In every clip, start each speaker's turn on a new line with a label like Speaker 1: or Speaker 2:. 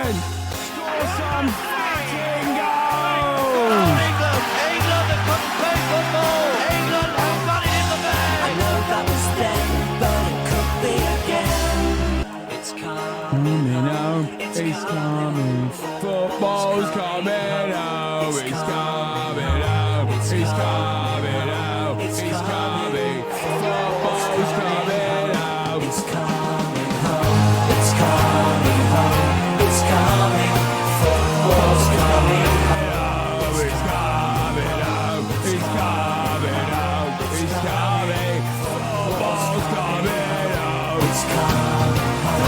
Speaker 1: England score some fucking goals.
Speaker 2: England that couldn't play football. England have got it in the bag.
Speaker 3: I know that was then, but it could be again. It's coming home.
Speaker 1: It's coming. Football's coming home. It's coming home. It's coming home. It's coming. Football's coming home.
Speaker 3: It's coming home. It's coming home. It's coming. Football's coming home.
Speaker 1: It's coming home. It's coming home. It's coming. Football's coming home.
Speaker 3: It's coming home.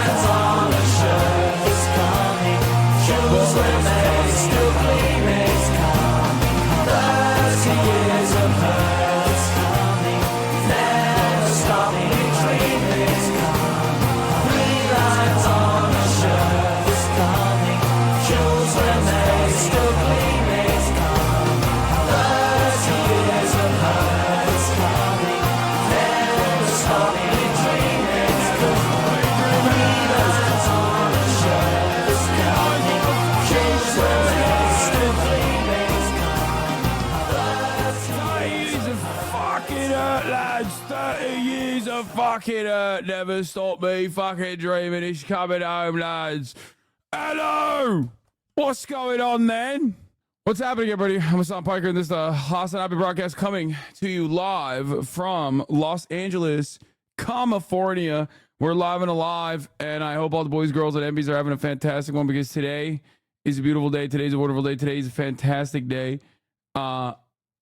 Speaker 3: It's on a shirt. It's coming. Shoes remain still gleaming. It's coming home. 30 years of hurt. It's coming. Never stopping dreaming. It's coming home. 3 lines on a shirt. It's coming. Shoes remain still gleaming. It's coming home. 30 years of hurt. It's coming. Never stopping dreaming. It's coming. 3 lines on a shirt. It's coming. Shoes remain still gleaming. It's coming.
Speaker 1: 30 years of fucking hurt, lads. 30 years of fucking hurt. Never stop me fucking dreaming. It's coming home, lads. Hello. What's going on then? What's happening, everybody? I'm Hassan Piker, and this is the Hassan Happy broadcast coming to you live from Los Angeles, California. We're live and alive, and I hope all the boys, girls, and MBs are having a fantastic one because today is a beautiful day. Today's a wonderful day. Today's a fantastic day.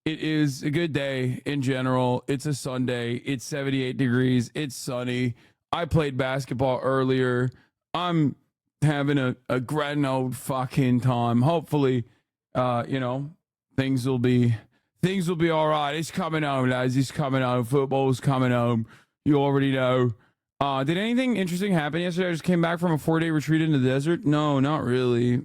Speaker 1: It is a good day in general. It's a Sunday. It's 78 degrees. It's sunny. I played basketball earlier. I'm having a grand old fucking time. Hopefully, things will be all right. It's coming home, lads. It's coming home. Football's coming home. You already know. Did anything interesting happen yesterday? I just came back from a 4-day retreat in the desert. No, not really.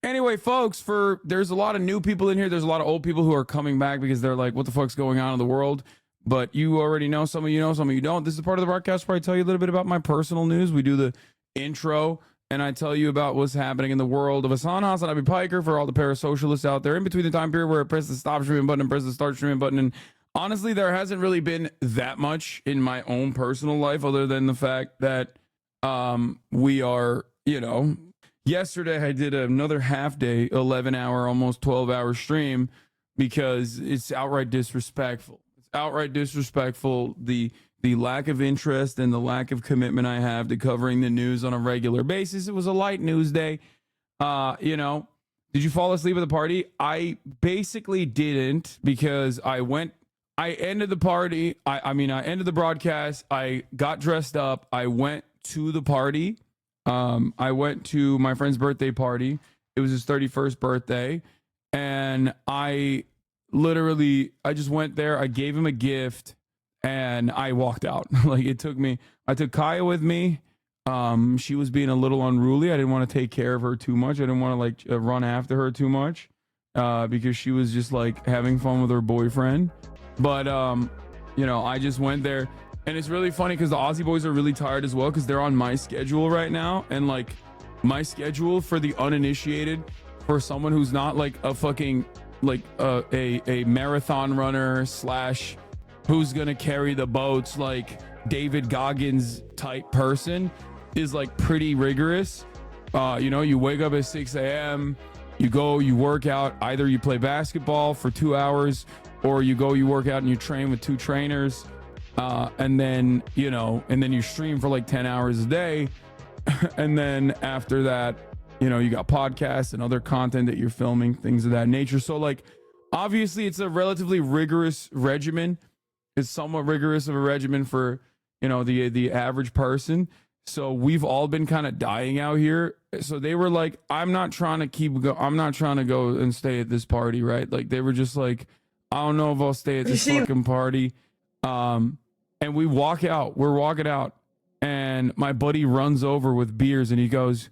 Speaker 1: Anyway, folks, there's a lot of new people in here. There's a lot of old people who are coming back because they're like, what the fuck's going on in the world? But you already know. Some of you know, some of you don't. This is part of the broadcast where I tell you a little bit about my personal news. We do the intro, and I tell you about what's happening in the world of Hassan Happy Piker for all the parasocialists out there in between the time period where I press the stop streaming button and press the start streaming button. And honestly, there hasn't really been that much in my own personal life other than the fact that we are, yesterday I did another half day, 11-hour, almost 12-hour stream because it's outright disrespectful. It's outright disrespectful. The lack of interest and the lack of commitment I have to covering the news on a regular basis. It was a light news day. Did you fall asleep at the party? I basically didn't because I ended the party. I ended the broadcast. I got dressed up. I went to the party. I went to my friend's birthday party. It was his 31st birthday. And I just went there. I gave him a gift and I walked out. I took Kaya with me. She was being a little unruly. I didn't want to take care of her too much. I didn't want to run after her too much, because she was just having fun with her boyfriend. But, I just went there. And it's really funny because the Aussie boys are really tired as well because they're on my schedule right now. And my schedule for the uninitiated, for someone who's not a fucking a marathon runner / who's gonna carry the boats like David Goggins type person, is pretty rigorous. You wake up at 6 a.m. You work out. Either you play basketball for 2 hours or you work out and you train with 2 trainers. And then you stream for 10 hours a day. And then after that, you got podcasts and other content that you're filming, things of that nature. So obviously it's a relatively rigorous regimen. It's somewhat rigorous of a regimen for, the average person. So we've all been kind of dying out here. So they were like, I'm not trying to go and stay at this party. Right. They were just I don't know if I'll stay at this fucking party. And we walk out. We're walking out. And my buddy runs over with beers and he goes,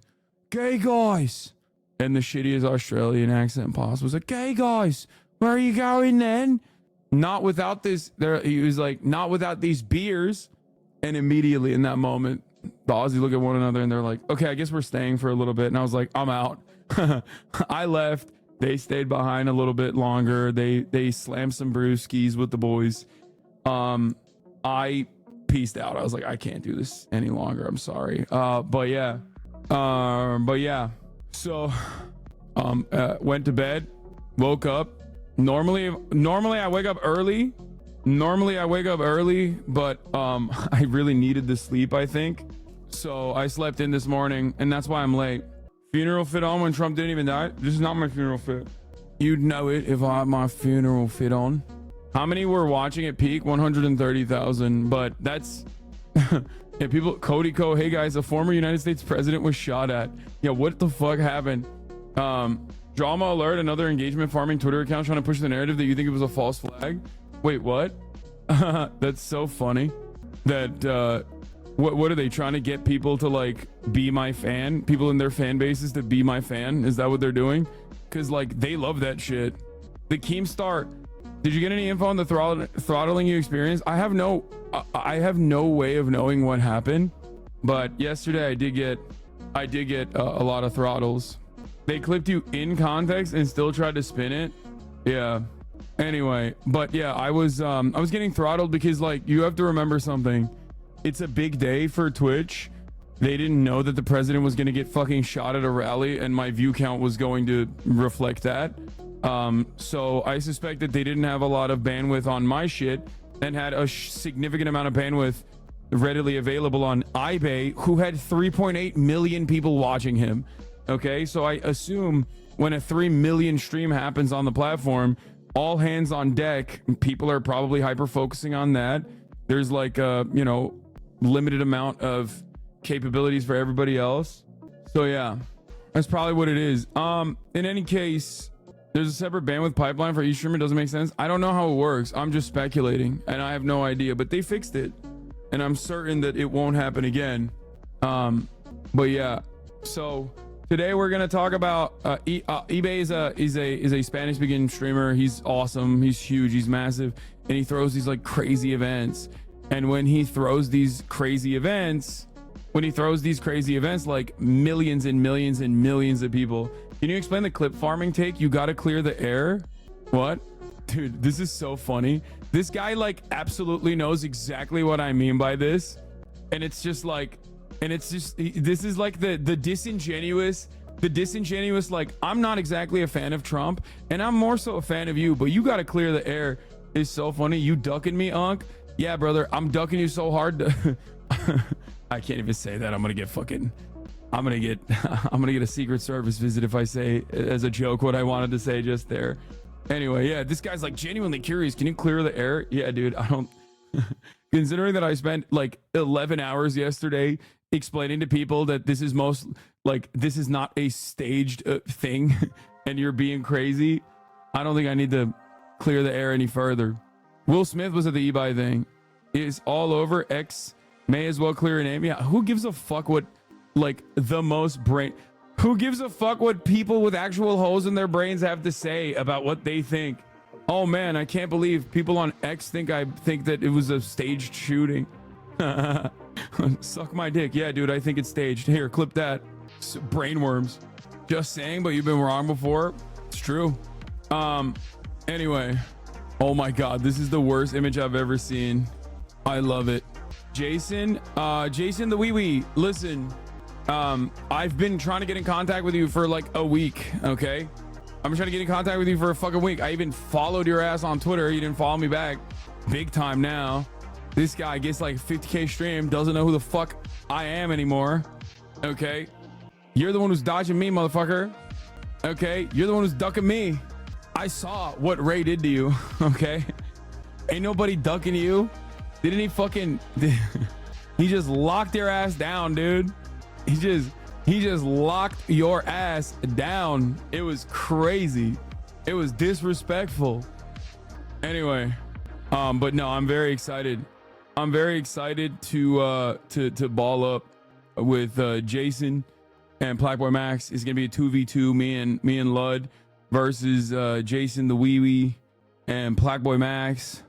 Speaker 1: "Gay guys." And the shittiest Australian accent possible was like, "Gay guys, where are you going then?" Not without this. He was like, "Not without these beers." And immediately in that moment, the Aussies look at one another and they're like, okay, I guess we're staying for a little bit. And I was like, I'm out. I left. They stayed behind a little bit longer. They slammed some brewskis with the boys. I peaced out. I was like, I can't do this any longer. I'm sorry. But yeah. So, went to bed, woke up. Normally I wake up early. But I really needed the sleep, I think. So I slept in this morning, and that's why I'm late. Funeral fit on when Trump didn't even die? This is not my funeral fit. You'd know it if I had my funeral fit on. How many were watching at peak? 130,000. But that's yeah, people. Cody Co. Hey guys, a former United States president was shot at. Yeah, what the fuck happened? Drama alert. Another engagement farming Twitter account trying to push the narrative that you think it was a false flag. Wait, what? That's so funny. That what are they trying to get people to like be my fan? People in their fan bases to be my fan? Is that what they're doing? Because like they love that shit. The Keemstar. Did you get any info on the throttling you experienced? I have no way of knowing what happened. But yesterday I did get a lot of throttles. They clipped you in context and still tried to spin it. Yeah. Anyway, but yeah, I was getting throttled because like you have to remember something. It's a big day for Twitch. They didn't know that the president was going to get fucking shot at a rally and my view count was going to reflect that. So I suspect that they didn't have a lot of bandwidth on my shit and had a significant amount of bandwidth readily available on eBay, who had 3.8 million people watching him. Okay, so I assume when a 3 million stream happens on the platform, all hands on deck, people are probably hyper focusing on that. There's like a, limited amount of capabilities for everybody else. So yeah, that's probably what it is. In any case, there's a separate bandwidth pipeline for each streamer. Doesn't make sense. I don't know how it works. I'm just speculating and I have no idea, but they fixed it and I'm certain that it won't happen again. But yeah, so today we're gonna talk about eBay is a Spanish speaking streamer. He's awesome. He's huge. He's massive, and he throws these like crazy events. And when he throws these crazy events, like millions and millions and millions of people. Can you explain the clip farming take? You got to clear the air. What? Dude, this is so funny. This guy like absolutely knows exactly what I mean by this. And it's just like, this is like the disingenuous, like, I'm not exactly a fan of Trump and I'm more so a fan of you, but you got to clear the air is so funny. You ducking me, Unc? Yeah, brother, I'm ducking you so hard to I can't even say that. I'm gonna get a Secret Service visit if I say as a joke what I wanted to say just there. Anyway, yeah, this guy's like genuinely curious. Can you clear the air? Yeah, dude, I don't considering that I spent like 11 hours yesterday explaining to people that this is not a staged thing and you're being crazy. I don't think I need to clear the air any further. Will Smith was at the eBay thing. It's all over. X may as well clear a name. Yeah, who gives a fuck what like the most brain? Who gives a fuck what people with actual holes in their brains have to say about what they think? Oh man, I can't believe people on X think that it was a staged shooting. Suck my dick. Yeah, dude, I think it's staged. Here, clip that. Brainworms. Just saying, but you've been wrong before. It's true. Anyway. Oh my god, this is the worst image I've ever seen. I love it. Jason the wee, listen, I've been trying to get in contact with you for like a week, okay? I'm trying to get in contact with you for a fucking week. I even followed your ass on Twitter. You didn't follow me back. Big time now. This guy gets like 50K stream, doesn't know who the fuck I am anymore, okay? You're the one who's dodging me, motherfucker. Okay, you're the one who's ducking me. I saw what Ray did to you, okay? Ain't nobody ducking you. Didn't he fucking... He just locked your ass down, dude. He just locked your ass down. It was crazy. It was disrespectful. Anyway, but no, I'm very excited. I'm very excited to ball up with Jason and Blackboy Max. It's gonna be a 2v2, me and Lud versus Jason the Wee and Blackboy Max.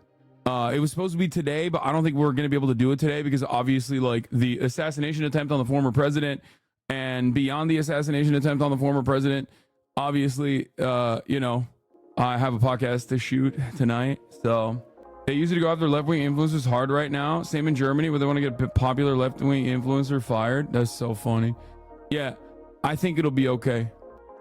Speaker 1: It was supposed to be today, but I don't think we're going to be able to do it today because obviously, like, the assassination attempt on the former president and beyond the assassination attempt on the former president, obviously, you know, I have a podcast to shoot tonight. So they usually go after left-wing influencers hard right now. Same in Germany where they want to get a popular left-wing influencer fired. That's so funny. Yeah, I think it'll be okay.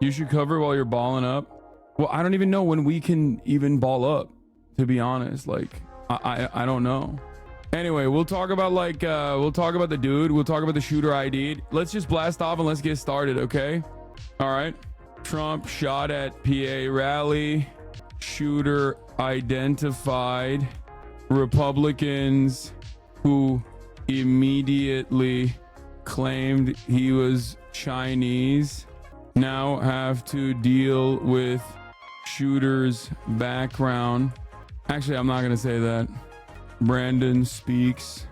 Speaker 1: You should cover while you're balling up. Well, I don't even know when we can even ball up, to be honest. Like, I don't know. Anyway, we'll talk about the dude. We'll talk about the shooter ID'd. Let's just blast off and let's get started, okay? All right. Trump shot at PA rally. Shooter identified. Republicans who immediately claimed he was Chinese now have to deal with shooter's background. Actually, I'm not going to say that. Brandon speaks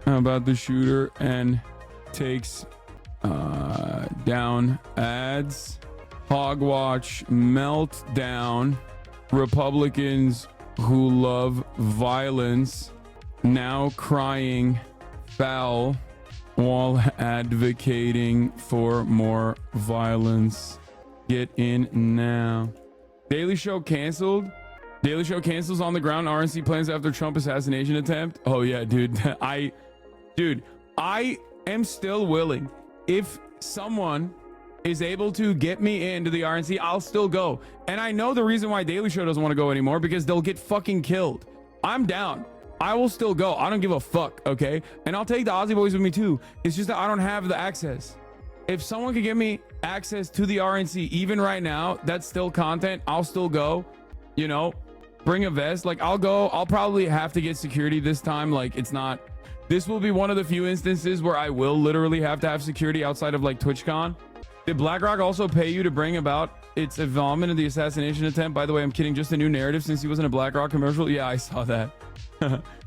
Speaker 1: about the shooter and takes down ads. Hogwatch meltdown. Republicans who love violence now crying foul while advocating for more violence. Get in now. Daily Show canceled. Daily Show cancels on the ground. RNC plans after Trump assassination attempt. Oh yeah, dude. I am still willing. If someone is able to get me into the RNC, I'll still go. And I know the reason why Daily Show doesn't want to go anymore, because they'll get fucking killed. I'm down. I will still go. I don't give a fuck, okay? And I'll take the Aussie boys with me too. It's just that I don't have the access. If someone could give me access to the RNC even right now, that's still content. I'll still go. You know, bring a vest. Like, I'll go. I'll probably have to get security this time. Like, it's not. This will be one of the few instances where I will literally have to have security outside of like TwitchCon. Did BlackRock also pay you to bring about its involvement in the assassination attempt? By the way, I'm kidding. Just a new narrative since he was in a BlackRock commercial. Yeah, I saw that.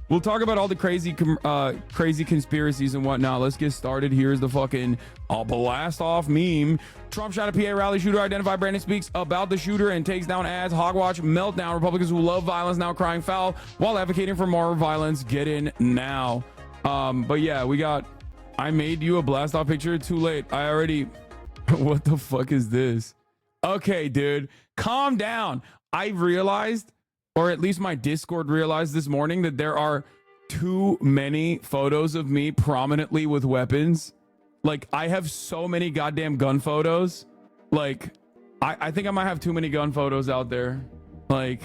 Speaker 1: We'll talk about all the crazy conspiracies and whatnot. Let's get started. Here's the fucking blast off meme. Trump shot a PA rally. Shooter identified. Brandon speaks about the shooter and takes down ads. Hogwatch meltdown. Republicans who love violence now crying foul while advocating for more violence. Get in now. But yeah, I made you a blast off picture. Too late. I already. What the fuck is this? Okay, dude, calm down. I realized, or at least my Discord realized this morning, that there are too many photos of me prominently with weapons. Like, I have so many goddamn gun photos. Like, I think I might have too many gun photos out there. Like,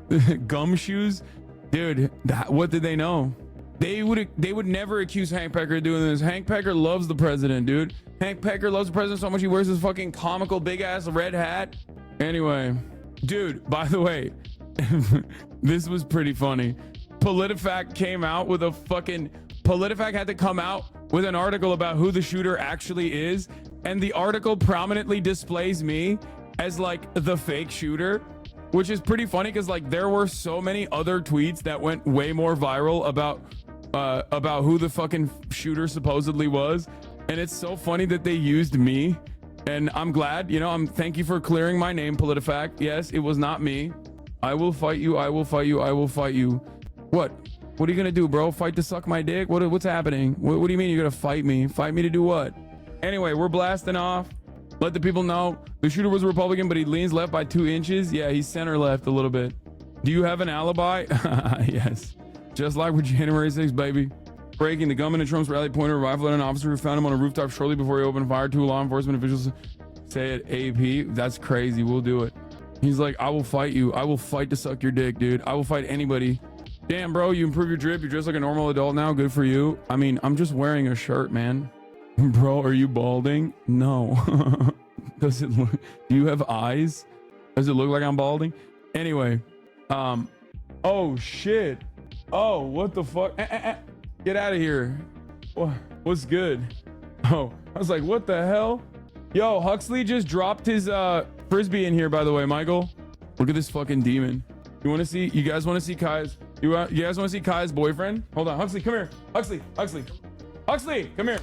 Speaker 1: gumshoes, dude. What did they know? They would never accuse Hank Pecker of doing this. Hank Pecker loves the president, dude. Hank Pecker loves the president so much he wears his fucking comical big ass red hat. Anyway, dude, by the way, this was pretty funny. PolitiFact came out with a fucking PolitiFact had to come out with an article about who the shooter actually is, and the article prominently displays me as like the fake shooter, which is pretty funny because like there were so many other tweets that went way more viral about who the fucking shooter supposedly was. And it's so funny that they used me, and I'm glad, you know, thank you for clearing my name, PolitiFact. Yes, it was not me. I will fight you. I will fight you. I will fight you. What are you gonna do, bro? Fight to suck my dick? What's happening? What do you mean you're gonna fight me? Fight me to do what? Anyway, we're blasting off. Let the people know the shooter was a Republican, but he leans left by 2 inches. Yeah, he's center left a little bit. Do you have an alibi? Yes. Just like with January 6th, baby. Breaking, the gunman at Trump's rally pointed a rifle at an officer who found him on a rooftop shortly before he opened fire. 2 law enforcement officials say at AP. That's crazy. We'll do it. He's like, I will fight you. I will fight to suck your dick, dude. I will fight anybody. Damn, bro, you improve your drip. You're dressed like a normal adult now. Good for you. I mean, I'm just wearing a shirt, man. Bro, are you balding? No. Does it look? Do you have eyes? Does it look like I'm balding? Anyway, oh shit. Oh, what the fuck? Get out of here. What's good? Oh, I was like, what the hell? Yo, Huxley just dropped his frisbee in here, by the way, Michael. Look at this fucking demon. You guys want to see Kai's? You guys want to see Kai's boyfriend? Hold on, Huxley, come here. Huxley, come here.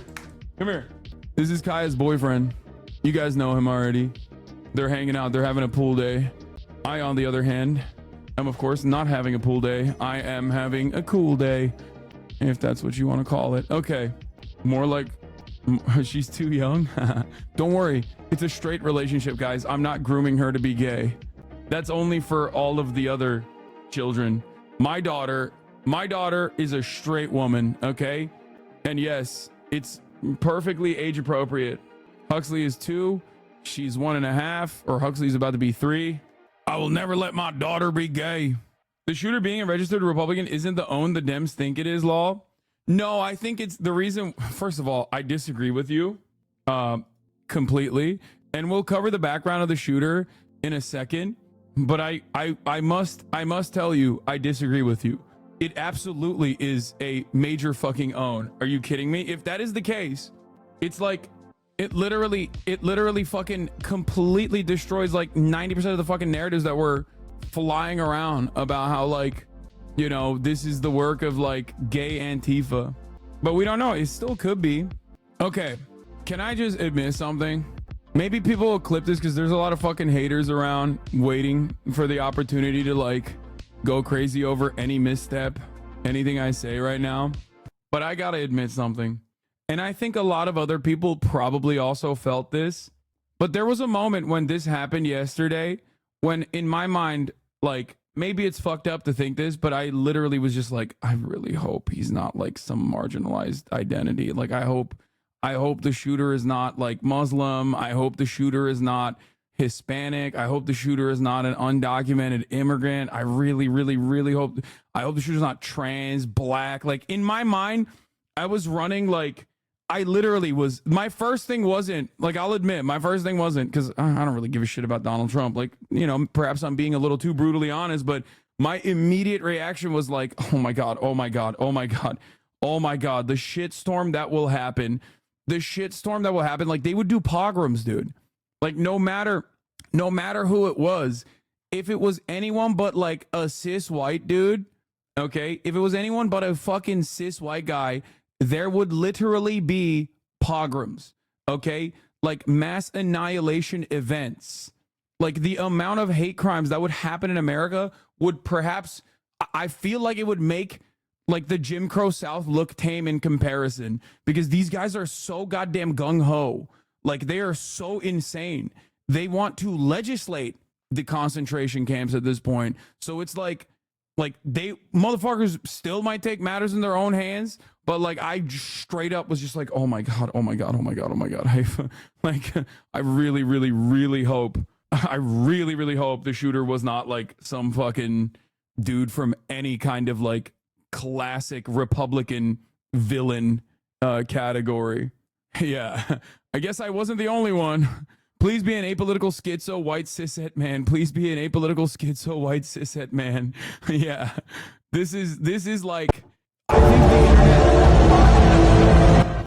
Speaker 1: Come here. This is Kai's boyfriend. You guys know him already. They're hanging out. They're having a pool day. I, on the other hand, am, of course, not having a pool day. I am having a cool day, if that's what you want to call it. Okay. More like she's too young. Don't worry. It's a straight relationship, guys. I'm not grooming her to be gay. That's only for all of the other children. My daughter is a straight woman, okay? And yes, it's perfectly age appropriate. Huxley is 2. She's 1.5, or Huxley's about to be 3. I will never let my daughter be gay. The shooter being a registered Republican isn't the own the Dems think it is law. No, I think it's the reason. First of all, I disagree with you completely. And we'll cover the background of the shooter in a second. But I must tell you, I disagree with you. It absolutely is a major fucking own. Are you kidding me? If that is the case, it's like it literally fucking completely destroys like 90% of the fucking narratives that were flying around about how, like, you know, this is the work of like gay Antifa. But we don't know. It still could be. Okay. Can I just admit something? Maybe people will clip this because there's a lot of fucking haters around waiting for the opportunity to like go crazy over any misstep, anything I say right now. But I gotta admit something. And I think a lot of other people probably also felt this. But there was a moment when this happened yesterday when in my mind, like, maybe it's fucked up to think this, but I literally was just like, I really hope he's not like some marginalized identity. Like, I hope the shooter is not like Muslim. I hope the shooter is not Hispanic. I hope the shooter is not an undocumented immigrant. I really, really, really hope. I hope the shooter's not trans, black. Like, in my mind, I was running like, I literally was. My first thing wasn't like, I'll admit, my first thing wasn't because I don't really give a shit about Donald Trump. Like, you know, perhaps I'm being a little too brutally honest, but my immediate reaction was like, oh my God, oh my God, oh my God, oh my God, the shitstorm that will happen. The shitstorm that will happen. Like, they would do pogroms, dude. Like, no matter who it was, if it was anyone but like a cis white dude, okay, if it was anyone but a fucking cis white guy, there would literally be pogroms, okay? Like mass annihilation events. Like the amount of hate crimes that would happen in America would perhaps, I feel like it would make like the Jim Crow South look tame in comparison, because these guys are so goddamn gung-ho. Like, they are so insane. They want to legislate the concentration camps at this point. So it's like they motherfuckers still might take matters in their own hands, but like I straight up was just like, oh my God, oh my God, oh my God, oh my God. I really, really, really hope the shooter was not like some fucking dude from any kind of like classic Republican villain category. Yeah, I guess I wasn't the only one. Please be an apolitical schizo white cishet man. Please be an apolitical schizo white cishet man. Yeah, this is like,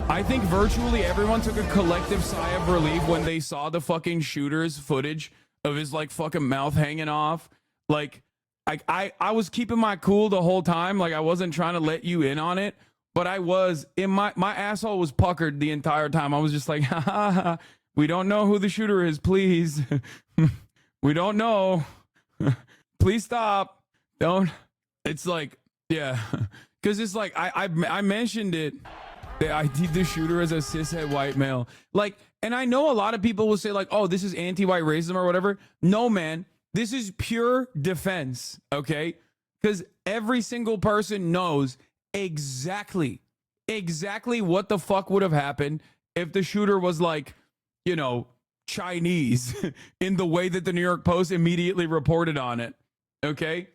Speaker 1: I think virtually everyone took a collective sigh of relief when they saw the fucking shooter's footage of his like fucking mouth hanging off. Like, I was keeping my cool the whole time. Like, I wasn't trying to let you in on it, but I was in my asshole was puckered the entire time. I was just like, ha ha ha. We don't know who the shooter is, please. We don't know. Please stop. Don't. It's like, yeah. Because it's like, I mentioned it. That I did the shooter as a cishet white male. Like, and I know a lot of people will say like, oh, this is anti-white racism or whatever. No, man. This is pure defense, okay? Because every single person knows exactly what the fuck would have happened if the shooter was like, you know, Chinese in the way that the New York Post immediately reported on it, okay?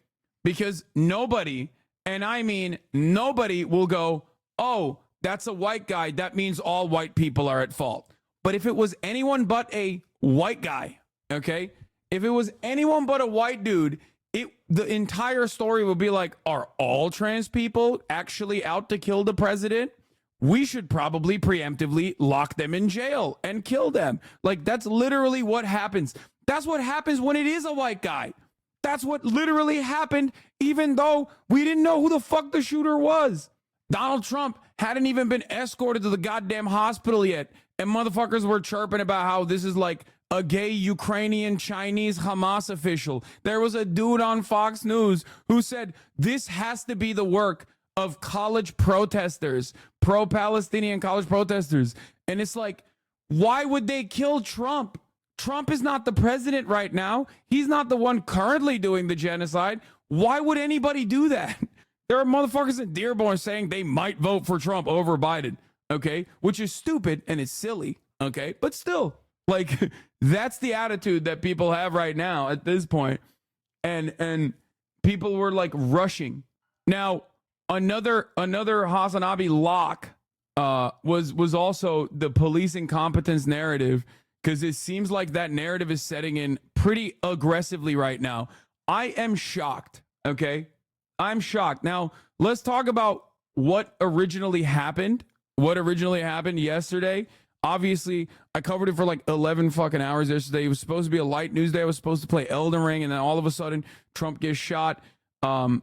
Speaker 1: Because nobody, and I mean nobody, will go, oh, that's a white guy. That means all white people are at fault. But if it was anyone but a white guy, okay? If it was anyone but a white dude, the entire story would be like, are all trans people actually out to kill the president? We should probably preemptively lock them in jail and kill them. Like, that's literally what happens. That's what happens when it is a white guy. That's what literally happened, even though we didn't know who the fuck the shooter was. Donald Trump hadn't even been escorted to the goddamn hospital yet, and motherfuckers were chirping about how this is like a gay Ukrainian Chinese Hamas official. There was a dude on Fox News who said this has to be the work of college protesters, pro-Palestinian college protesters. And it's like, why would they kill Trump? Trump is not the president right now. He's not the one currently doing the genocide. Why would anybody do that? There are motherfuckers in Dearborn saying they might vote for Trump over Biden, okay? Which is stupid and it's silly, okay? But still, like, that's the attitude that people have right now at this point. And people were like rushing. Now, another Hasanabi lock was also the police incompetence narrative, because it seems like that narrative is setting in pretty aggressively right now. I am shocked, okay? I'm shocked. Now, let's talk about what originally happened. What originally happened yesterday. Obviously, I covered it for like 11 fucking hours yesterday. It was supposed to be a light news day. I was supposed to play Elden Ring, and then all of a sudden, Trump gets shot. My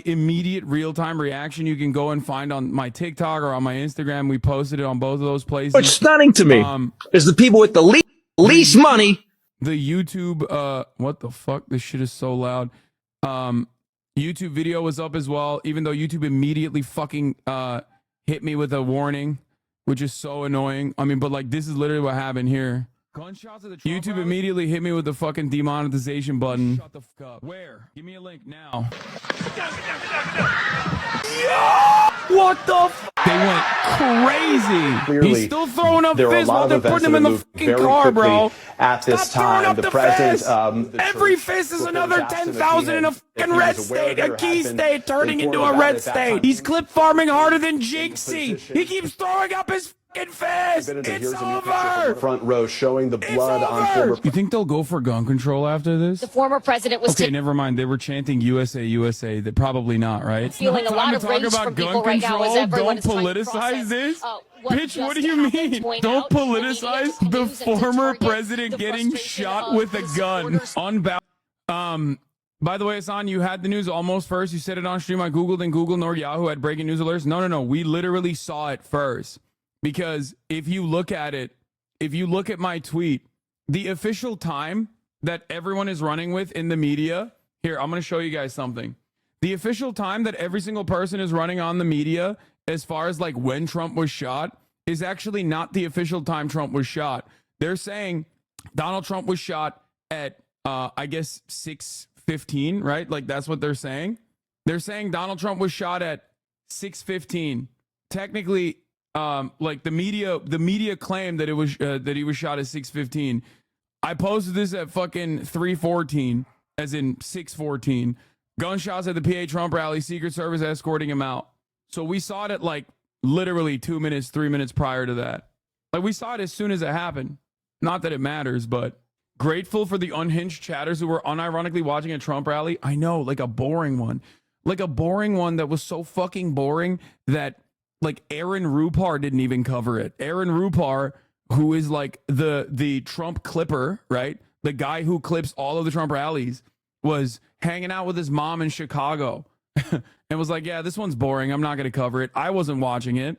Speaker 1: immediate real-time reaction you can go and find on my TikTok or on my Instagram. We posted it on both of those places.
Speaker 4: What's stunning to me is the people with the least money.
Speaker 1: The YouTube, what the fuck? This shit is so loud. YouTube video was up as well, even though YouTube immediately fucking hit me with a warning, which is so annoying. I mean, but like, this is literally what happened here. Gunshots at the Trump YouTube rally? Immediately hit me with the fucking demonetization button. Shut the fuck up. Where? Give me a link now. What the f? They went crazy.
Speaker 5: Clearly,
Speaker 1: he's still throwing up
Speaker 5: there are a
Speaker 1: fists
Speaker 5: lot
Speaker 1: while
Speaker 5: of
Speaker 1: they're
Speaker 5: events
Speaker 1: putting him
Speaker 5: that
Speaker 1: in
Speaker 5: have
Speaker 1: the
Speaker 5: moved
Speaker 1: fucking
Speaker 5: very
Speaker 1: car,
Speaker 5: quickly
Speaker 1: bro.
Speaker 5: at this
Speaker 1: Stop throwing
Speaker 5: time.
Speaker 1: up the
Speaker 5: president,
Speaker 1: fist. Every fist is another 10,000 in a fucking red state, a key state turning into a red state. He's clip farming harder than Jinxie. He keeps throwing up his fucking fist. It's over.
Speaker 5: Front row showing the blood on former.
Speaker 1: You think they'll go for gun control after this?
Speaker 6: The former president was
Speaker 1: Okay, never mind. They were chanting USA, USA. That probably not, right?
Speaker 6: feeling a lot of
Speaker 1: Talk
Speaker 6: rage
Speaker 1: about
Speaker 6: from
Speaker 1: gun
Speaker 6: people right now as
Speaker 1: control.
Speaker 6: everyone
Speaker 1: Don't
Speaker 6: is trying to
Speaker 1: politicize
Speaker 6: process,
Speaker 1: this.
Speaker 6: what
Speaker 1: Bitch, what do
Speaker 6: just
Speaker 1: you
Speaker 6: happened,
Speaker 1: mean?
Speaker 6: point
Speaker 1: Don't
Speaker 6: out the media
Speaker 1: politicize
Speaker 6: to
Speaker 1: the
Speaker 6: use and to
Speaker 1: former
Speaker 6: target
Speaker 1: president
Speaker 6: the
Speaker 1: getting
Speaker 6: frustration
Speaker 1: shot
Speaker 6: of
Speaker 1: with a
Speaker 6: the
Speaker 1: gun.
Speaker 6: supporters.
Speaker 1: By the way, Hassan, you had the news almost first. You said it on stream. I Googled and Google nor Yahoo had breaking news alerts. No. We literally saw it first. Because if you look at it, if you look at my tweet, the official time that everyone is running with in the media, here, I'm going to show you guys something. The official time that every single person is running on the media as far as like when Trump was shot is actually not the official time Trump was shot. They're saying Donald Trump was shot at, I guess, 6:15, right? Like that's what they're saying. They're saying Donald Trump was shot at 6:15. Technically, like the media claimed that it was that he was shot at 6:15. I posted this at fucking 3:14, as in 6:14. Gunshots at the PA Trump rally, Secret Service escorting him out. So we saw it at like literally 2 minutes, 3 minutes prior to that. Like we saw it as soon as it happened. Not that it matters, but grateful for the unhinged chatters who were unironically watching a Trump rally. I know, like a boring one. Like a boring one that was so fucking boring that like Aaron Rupar didn't even cover it. Aaron Rupar, who is like the Trump clipper, right? The guy who clips all of the Trump rallies, was hanging out with his mom in Chicago and was like, yeah, this one's boring. I'm not going to cover it. I wasn't watching it.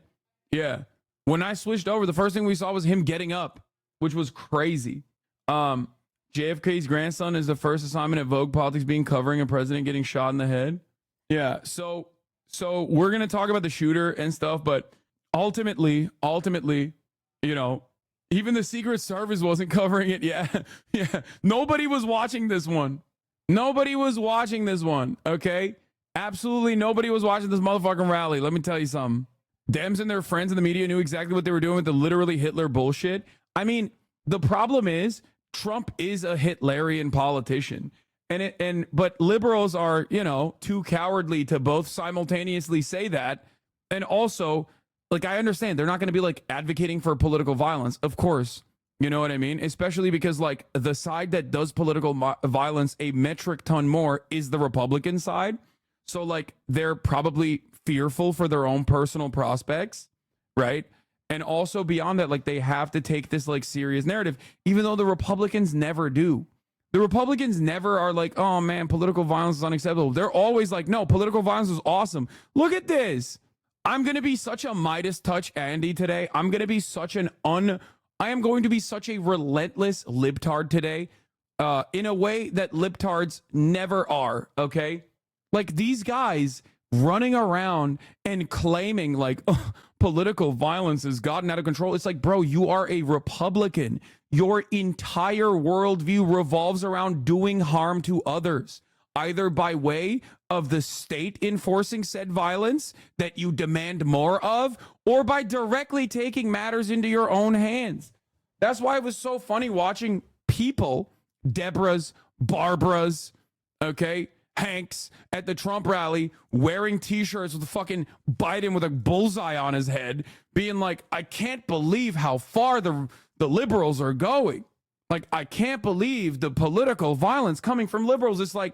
Speaker 1: Yeah. When I switched over, the first thing we saw was him getting up, which was crazy. JFK's grandson is the first assignment at Vogue Politics being covering a president getting shot in the head. Yeah. So we're going to talk about the shooter and stuff, but ultimately, you know, even the Secret Service wasn't covering it. Yeah. Nobody was watching this one. Okay. Absolutely nobody was watching this motherfucking rally. Let me tell you something. Dems and their friends in the media knew exactly what they were doing with the literally Hitler bullshit. I mean, the problem is Trump is a Hitlerian politician. But liberals are, you know, too cowardly to both simultaneously say that. And also, like, I understand they're not going to be like advocating for political violence. Of course, you know what I mean? Especially because like the side that does political violence a metric ton more is the Republican side. So like they're probably fearful for their own personal prospects, right? And also beyond that, like they have to take this like serious narrative, even though the Republicans never do. The Republicans never are like, oh man, political violence is unacceptable. They're always like, no, political violence is awesome. Look at this. I'm going to be such a Midas touch Andy today. I'm going to be such an I am going to be such a relentless libtard today, in a way that libtards never are, okay? Like, these guys running around and claiming, like, oh, political violence has gotten out of control. It's like, bro, you are a Republican. Your entire worldview revolves around doing harm to others, either by way of the state enforcing said violence that you demand more of, or by directly taking matters into your own hands. That's why it was so funny watching people, Deborah's, Barbara's, okay, Hanks at the Trump rally wearing t-shirts with fucking Biden with a bullseye on his head, being like, I can't believe how far the liberals are going. Like, I can't believe the political violence coming from liberals. It's like,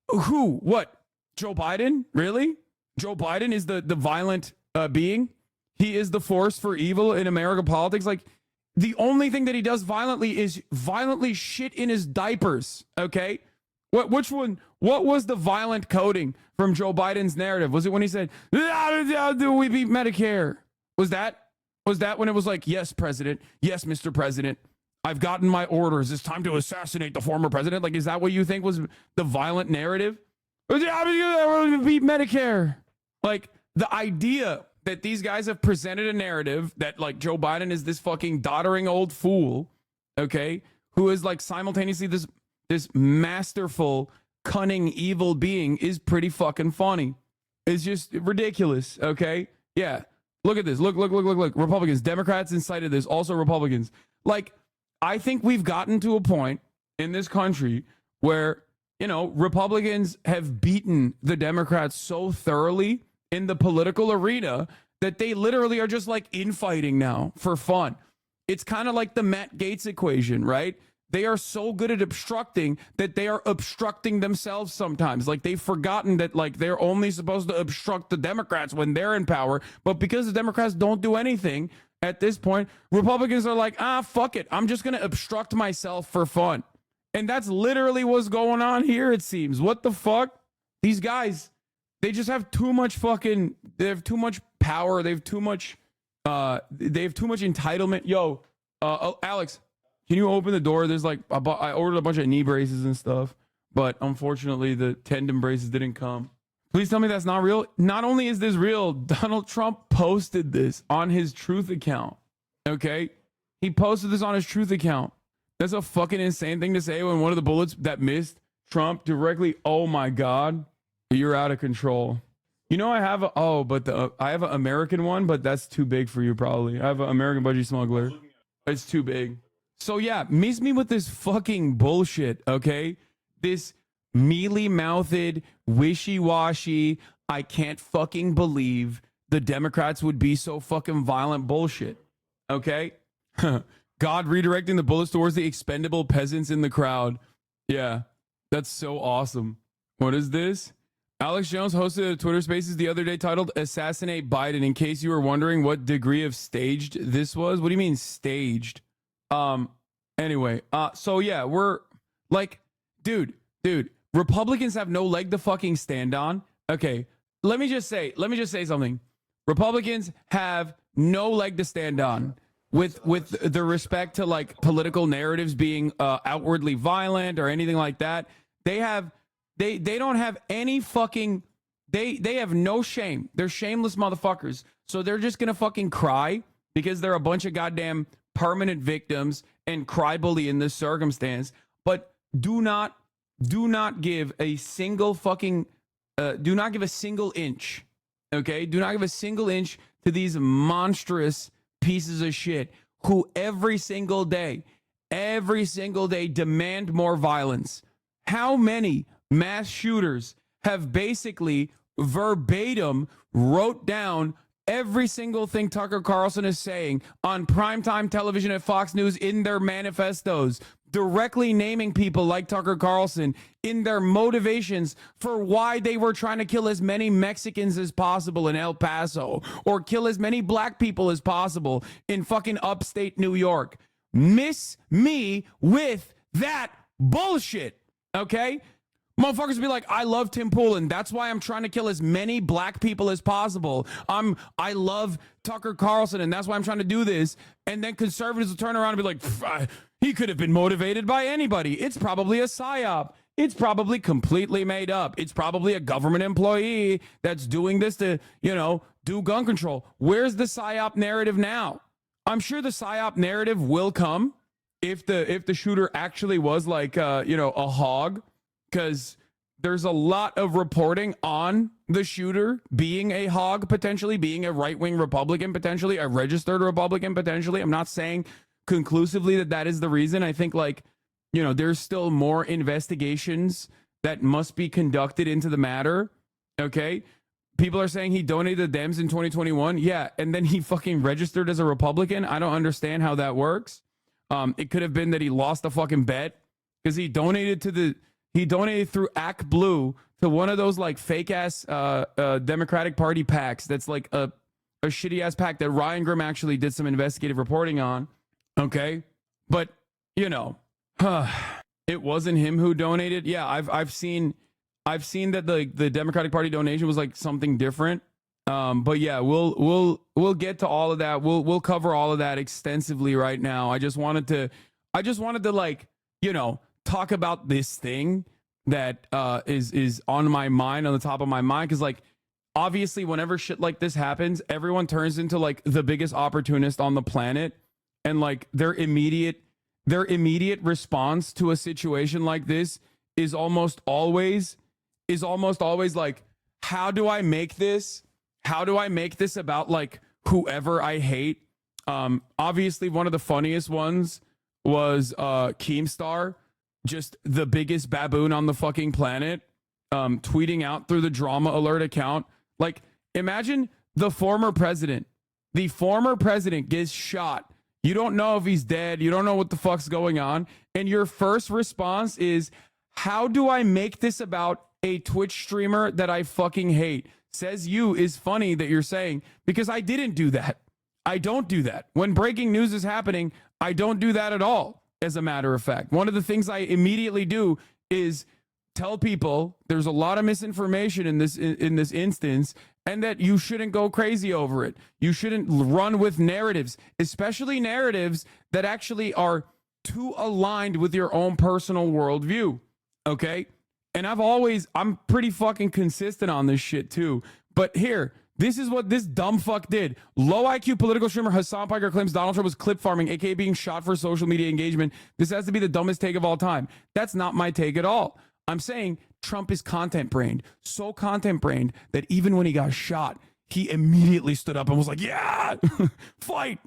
Speaker 1: who? What? Joe Biden? Really? Joe Biden is the violent being? He is the force for evil in American politics? Like, the only thing that he does violently is violently shit in his diapers, okay? Which one? What was the violent coding from Joe Biden's narrative? Was it when he said, "Do we beat Medicare"? Was that when it was like, "Yes, President. Yes, Mr. President. I've gotten my orders. It's time to assassinate the former president"? Like, is that what you think was the violent narrative? Beat Medicare. Like, the idea that these guys have presented a narrative that, like, Joe Biden is this fucking doddering old fool, okay, who is like simultaneously this masterful, cunning, evil being is pretty fucking funny. It's just ridiculous, okay? Yeah. Look at this. Look. Republicans, Democrats incited this, also Republicans. Like, I think we've gotten to a point in this country where, you know, Republicans have beaten the Democrats so thoroughly in the political arena that they literally are just like infighting now for fun. It's kind of like the Matt Gaetz equation, right? They are so good at obstructing that they are obstructing themselves sometimes. Like, they've forgotten that, like, they're only supposed to obstruct the Democrats when they're in power. But because the Democrats don't do anything at this point, Republicans are like, fuck it. I'm just going to obstruct myself for fun. And that's literally what's going on here, it seems. What the fuck? These guys, they just have too much fucking, they have too much power. They have too much entitlement. Yo, Alex, can you open the door? There's like, I ordered a bunch of knee braces and stuff, but unfortunately the tendon braces didn't come. Please tell me that's not real. Not only is this real, Donald Trump posted this on his Truth account. Okay? He posted this on his Truth account. That's a fucking insane thing to say when one of the bullets that missed Trump directly. Oh my God, you're out of control. You know, I have I have an American one, but that's too big for you probably. I have an American Budgie Smuggler. It's too big. So yeah, miss me with this fucking bullshit, okay? This mealy-mouthed, wishy-washy, I can't fucking believe the Democrats would be so fucking violent bullshit, okay? God redirecting the bullets towards the expendable peasants in the crowd. Yeah, that's so awesome. What is this? Alex Jones hosted a Twitter Spaces the other day titled Assassinate Biden. In case you were wondering what degree of staged this was. What do you mean staged? Anyway, so yeah, we're like, dude, Republicans have no leg to fucking stand on. Okay, let me just say something. Republicans have no leg to stand on with the respect to like political narratives being outwardly violent or anything like that. They don't have any fucking, they have no shame. They're shameless motherfuckers. So they're just gonna fucking cry because they're a bunch of goddamn permanent victims and cry bully in this circumstance. But do not give a single fucking, do not give a single inch. Okay? Do not give a single inch to these monstrous pieces of shit who every single day demand more violence. How many mass shooters have basically verbatim wrote down every single thing Tucker Carlson is saying on primetime television at Fox News in their manifestos, directly naming people like Tucker Carlson in their motivations for why they were trying to kill as many Mexicans as possible in El Paso or kill as many black people as possible in fucking upstate New York. Miss me with that bullshit, okay? Motherfuckers be like, I love Tim Pool, and that's why I'm trying to kill as many black people as possible. I love Tucker Carlson, and that's why I'm trying to do this. And then conservatives will turn around and be like, he could have been motivated by anybody. It's probably a psyop. It's probably completely made up. It's probably a government employee that's doing this to, do gun control. Where's the psyop narrative now? I'm sure the psyop narrative will come if the shooter actually was like, a hog. Because there's a lot of reporting on the shooter being a hog, potentially being a right-wing Republican, potentially a registered Republican, potentially. I'm not saying conclusively that is the reason. I think there's still more investigations that must be conducted into the matter. Okay. People are saying he donated the Dems in 2021. Yeah. And then he fucking registered as a Republican. I don't understand how that works. It could have been that he lost a fucking bet because he donated through AC Blue to one of those like fake ass Democratic Party PACs. That's like a shitty ass PAC that Ryan Grimm actually did some investigative reporting on. Okay. But it wasn't him who donated. Yeah. I've seen that the Democratic Party donation was like something different. But yeah, we'll get to all of that. We'll cover all of that extensively right now. I just wanted to like, talk about this thing that is on my mind, on the top of my mind, because like obviously whenever shit like this happens, everyone turns into like the biggest opportunist on the planet, and like their immediate response to a situation like this is almost always like, how do I make this about like whoever I hate? Obviously one of the funniest ones was Keemstar, just the biggest baboon on the fucking planet, tweeting out through the Drama Alert account. Like, imagine the former president gets shot. You don't know if he's dead. You don't know what the fuck's going on. And your first response is, how do I make this about a Twitch streamer that I fucking hate? Says you is funny that you're saying, because I didn't do that. I don't do that. When breaking news is happening, I don't do that at all. As a matter of fact, one of the things I immediately do is tell people there's a lot of misinformation in this instance, and that you shouldn't go crazy over it. You shouldn't run with narratives, especially narratives that actually are too aligned with your own personal worldview. Okay. And I'm pretty fucking consistent on this shit too. But here, this is what this dumb fuck did. Low IQ political streamer Hassan Piker claims Donald Trump was clip farming, aka being shot for social media engagement. This has to be the dumbest take of all time. That's not my take at all. I'm saying Trump is content brained, so content brained that even when he got shot, he immediately stood up and was like, yeah, fight,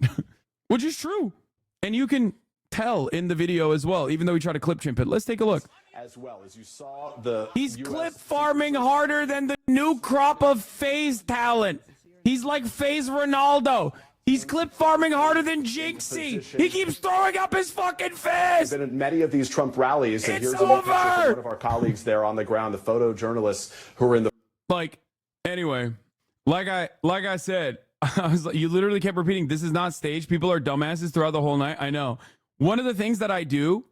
Speaker 1: which is true. And you can tell in the video as well, even though he tried to clip chimp it. Let's take a look.
Speaker 5: As well as you saw
Speaker 1: he's clip farming harder than the new crop of FaZe talent. He's like FaZe Ronaldo. He's clip farming harder than Jinxie. He keeps throwing up his fucking fist.
Speaker 5: Been at many of these Trump rallies, and
Speaker 1: It's
Speaker 5: here's a look
Speaker 1: over!
Speaker 5: at one of our colleagues there on the ground, the photojournalists who are in the
Speaker 1: Anyway, like I said, I was like, you literally kept repeating, this is not staged. People are dumbasses throughout the whole night. I know. One of the things that I do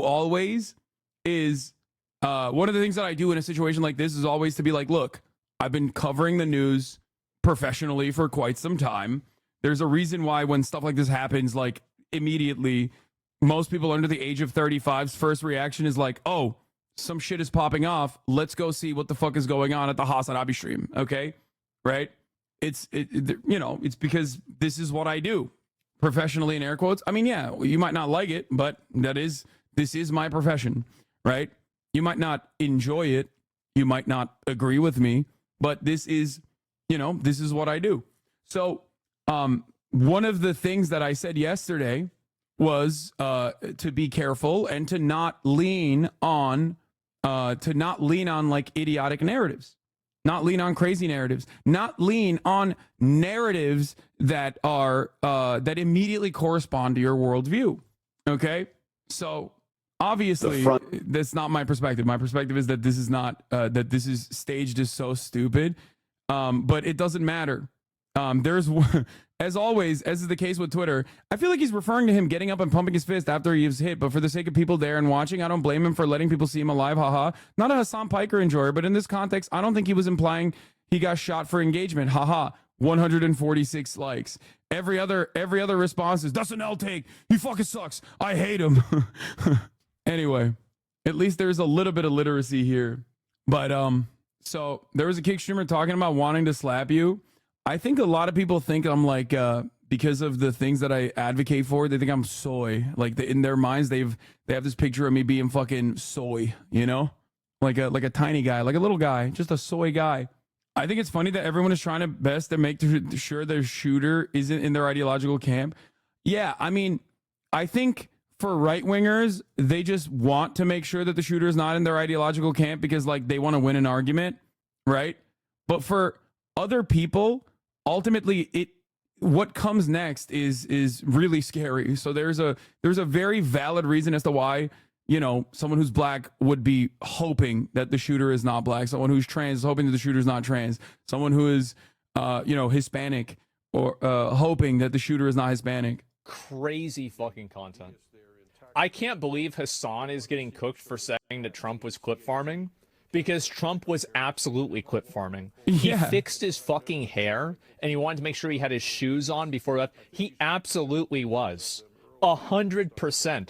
Speaker 1: always is one of the things that I do in a situation like this is always to be like, look, I've been covering the news professionally for quite some time. There's a reason why when stuff like this happens, like immediately, most people under the age of 35's first reaction is like, oh, some shit is popping off. Let's go see what the fuck is going on at the Hassan Abi stream. Okay. Right. It's because this is what I do professionally, in air quotes. I mean, yeah, you might not like it, but this is my profession, right? You might not enjoy it. You might not agree with me, but this is what I do. So, one of the things that I said yesterday was to be careful and to not lean on like idiotic narratives, not lean on crazy narratives, not lean on narratives that are that immediately correspond to your worldview. Okay, so obviously that's not my perspective. My perspective is that this is not that this is staged is so stupid, but it doesn't matter. There's as always, as is the case with Twitter, I feel like he's referring to him getting up and pumping his fist after he was hit. But for the sake of people there and watching, I don't blame him for letting people see him alive. Haha. Not a Hassan Piker enjoyer, but in this context, I don't think he was implying he got shot for engagement. Haha. 146 likes. Every other response is, that's an L take. He fucking sucks. I hate him. Anyway, at least there's a little bit of literacy here. But so there was a kick streamer talking about wanting to slap you. I think a lot of people think I'm like because of the things that I advocate for, they think I'm soy. Like in their minds, they have this picture of me being fucking soy, you know, like a tiny guy, like a little guy, just a soy guy. I think it's funny that everyone is trying to best to make sure their shooter isn't in their ideological camp. Yeah, I mean, I think for right wingers, they just want to make sure that the shooter is not in their ideological camp because like they want to win an argument, right? But for other people, ultimately, what comes next is really scary. So there's a very valid reason as to why, you know, someone who's black would be hoping that the shooter is not black. Someone who's trans is hoping that the shooter is not trans. Someone who is, you know, Hispanic or hoping that the shooter is not Hispanic.
Speaker 6: Crazy fucking content. I can't believe Hassan is getting cooked for saying that Trump was clip farming, because Trump was absolutely clip farming. He fixed his fucking hair and he wanted to make sure he had his shoes on before that. He absolutely was 100%.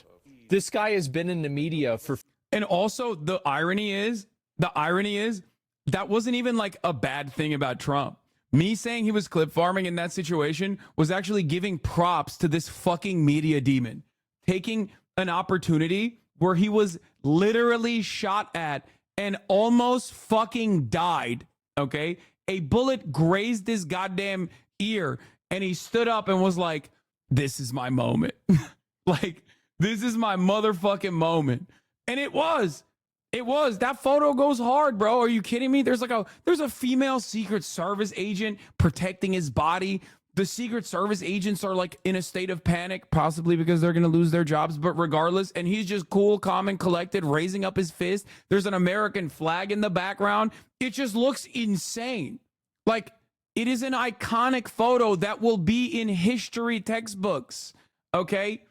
Speaker 6: This guy has been in the media for.
Speaker 1: And also the irony is that wasn't even like a bad thing about Trump. Me saying he was clip farming in that situation was actually giving props to this fucking media demon, taking an opportunity where he was literally shot at and almost fucking died. Okay. A bullet grazed his goddamn ear and he stood up and was like, this is my moment. Like, this is my motherfucking moment. And it was. That photo goes hard, bro. Are you kidding me? There's a female Secret Service agent protecting his body. The Secret Service agents are like in a state of panic, possibly because they're going to lose their jobs. But regardless, and he's just cool, calm, and collected, raising up his fist. There's an American flag in the background. It just looks insane. Like, it is an iconic photo that will be in history textbooks. Okay?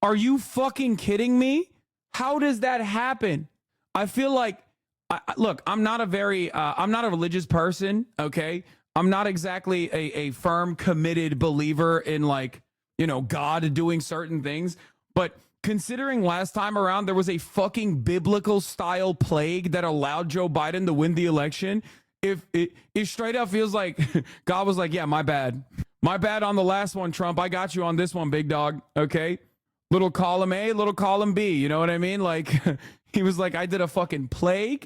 Speaker 1: Are you fucking kidding me? How does that happen? I feel like, look, I'm not a religious person, okay? I'm not exactly a firm, committed believer in like, you know, God doing certain things. But considering last time around there was a fucking biblical style plague that allowed Joe Biden to win the election, if it straight up feels like God was like, yeah, my bad. My bad on the last one, Trump. I got you on this one, big dog, okay? Little column A, little column B, you know what I mean? Like, he was like, I did a fucking plague,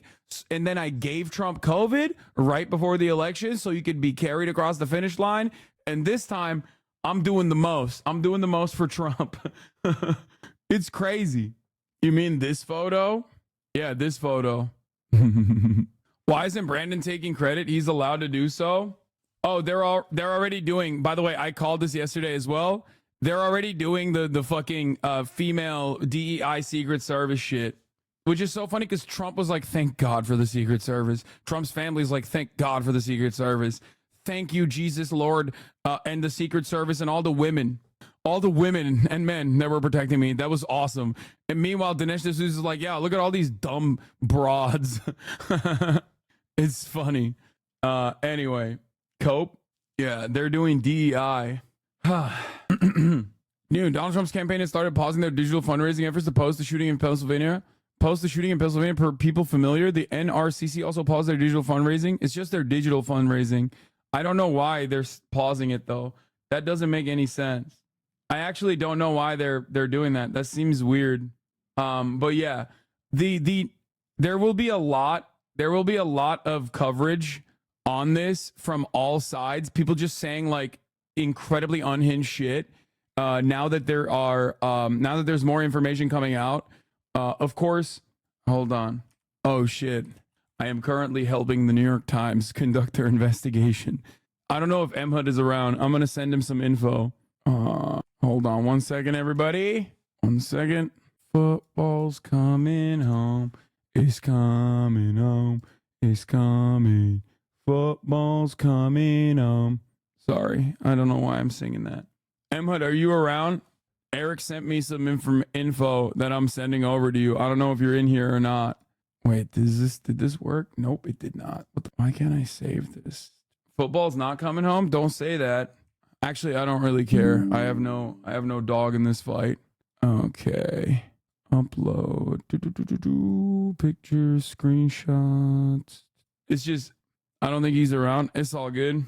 Speaker 1: and then I gave Trump COVID right before the election so you could be carried across the finish line. And this time, I'm doing the most. I'm doing the most for Trump. It's crazy. You mean this photo? Yeah, this photo. Why isn't Brandon taking credit? He's allowed to do so. Oh, they're already doing, by the way, I called this yesterday as well. They're already doing the fucking female DEI Secret Service shit, which is so funny because Trump was like, thank God for the Secret Service. Trump's family's like, thank God for the Secret Service. Thank you, Jesus, Lord, and the Secret Service and all the women and men that were protecting me. That was awesome. And meanwhile, Dinesh D'Souza is like, yeah, look at all these dumb broads. It's funny. Anyway, Cope. Yeah, they're doing DEI. Donald Trump's campaign has started pausing their digital fundraising efforts to post the shooting in Pennsylvania. Per people familiar, the NRCC also paused their digital fundraising. It's just their digital fundraising. I don't know why they're pausing it though. That doesn't make any sense. I actually don't know why they're doing that. That seems weird. But yeah, there will be a lot of coverage on this from all sides. People just saying like incredibly unhinged shit. Now that there's more information coming out. Of course, hold on. Oh shit. I am currently helping the New York Times conduct their investigation. I don't know if Emhud is around. I'm going to send him some info. Hold on 1 second, everybody. 1 second. Football's coming home. It's coming home. It's coming. Football's coming home. Sorry, I don't know why I'm singing that. Emhud, are you around? Eric sent me some info that I'm sending over to you. I don't know if you're in here or not. Wait, did this work? Nope, it did not. Why can't I save this? Football's not coming home? Don't say that. Actually, I don't really care. I have no dog in this fight. Okay. Upload. Pictures, screenshots. It's just, I don't think he's around. It's all good.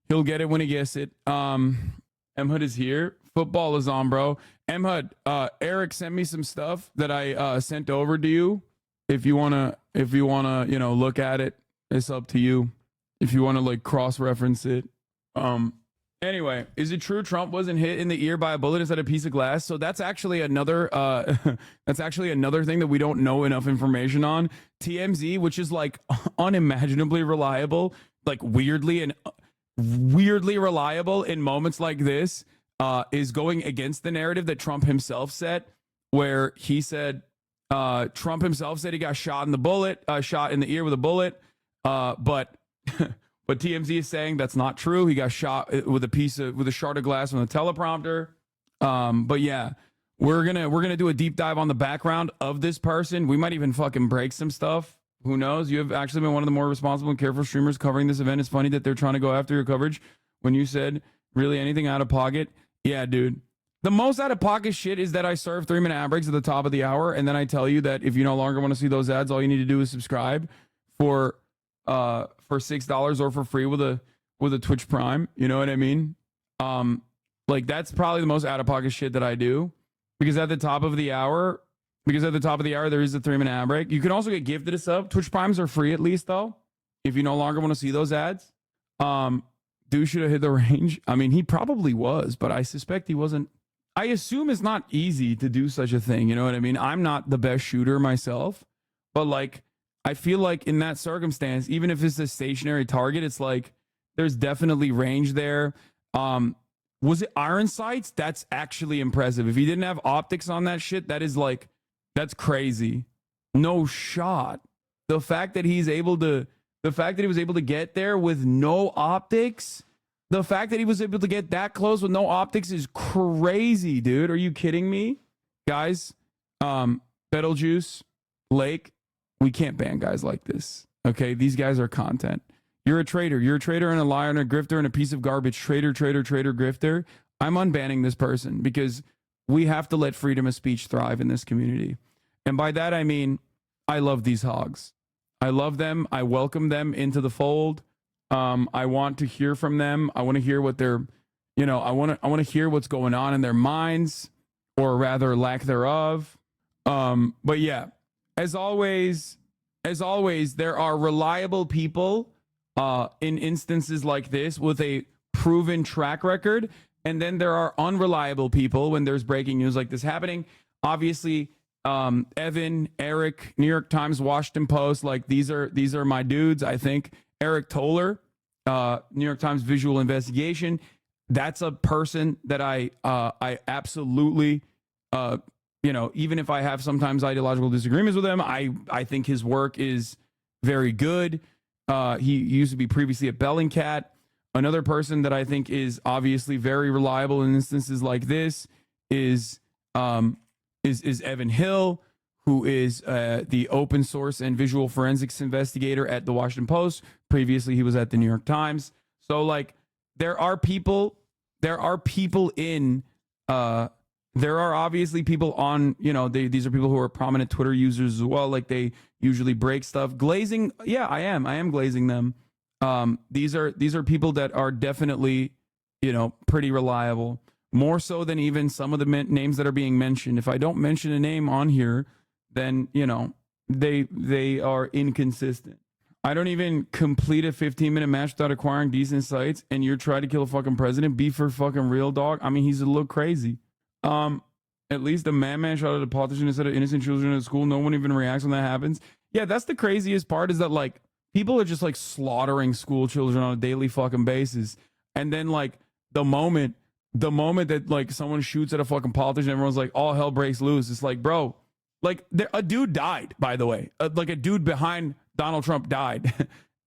Speaker 1: He'll get it when he gets it. Emhud is here. Football is on, bro. Emhud, Eric sent me some stuff that I sent over to you. If you wanna, look at it, it's up to you. If you wanna like cross-reference it. Anyway, is it true Trump wasn't hit in the ear by a bullet instead of a piece of glass? So that's actually another thing that we don't know enough information on. TMZ, which is like unimaginably reliable, like weirdly reliable in moments like this, is going against the narrative that Trump himself set, where he said Trump himself said he got shot in the ear with a bullet, but TMZ is saying that's not true. He got shot with a shard of glass on the teleprompter. But yeah, we're gonna do a deep dive on the background of this person. We might even fucking break some stuff. Who knows? You have actually been one of the more responsible and careful streamers covering this event. It's funny that they're trying to go after your coverage when you said really anything out of pocket. Yeah, dude. The most out of pocket shit is that I serve 3-minute ad breaks at the top of the hour, and then I tell you that if you no longer want to see those ads, all you need to do is subscribe for $6 or for free with a Twitch Prime. You know what I mean? Like that's probably the most out of pocket shit that I do, because at the top of the hour there is a 3-minute ad break. You can also get gifted a sub. Twitch Primes are free at least though, if you no longer want to see those ads. Dude should have hit the range. I mean, he probably was, but I suspect he wasn't. I assume it's not easy to do such a thing. You know what I mean? I'm not the best shooter myself, but like, I feel like in that circumstance, even if it's a stationary target, it's like there's definitely range there. Was it iron sights? That's actually impressive. If he didn't have optics on that shit, that's crazy. No shot. The fact that he was able to get there with no optics, the fact that he was able to get that close with no optics is crazy, dude. Are you kidding me? Guys, Betelgeuse, Lake, we can't ban guys like this. Okay, these guys are content. You're a traitor. You're a traitor and a liar and a grifter and a piece of garbage. Traitor, grifter. I'm unbanning this person because we have to let freedom of speech thrive in this community. And by that, I mean, I love these hogs. I love them. I welcome them into the fold. I want to hear from them. I want to hear what they're, I want to hear what's going on in their minds, or rather lack thereof. But yeah, as always, there are reliable people in instances like this with a proven track record. And then there are unreliable people when there's breaking news like this happening. Obviously, Evan, Eric, New York Times, Washington Post, like these are my dudes. I think Eric Toller, New York Times Visual Investigation. That's a person that I absolutely, even if I have sometimes ideological disagreements with him, I think his work is very good. He used to be previously at Bellingcat. Another person that I think is obviously very reliable in instances like this is Evan Hill, who is the open source and visual forensics investigator at the Washington Post. Previously, he was at the New York Times. So, like, there are obviously people on, these are people who are prominent Twitter users as well. Like, they usually break stuff. Glazing, yeah, I am glazing them. These are people that are definitely, pretty reliable. More so than even some of the names that are being mentioned. If I don't mention a name on here, then, they are inconsistent. I don't even complete a 15-minute match without acquiring decent sites, and you're trying to kill a fucking president. Be for fucking real, dog. I mean, he's a little crazy. At least a man shot at a politician instead of innocent children at school. No one even reacts when that happens. Yeah, that's the craziest part, is that, like, people are just, like, slaughtering school children on a daily fucking basis. And then, like, the moment that, like, someone shoots at a fucking politician, everyone's like, all hell breaks loose. It's like, bro, like, a dude died, by the way. Like, a dude behind Donald Trump died.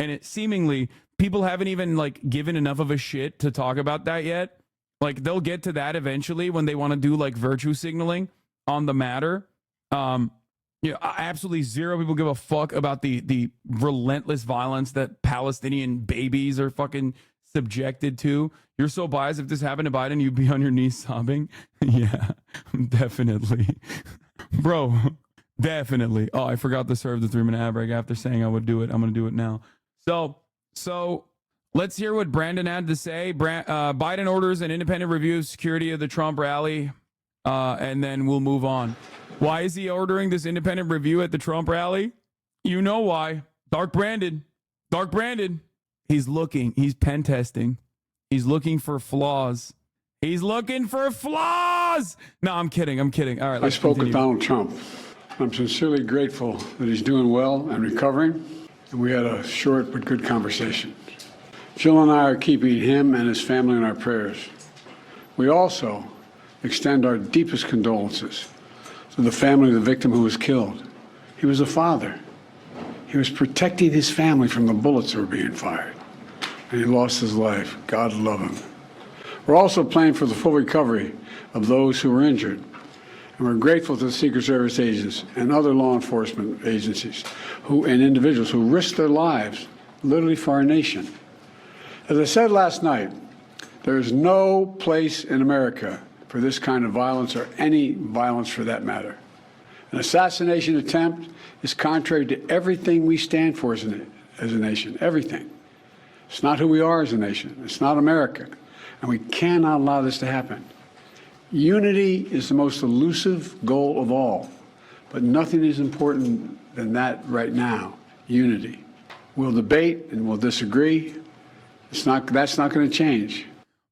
Speaker 1: And it seemingly people haven't even like given enough of a shit to talk about that yet. Like they'll get to that eventually when they want to do like virtue signaling on the matter. Absolutely zero people give a fuck about the relentless violence that Palestinian babies are fucking subjected to. You're so biased. If this happened to Biden, you'd be on your knees sobbing. Yeah, definitely. Bro, definitely. Oh, I forgot to serve the 3-minute ad break after saying I would do it. I'm going to do it now. So let's hear what Brandon had to say. Biden orders an independent review of security of the Trump rally, and then we'll move on. Why is he ordering this independent review at the Trump rally? You know why. Dark Brandon. He's pen testing. He's looking for flaws. No, I'm kidding. All right,
Speaker 7: I spoke with Donald Trump. I'm sincerely grateful that he's doing well and recovering, and we had a short but good conversation. Jill and I are keeping him and his family in our prayers. We also extend our deepest condolences to the family of the victim who was killed. He was a father. He was protecting his family from the bullets that were being fired, and he lost his life. God love him. We're also praying for the full recovery of those who were injured, and we're grateful to the Secret Service agents and other law enforcement agencies and individuals who risked their lives literally for our nation. As I said last night, there is no place in America for this kind of violence or any violence for that matter. An assassination attempt is contrary to everything we stand for as a nation, everything. It's not who we are as a nation. It's not America. And we cannot allow this to happen. Unity is the most elusive goal of all, but nothing is important than that right now, unity. We'll debate and we'll disagree. That's not going to change.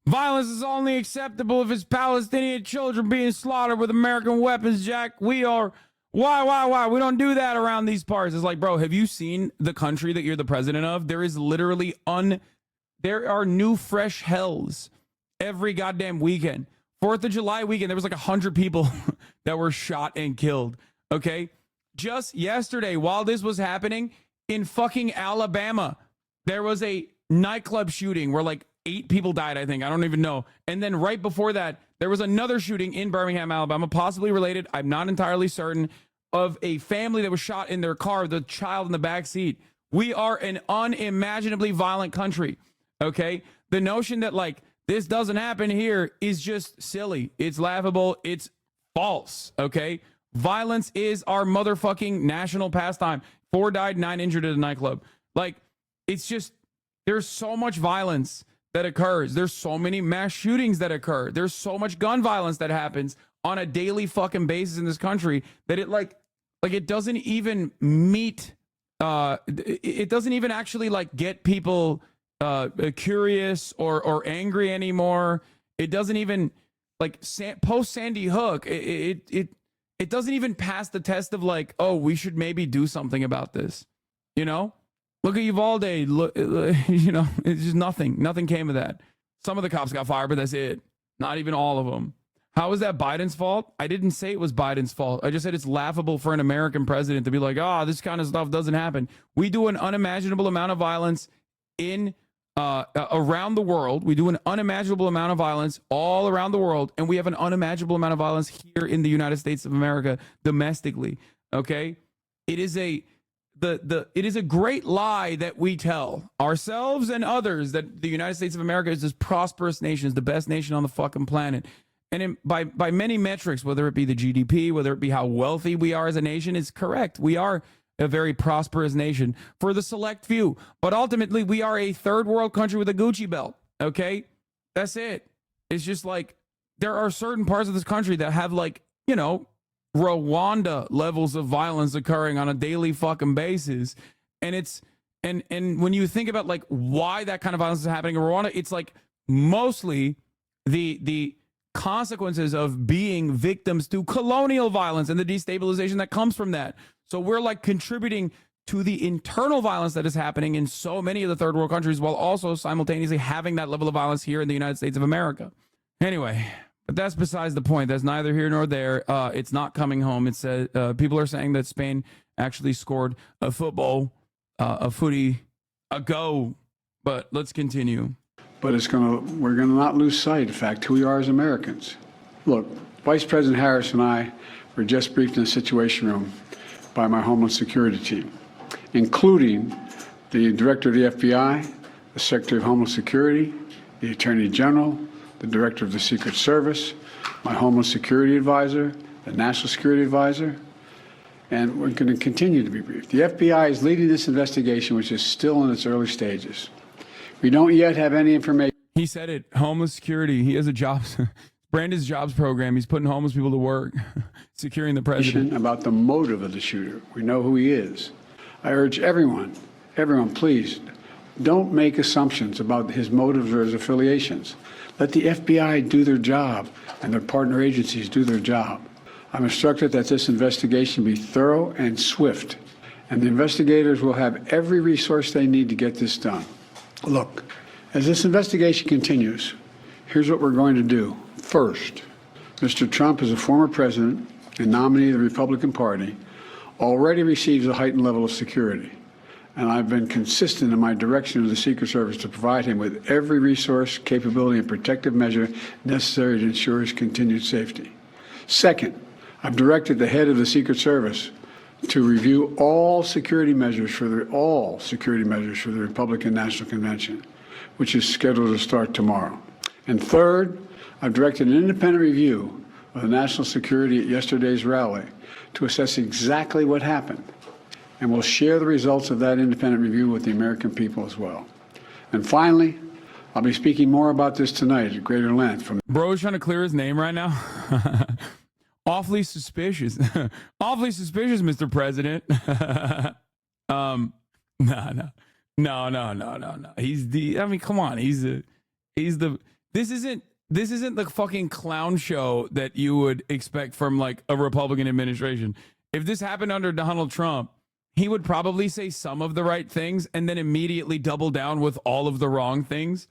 Speaker 1: Violence is only acceptable if it's Palestinian children being slaughtered with American weapons, Jack. Why? We don't do that around these parts. It's like, bro, have you seen the country that you're the president of? There is literally there are new fresh hells every goddamn weekend. 4th of July weekend, there was like 100 people that were shot and killed. Okay? Just yesterday, while this was happening, in fucking Alabama, there was a nightclub shooting where like 8 people died, I think. I don't even know. And then right before that, there was another shooting in Birmingham, Alabama, possibly related, I'm not entirely certain, of a family that was shot in their car, the child in the back seat. We are an unimaginably violent country, okay? The notion that, like, this doesn't happen here is just silly. It's laughable. It's false, okay? Violence is our motherfucking national pastime. 4 died, 9 injured at a nightclub. Like, it's just, there's so much violence that occurs. There's so many mass shootings that occur. There's so much gun violence that happens on a daily fucking basis in this country that it doesn't even meet, it doesn't even actually like get people curious or angry anymore. It doesn't even like post Sandy Hook. It doesn't even pass the test of like, oh, we should maybe do something about this. You know, look at Uvalde. Look, you know, it's just nothing came of that. Some of the cops got fired, but that's it. Not even all of them. How is that Biden's fault? I didn't say it was Biden's fault. I just said it's laughable for an American president to be like, oh, this kind of stuff doesn't happen. We do an unimaginable amount of violence in around the world. We do an unimaginable amount of violence all around the world, and we have an unimaginable amount of violence here in the United States of America domestically. Okay, it is a great lie that we tell ourselves and others that the United States of America is this prosperous nation, is the best nation on the fucking planet. And by many metrics, whether it be the GDP, whether it be how wealthy we are as a nation, is correct. We are a very prosperous nation for the select few. But ultimately, we are a third world country with a Gucci belt. Okay? That's it. It's just like there are certain parts of this country that have, like, you know, Rwanda levels of violence occurring on a daily fucking basis. And it's and when you think about like why that kind of violence is happening in Rwanda, it's like mostly the consequences of being victims to colonial violence and the destabilization that comes from that. So we're like contributing to the internal violence that is happening in so many of the third world countries while also simultaneously having that level of violence here in the United States of America. Anyway, but that's besides the point. That's neither here nor there. It's not coming home. It's people are saying that Spain actually scored a footy ago, but let's continue.
Speaker 7: But we're gonna not lose sight, in fact, who we are as Americans. Look, Vice President Harris and I were just briefed in the Situation Room by my Homeland Security team, including the Director of the FBI, the Secretary of Homeland Security, the Attorney General, the Director of the Secret Service, my Homeland Security Advisor, the National Security Advisor, and we're going to continue to be briefed. The FBI is leading this investigation, which is still in its early stages. We don't yet have any information.
Speaker 1: He said it. Homeless security. He has a jobs, Brandon's jobs program. He's putting homeless people to work, securing the president.
Speaker 7: About the motive of the shooter. We know who he is. I urge everyone, please, don't make assumptions about his motives or his affiliations. Let the FBI do their job and their partner agencies do their job. I'm instructed that this investigation be thorough and swift, and the investigators will have every resource they need to get this done. Look, as this investigation continues, here's what we're going to do. First, Mr. Trump, as a former president and nominee of the Republican Party, already receives a heightened level of security. And I've been consistent in my direction of the Secret Service to provide him with every resource, capability, and protective measure necessary to ensure his continued safety. Second, I've directed the head of the Secret Service to review all security measures for the Republican National Convention, which is scheduled to start tomorrow. And third, I've directed an independent review of the national security at yesterday's rally to assess exactly what happened. And we'll share the results of that independent review with the American people as well. And finally, I'll be speaking more about this tonight at greater length.
Speaker 1: Bro is trying to clear his name right now. Awfully suspicious. Awfully suspicious, Mr. President. No. Come on. This isn't the fucking clown show that you would expect from like a Republican administration. If this happened under Donald Trump, he would probably say some of the right things and then immediately double down with all of the wrong things.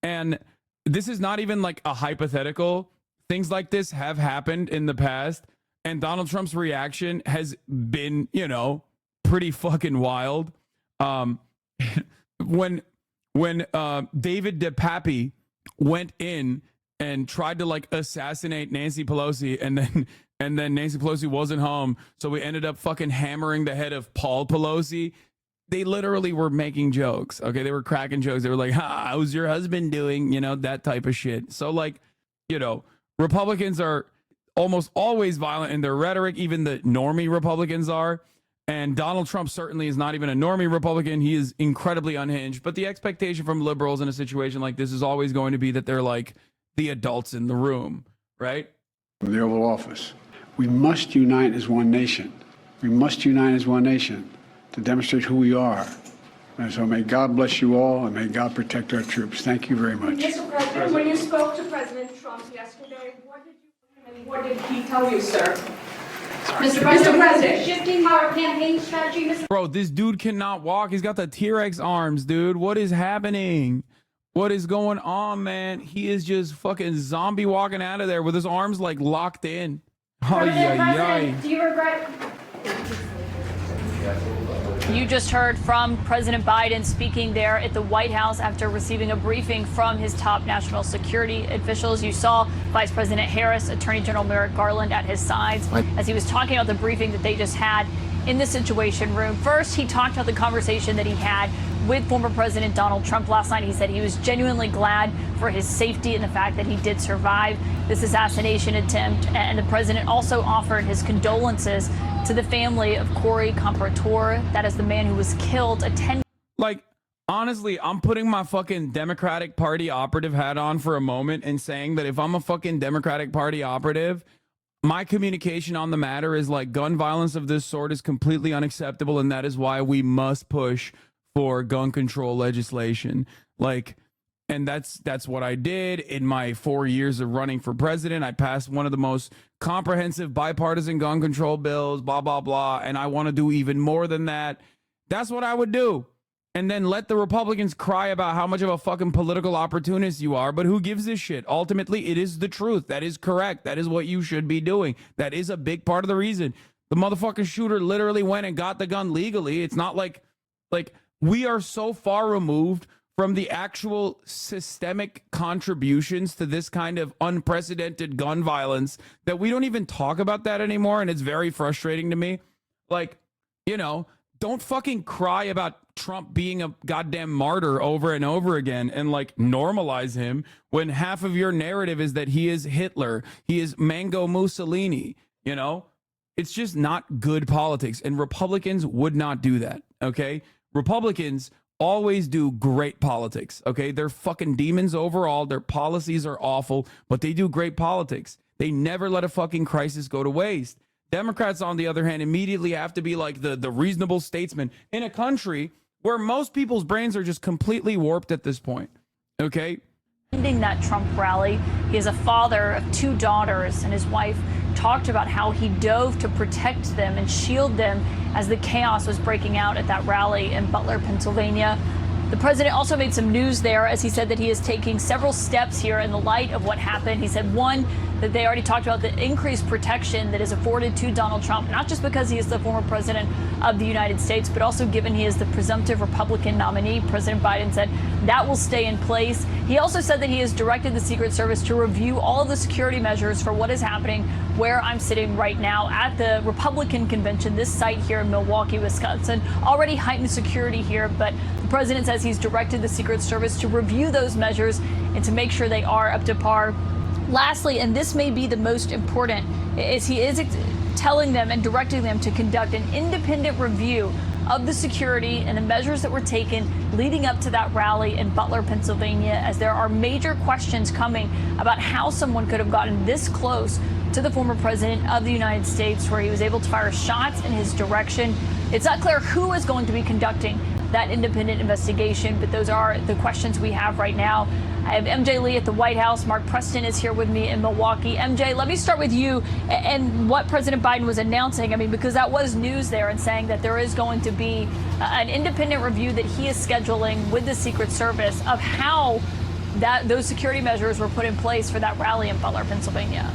Speaker 1: And this is not even like a hypothetical. Things like this have happened in the past, and Donald Trump's reaction has been, pretty fucking wild. When David DePappy went in and tried to like assassinate Nancy Pelosi, and then Nancy Pelosi wasn't home, so we ended up fucking hammering the head of Paul Pelosi. They literally were making jokes. Okay, they were cracking jokes. They were like, how's your husband doing? That type of shit. So like, Republicans are almost always violent in their rhetoric. Even the normie Republicans are. And Donald Trump certainly is not even a normie Republican. He is incredibly unhinged. But the expectation from liberals in a situation like this is always going to be that they're like the adults in the room, right?
Speaker 7: From the Oval Office. We must unite as one nation. We must unite as one nation to demonstrate who we are. And so may God bless you all, and may God protect our troops. Thank you very much.
Speaker 8: Mr. President, when you spoke to President Trump yesterday, what did he tell you, sir? Mr. President, shifting our campaign strategy, Mr.
Speaker 1: Bro, this dude cannot walk. He's got the T-Rex arms, dude. What is happening? What is going on, man? He is just fucking zombie walking out of there with his arms like locked in.
Speaker 8: President, do you regret?
Speaker 9: You just heard from President Biden speaking there at the White House after receiving a briefing from his top national security officials. You saw Vice President Harris, Attorney General Merrick Garland at his sides as he was talking about the briefing that they just had in the Situation Room. First, he talked about the conversation that he had with former President Donald Trump last night. He said he was genuinely glad for his safety and the fact that he did survive this assassination attempt. And the president also offered his condolences to the family of Corey Comparator. That is the man who was killed.
Speaker 1: Like, honestly, I'm putting my fucking Democratic Party operative hat on for a moment and saying that if I'm a fucking Democratic Party operative, my communication on the matter is like gun violence of this sort is completely unacceptable, and that is why we must push for gun control legislation. Like, and that's what I did in my 4 years of running for president. I passed one of the most comprehensive bipartisan gun control bills, blah, blah, blah. And I want to do even more than that. That's what I would do. And then let the Republicans cry about how much of a fucking political opportunist you are. But who gives a shit? Ultimately, it is the truth. That is correct. That is what you should be doing. That is a big part of the reason. The motherfucking shooter literally went and got the gun legally. It's not like we are so far removed from the actual systemic contributions to this kind of unprecedented gun violence that we don't even talk about that anymore. And it's very frustrating to me. Like, you know, don't fucking cry about Trump being a goddamn martyr over and over again and like normalize him when half of your narrative is that he is Hitler, he is Mango Mussolini. You know, it's just not good politics. And Republicans would not do that. Okay. Republicans always do great politics. Okay. They're fucking demons overall. Their policies are awful, but they do great politics. They never let a fucking crisis go to waste. Democrats, on the other hand, immediately have to be like the reasonable statesman in a country where most people's brains are just completely warped at this point. Okay.
Speaker 9: Ending that Trump rally, he is a father of 2 daughters, and his wife talked about how he dove to protect them and shield them as the chaos was breaking out at that rally in Butler, Pennsylvania. The president also made some news there as he said that he is taking several steps here in the light of what happened. He said, one, that they already talked about the increased protection that is afforded to Donald Trump, not just because he is the former president of the United States, but also given he is the presumptive Republican nominee. President Biden said that will stay in place. He also said that he has directed the Secret Service to review all of the security measures for what is happening where I'm sitting right now at the Republican convention, this site here in Milwaukee, Wisconsin. Already heightened security here, but the president says he's directed the Secret Service to review those measures and to make sure they are up to par. Lastly, and this may be the most important, is he is telling them and directing them to conduct an independent review of the security and the measures that were taken leading up to that rally in Butler, Pennsylvania, as there are major questions coming about how someone could have gotten this close to the former president of the United States, where he was able to fire shots in his direction. It's not clear who is going to be conducting that independent investigation, but those are the questions we have right now. I have MJ Lee at the White House. Mark Preston is here with me in Milwaukee. MJ, let me start with you and what President Biden was announcing. I mean, because that was news there, and saying that there is going to be an independent review that he is scheduling with the Secret Service of how those security measures were put in place for that rally in Butler, Pennsylvania.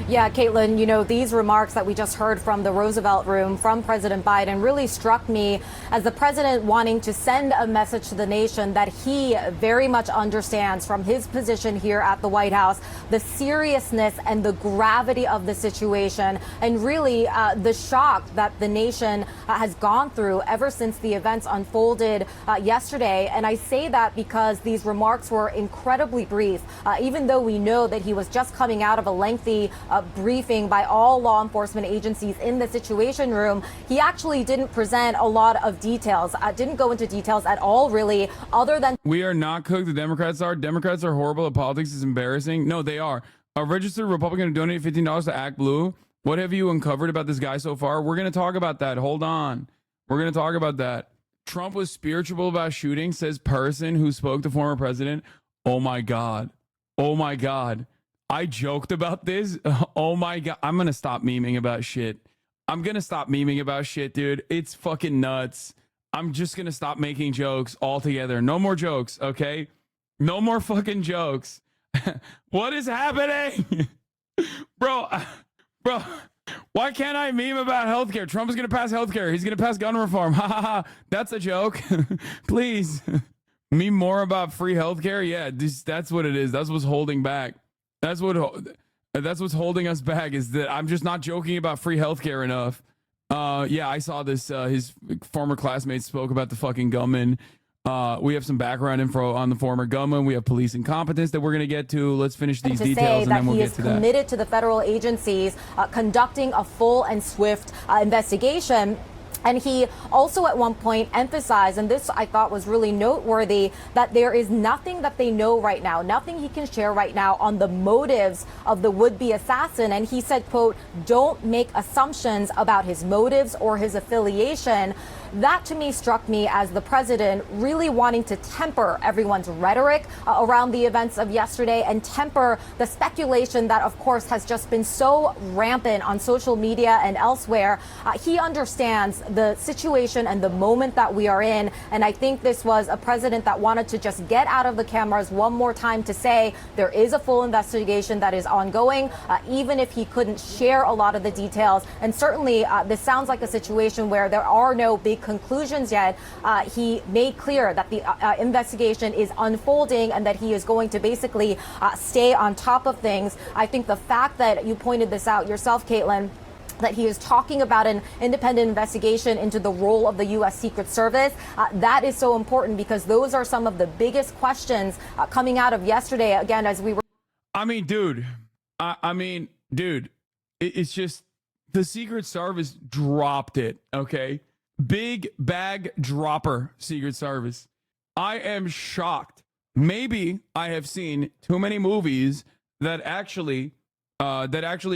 Speaker 10: Yeah, Caitlin, you know, these remarks that we just heard from the Roosevelt Room from President Biden really struck me as the president wanting to send a message to the nation that he very much understands from his position here at the White House the seriousness and the gravity of the situation, and really the shock that the nation has gone through ever since the events unfolded yesterday. And I say that because these remarks were incredibly brief, even though we know that he was just coming out of a lengthy briefing by all law enforcement agencies in the Situation Room. He actually didn't present a lot of details, didn't go into details at all, really, other than...
Speaker 1: We are not cooked. The Democrats are. Democrats are horrible at politics. It's embarrassing. No, they are. A registered Republican who donated $15 to Act Blue. What have you uncovered about this guy so far? We're going to talk about that. Hold on. We're going to talk about that. Trump was spiritual about shooting, says person who spoke to former president. Oh, my God. Oh, my God. I joked about this. Oh my God. I'm going to stop memeing about shit. I'm going to stop memeing about shit, dude. It's fucking nuts. I'm just going to stop making jokes altogether. No more jokes, okay? No more fucking jokes. What is happening? Bro, why can't I meme about healthcare? Trump is going to pass healthcare. He's going to pass gun reform. Ha ha ha. That's a joke. Please. Meme more about free healthcare? Yeah, that's what it is. That's what's holding back. That's what's holding us back, is that I'm just not joking about free healthcare enough. Yeah, I saw this. His former classmates spoke about the fucking gunman. We have some background info on the former gunman. We have police incompetence that we're going to get to. Let's finish these details and then we'll get to that.
Speaker 10: He is committed to the federal agencies conducting a full and swift investigation. And he also at one point emphasized, and this I thought was really noteworthy, that there is nothing that they know right now, nothing he can share right now on the motives of the would-be assassin. And he said, quote, "Don't make assumptions about his motives or his affiliation." That to me struck me as the president really wanting to temper everyone's rhetoric around the events of yesterday, and temper the speculation that, of course, has just been so rampant on social media and elsewhere. He understands the situation and the moment that we are in. And I think this was a president that wanted to just get out of the cameras one more time to say there is a full investigation that is ongoing, even if he couldn't share a lot of the details. And certainly this sounds like a situation where there are no big conclusions yet. He made clear that the investigation is unfolding and that he is going to basically stay on top of things. I think the fact that you pointed this out yourself, Caitlin, that he is talking about an independent investigation into the role of the U.S. Secret Service. That is so important because those are some of the biggest questions coming out of yesterday, again, as we were.
Speaker 1: I mean, dude, it's just the Secret Service dropped it, okay? Big bag dropper, Secret Service. I am shocked. Maybe I have seen too many movies that actually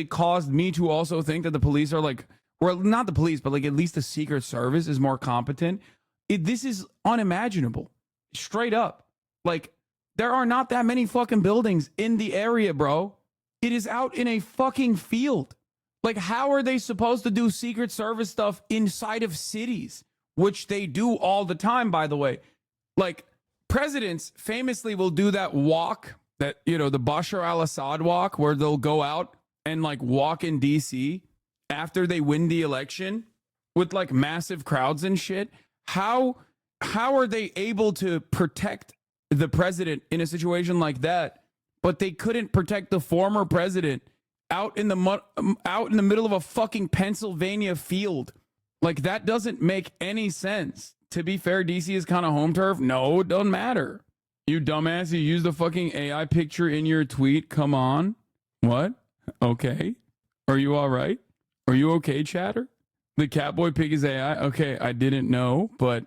Speaker 1: caused me to also think that the police are like, or not the police, but like at least the Secret Service is more competent. This is unimaginable. Straight up. Like, there are not that many fucking buildings in the area, bro. It is out in a fucking field. Like, how are they supposed to do Secret Service stuff inside of cities? Which they do all the time, by the way. Like, presidents famously will do that walk, that, you know, the Bashar al-Assad walk, where they'll go out and like walk in DC after they win the election with like massive crowds and shit. How are they able to protect the president in a situation like that, but they couldn't protect the former president out in the middle of a fucking Pennsylvania field? Like, that doesn't make any sense. To be fair, DC is kind of home turf. No, it doesn't matter. You dumbass, you use the fucking AI picture in your tweet. Come on. What? Okay. Are you all right? Are you okay, chatter? The Catboy pig is AI? Okay, I didn't know, but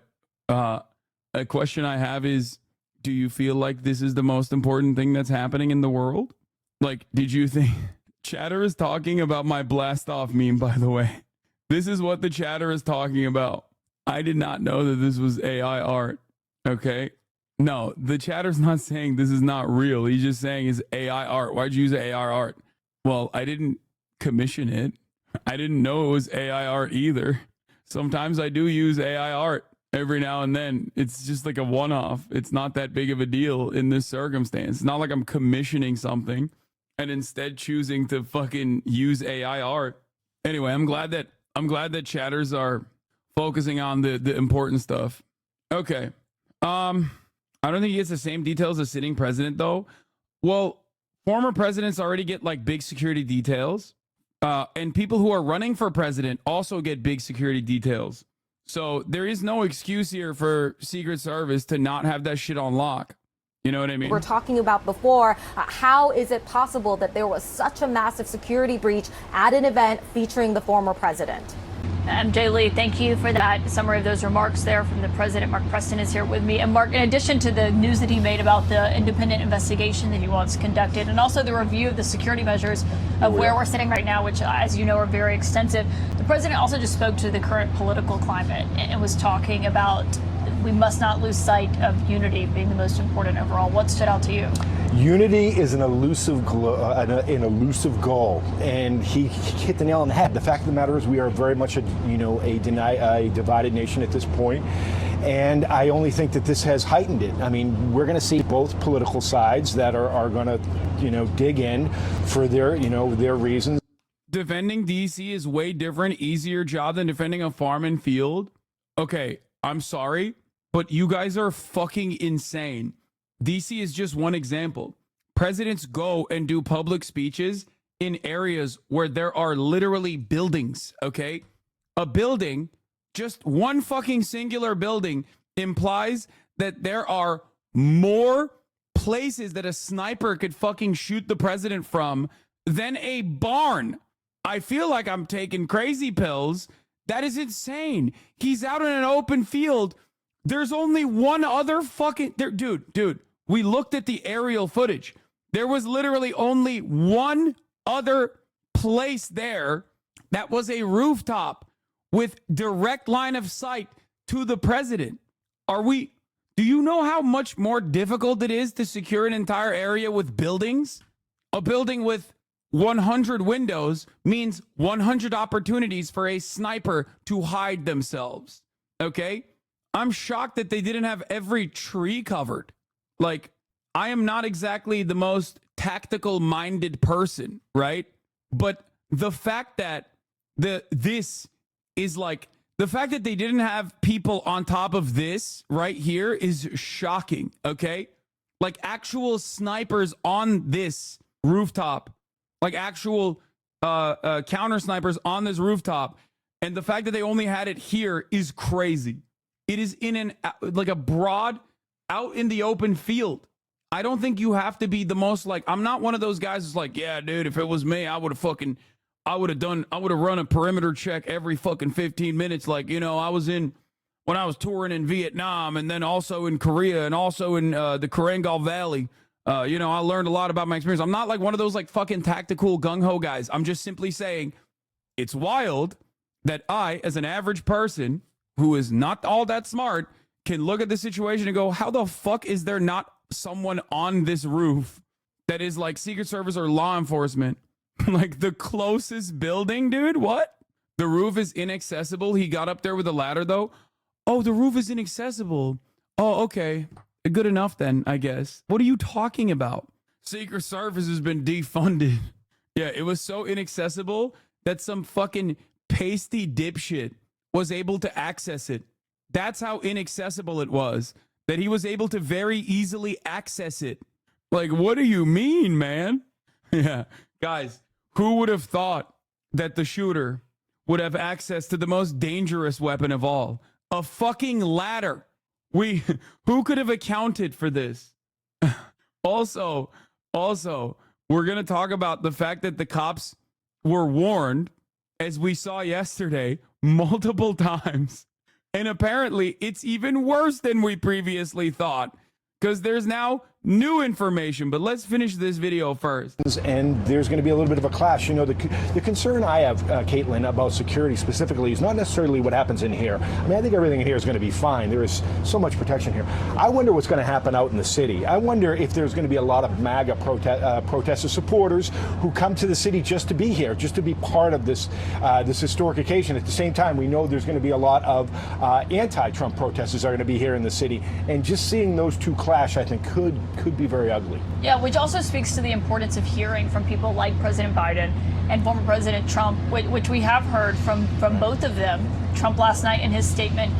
Speaker 1: a question I have is, do you feel like this is the most important thing that's happening in the world? Like, did you think... Chatter is talking about my blast off meme, by the way. This is what the chatter is talking about. I did not know that this was AI art. Okay? No, the chatter's not saying this is not real. He's just saying it's AI art. Why'd you use AI art? Well, I didn't commission it. I didn't know it was AI art either. Sometimes I do use AI art every now and then. It's just like a one-off. It's not that big of a deal in this circumstance. It's not like I'm commissioning something and instead choosing to fucking use AI art. Anyway, I'm glad that chatters are focusing on the important stuff. Okay. I don't think he gets the same details as sitting president, though. Well, former presidents already get like big security details. And people who are running for president also get big security details. So there is no excuse here for Secret Service to not have that shit on lock. You know what I mean?
Speaker 10: We're talking about before, how is it possible that there was such a massive security breach at an event featuring the former president?
Speaker 9: MJ Lee, thank you for that summary of those remarks there from the president. Mark Preston is here with me. And Mark, in addition to the news that he made about the independent investigation that he wants conducted, and also the review of the security measures of where we're sitting right now, which, as you know, are very extensive, the president also just spoke to the current political climate and was talking about we must not lose sight of unity being the most important overall. What stood out to you?
Speaker 11: Unity is an elusive goal, and he hit the nail on the head. The fact of the matter is, we are very much a divided nation at this point, and I only think that this has heightened it. I mean, we're going to see both political sides that are going to, dig in for their reasons.
Speaker 1: Defending DC is way different, easier job than defending a farm and field. Okay, I'm sorry, but you guys are fucking insane. DC is just one example. Presidents go and do public speeches in areas where there are literally buildings, okay? A building, just one fucking singular building, implies that there are more places that a sniper could fucking shoot the president from than a barn. I feel like I'm taking crazy pills. That is insane. He's out in an open field. There's only one other fucking... Dude, we looked at the aerial footage. There was literally only one other place there that was a rooftop with direct line of sight to the president. Do you know how much more difficult it is to secure an entire area with buildings? A building with 100 windows means 100 opportunities for a sniper to hide themselves. Okay? I'm shocked that they didn't have every tree covered. Like, I am not exactly the most tactical minded person, right? But the fact that this is like The fact that they didn't have people on top of this right here is shocking, okay? Like actual snipers on this rooftop, like actual counter snipers on this rooftop. And the fact that they only had it here is crazy. It is in like a broad, out in the open field. I don't think you have to be the most like, I'm not one of those guys who's like, yeah, dude, if it was me, I would have run a perimeter check every fucking 15 minutes. Like, you know, when I was touring in Vietnam and then also in Korea and also in the Korengal Valley, you know, I learned a lot about my experience. I'm not like one of those like fucking tactical gung-ho guys. I'm just simply saying it's wild that I, as an average person who is not all that smart, can look at the situation and go, how the fuck is there not someone on this roof that is like Secret Service or law enforcement? Like the closest building, dude? What? The roof is inaccessible. He got up there with a ladder, though. Oh, the roof is inaccessible. Oh, okay. Good enough then, I guess. What are you talking about? Secret Service has been defunded. Yeah, it was so inaccessible that some fucking pasty dipshit was able to access it. That's how inaccessible it was, that he was able to very easily access it. Like, what do you mean, man? Yeah, guys, who would have thought that the shooter would have access to the most dangerous weapon of all? A fucking ladder. Who could have accounted for this? Also, we're going to talk about the fact that the cops were warned, as we saw yesterday, multiple times. And apparently it's even worse than we previously thought, because there's now new information. But let's finish this video first.
Speaker 11: And there's going to be a little bit of a clash. You know, the concern I have, Caitlin, about security specifically is not necessarily what happens in here. I mean, I think everything in here is going to be fine. There is so much protection here. I wonder what's going to happen out in the city. I wonder if there's going to be a lot of MAGA protester supporters who come to the city just to be here, just to be part of this this historic occasion. At the same time, we know there's going to be a lot of anti-Trump protesters are going to be here in the city. And just seeing those two clash, I think, could be very ugly.
Speaker 9: Yeah, which also speaks to the importance of hearing from people like President Biden and former President Trump, which we have heard from both of them. Trump last night in his statement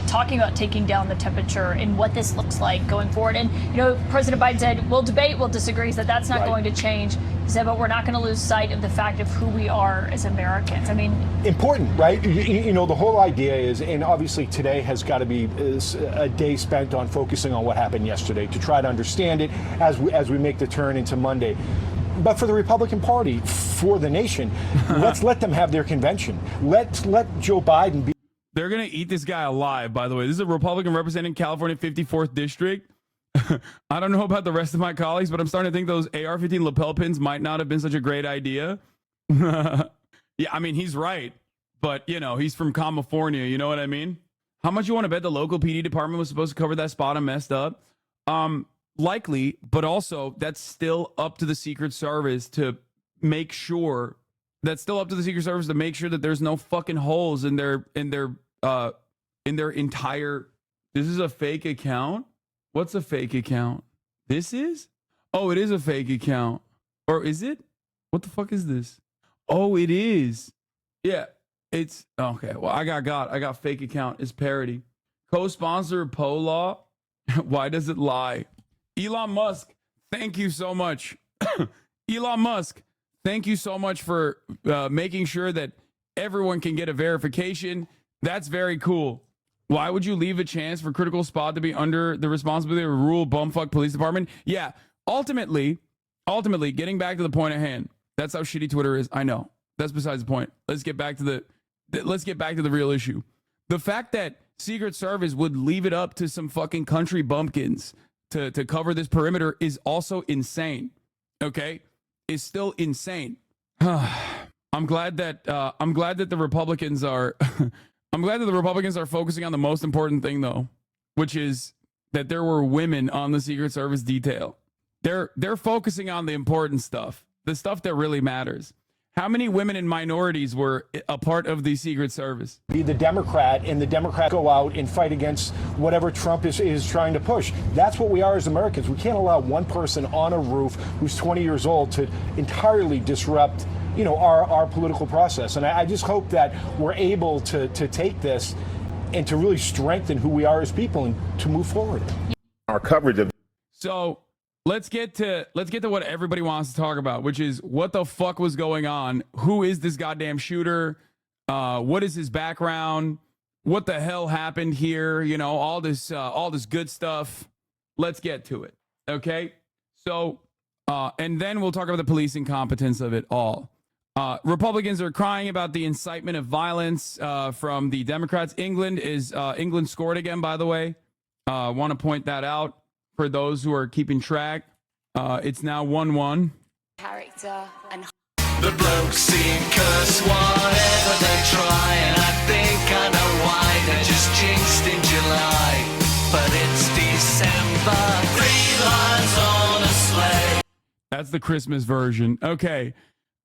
Speaker 9: talking about taking down the temperature and what this looks like going forward. And, you know, President Biden said, we'll debate, we'll disagree, that that's not going to change. He said, but we're not going to lose sight of the fact of who we are as Americans. I mean, important, right? You know, the whole idea is, and obviously today has got to be a day spent on focusing on what happened yesterday to try to understand it as we make the turn into Monday. But for the Republican Party, for the nation, let's let them have their convention. Let's let Joe Biden be.
Speaker 1: They're going to eat this guy alive, by the way. This is a Republican representing California 54th District. I don't know about the rest of my colleagues, but I'm starting to think those AR-15 lapel pins might not have been such a great idea. Yeah, I mean, he's right. But, you know, he's from California. You know what I mean? How much you want to bet the local PD department was supposed to cover that spot and messed up? Likely, but also that's still up to the Secret Service to make sure. That's still up to the Secret Service to make sure that there's no fucking holes in their entire. This is a fake account. What's a fake account? This is? Oh, it is a fake account. Or is it? What the fuck is this? Oh, it is. Yeah, it's okay. Well, I got fake account. It's parody. Co-sponsor Poe Law. Why does it lie? Elon Musk, thank you so much. Elon Musk, thank you so much for making sure that everyone can get a verification. That's very cool. Why would you leave a chance for Critical Spot to be under the responsibility of a rural bumfuck police department? Yeah, ultimately, getting back to the point at hand. That's how shitty Twitter is. I know. That's besides the point. Let's get back to the real issue. The fact that Secret Service would leave it up to some fucking country bumpkins to cover this perimeter is also insane. Okay? Is still insane. I'm glad that the Republicans are I'm glad that the Republicans are focusing on the most important thing, though, which is that there were women on the Secret Service detail. They're focusing on the important stuff, the stuff that really matters. How many women and minorities were a part of the Secret Service?
Speaker 11: Be the Democrat, and the Democrats go out and fight against whatever Trump is trying to push. That's what we are as Americans. We can't allow one person on a roof who's 20 years old to entirely disrupt our political process. And I just hope that we're able to take this and to really strengthen who we are as people and to move forward.
Speaker 4: Our coverage of.
Speaker 1: So let's get to what everybody wants to talk about, which is what the fuck was going on? Who is this goddamn shooter? What is his background? What the hell happened here? All this good stuff. Let's get to it. Okay. So, and then we'll talk about the police incompetence of it all. Republicans are crying about the incitement of violence from the Democrats. England scored again, by the way. Want to point that out for those who are keeping track. It's now 1-1.
Speaker 3: Character and the blokes seem cursed whatever they try, and I think I know why they're just jinxed in July. But it's December, 3 lines on a sleigh.
Speaker 1: That's the Christmas version. Okay.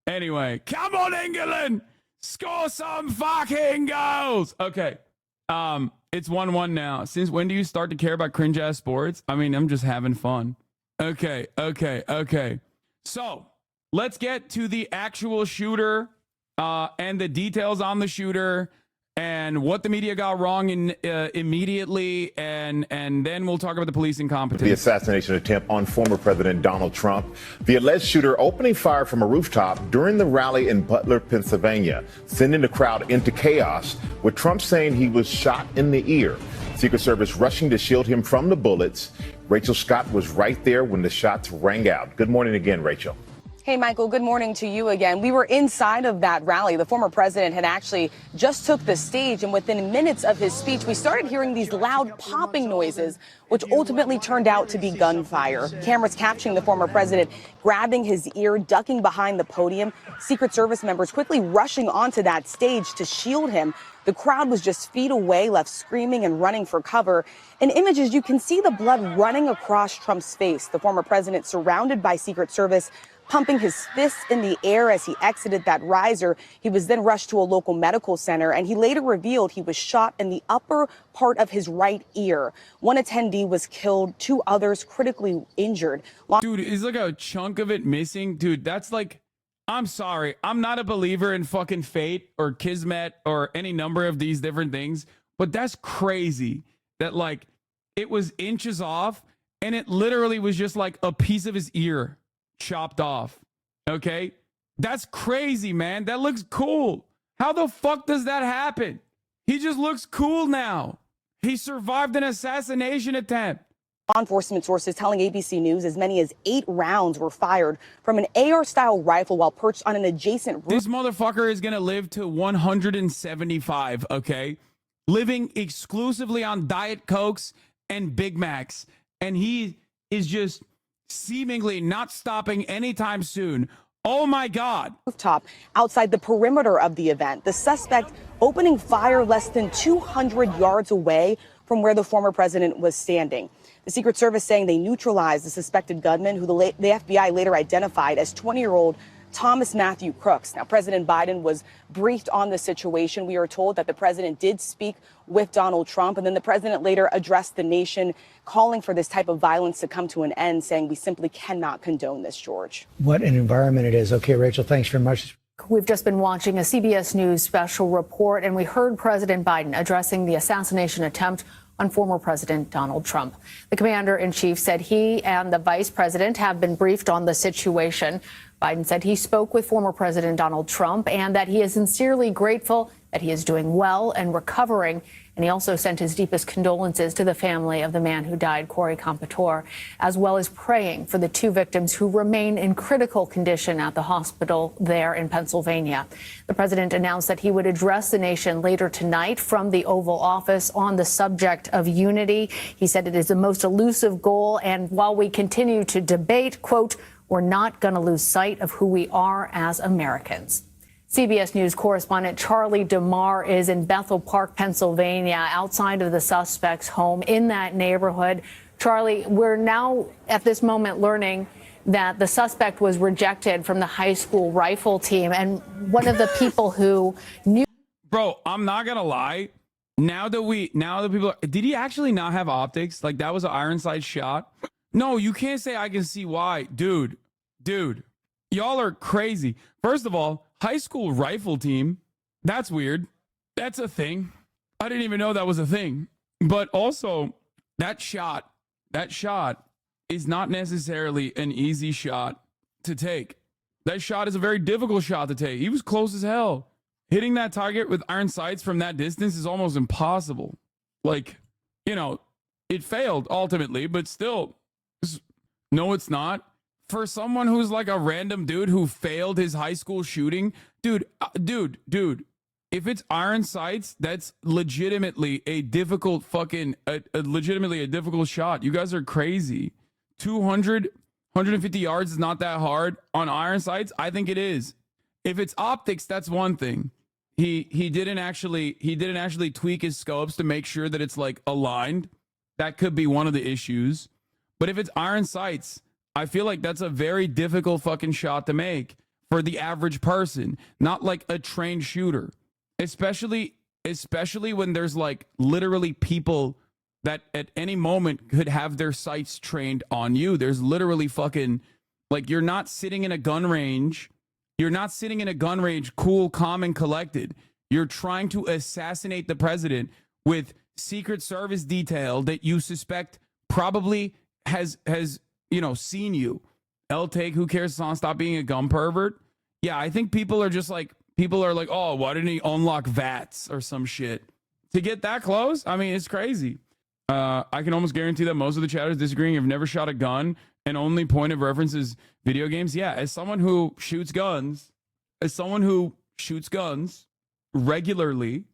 Speaker 1: Anyway, come on, England! Score some fucking goals! Okay. It's 1-1 now. Since when do you start to care about cringe-ass sports? I mean, I'm just having fun. Okay. So, let's get to the actual shooter and the details on the shooter and what the media got wrong immediately, and then we'll talk about the police incompetence.
Speaker 4: The assassination attempt on former President Donald Trump. The alleged shooter opening fire from a rooftop during the rally in Butler, Pennsylvania, sending the crowd into chaos, with Trump saying he was shot in the ear. Secret Service rushing to shield him from the bullets. Rachel Scott was right there when the shots rang out. Good morning again, Rachel.
Speaker 12: Hey, Michael, good morning to you again. We were inside of that rally. The former president had actually just took the stage, and within minutes of his speech, we started hearing these loud popping noises, which ultimately turned out to be gunfire. Cameras capturing the former president grabbing his ear, ducking behind the podium. Secret Service members quickly rushing onto that stage to shield him. The crowd was just feet away, left screaming and running for cover. In images, you can see the blood running across Trump's face. The former president surrounded by Secret Service, pumping his fists in the air as he exited that riser. He was then rushed to a local medical center, and he later revealed he was shot in the upper part of his right ear. One attendee was killed, 2 others critically injured.
Speaker 1: Dude, is like a chunk of it missing? Dude, that's like, I'm sorry. I'm not a believer in fucking fate or kismet or any number of these different things, but that's crazy that like it was inches off and it literally was just like a piece of his ear chopped off. Okay, that's crazy, man. That looks cool. How the fuck does that happen? He just looks cool now. He survived an assassination attempt.
Speaker 12: Law enforcement sources telling ABC News as many as 8 rounds were fired from an AR-style rifle while perched on an adjacent roof.
Speaker 1: This motherfucker is gonna live to 175. Okay, living exclusively on Diet Cokes and Big Macs, and he is just seemingly not stopping anytime soon. Oh my God.
Speaker 12: Rooftop outside the perimeter of the event. The suspect opening fire less than 200 yards away from where the former president was standing. The Secret Service saying they neutralized the suspected gunman, who the FBI later identified as 20-year-old Thomas Matthew Crooks. Now, President Biden was briefed on the situation. We are told that the president did speak with Donald Trump, and then the president later addressed the nation, calling for this type of violence to come to an end, saying we simply cannot condone this, George.
Speaker 13: What an environment it is. Okay, Rachel, thanks very much.
Speaker 14: We've just been watching a CBS News special report, and we heard President Biden addressing the assassination attempt on former President Donald Trump. The commander-in-chief said he and the vice president have been briefed on the situation. Biden said he spoke with former President Donald Trump and that he is sincerely grateful that he is doing well and recovering. And he also sent his deepest condolences to the family of the man who died, Corey Compatore, as well as praying for the 2 victims who remain in critical condition at the hospital there in Pennsylvania. The president announced that he would address the nation later tonight from the Oval Office on the subject of unity. He said it is the most elusive goal, and while we continue to debate, quote, we're not going to lose sight of who we are as Americans. CBS News correspondent Charlie DeMar is in Bethel Park, Pennsylvania, outside of the suspect's home in that neighborhood. Charlie, we're now at this moment learning that the suspect was rejected from the high school rifle team. And one of the people who knew.
Speaker 1: Bro, I'm not going to lie. Now that people, did he actually not have optics? Like that was an Ironside shot? No, you can't say I can see why. Dude, Y'all are crazy. First of all, high school rifle team. That's weird. That's a thing. I didn't even know that was a thing. But also, that shot is not necessarily an easy shot to take. That shot is a very difficult shot to take. He was close as hell. Hitting that target with iron sights from that distance is almost impossible. Like, you know, it failed ultimately, but still, no, it's not. For someone who's like a random dude who failed his high school shooting, dude, if it's iron sights, that's legitimately a difficult legitimately a difficult shot. You guys are crazy. 200, 150 yards is not that hard on iron sights. I think it is. If it's optics, that's one thing. He didn't actually tweak his scopes to make sure that it's like aligned. That could be one of the issues. But if it's iron sights, I feel like that's a very difficult fucking shot to make for the average person, not like a trained shooter. Especially when there's like literally people that at any moment could have their sights trained on you. There's literally fucking, like, you're not sitting in a gun range. You're not sitting in a gun range, cool, calm, and collected. You're trying to assassinate the president with Secret Service detail that you suspect probably has seen you. L-Take, who cares? Stop being a gun pervert. Yeah, I think people are like, oh, why didn't he unlock VATS or some shit? To get that close? I mean, it's crazy. I can almost guarantee that most of the chatters disagreeing have never shot a gun and only point of reference is video games. Yeah, as someone who shoots guns regularly,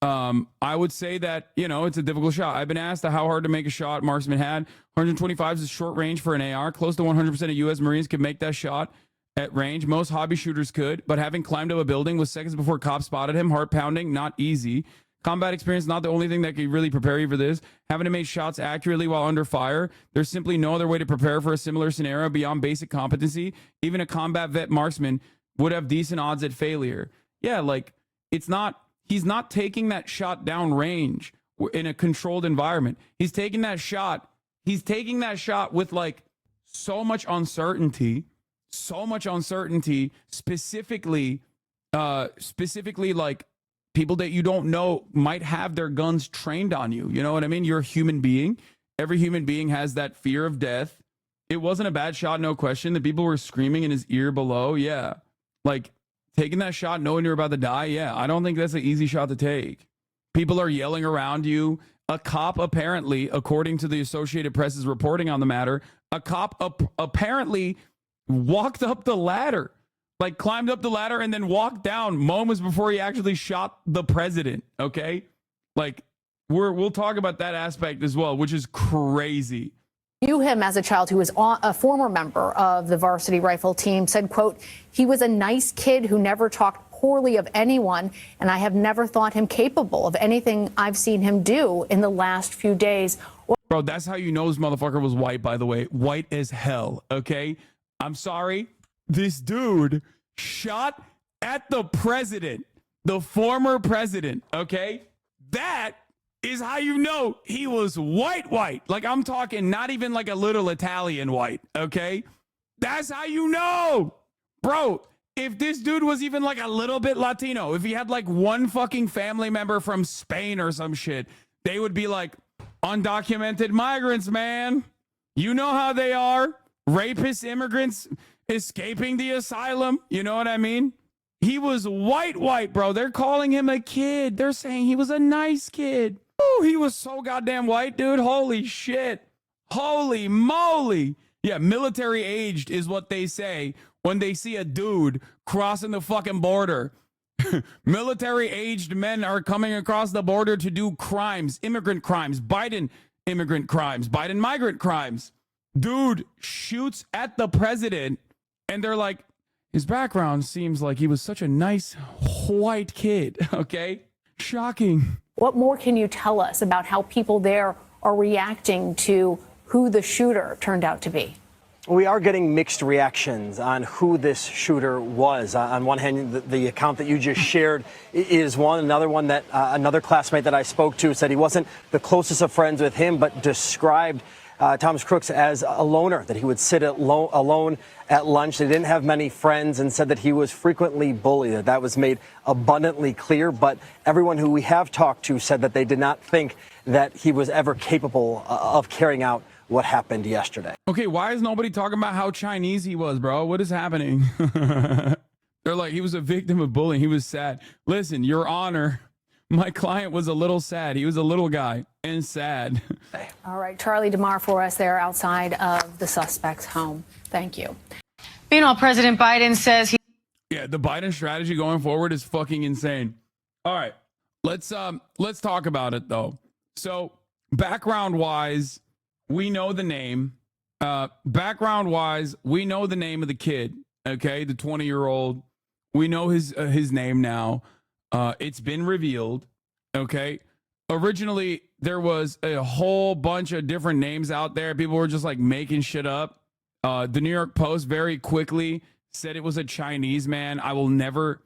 Speaker 1: I would say that, it's a difficult shot. I've been asked how hard to make a shot marksman had. 125 is short range for an AR. Close to 100% of U.S. Marines could make that shot at range. Most hobby shooters could, but having climbed up a building with seconds before cops spotted him, heart pounding, not easy. Combat experience, not the only thing that could really prepare you for this. Having to make shots accurately while under fire. There's simply no other way to prepare for a similar scenario beyond basic competency. Even a combat vet marksman would have decent odds at failure. Yeah, like, he's not taking that shot down range in a controlled environment. He's taking that shot with like so much uncertainty, specifically like people that you don't know might have their guns trained on you. You know what I mean? You're a human being. Every human being has that fear of death. It wasn't a bad shot, no question. The people were screaming in his ear below. Yeah. Like, taking that shot knowing you're about to die, yeah, I don't think that's an easy shot to take. People are yelling around you. A cop apparently, according to the Associated Press's reporting on the matter, a cop apparently walked up the ladder, like climbed up the ladder and then walked down moments before he actually shot the president, okay? Like, we'll talk about that aspect as well, which is crazy.
Speaker 14: Knew him as a child who was a former member of the varsity rifle team, said, quote, he was a nice kid who never talked poorly of anyone, and I have never thought him capable of anything I've seen him do in the last few days.
Speaker 1: Bro, that's how you know this motherfucker was white, by the way. White as hell, okay? I'm sorry. This dude shot at the president, the former president, okay? That is how you know he was white. Like, I'm talking not even like a little Italian white, okay? That's how you know. Bro, if this dude was even like a little bit Latino, if he had like one fucking family member from Spain or some shit, they would be like, undocumented migrants, man. You know how they are. Rapist immigrants escaping the asylum. You know what I mean? He was white, bro. They're calling him a kid. They're saying he was a nice kid. Oh, he was so goddamn white, dude. Holy shit. Holy moly. Yeah, military aged is what they say when they see a dude crossing the fucking border. Military aged men are coming across the border to do crimes, immigrant crimes, Biden immigrant crimes, Biden migrant crimes. Dude shoots at the president and they're like, his background seems like he was such a nice white kid. Okay. Shocking.
Speaker 14: What more can you tell us about how people there are reacting to who the shooter turned out to be?
Speaker 15: We are getting mixed reactions on who this shooter was. On one hand, the account that you just shared is one. Another one that another classmate that I spoke to said he wasn't the closest of friends with him, but described Thomas Crooks as a loner, that he would sit alone at lunch. They didn't have many friends, and said that he was frequently bullied. That was made abundantly clear. But everyone who we have talked to said that they did not think that he was ever capable of carrying out what happened yesterday.
Speaker 1: Okay, why is nobody talking about how Chinese he was, bro? What is happening? They're like, he was a victim of bullying. He was sad. Listen, Your Honor, my client was a little sad. He was a little guy and sad.
Speaker 14: All right, Charlie DeMar for us there outside of the suspect's home. Thank you.
Speaker 16: Meanwhile, President Biden says
Speaker 1: Yeah, the Biden strategy going forward is fucking insane. All right, let's talk about it though. So background wise, we know the name. Background wise, we know the name of the kid. Okay, the 20-year-old. We know his name now. It's been revealed. Okay. Originally, there was a whole bunch of different names out there. People were just like making shit up. The New York Post very quickly said it was a Chinese man. I will never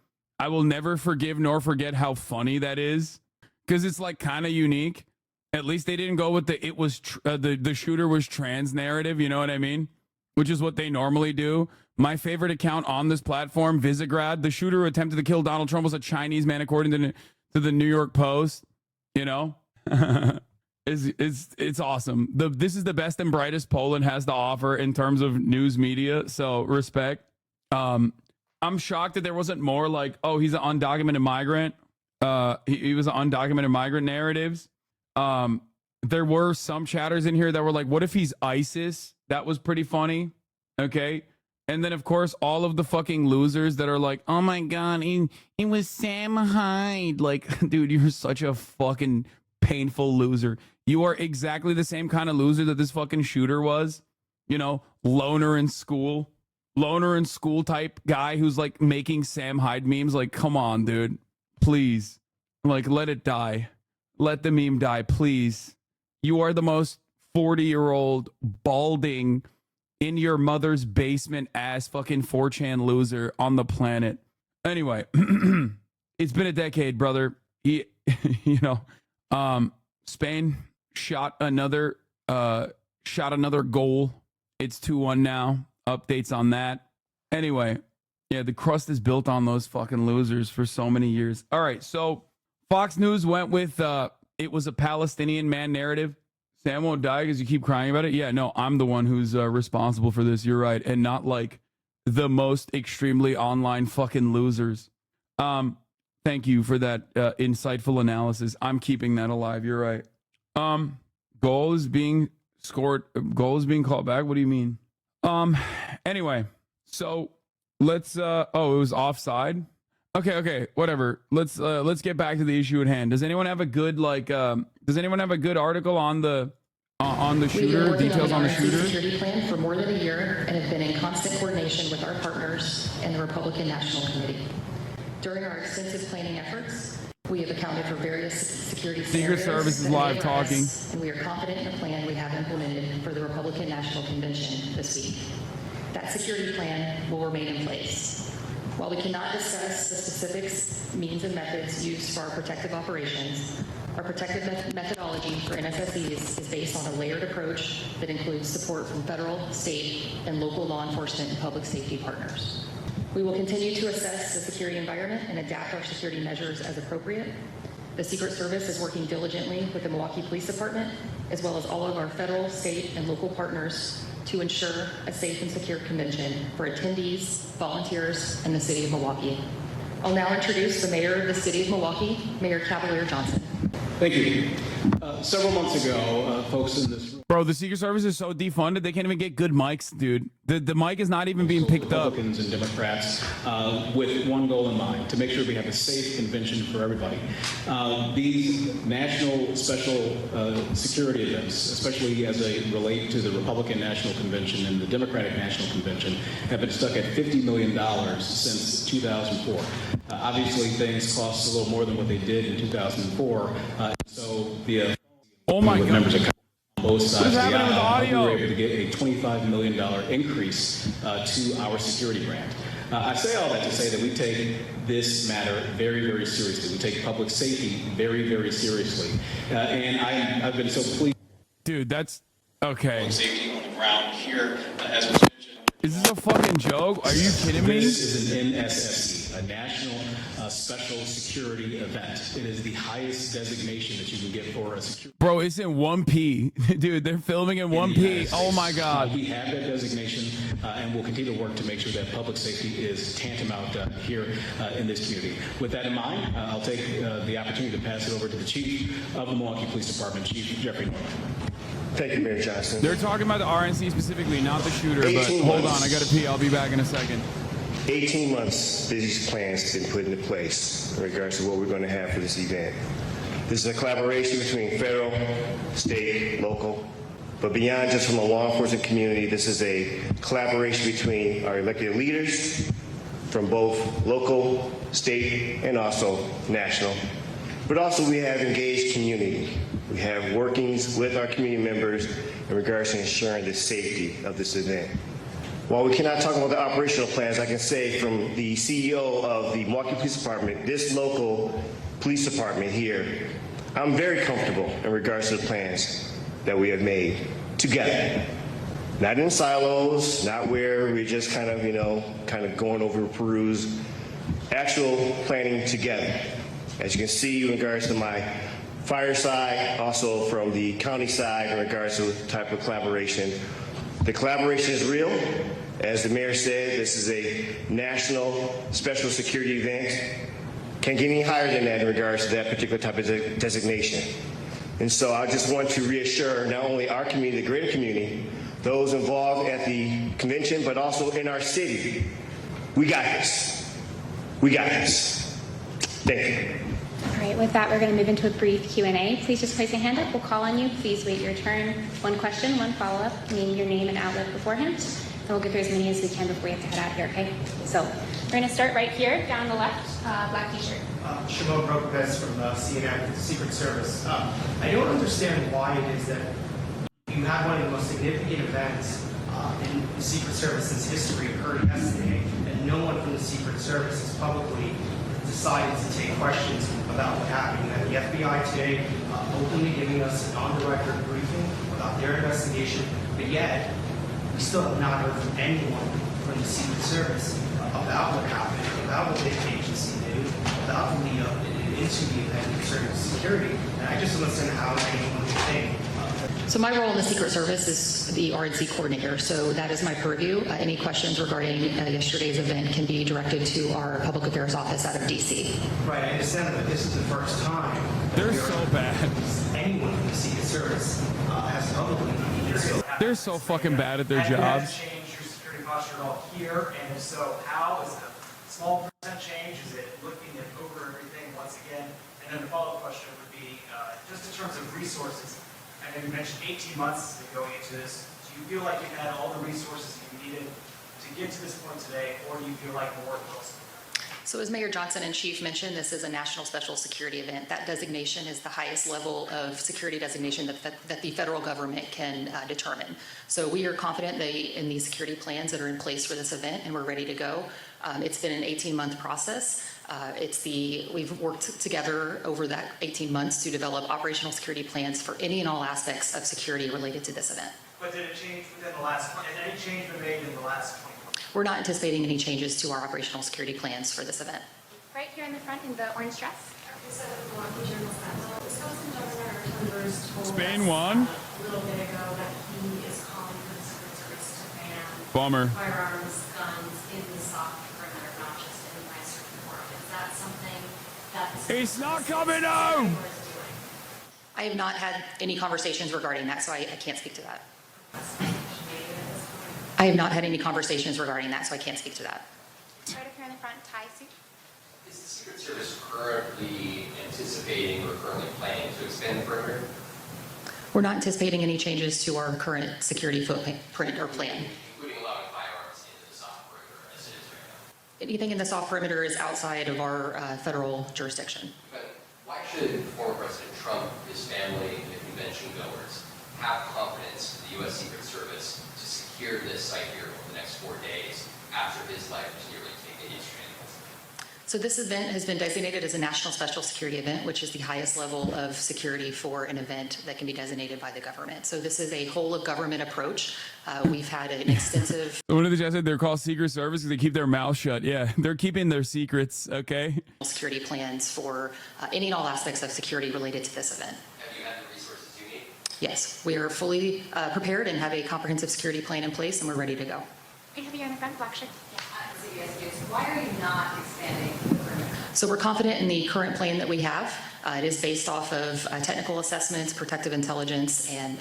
Speaker 1: forgive nor forget how funny that is, because it's like kind of unique. At least they didn't go with the shooter was trans narrative. You know what I mean? Which is what they normally do. My favorite account on this platform, Visegrad, the shooter who attempted to kill Donald Trump was a Chinese man, according to the New York Post. You know, it's awesome. This is the best and brightest Poland has to offer in terms of news media. So respect. I'm shocked that there wasn't more like, oh, he's an undocumented migrant. He was an undocumented migrant narratives. There were some chatters in here that were like, what if he's ISIS? That was pretty funny. Okay. And then, of course, all of the fucking losers that are like, oh my God, it was Sam Hyde. Like, dude, you're such a fucking painful loser. You are exactly the same kind of loser that this fucking shooter was. You know, loner in school type guy who's like making Sam Hyde memes. Like, come on, dude, please. Like, let it die. Let the meme die, please. You are the most 40-year-old balding in your mother's basement ass fucking 4chan loser on the planet. Anyway, it's been a decade, brother. Spain shot another goal. It's 2-1 now. Updates on that. Anyway, yeah, the crust is built on those fucking losers for so many years. All right, so Fox News went with it was a Palestinian man narrative. Sam won't die because you keep crying about it. Yeah, no, I'm the one who's responsible for this. You're right. And not like the most extremely online fucking losers. Thank you for that insightful analysis. I'm keeping that alive. You're right. Goal is being scored. Goal is being called back. What do you mean? Anyway, so let's, it was offside. Okay, whatever. Let's get back to the issue at hand. Does anyone have a good article on the shooter? Details on the shooter?
Speaker 17: Security plan for more than a year and have been in constant coordination with our partners and the Republican National Committee. During our extensive planning efforts, we have accounted for various security scenarios.
Speaker 1: Secret Service is live talking.
Speaker 17: And we are confident in the plan we have implemented for the Republican National Convention this week. That security plan will remain in place. While we cannot discuss the specifics, means, and methods used for our protective operations, our protective methodology for NSSEs is based on a layered approach that includes support from federal, state, and local law enforcement and public safety partners. We will continue to assess the security environment and adapt our security measures as appropriate. The Secret Service is working diligently with the Milwaukee Police Department, as well as all of our federal, state, and local partners to ensure a safe and secure convention for attendees, volunteers, and the city of Milwaukee. I'll now introduce the mayor of the city of Milwaukee, Mayor Cavalier Johnson.
Speaker 18: Thank you. Several months ago, folks in this room.
Speaker 1: Bro, the Secret Service is so defunded, they can't even get good mics, dude. The mic is not even being picked up.
Speaker 18: Republicans and Democrats with one goal in mind, to make sure we have a safe convention for everybody. These national special security events, especially as they relate to the Republican National Convention and the Democratic National Convention, have been stuck at $50 million since 2004. Obviously, things cost a little more than what they did in 2004. So the
Speaker 1: oh my God.
Speaker 18: Members of both sides of the aisle, we
Speaker 1: audio?
Speaker 18: were able to get a $25 million increase to our security grant. I say all that to say that we take this matter very, very seriously. We take public safety very, very seriously. And I've been so pleased.
Speaker 1: Dude, that's Okay.
Speaker 18: Public safety on the ground here, as was mentioned.
Speaker 1: Is this a fucking joke? Are you kidding me?
Speaker 18: This is an NSSE, a National Special Security Event. It is the highest designation that you can get for a security.
Speaker 1: Bro, it's in 1P. Dude, they're filming in 1P. Oh my God.
Speaker 18: We have that designation, and we'll continue to work to make sure that public safety is tantamount here in this community. With that in mind, I'll take the opportunity to pass it over to the Chief of the Milwaukee Police Department, Chief Jeffrey Norman.
Speaker 19: Thank you, Mayor Johnson.
Speaker 1: They're talking about the RNC specifically, not the shooter, but hold on, I gotta pee. I'll be back in a second.
Speaker 19: 18 months, these plans have been put into place in regards to what we're going to have for this event. This is a collaboration between federal, state, local, but beyond just from a law enforcement community, this is a collaboration between our elected leaders from both local, state, and also national. But also we have engaged community. We have workings with our community members in regards to ensuring the safety of this event. While we cannot talk about the operational plans, I can say from the CEO of the Milwaukee Police Department, this local police department here, I'm very comfortable in regards to the plans that we have made together. Not in silos, not where we're just kind of going over peruse, actual planning together. As you can see in regards to my fire side, also from the county side in regards to the type of collaboration. The collaboration is real. As the mayor said, this is a national special security event. Can't get any higher than that in regards to that particular type of designation. And so I just want to reassure not only our community, the greater community, those involved at the convention, but also in our city. We got this. We got this. Thank you.
Speaker 20: All right, with that, we're going to move into a brief Q&A. Please just place a hand up. We'll call on you. Please wait your turn. One question, one follow-up. Name your name and outlet beforehand. And we'll get through as many as we can before we have to head out here, okay? So we're going to start right here, down the left, black t-shirt.
Speaker 21: Shimon Brokebest from CNN, Secret Service. I don't understand why it is that you had one of the most significant events in the Secret Service's history occurred yesterday, and no one from the Secret Service has publicly decided to take questions about what happened. And the FBI today openly giving us an on-the-record briefing about their investigation, but yet we still have not heard from anyone from the Secret Service about what happened, about what the agency did, about the lead-up into the event concerning security. And I just don't understand how anyone would think.
Speaker 17: So my role in the Secret Service is the RNC coordinator, so that is my purview. Any questions regarding yesterday's event can be directed to our public affairs office out of DC.
Speaker 21: Right, I understand that this is the first time
Speaker 1: They're so bad.
Speaker 21: anyone from the Secret Service has publicly.
Speaker 1: They're so fucking bad at their jobs.
Speaker 21: Change your security posture at all here, and if so, how? Is it a small percent change? Is it looking at over everything once again? And then the follow-up question would be, just in terms of resources, I know you mentioned 18 months going into this. Do you feel like you had all the resources you needed to get to this point today, or do you feel like more was?
Speaker 17: So as Mayor Johnson and Chief mentioned, this is a national special security event. That designation is the highest level of security designation that the federal government can determine. So we are confident in the security plans that are in place for this event, and we're ready to go. It's been an 18-month process. We've worked together over that 18 months to develop operational security plans for any and all aspects of security related to this event.
Speaker 21: But did it change within the last, has any change been made in the last 20 months?
Speaker 17: We're not anticipating any changes to our operational security plans for this event.
Speaker 20: Right here in the front in the orange dress.
Speaker 1: Spain won.
Speaker 22: A little bit ago that he is calling for the Secret Service to ban
Speaker 1: Bummer.
Speaker 22: firearms, guns in the soft perimeter, not just in my certain forum. Is that something that the
Speaker 1: It's not coming home.
Speaker 17: I have not had any conversations regarding that, so I can't speak to that. I have not had any conversations regarding that, so I can't speak to that.
Speaker 20: Right up here in the front, tie suit.
Speaker 23: Is the Secret Service currently anticipating or currently planning to expand the perimeter?
Speaker 17: We're not anticipating any changes to our current security footprint or plan.
Speaker 23: Including allowing firearms into the soft perimeter as it is right now?
Speaker 17: Anything in the soft perimeter is outside of our federal jurisdiction.
Speaker 23: But why should former President Trump, his family, and the convention goers have confidence in the U.S. Secret Service to secure this site here over the next 4 days after his life is nearly taken in shenanigans?
Speaker 17: So this event has been designated as a national special security event, which is the highest level of security for an event that can be designated by the government. So this is a whole of government approach. We've had an extensive
Speaker 1: One of the guys said they're called Secret Service because they keep their mouth shut. Yeah, they're keeping their secrets, okay?
Speaker 17: security plans for any and all aspects of security related to this event.
Speaker 23: Have you had the resources you need?
Speaker 17: Yes, we are fully prepared and have a comprehensive security plan in place, and we're ready to go.
Speaker 20: We have you on the front, Blackshirt.
Speaker 22: CBS News, why are you not expanding the perimeter?
Speaker 17: So we're confident in the current plan that we have. It is based off of technical assessments, protective intelligence, and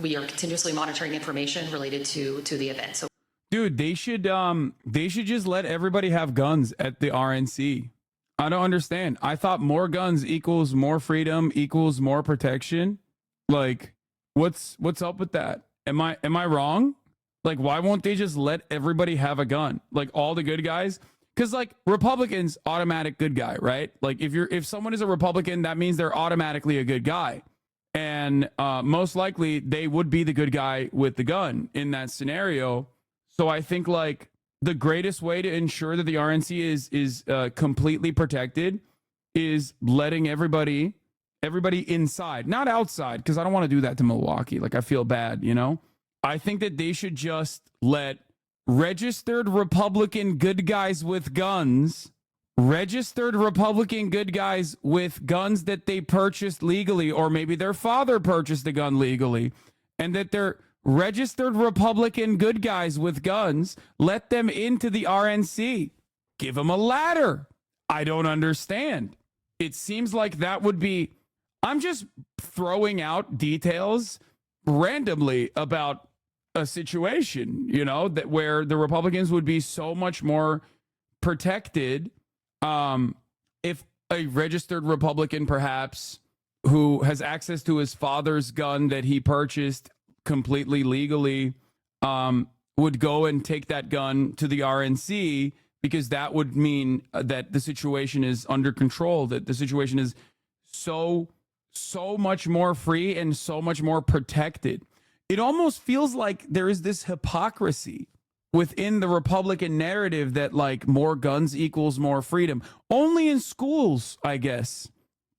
Speaker 17: we are continuously monitoring information related to the event. So,
Speaker 1: Dude, they should just let everybody have guns at the RNC. I don't understand. I thought more guns equals more freedom equals more protection. Like, what's up with that? Am I wrong? Like, why won't they just let everybody have a gun? Like, all the good guys? Because, like, Republicans, automatic good guy, right? Like, if someone is a Republican, that means they're automatically a good guy. And most likely, they would be the good guy with the gun in that scenario. So I think, like, the greatest way to ensure that the RNC is completely protected is letting everybody inside, not outside, because I don't want to do that to Milwaukee. Like, I feel bad, you know? I think that they should just let registered Republican good guys with guns, registered Republican good guys with guns that they purchased legally, or maybe their father purchased a gun legally, and that they're registered Republican good guys with guns, let them into the RNC. Give them a ladder. I don't understand. It seems like that would be, I'm just throwing out details randomly about a situation, you know, that where the Republicans would be so much more protected if a registered Republican, perhaps, who has access to his father's gun that he purchased completely legally, would go and take that gun to the RNC, because that would mean that the situation is under control, that the situation is so much more free and so much more protected. It almost feels like there is this hypocrisy within the Republican narrative that, like, more guns equals more freedom. Only in schools, I guess,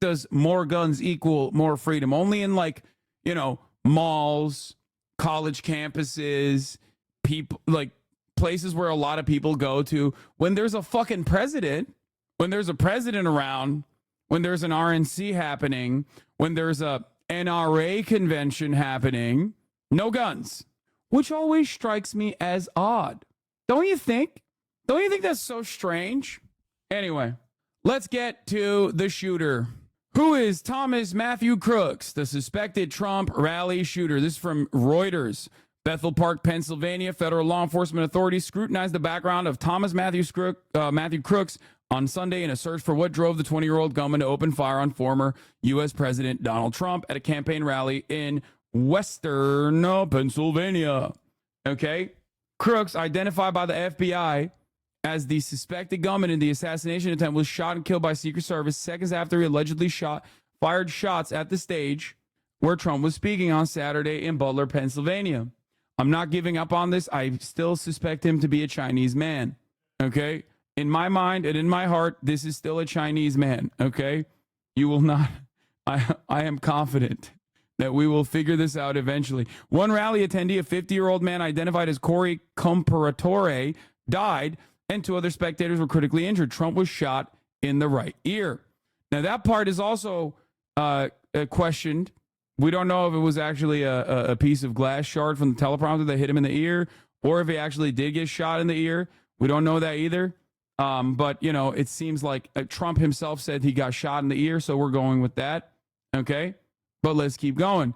Speaker 1: does more guns equal more freedom. Only in, like, you know, malls, college campuses, people, like, places where a lot of people go to. When there's a fucking president, when there's a president around, when there's an RNC happening, when there's a NRA convention happening, no guns, which always strikes me as odd. Don't you think? Don't you think that's so strange? Anyway, let's get to the shooter. Who is Thomas Matthew Crooks, the suspected Trump rally shooter? This is from Reuters. Bethel Park, Pennsylvania. Federal law enforcement authorities scrutinized the background of Thomas Matthew Crooks on Sunday in a search for what drove the 20-year-old gunman to open fire on former U.S. President Donald Trump at a campaign rally in Western Pennsylvania. Okay. Crooks, identified by the FBI as the suspected gunman in the assassination attempt, was shot and killed by Secret Service seconds after he allegedly fired shots at the stage where Trump was speaking on Saturday in Butler, Pennsylvania. I'm not giving up on this. I still suspect him to be a Chinese man. Okay. In my mind and in my heart, this is still a Chinese man. Okay. You will not. I am confident that we will figure this out eventually. One rally attendee, a 50-year-old man identified as Corey Comparatore, died, and 2 other spectators were critically injured. Trump was shot in the right ear. Now, that part is also questioned. We don't know if it was actually a piece of glass shard from the teleprompter that hit him in the ear, or if he actually did get shot in the ear. We don't know that either. But, you know, it seems like Trump himself said he got shot in the ear, so we're going with that. Okay? But let's keep going.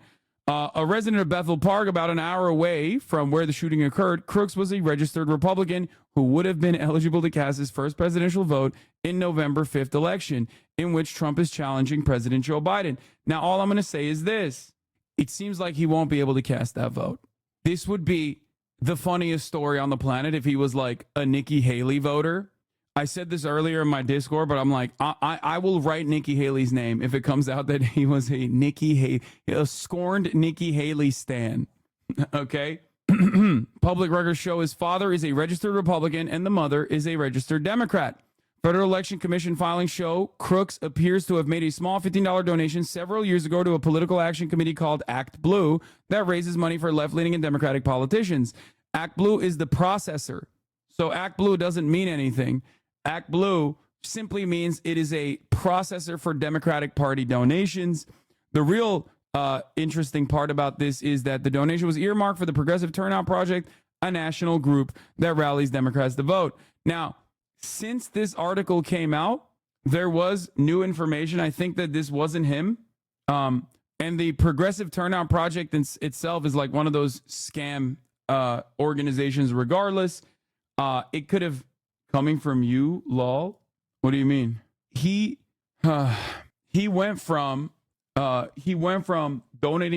Speaker 1: A resident of Bethel Park, about an hour away from where the shooting occurred, Crooks was a registered Republican who would have been eligible to cast his first presidential vote in November 5th election, in which Trump is challenging President Joe Biden. Now, all I'm going to say is this. It seems like he won't be able to cast that vote. This would be the funniest story on the planet if he was like a Nikki Haley voter. I said this earlier in my Discord, but I'm like, I will write Nikki Haley's name if it comes out that he was a scorned Nikki Haley stan. Okay? Public records show his father is a registered Republican and the mother is a registered Democrat. Federal Election Commission filings show Crooks appears to have made a small $15 donation several years ago to a political action committee called Act Blue that raises money for left-leaning and Democratic politicians. Act Blue is the processor. So Act Blue doesn't mean anything. Act Blue simply means it is a processor for Democratic Party donations. The real interesting part about this is that the donation was earmarked for the Progressive Turnout Project, a national group that rallies Democrats to vote. Now, since this article came out, there was new information. I think that this wasn't him. And the Progressive Turnout Project itself is like one of those scam organizations regardless. It could have coming from you, lol. What do you mean? He went from donating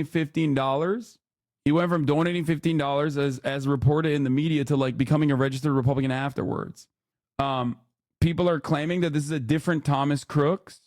Speaker 1: $15. He went from donating $15 as reported in the media to like becoming a registered Republican afterwards. People are claiming that this is a different Thomas Crooks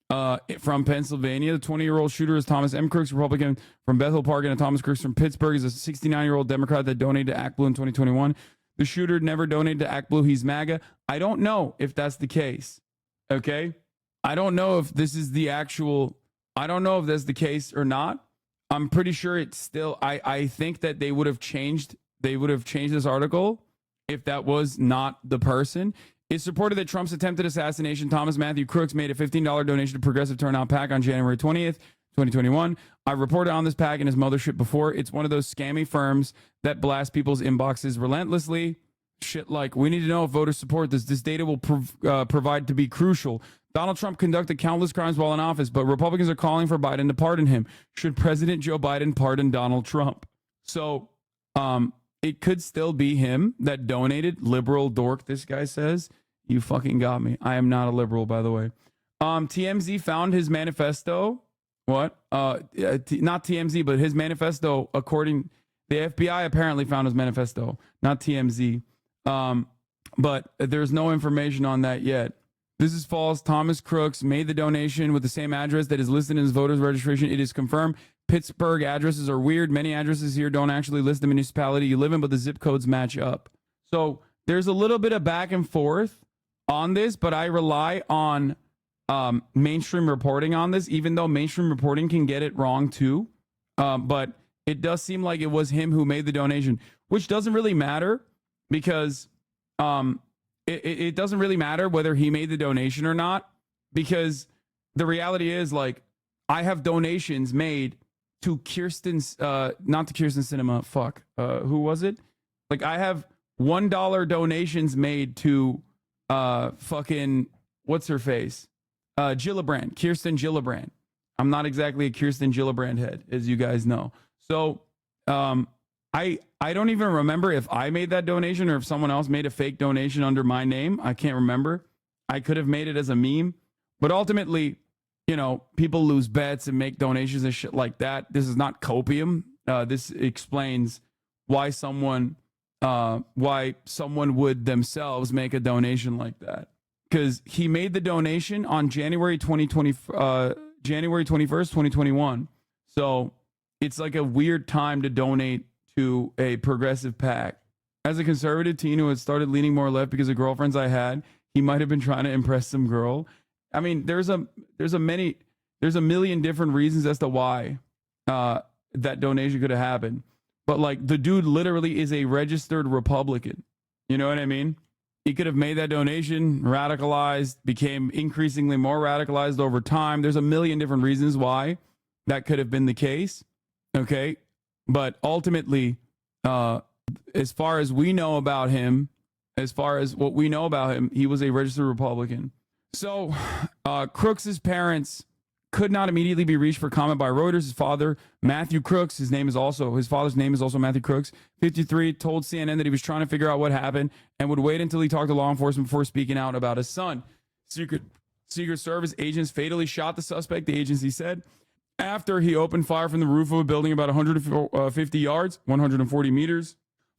Speaker 1: from Pennsylvania. The 20-year-old shooter is Thomas M. Crooks, Republican from Bethel Park, and Thomas Crooks from Pittsburgh is a 69-year-old Democrat that donated to Act Blue in 2021. The shooter never donated to Act Blue. He's MAGA. I don't know if that's the case. Okay? I don't know if this is the actual... I don't know if that's the case or not. I'm pretty sure it's still... I think that they would have changed this article if that was not the person. It's reported that Trump's attempted assassination, Thomas Matthew Crooks, made a $15 donation to Progressive Turnout PAC on January 20th, 2021. I reported on this PAC and his mothership before. It's one of those scammy firms that blast people's inboxes relentlessly. Shit like, we need to know if voters support this. This data will provide to be crucial. Donald Trump conducted countless crimes while in office, but Republicans are calling for Biden to pardon him. Should President Joe Biden pardon Donald Trump? So, it could still be him that donated. Liberal dork, this guy says. You fucking got me. I am not a liberal, by the way. TMZ found his manifesto. What? Not TMZ, but his manifesto, according... The FBI apparently found his manifesto, not TMZ. But there's no information on that yet. This is false. Thomas Crooks made the donation with the same address that is listed in his voter's registration. It is confirmed. Pittsburgh addresses are weird. Many addresses here don't actually list the municipality you live in, but the zip codes match up. So there's a little bit of back and forth on this, but I rely on mainstream reporting on this, even though mainstream reporting can get it wrong too. But it does seem like it was him who made the donation, which doesn't really matter because it doesn't really matter whether he made the donation or not, because the reality is, like, I have donations made to Kirsten's, not to Kirsten Cinema, who was it? Like, I have $1 donations made to fucking, what's her face? Gillibrand, Kirsten Gillibrand. I'm not exactly a Kirsten Gillibrand head, as you guys know. So, I don't even remember if I made that donation or if someone else made a fake donation under my name. I can't remember. I could have made it as a meme, but ultimately, you know, people lose bets and make donations and shit like that. This is not copium. This explains why someone would themselves make a donation like that. Because he made the donation on January 21st, 2021. So it's like a weird time to donate to a progressive PAC. As a conservative teen who had started leaning more left because of girlfriends I had, he might have been trying to impress some girl. I mean, there's a million different reasons as to why that donation could have happened. But like, the dude literally is a registered Republican. You know what I mean? He could have made that donation, radicalized, became increasingly more radicalized over time. There's a million different reasons why that could have been the case. Okay. But ultimately, as far as we know about him, as far as what we know about him, he was a registered Republican. So Crooks's parents could not immediately be reached for comment by Reuters. His father, Matthew Crooks, his father's name is also Matthew Crooks, 53, told CNN that he was trying to figure out what happened and would wait until he talked to law enforcement before speaking out about his son. Secret Service agents fatally shot the suspect, the agency said, after he opened fire from the roof of a building about 150 yards, 140 meters,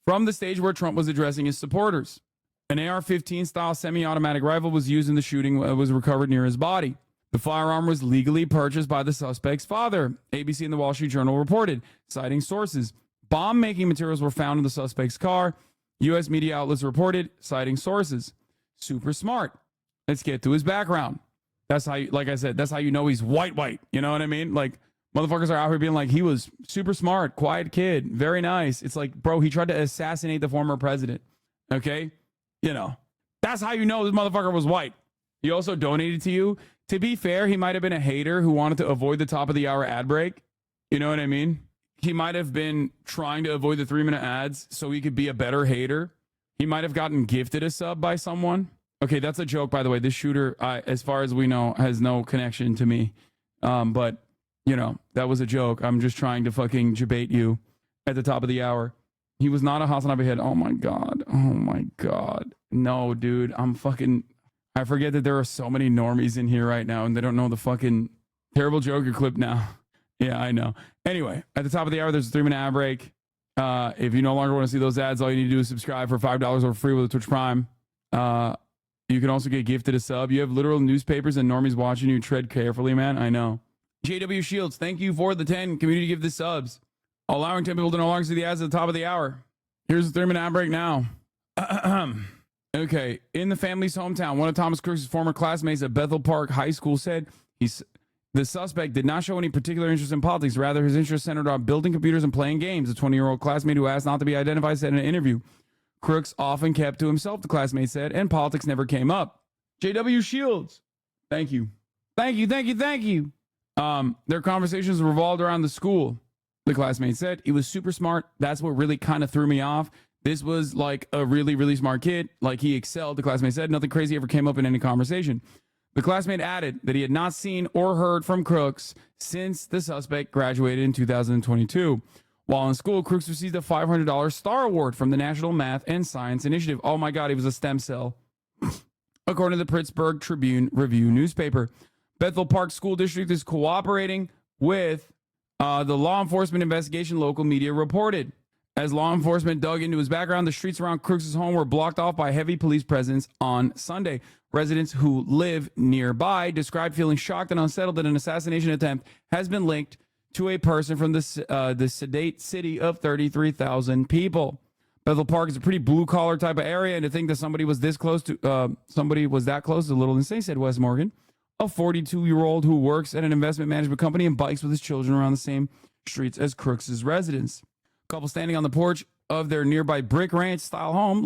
Speaker 1: from the stage where Trump was addressing his supporters. An AR-15 style semi-automatic rifle was used in the shooting, was recovered near his body. The firearm was legally purchased by the suspect's father, ABC and the Wall Street Journal reported, citing sources. Bomb-making materials were found in the suspect's car. U.S. media outlets reported, citing sources. Super smart. Let's get to his background. That's how, like I said, that's how you know he's white. You know what I mean? Like, motherfuckers are out here being like, he was super smart, quiet kid, very nice. It's like, bro, he tried to assassinate the former president. Okay? You know, that's how you know this motherfucker was white. He also donated to you. To be fair, he might have been a hater who wanted to avoid the top of the hour ad break. You know what I mean? He might have been trying to avoid the 3-minute ads so he could be a better hater. He might have gotten gifted a sub by someone. Okay, that's a joke, by the way. This shooter, as far as we know, has no connection to me. But, you know, that was a joke. I'm just trying to fucking debate you at the top of the hour. He was not a Hassan Abihed. Oh, my God. Oh, my God. No, dude. I forget that there are so many normies in here right now, and they don't know the fucking terrible Joker clip now. Yeah, I know. Anyway, at the top of the hour, there's a 3-minute ad break. If you no longer want to see those ads, all you need to do is subscribe for $5 or free with a Twitch Prime. You can also get gifted a sub. You have literal newspapers and normies watching you. Tread carefully, man. I know. JW Shields, thank you for the 10 community give the subs. Allowing 10 people to no longer see the ads at the top of the hour. Here's the 3-minute ad break now. Okay. In the family's hometown, one of Thomas Crooks' former classmates at Bethel Park High School said the suspect did not show any particular interest in politics. Rather, his interest centered on building computers and playing games. A 20-year-old classmate who asked not to be identified said in an interview, Crooks often kept to himself, the classmate said, and politics never came up. JW Shields, thank you. Thank you. Their conversations revolved around the school, the classmate said. He was super smart. That's what really kind of threw me off. This was like a really, really smart kid. Like he excelled, the classmate said. Nothing crazy ever came up in any conversation. The classmate added that he had not seen or heard from Crooks since the suspect graduated in 2022. While in school, Crooks received a $500 Star Award from the National Math and Science Initiative. Oh my God, he was a stem cell. According to the Pittsburgh Tribune Review newspaper, Bethel Park School District is cooperating with the law enforcement investigation, local media reported. As law enforcement dug into his background, the streets around Crooks' home were blocked off by heavy police presence on Sunday. Residents who live nearby described feeling shocked and unsettled that an assassination attempt has been linked to a person from the sedate city of 33,000 people. Bethel Park is a pretty blue-collar type of area, and to think that somebody was that close is a little insane, said Wes Morgan, a 42-year-old who works at an investment management company and bikes with his children around the same streets as Crooks' residence. Couple standing on the porch of their nearby brick ranch style home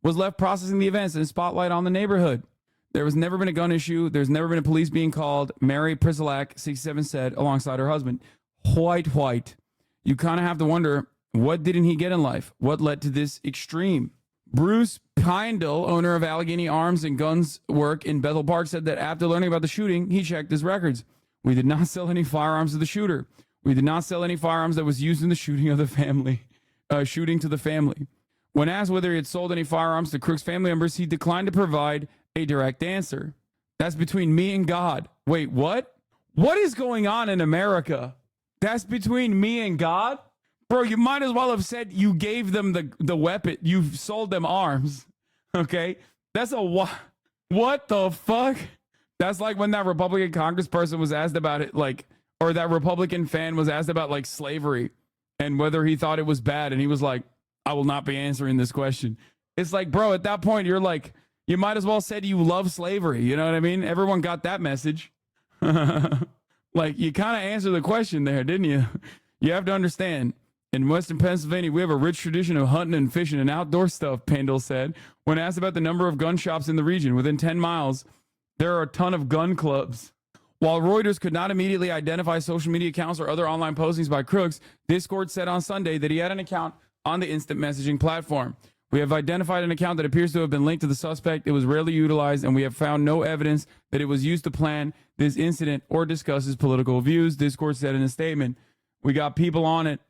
Speaker 1: was left processing the events and spotlight on the neighborhood. There has never been a gun issue. There's never been a police being called. Mary Prisalak, 67, said alongside her husband. White. You kind of have to wonder, what didn't he get in life? What led to this extreme? Bruce Pindle, owner of Allegheny Arms and Guns Work in Bethel Park, said that after learning about the shooting, he checked his records. We did not sell any firearms to the shooter. We did not sell any firearms that was used in the shooting to the family. When asked whether he had sold any firearms to Crooks' family members, he declined to provide a direct answer. That's between me and God. Wait, what? What is going on in America? That's between me and God? Bro, you might as well have said you gave them the weapon. You sold them arms. Okay? That's a what the fuck? That's like when that Republican congressperson was asked about it, like, or that Republican fan was asked about like slavery and whether he thought it was bad. And he was like, I will not be answering this question. It's like, bro, at that point, you're like, you might as well said you love slavery. You know what I mean? Everyone got that message. Like, you kind of answered the question there, didn't you? You have to understand, in Western Pennsylvania, we have a rich tradition of hunting and fishing and outdoor stuff, Pendle said. When asked about the number of gun shops in the region, within 10 miles, there are a ton of gun clubs. While Reuters could not immediately identify social media accounts or other online postings by Crooks, Discord said on Sunday that he had an account on the instant messaging platform. We have identified an account that appears to have been linked to the suspect. It was rarely utilized, and we have found no evidence that it was used to plan this incident or discuss his political views, Discord said in a statement. We got people on it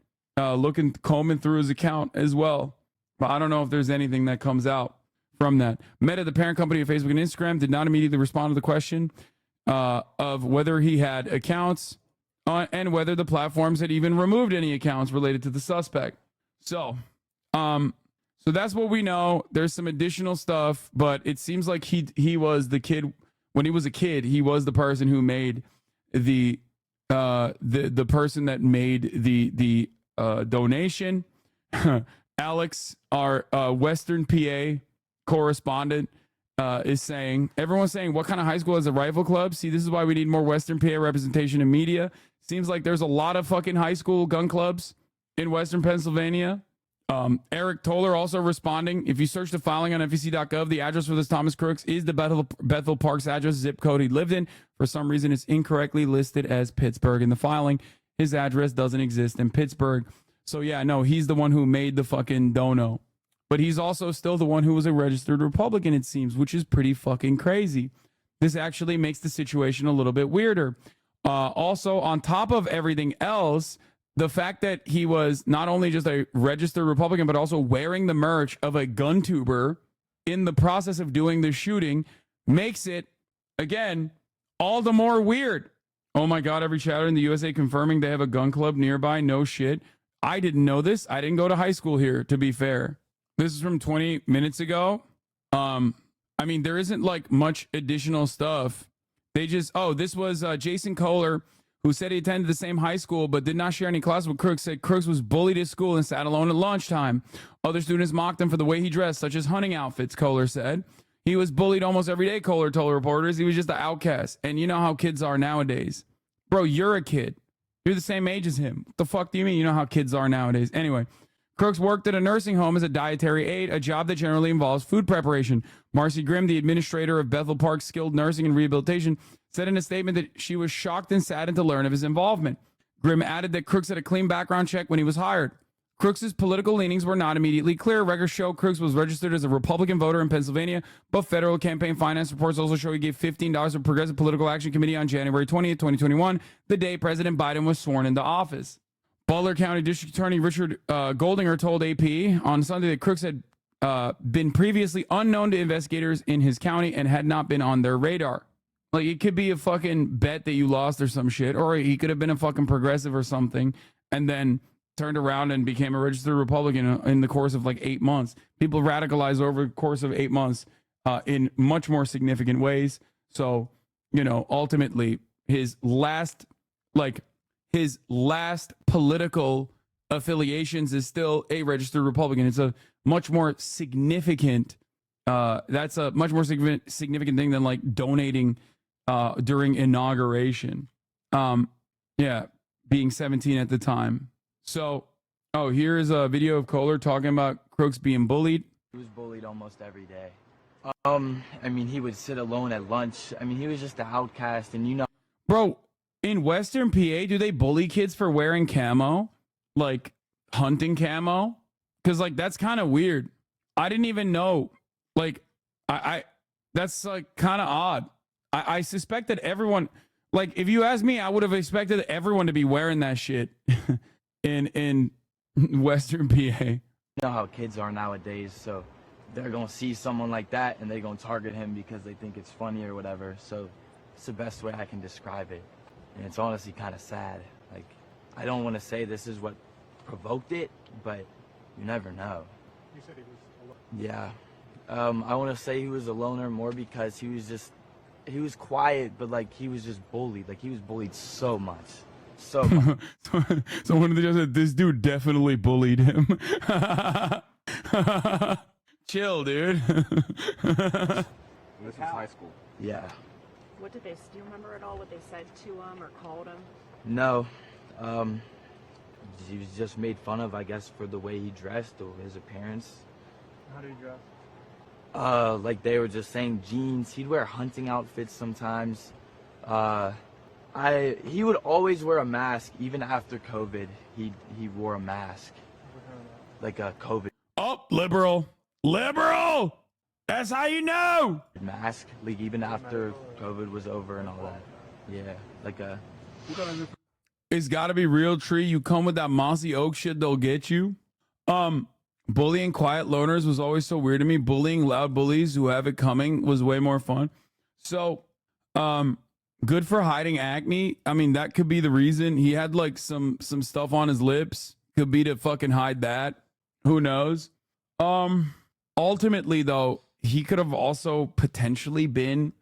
Speaker 1: combing through his account as well. But I don't know if there's anything that comes out from that. Meta, the parent company of Facebook and Instagram, did not immediately respond to the question of whether he had accounts and whether the platforms had even removed any accounts related to the suspect. So that's what we know. There's some additional stuff, but it seems like he was the kid when he was a kid. He was the person who made the person that made the donation. Alex, our Western PA correspondent, is saying, everyone's saying, what kind of high school has a rifle club? See, this is why we need more Western PA representation in media. Seems like there's a lot of fucking high school gun clubs in Western Pennsylvania. Eric Toller also responding. If you search the filing on FEC.gov, the address for this Thomas Crooks is the Bethel Park's address, zip code he lived in. For some reason, it's incorrectly listed as Pittsburgh in the filing. His address doesn't exist in Pittsburgh. So yeah, no, he's the one who made the fucking dono. But he's also still the one who was a registered Republican, it seems, which is pretty fucking crazy. This actually makes the situation a little bit weirder. Also, on top of everything else, the fact that he was not only just a registered Republican, but also wearing the merch of a gun tuber in the process of doing the shooting makes it, again, all the more weird. Oh my God, every chatter in the USA confirming they have a gun club nearby. No shit. I didn't know this. I didn't go to high school here, to be fair. This is from 20 minutes ago. I mean, there isn't like much additional stuff. They just, this was Jason Kohler, who said he attended the same high school but did not share any class with Crooks, said Crooks was bullied at school and sat alone at lunchtime. Other students mocked him for the way he dressed, such as hunting outfits, Kohler said. He was bullied almost every day, Kohler told reporters. He was just an outcast. And you know how kids are nowadays. Bro, you're a kid. You're the same age as him. What the fuck do you mean? You know how kids are nowadays. Anyway, Crooks worked at a nursing home as a dietary aide, a job that generally involves food preparation. Marcy Grimm, the administrator of Bethel Park Skilled Nursing and Rehabilitation, said in a statement that she was shocked and saddened to learn of his involvement. Grimm added that Crooks had a clean background check when he was hired. Crooks' political leanings were not immediately clear. Records show Crooks was registered as a Republican voter in Pennsylvania, but federal campaign finance reports also show he gave $15 to Progressive Political Action Committee on January 20th, 2021, the day President Biden was sworn into office. Butler County District Attorney Richard Goldinger told AP on Sunday that Crooks had been previously unknown to investigators in his county and had not been on their radar. Like, it could be a fucking bet that you lost or some shit, or he could have been a fucking progressive or something, and then turned around and became a registered Republican in the course of like 8 months. People radicalize over the course of 8 months in much more significant ways. So, you know, ultimately, his last political affiliations is still a registered Republican. It's a much more significant, that's a much more significant thing than like donating during inauguration. Yeah, being 17 at the time. So, here's a video of Kohler talking about Crooks being bullied.
Speaker 2: He was bullied almost every day. I mean, he would sit alone at lunch. I mean, he was just an outcast, and you know.
Speaker 1: Bro, in Western PA, do they bully kids for wearing camo? Like, hunting camo? Because, like, that's kind of weird. I didn't even know. Like, I that's, like, kind of odd. I suspect that everyone, like, if you ask me, I would have expected everyone to be wearing that shit in Western PA.
Speaker 2: You know how kids are nowadays, so they're going to see someone like that, and they're going to target him because they think it's funny or whatever. So it's the best way I can describe it. And it's honestly kind of sad. Like, I don't want to say this is what provoked it, but you never know.
Speaker 11: You said he was alone.
Speaker 2: Yeah. I want to say he was a loner more because he was quiet, but like he was just bullied. Like, he was bullied so much. So much.
Speaker 1: So one of the judges said, this dude definitely bullied him. Chill, dude.
Speaker 2: This was high school. Yeah.
Speaker 5: What did they, do you remember at all what they said to him or called him?
Speaker 2: No. He was just made fun of, I guess, for the way he dressed or his appearance.
Speaker 11: How did he dress?
Speaker 2: Like they were just saying jeans. He'd wear hunting outfits sometimes. He would always wear a mask, even after COVID. He wore a mask. Like a COVID
Speaker 1: Oh, liberal. That's how you know.
Speaker 2: mask, like even after COVID was over and all that. Yeah, like a.
Speaker 1: It's got to be real, Tree. You come with that mossy oak shit, they'll get you. Bullying quiet loners was always so weird to me. Bullying loud bullies who have it coming was way more fun. So, good for hiding acne. I mean, that could be the reason. He had like some stuff on his lips. Could be to fucking hide that. Who knows? Ultimately, though, he could have also potentially been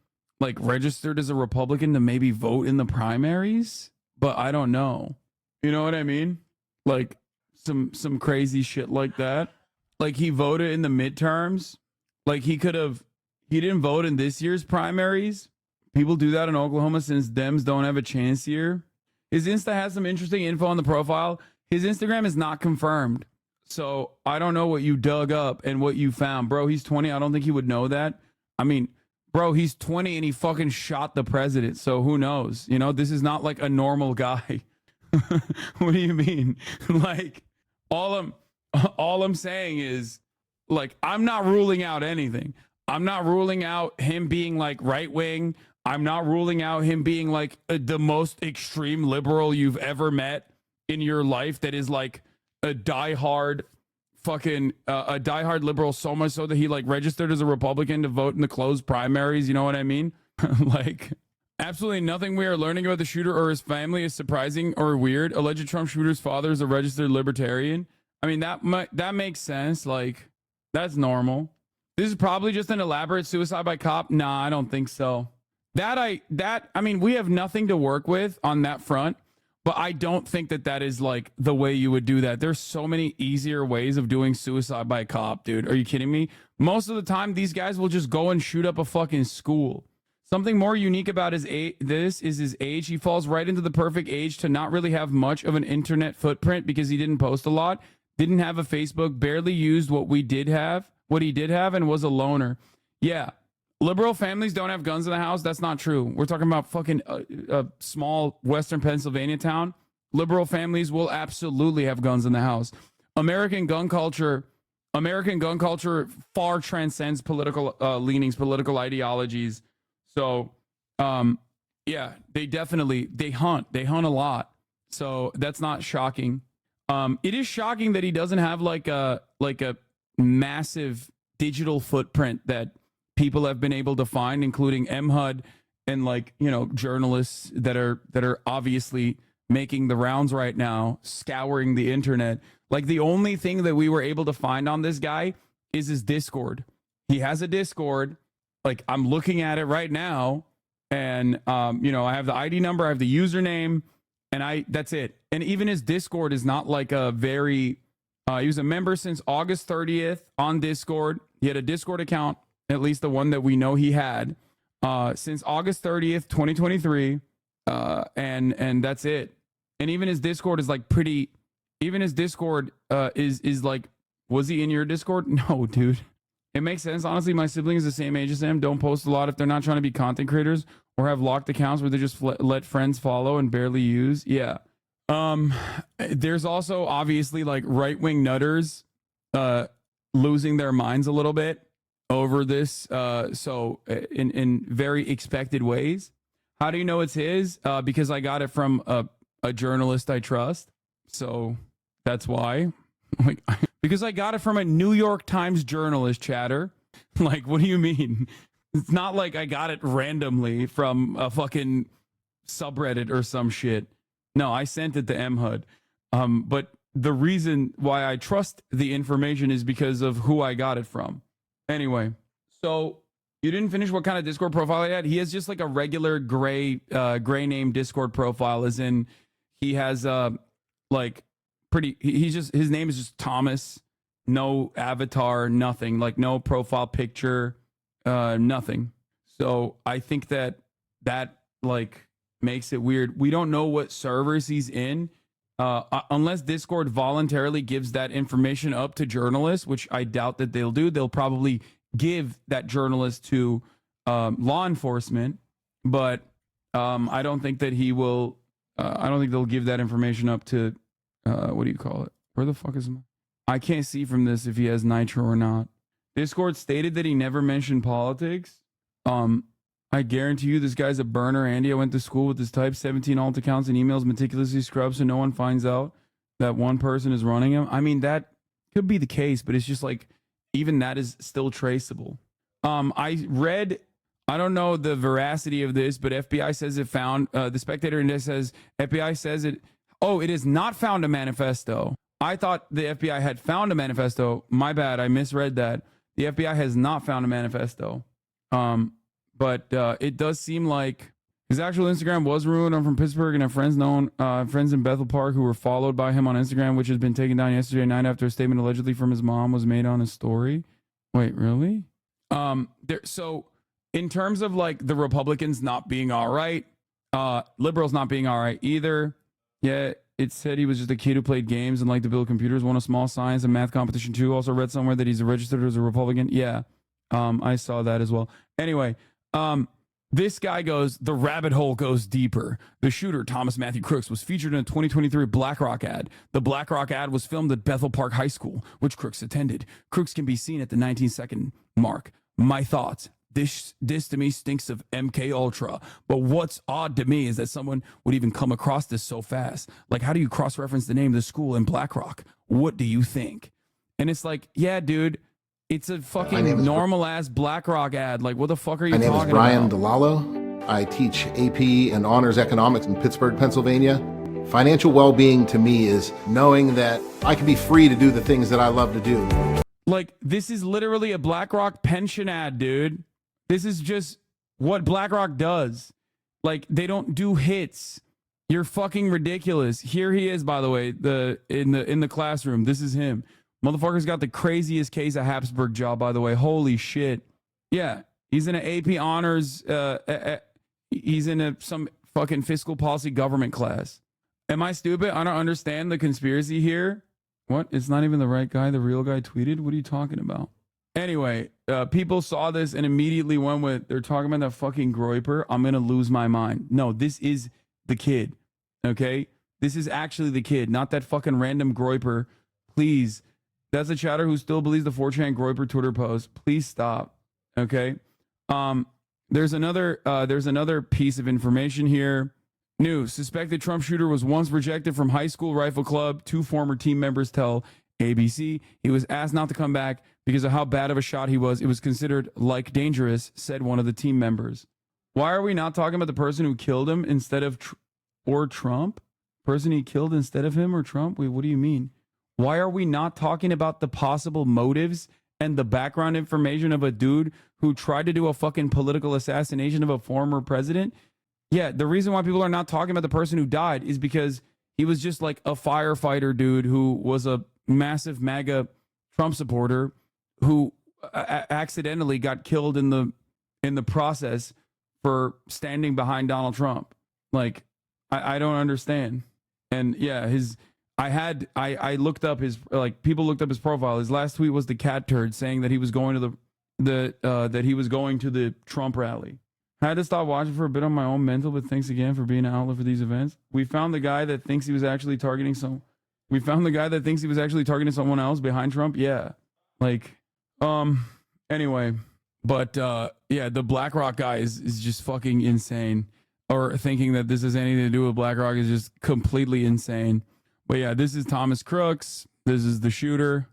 Speaker 1: like registered as a Republican to maybe vote in the primaries, but I don't know. You know what I mean? Like some crazy shit like that. Like he voted in the midterms. Like he could have he didn't vote in this year's primaries. People do that in Oklahoma since Dems don't have a chance here. His Insta has some interesting info on the profile. His Instagram is not confirmed. So I don't know what you dug up and what you found. Bro, he's 20. I don't think he would know that. I mean, bro, he's 20 and he fucking shot the president. So who knows? You know, this is not like a normal guy. What do you mean? Like, all I'm saying is, like, I'm not ruling out anything. I'm not ruling out him being like right wing. I'm not ruling out him being like the most extreme liberal you've ever met in your life, that is like a diehard fucking a diehard liberal, so much so that he like registered as a Republican to vote in the closed primaries. You know what I mean? Like, absolutely nothing we are learning about the shooter or his family is surprising or weird. Alleged Trump shooter's father is a registered libertarian. I mean, that makes sense. Like, that's normal. This is probably just an elaborate suicide by cop. Nah, I don't think so. I mean, we have nothing to work with on that front, but I don't think that is like the way you would do that. There's so many easier ways of doing suicide by cop, dude. Are you kidding me? Most of the time, these guys will just go and shoot up a fucking school. Something more unique about his his age. He falls right into the perfect age to not really have much of an internet footprint because he didn't post a lot, didn't have a Facebook, barely used what he did have, and was a loner. Yeah. Liberal families don't have guns in the house. That's not true. We're talking about fucking a small Western Pennsylvania town. Liberal families will absolutely have guns in the house. American gun culture far transcends political leanings, political ideologies. So, yeah, they hunt a lot. So that's not shocking. It is shocking that he doesn't have like a massive digital footprint that people have been able to find, including MHUD and, like, you know, journalists that are obviously making the rounds right now, scouring the internet. Like, the only thing that we were able to find on this guy is his Discord. He has a Discord. Like, I'm looking at it right now, and you know, I have the ID number, I have the username, and that's it. And even his Discord is not like a very he was a member since August 30th on Discord. He had a Discord account, at least the one that we know he had, since August 30th, 2023. And that's it. And even his Discord is like pretty, even his Discord is like, was he in your Discord? No, dude. It makes sense. Honestly, my sibling is the same age as him. Don't post a lot if they're not trying to be content creators or have locked accounts where they just let friends follow and barely use. Yeah. There's also obviously like right-wing nutters losing their minds a little bit over this, so in very expected ways. How do you know it's his? Because I got it from a journalist I trust, so that's why. Like, because I got it from a New York Times journalist, chatter. Like, what do you mean? It's not like I got it randomly from a fucking subreddit or some shit. No, I sent it to MHUD. But the reason why I trust the information is because of who I got it from. Anyway, so you didn't finish what kind of Discord profile he had? He has just like a regular gray name Discord profile, as in he has like his name is just Thomas, no avatar, nothing, like no profile picture, nothing. So I think that like makes it weird. We don't know what servers he's in. Unless Discord voluntarily gives that information up to journalists, which I doubt that they'll do. They'll probably give that journalist to law enforcement, but I don't think that he will. I don't think they'll give that information up to what do you call it? Where the fuck is my? I can't see from this if he has Nitro or not. Discord stated that he never mentioned politics. I guarantee you this guy's a burner. Andy, I went to school with this type, 17 alt accounts and emails meticulously scrubbed so no one finds out that one person is running him. I mean, that could be the case, but it's just like, even that is still traceable. I read, I don't know the veracity of this, but FBI says it found, the Spectator Index says, FBI says it, it is not found a manifesto. I thought the FBI had found a manifesto. My bad, I misread that. The FBI has not found a manifesto. But it does seem like his actual Instagram was ruined. I'm from Pittsburgh and have friends in Bethel Park who were followed by him on Instagram, which has been taken down yesterday night after a statement allegedly from his mom was made on his story. Wait, really? So in terms of like the Republicans not being all right, liberals not being all right either. Yeah, it said he was just a kid who played games and liked to build computers, won a small science and math competition too. Also read somewhere that he's registered as a Republican. Yeah, I saw that as well. Anyway, this guy goes, the rabbit hole goes deeper. The shooter, Thomas Matthew Crooks, was featured in a 2023 BlackRock ad. The BlackRock ad was filmed at Bethel Park High School, which Crooks attended. Crooks can be seen at the 19-second mark. My thoughts. This to me stinks of MK Ultra. But what's odd to me is that someone would even come across this so fast. Like, how do you cross-reference the name of the school in BlackRock? What do you think? And it's like, yeah, dude, it's a fucking normal-ass BlackRock ad. Like, what the fuck are you talking about?
Speaker 6: My name is Brian DeLallo. I teach AP and Honors Economics in Pittsburgh, Pennsylvania. Financial well-being to me is knowing that I can be free to do the things that I love to do.
Speaker 1: Like, this is literally a BlackRock pension ad, dude. This is just what BlackRock does. Like, they don't do hits. You're fucking ridiculous. Here he is, by the way, in the classroom. This is him. Motherfucker's got the craziest case of Habsburg job, by the way. Holy shit. Yeah, he's in an AP honors. He's in some fucking fiscal policy government class. Am I stupid? I don't understand the conspiracy here. What? It's not even the right guy. The real guy tweeted? What are you talking about? Anyway, people saw this and immediately went with, they're talking about that fucking Groyper. I'm going to lose my mind. No, this is the kid. Okay? This is actually the kid, not that fucking random Groyper. Please. That's a chatter who still believes the 4chan Groyper Twitter post. Please stop. Okay? There's another piece of information here. New. Suspected Trump shooter was once rejected from high school rifle club. 2 former team members tell ABC. He was asked not to come back because of how bad of a shot he was. It was considered like dangerous, said one of the team members. Why are we not talking about the person who killed him instead of or Trump? Person he killed instead of him or Trump? Wait, what do you mean? Why are we not talking about the possible motives and the background information of a dude who tried to do a fucking political assassination of a former president? Yeah, the reason why people are not talking about the person who died is because he was just like a firefighter dude who was a massive MAGA Trump supporter who accidentally got killed in the process for standing behind Donald Trump. Like, I don't understand. And yeah, I looked up his, like, people looked up his profile. His last tweet was the cat turd saying that he was going to the Trump rally. I had to stop watching for a bit on my own mental, but thanks again for being an outlet for these events. We found the guy that thinks he was actually targeting someone else behind Trump. Yeah. Like, anyway, but, yeah, the BlackRock guy is just fucking insane, or thinking that this has anything to do with BlackRock is just completely insane. But yeah, this is Thomas Crooks. This is the shooter.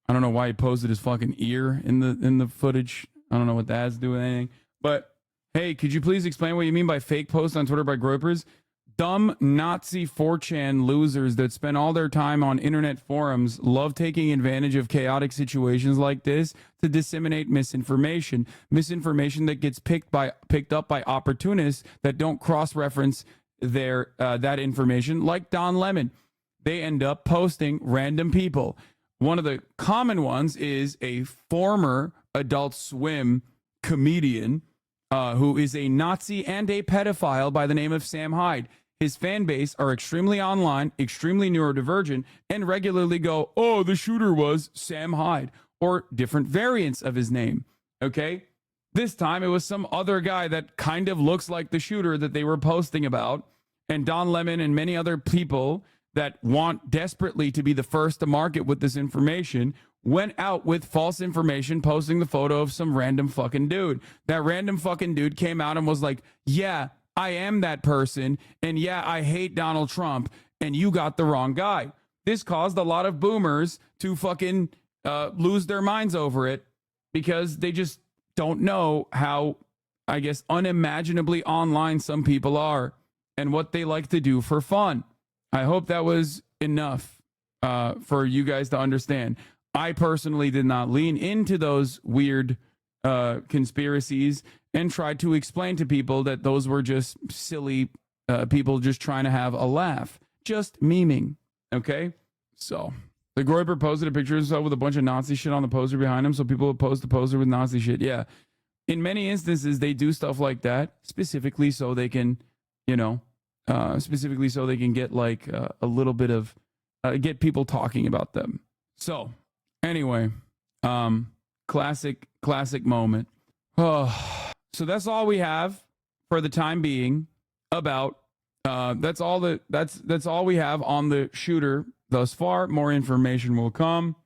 Speaker 1: I don't know why he posted his fucking ear in the footage. I don't know what that has to do with anything, but hey, could you please explain what you mean by fake posts on Twitter by Groypers? Dumb Nazi 4chan losers that spend all their time on internet forums love taking advantage of chaotic situations like this to disseminate misinformation. Misinformation that gets picked up by opportunists that don't cross-reference that information, like Don Lemon. They end up posting random people. One of the common ones is a former Adult Swim comedian who is a Nazi and a pedophile by the name of Sam Hyde. His fan base are extremely online, extremely neurodivergent, and regularly go, oh, the shooter was Sam Hyde, or different variants of his name. Okay? This time it was some other guy that kind of looks like the shooter that they were posting about. And Don Lemon and many other people that want desperately to be the first to market with this information went out with false information, posting the photo of some random fucking dude. That random fucking dude came out and was like, yeah, I am that person, and yeah, I hate Donald Trump, and you got the wrong guy. This caused a lot of boomers to fucking lose their minds over it because they just don't know how, I guess, unimaginably online some people are and what they like to do for fun. I hope that was enough for you guys to understand. I personally did not lean into those weird conspiracies and tried to explain to people that those were just silly people just trying to have a laugh, just memeing. Okay? So, The Groyper posted a picture of himself with a bunch of Nazi shit on the poster behind him, so people would post the poster with Nazi shit. Yeah. In many instances, they do stuff like that specifically so they can, you know, get like a little bit of, get people talking about them. So, anyway, classic moment. Oh, so that's all we have for the time being about, that's all we have on the shooter thus far. More information will come.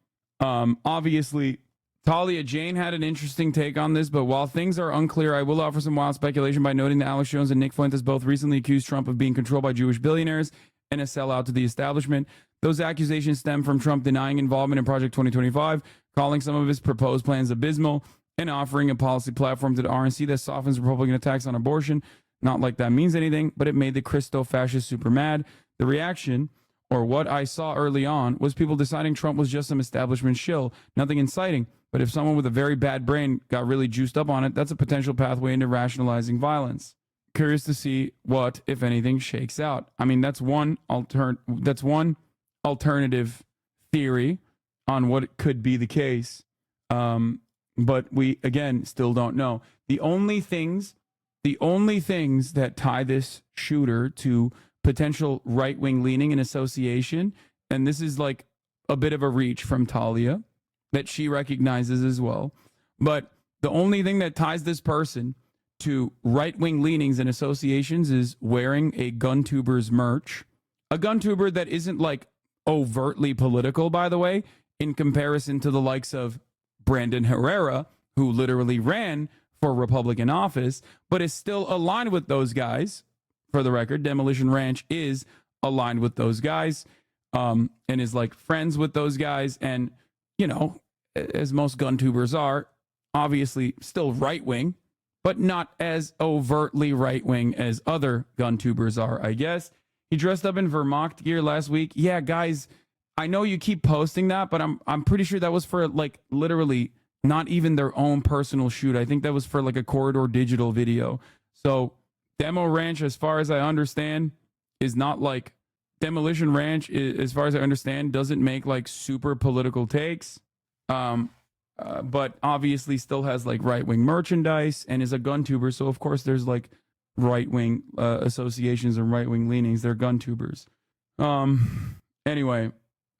Speaker 1: Obviously, Talia Jane had an interesting take on this, but while things are unclear, I will offer some wild speculation by noting that Alex Jones and Nick Fuentes both recently accused Trump of being controlled by Jewish billionaires and a sellout to the establishment. Those accusations stem from Trump denying involvement in Project 2025, calling some of his proposed plans abysmal, and offering a policy platform to the RNC that softens Republican attacks on abortion. Not like that means anything, but it made the Christo-fascists super mad. The reaction, or what I saw early on, was people deciding Trump was just some establishment shill, nothing inciting. But if someone with a very bad brain got really juiced up on it, that's a potential pathway into rationalizing violence. Curious to see what, if anything, shakes out. I mean, that's one alternative theory on what could be the case. But we, again, still don't know. The only things that tie this shooter to potential right-wing leaning and association, and this is like a bit of a reach from Talia, that she recognizes as well. But the only thing that ties this person to right-wing leanings and associations is wearing a GunTubers merch. A GunTuber that isn't like overtly political, by the way, in comparison to the likes of Brandon Herrera, who literally ran for Republican office, but is still aligned with those guys. For the record, Demolition Ranch is aligned with those guys, and is like friends with those guys. And, you know, as most GunTubers are, obviously still right-wing, but not as overtly right-wing as other GunTubers are, I guess. He dressed up in Vermont gear last week. Yeah, guys, I know you keep posting that, but I'm pretty sure that was for like literally not even their own personal shoot. I think that was for like a Corridor Digital video. So Demo Ranch, as far as I understand, is not like Demolition Ranch, as far as I understand, doesn't make like super political takes. But obviously still has like right-wing merchandise and is a GunTuber. So of course there's like right-wing associations and right-wing leanings. They're GunTubers. Anyway,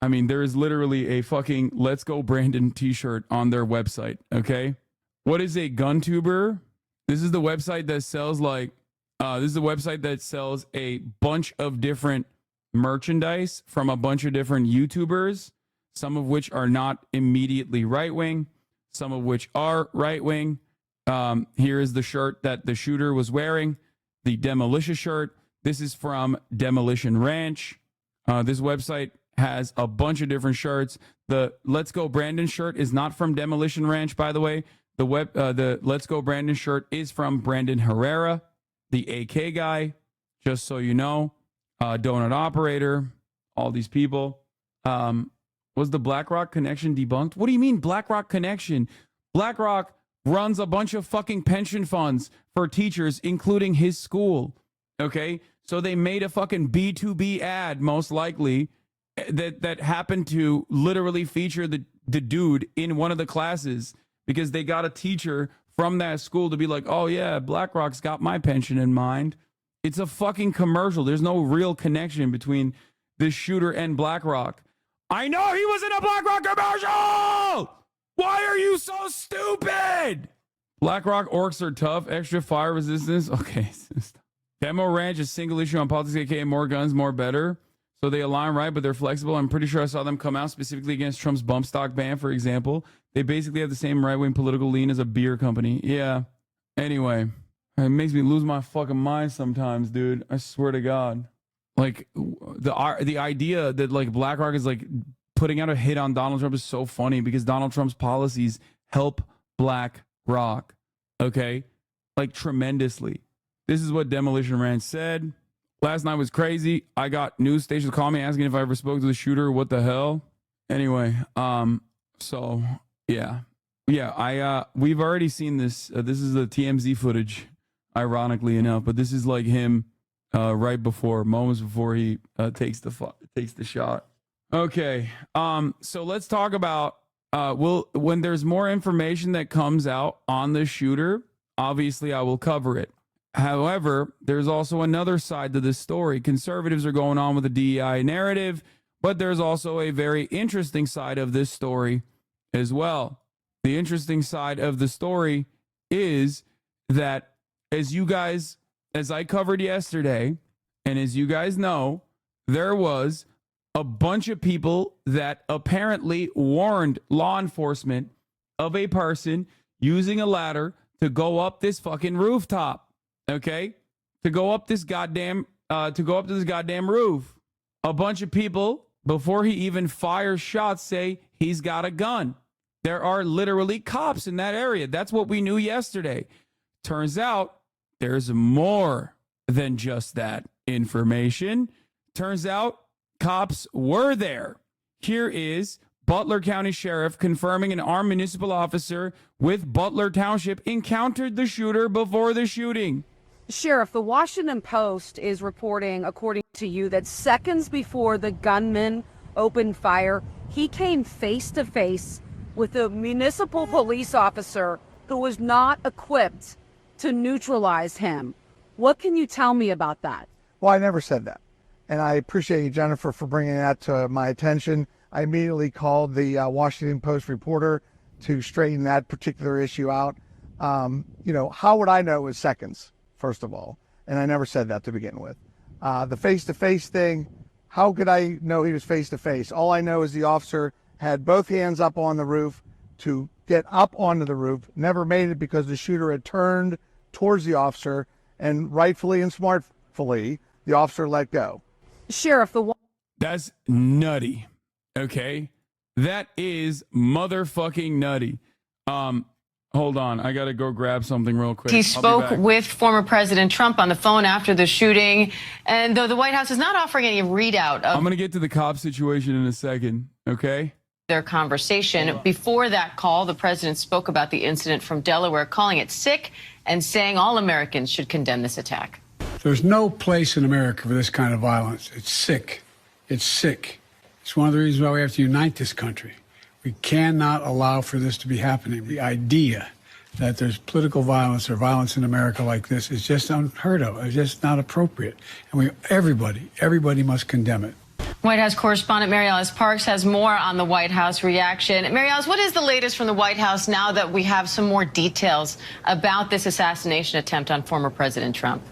Speaker 1: I mean, there is literally a fucking Let's Go Brandon t-shirt on their website. Okay. What is a GunTuber? This is the website that sells like, this is the website that sells a bunch of different merchandise from a bunch of different YouTubers, some of which are not immediately right-wing, some of which are right-wing. Here is the shirt that the shooter was wearing, the Demolition shirt. This is from Demolition Ranch. This website has a bunch of different shirts. The Let's Go Brandon shirt is not from Demolition Ranch, by the way. The Let's Go Brandon shirt is from Brandon Herrera, the AK guy, just so you know. Donut Operator, all these people. Was the BlackRock connection debunked? What do you mean BlackRock connection? BlackRock runs a bunch of fucking pension funds for teachers, including his school. Okay? So they made a fucking B2B ad, most likely, that happened to literally feature the dude in one of the classes because they got a teacher from that school to be like, oh yeah, BlackRock's got my pension in mind. It's a fucking commercial. There's no real connection between this shooter and BlackRock. I know he was in a BlackRock commercial! Why are you so stupid? BlackRock orcs are tough, extra fire resistance. Okay. Demo Ranch is single issue on politics, aka more guns, more better. So they align right, but they're flexible. I'm pretty sure I saw them come out specifically against Trump's bump stock ban, for example. They basically have the same right-wing political lean as a beer company. Yeah. Anyway, it makes me lose my fucking mind sometimes, dude. I swear to God. Like, the idea that, like, BlackRock is, like, putting out a hit on Donald Trump is so funny because Donald Trump's policies help BlackRock, okay? Like, tremendously. This is what Demolition Ranch said. Last night was crazy. I got news stations calling me asking if I ever spoke to the shooter. What the hell? Anyway, so, yeah. Yeah, we've already seen this. This is the TMZ footage, ironically enough, but this is, like, him. Right before, moments before he takes the shot. Okay. So let's talk about when there's more information that comes out on the shooter, obviously I will cover it. However, there's also another side to this story. Conservatives are going on with the DEI narrative, but there's also a very interesting side of this story as well. The interesting side of the story is that as I covered yesterday, and as you guys know, there was a bunch of people that apparently warned law enforcement of a person using a ladder to go up this fucking rooftop. Okay? To go up this goddamn roof. A bunch of people, before he even fires shots, say he's got a gun. There are literally cops in that area. That's what we knew yesterday. Turns out there's more than just that information. Turns out cops were there. Here is Butler County Sheriff confirming an armed municipal officer with Butler Township encountered the shooter before the shooting.
Speaker 7: Sheriff, the Washington Post is reporting, according to you, that seconds before the gunman opened fire, he came face to face with a municipal police officer who was not equipped to neutralize him. What can you tell me about that?
Speaker 8: Well, I never said that. And I appreciate you, Jennifer, for bringing that to my attention. I immediately called the Washington Post reporter to straighten that particular issue out. How would I know it was seconds, first of all? And I never said that to begin with. The face-to-face thing, how could I know he was face-to-face? All I know is the officer had both hands up on the roof to get up onto the roof, never made it because the shooter had turned towards the officer, and rightfully and smartfully, the officer let go.
Speaker 7: Sheriff,
Speaker 1: That's nutty. Okay? That is motherfucking nutty. Hold on. I got to go grab something real quick.
Speaker 16: He spoke with former President Trump on the phone after the shooting. And though the White House is not offering any readout of
Speaker 1: I'm going to get to the cop situation in a second. Okay?
Speaker 16: their conversation. Before that call, the president spoke about the incident from Delaware, calling it sick and saying all Americans should condemn this attack.
Speaker 10: There's no place in America for this kind of violence. It's sick. It's sick. It's one of the reasons why we have to unite this country. We cannot allow for this to be happening. The idea that there's political violence or violence in America like this is just unheard of. It's just not appropriate. And everybody must condemn it.
Speaker 16: White House correspondent Mary Alice Parks has more on the White House reaction. Mary Alice, what is the latest from the White House now that we have some more details about this assassination attempt on former President Trump?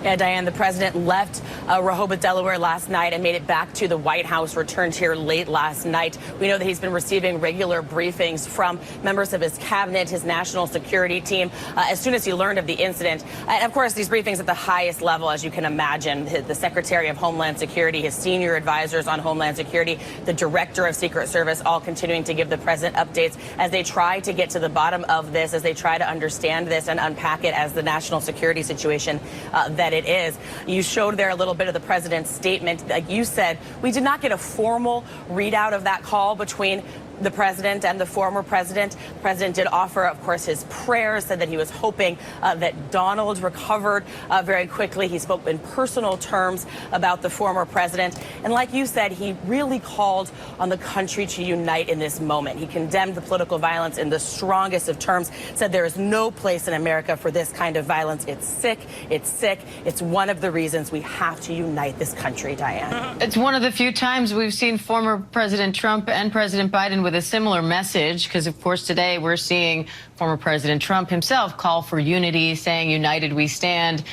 Speaker 12: Yeah, Diane, the president left Rehoboth, Delaware last night and made it back to the White House, returned here late last night. We know that he's been receiving regular briefings from members of his cabinet, his national security team, as soon as he learned of the incident. And of course, these briefings at the highest level, as you can imagine, the Secretary of Homeland Security, his senior advisors on Homeland Security, the Director of Secret Service, all continuing to give the president updates as they try to get to the bottom of this, as they try to understand this and unpack it as the national security situation that it is. You showed there a little bit of the president's statement. Like you said, we did not get a formal readout of that call between the president and the former president. The president did offer, of course, his prayers, said that he was hoping that Donald recovered very quickly. He spoke in personal terms about the former president. And like you said, he really called on the country to unite in this moment. He condemned the political violence in the strongest of terms, said there is no place in America for this kind of violence. It's sick. It's sick. It's one of the reasons we have to unite this country, Diane.
Speaker 16: It's one of the few times we've seen former President Trump and President Biden with a similar message, because, of course, today we're seeing former President Trump himself call for unity, saying united we stand.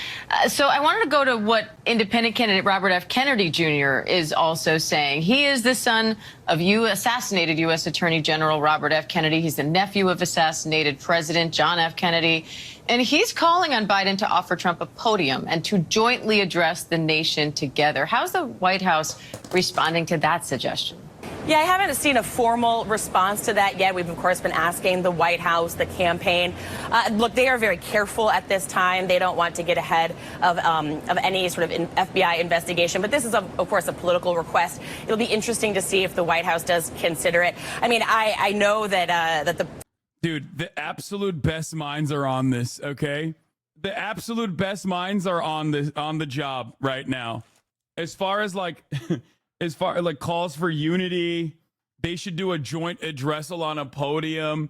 Speaker 16: So I wanted to go to what independent candidate Robert F. Kennedy Jr. is also saying. He is the son of assassinated U.S. Attorney General Robert F. Kennedy. He's the nephew of assassinated President John F. Kennedy. And he's calling on Biden to offer Trump a podium and to jointly address the nation together. How's the White House responding to that suggestion?
Speaker 12: Yeah, I haven't seen a formal response to that yet. We've, of course, been asking the White House, the campaign. Look, they are very careful at this time. They don't want to get ahead of any sort of FBI investigation. But this is, of course, a political request. It'll be interesting to see if the White House does consider it. I mean, I know that the...
Speaker 1: Dude, the absolute best minds are on this, okay? The absolute best minds are on the job right now. As far as as far like calls for unity. They should do a joint addressal on a podium.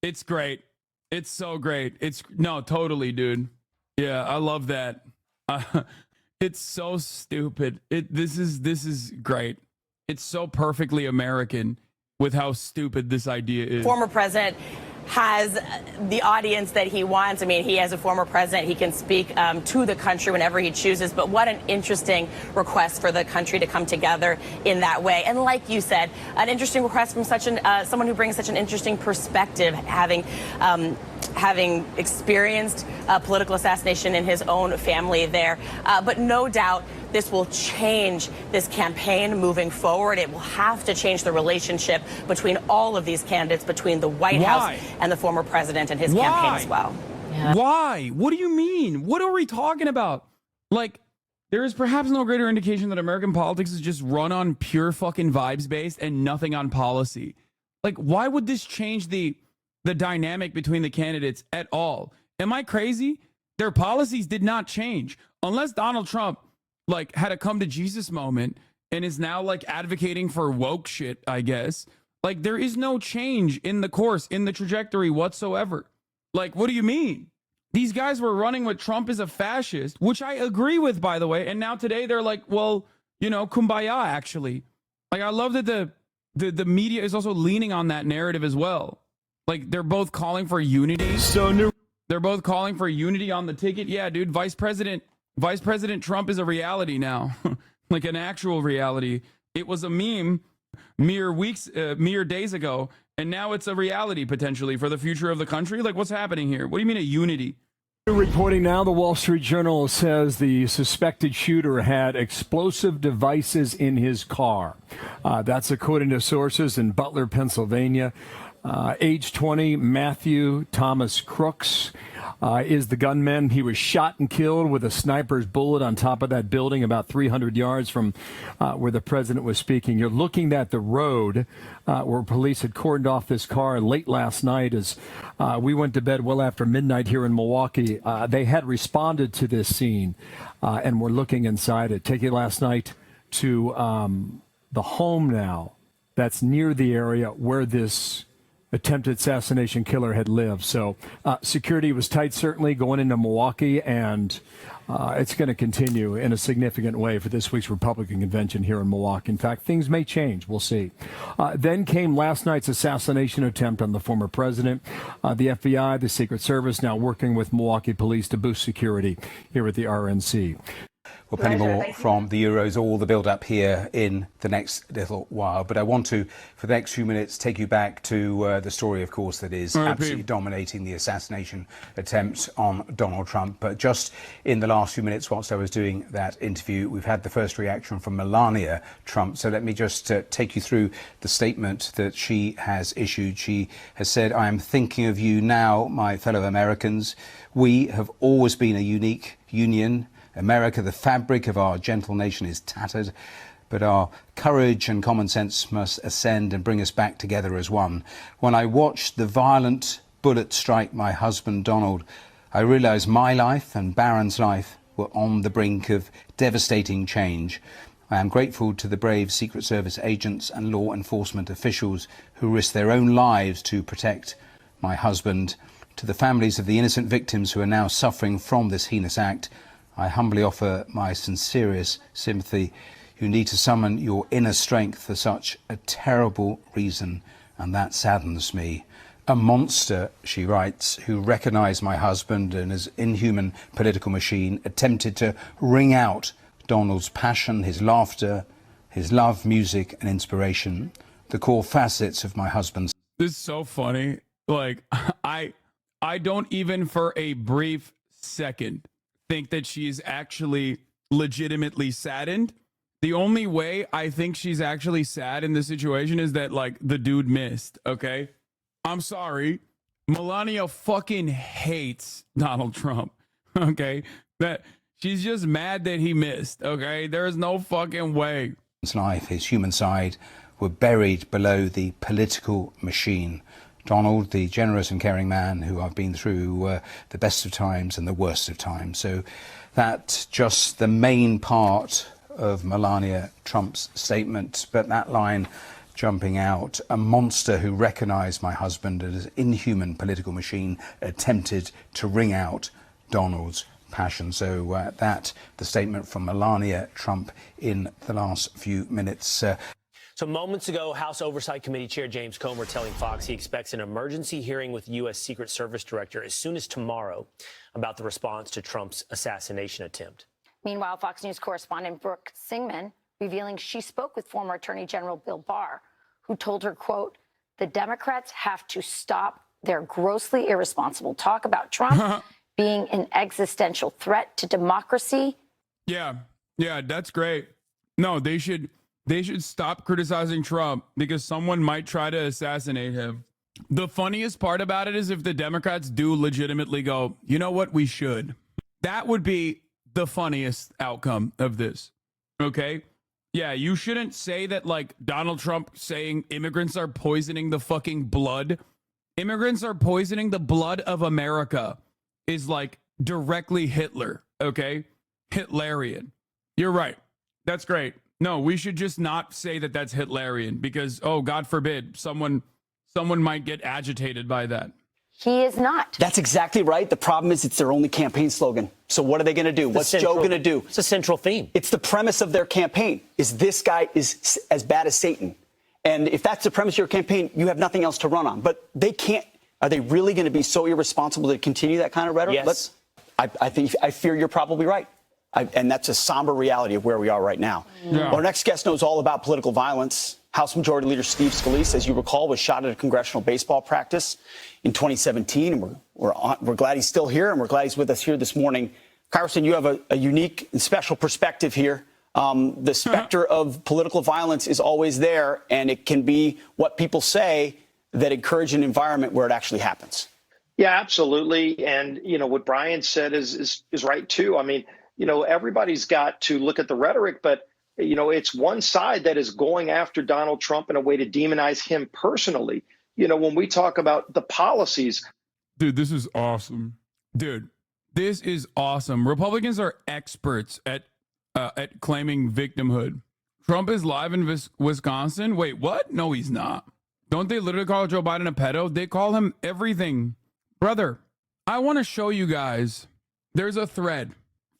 Speaker 1: It's great. It's so great. No, totally, dude. Yeah, I love that. It's so stupid. This is great. It's so perfectly American with how stupid this idea is.
Speaker 12: Former president has the audience that he wants. I mean, he as a former president, he can speak to the country whenever he chooses. But what an interesting request for the country to come together in that way. And like you said, an interesting request from such someone who brings such an interesting perspective, having experienced political assassination in his own family there. But no doubt this will change this campaign moving forward. It will have to change the relationship between all of these candidates, between the White House and the former president and his campaign as well.
Speaker 1: Yeah. Why? What do you mean? What are we talking about? Like, there is perhaps no greater indication that American politics is just run on pure fucking vibes based and nothing on policy. Like, why would this change the dynamic between the candidates at all? Am I crazy? Their policies did not change. Unless Donald Trump like had a come to Jesus moment and is now like advocating for woke shit, I guess. Like, there is no change in the course, in the trajectory whatsoever. Like, what do you mean? These guys were running with Trump as a fascist, which I agree with, by the way. And now today they're like, well, you know, kumbaya, actually. Like, I love that the media is also leaning on that narrative as well. Like, they're both calling for unity. They're both calling for unity on the ticket. Yeah, dude, Vice President Trump is a reality now. Like an actual reality. It was a meme mere days ago, and now it's a reality potentially for the future of the country. Like, what's happening here? What do you mean a unity?
Speaker 11: Reporting now, the Wall Street Journal says the suspected shooter had explosive devices in his car. That's according to sources in Butler, Pennsylvania. Age 20, Matthew Thomas Crooks is the gunman. He was shot and killed with a sniper's bullet on top of that building about 300 yards from where the president was speaking. You're looking at the road where police had cordoned off this car late last night as we went to bed well after midnight here in Milwaukee. They had responded to this scene and were looking inside it. Take you last night to the home now that's near the area where this attempted assassination killer had lived. So security was tight, certainly, going into Milwaukee, and it's going to continue in a significant way for this week's Republican convention here in Milwaukee. In fact, things may change. We'll see. Then came last night's assassination attempt on the former president. The FBI, the Secret Service, now working with Milwaukee police to boost security here at the RNC.
Speaker 3: Well, plenty more from the Euros, all the build-up here in the next little while. But I want to, for the next few minutes, take you back to the story, of course, that is absolutely dominating the assassination attempt on Donald Trump. But just in the last few minutes, whilst I was doing that interview, we've had the first reaction from Melania Trump. So let me just take you through the statement that she has issued. She has said, "I am thinking of you now, my fellow Americans. We have always been a unique union. America, the fabric of our gentle nation, is tattered, but our courage and common sense must ascend and bring us back together as one. When I watched the violent bullet strike my husband, Donald, I realized my life and Barron's life were on the brink of devastating change. I am grateful to the brave Secret Service agents and law enforcement officials who risked their own lives to protect my husband. To the families of the innocent victims who are now suffering from this heinous act, I humbly offer my sincerest sympathy. You need to summon your inner strength for such a terrible reason, and that saddens me. A monster," she writes, "who recognized my husband and his inhuman political machine, attempted to wring out Donald's passion, his laughter, his love, music, and inspiration, the core facets of my husband's."
Speaker 1: This is so funny. Like, I don't even for a brief second think that she's actually legitimately saddened. The only way I think she's actually sad in this situation is that, like, the dude missed, okay? I'm sorry. Melania fucking hates Donald Trump, okay? That she's just mad that he missed, okay? There's no fucking way.
Speaker 3: His life, his human side, were buried below the political machine. Donald, the generous and caring man who I've been through the best of times and the worst of times. So that's just the main part of Melania Trump's statement, but that line jumping out, a monster who recognized my husband as an inhuman political machine attempted to wring out Donald's passion. So the statement from Melania Trump in the last few minutes.
Speaker 4: So moments ago, House Oversight Committee Chair James Comer telling Fox he expects an emergency hearing with U.S. Secret Service Director as soon as tomorrow about the response to Trump's assassination attempt.
Speaker 9: Meanwhile, Fox News correspondent Brooke Singman revealing she spoke with former Attorney General Bill Barr, who told her, quote, the Democrats have to stop their grossly irresponsible talk about Trump being an existential threat to democracy.
Speaker 1: Yeah, that's great. No, they should stop criticizing Trump because someone might try to assassinate him. The funniest part about it is if the Democrats do legitimately go, you know what, we should. That would be the funniest outcome of this. Okay? Yeah, you shouldn't say that, like, Donald Trump saying immigrants are poisoning the fucking blood. Immigrants are poisoning the blood of America is, like, directly Hitler, okay? Hitlerian. You're right. That's great. No, we should just not say that that's Hitlerian because, oh, God forbid, someone might get agitated by that.
Speaker 9: He is not.
Speaker 13: That's exactly right. The problem is it's their only campaign slogan. So what are they going to do? What's Joe going to do?
Speaker 4: It's a central theme.
Speaker 13: It's the premise of their campaign is this guy is as bad as Satan. And if that's the premise of your campaign, you have nothing else to run on. But they can't. Are they really going to be so irresponsible to continue that kind of rhetoric?
Speaker 4: Yes.
Speaker 13: I fear you're probably right. And that's a somber reality of where we are right now. Yeah. Our next guest knows all about political violence. House Majority Leader Steve Scalise, as you recall, was shot at a congressional baseball practice in 2017. And we're glad he's still here, and we're glad he's with us here this morning. Congressman, you have a unique and special perspective here. The specter of political violence is always there, and it can be what people say that encourage an environment where it actually happens.
Speaker 24: Yeah, absolutely. And, you know, what Brian said is right, too. I mean, you know, everybody's got to look at the rhetoric, but you know, it's one side that is going after Donald Trump in a way to demonize him personally. You know, when we talk about the policies.
Speaker 1: Dude, this is awesome. Dude, this is awesome. Republicans are experts at claiming victimhood. Trump is live in Wisconsin. Wait, what? No, he's not. Don't they literally call Joe Biden a pedo? They call him everything. Brother, I want to show you guys. There's a thread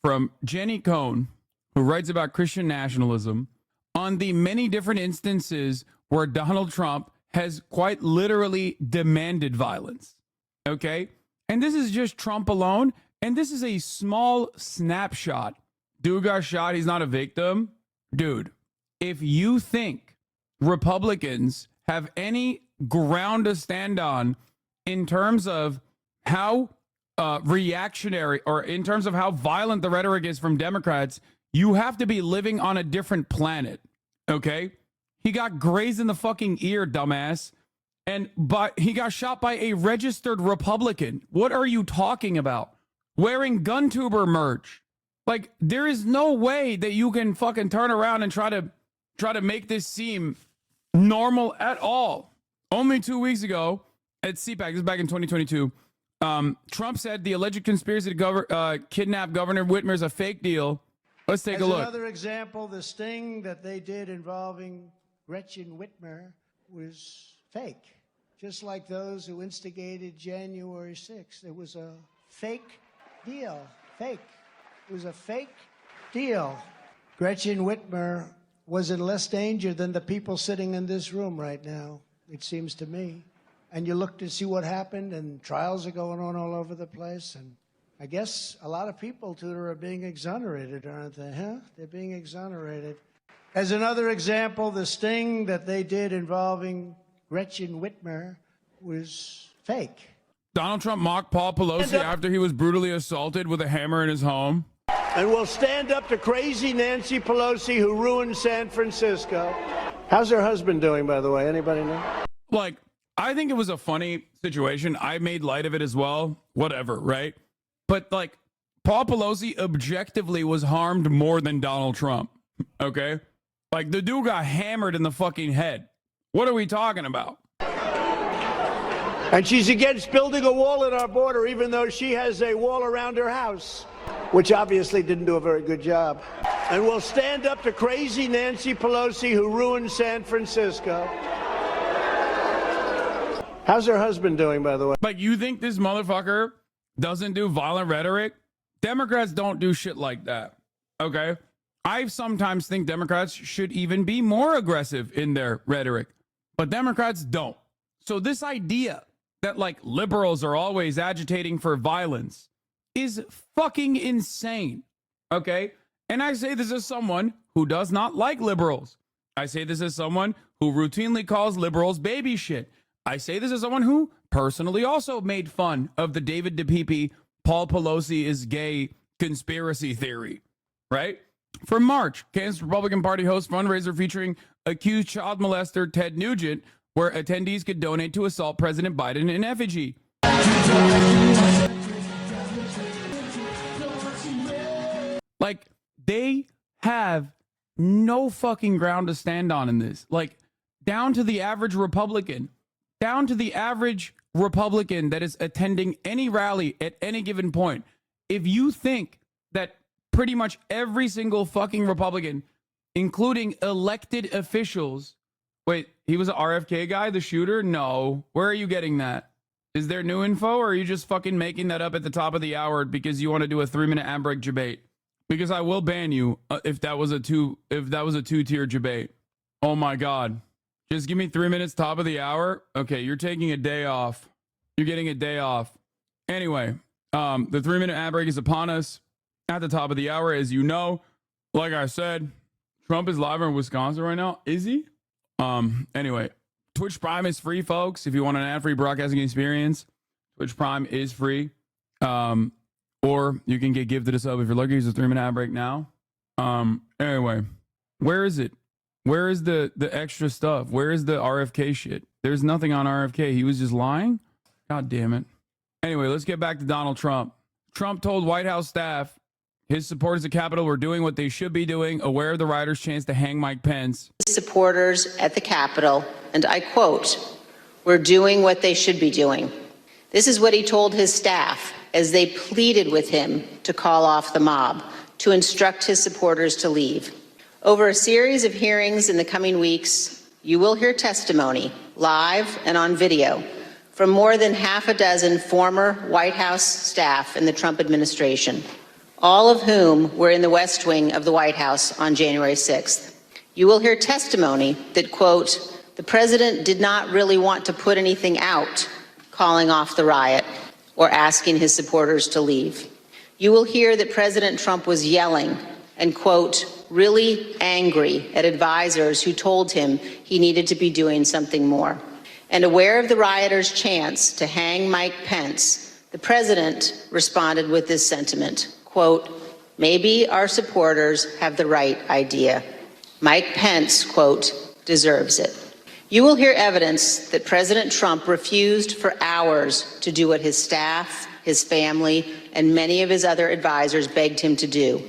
Speaker 1: from Jenny Cohn, who writes about Christian nationalism, on the many different instances where Donald Trump has quite literally demanded violence. Okay? And this is just Trump alone. And this is a small snapshot. Dude got shot. He's not a victim. Dude, if you think Republicans have any ground to stand on in terms of how reactionary or in terms of how violent the rhetoric is from Democrats, you have to be living on a different planet, okay? He got grazed in the fucking ear, dumbass. But he got shot by a registered Republican. What are you talking about? Wearing GunTuber merch. Like, there is no way that you can fucking turn around and try to make this seem normal at all. Only 2 weeks ago at CPAC, this is back in 2022, Trump said the alleged conspiracy to kidnap Governor Whitmer is a fake deal. Let's take a look.
Speaker 25: Another example, the sting that they did involving Gretchen Whitmer was fake, just like those who instigated January 6th. It was a fake deal. Fake. It was a fake deal. Gretchen Whitmer was in less danger than the people sitting in this room right now, it seems to me. And you look to see what happened, and trials are going on all over the place, and I guess a lot of people, Tudor, are being exonerated, aren't they? Huh? They're being exonerated. As another example, the sting that they did involving Gretchen Whitmer was fake.
Speaker 1: Donald Trump mocked Paul Pelosi after he was brutally assaulted with a hammer in his home.
Speaker 25: And we'll stand up to crazy Nancy Pelosi, who ruined San Francisco. How's her husband doing, by the way? Anybody know?
Speaker 1: Like, I think it was a funny situation. I made light of it as well. Whatever, right? But, like, Paul Pelosi objectively was harmed more than Donald Trump, okay? Like, the dude got hammered in the fucking head. What are we talking about?
Speaker 25: And she's against building a wall at our border, even though she has a wall around her house, which obviously didn't do a very good job. And we'll stand up to crazy Nancy Pelosi, who ruined San Francisco. How's her husband doing, by the way?
Speaker 1: Like, you think this motherfucker doesn't do violent rhetoric? Democrats don't do shit like that. Okay? I sometimes think Democrats should even be more aggressive in their rhetoric, but Democrats don't. So this idea that like liberals are always agitating for violence is fucking insane. Okay? And I say this as someone who does not like liberals. I say this as someone who routinely calls liberals baby shit. I say this as someone who personally also made fun of the David DePipe, Paul Pelosi is gay conspiracy theory, right? For March, Kansas Republican Party hosts fundraiser featuring accused child molester Ted Nugent, where attendees could donate to assault President Biden in effigy. Like, they have no fucking ground to stand on in this. Like, down to the average Republican. Down to the average Republican that is attending any rally at any given point. If you think that pretty much every single fucking Republican, including elected officials, wait, he was an RFK guy, the shooter? No. Where are you getting that? Is there new info, or are you just fucking making that up at the top of the hour because you want to do a 3-minute Ambrick debate? Because I will ban you if that was a two-tier debate. Oh my God. Just give me 3 minutes top of the hour. Okay, you're taking a day off. You're getting a day off. Anyway, the 3-minute ad break is upon us at the top of the hour. As you know, like I said, Trump is live in Wisconsin right now. Is he? Anyway, Twitch Prime is free, folks. If you want an ad-free broadcasting experience, Twitch Prime is free. Or you can get gifted a sub if you're lucky. Use a 3-minute ad break now. Anyway, where is it? Where is the extra stuff? Where is the RFK shit? There's nothing on RFK. He was just lying? God damn it. Anyway, let's get back to Donald Trump. Trump told White House staff his supporters at Capitol were doing what they should be doing, aware of the rioters' chance to hang Mike Pence.
Speaker 14: Supporters at the Capitol, and I quote, "We're doing what they should be doing." This is what he told his staff as they pleaded with him to call off the mob, to instruct his supporters to leave. Over a series of hearings in the coming weeks, you will hear testimony, live and on video, from more than half a dozen former White House staff in the Trump administration, all of whom were in the West Wing of the White House on January 6th. You will hear testimony that, quote, "The president did not really want to put anything out, calling off the riot or asking his supporters to leave." You will hear that President Trump was yelling and, quote, "really angry at advisors who told him he needed to be doing something more." And aware of the rioters' chance to hang Mike Pence, the president responded with this sentiment, quote, "Maybe our supporters have the right idea. Mike Pence, quote, deserves it." You will hear evidence that President Trump refused for hours to do what his staff, his family, and many of his other advisors begged him to do: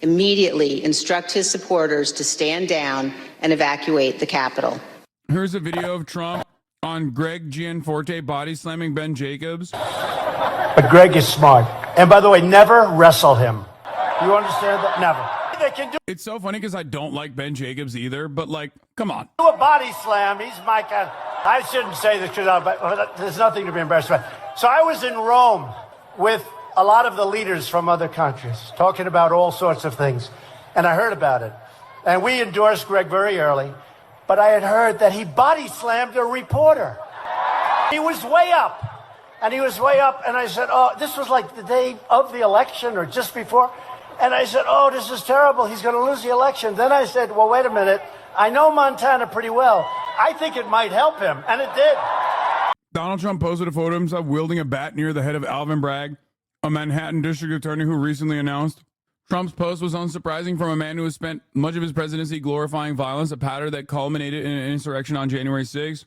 Speaker 14: immediately instruct his supporters to stand down and evacuate the Capitol.
Speaker 1: Here's a video of Trump on Greg Gianforte body slamming Ben Jacobs.
Speaker 25: But Greg is smart. And by the way, never wrestle him. You understand that? Never. They can do
Speaker 1: It's so funny because I don't like Ben Jacobs either, but like, come on.
Speaker 25: a body slam. He's my kind. I shouldn't say this, but there's nothing to be embarrassed about. So I was in Rome with a lot of the leaders from other countries, talking about all sorts of things. And I heard about it. And we endorsed Greg very early. But I had heard that he body slammed a reporter. He was way up. And he was way up. And I said, oh, this was like the day of the election or just before. And I said, oh, this is terrible. He's going to lose the election. Then I said, well, wait a minute. I know Montana pretty well. I think it might help him. And it did.
Speaker 1: Donald Trump posted a photo of himself wielding a bat near the head of Alvin Bragg, a Manhattan district attorney who recently announced. Trump's post was unsurprising from a man who has spent much of his presidency glorifying violence, a pattern that culminated in an insurrection on January 6th.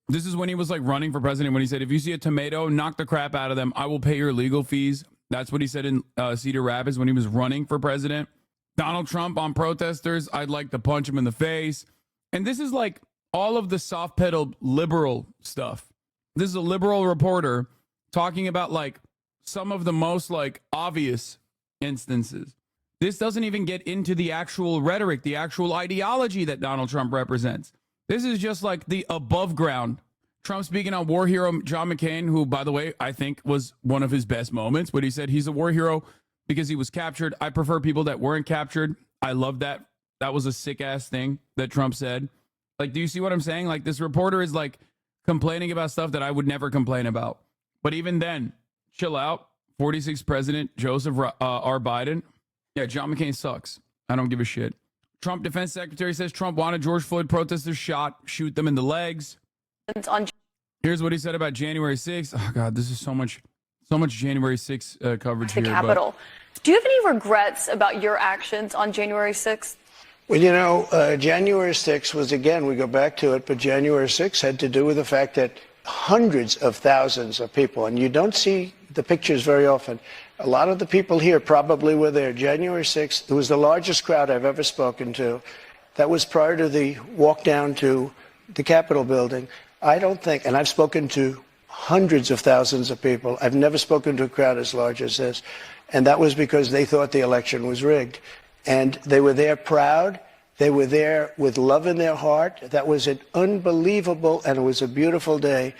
Speaker 1: This is when he was like running for president, when he said, if you see a tomato, knock the crap out of them. I will pay your legal fees. That's what he said in Cedar Rapids when he was running for president. Donald Trump on protesters, I'd like to punch him in the face. And this is like all of the soft-pedaled liberal stuff. This is a liberal reporter talking about like some of the most like obvious instances. This doesn't even get into the actual rhetoric, the actual ideology that Donald Trump represents. This is just like the above ground. Trump speaking on war hero John McCain, who, by the way, I think was one of his best moments, but he said he's a war hero because he was captured. I prefer people that weren't captured. I love that. That was a sick ass thing that Trump said. Like, do you see what I'm saying? Like, this reporter is like complaining about stuff that I would never complain about. But even then, chill out. 46th President Joseph R. Biden. Yeah, John McCain sucks. I don't give a shit. Trump Defense Secretary says Trump wanted George Floyd protesters shot, shoot them in the legs. Here's what he said about January 6th. Oh, God, this is so much January 6th coverage
Speaker 15: the
Speaker 1: here.
Speaker 15: Capitol. Do you have any regrets about your actions on January 6th?
Speaker 25: Well, you know, January 6th was, again, we go back to it, but January 6th had to do with the fact that hundreds of thousands of people, and you don't see the pictures very often. A lot of the people here probably were there. January 6th, it was the largest crowd I've ever spoken to. That was prior to the walk down to the Capitol building. I don't think, and I've spoken to hundreds of thousands of people. I've never spoken to a crowd as large as this. And that was because they thought the election was rigged. And they were there proud. They were there with love in their heart. That was an unbelievable, and it was a beautiful day.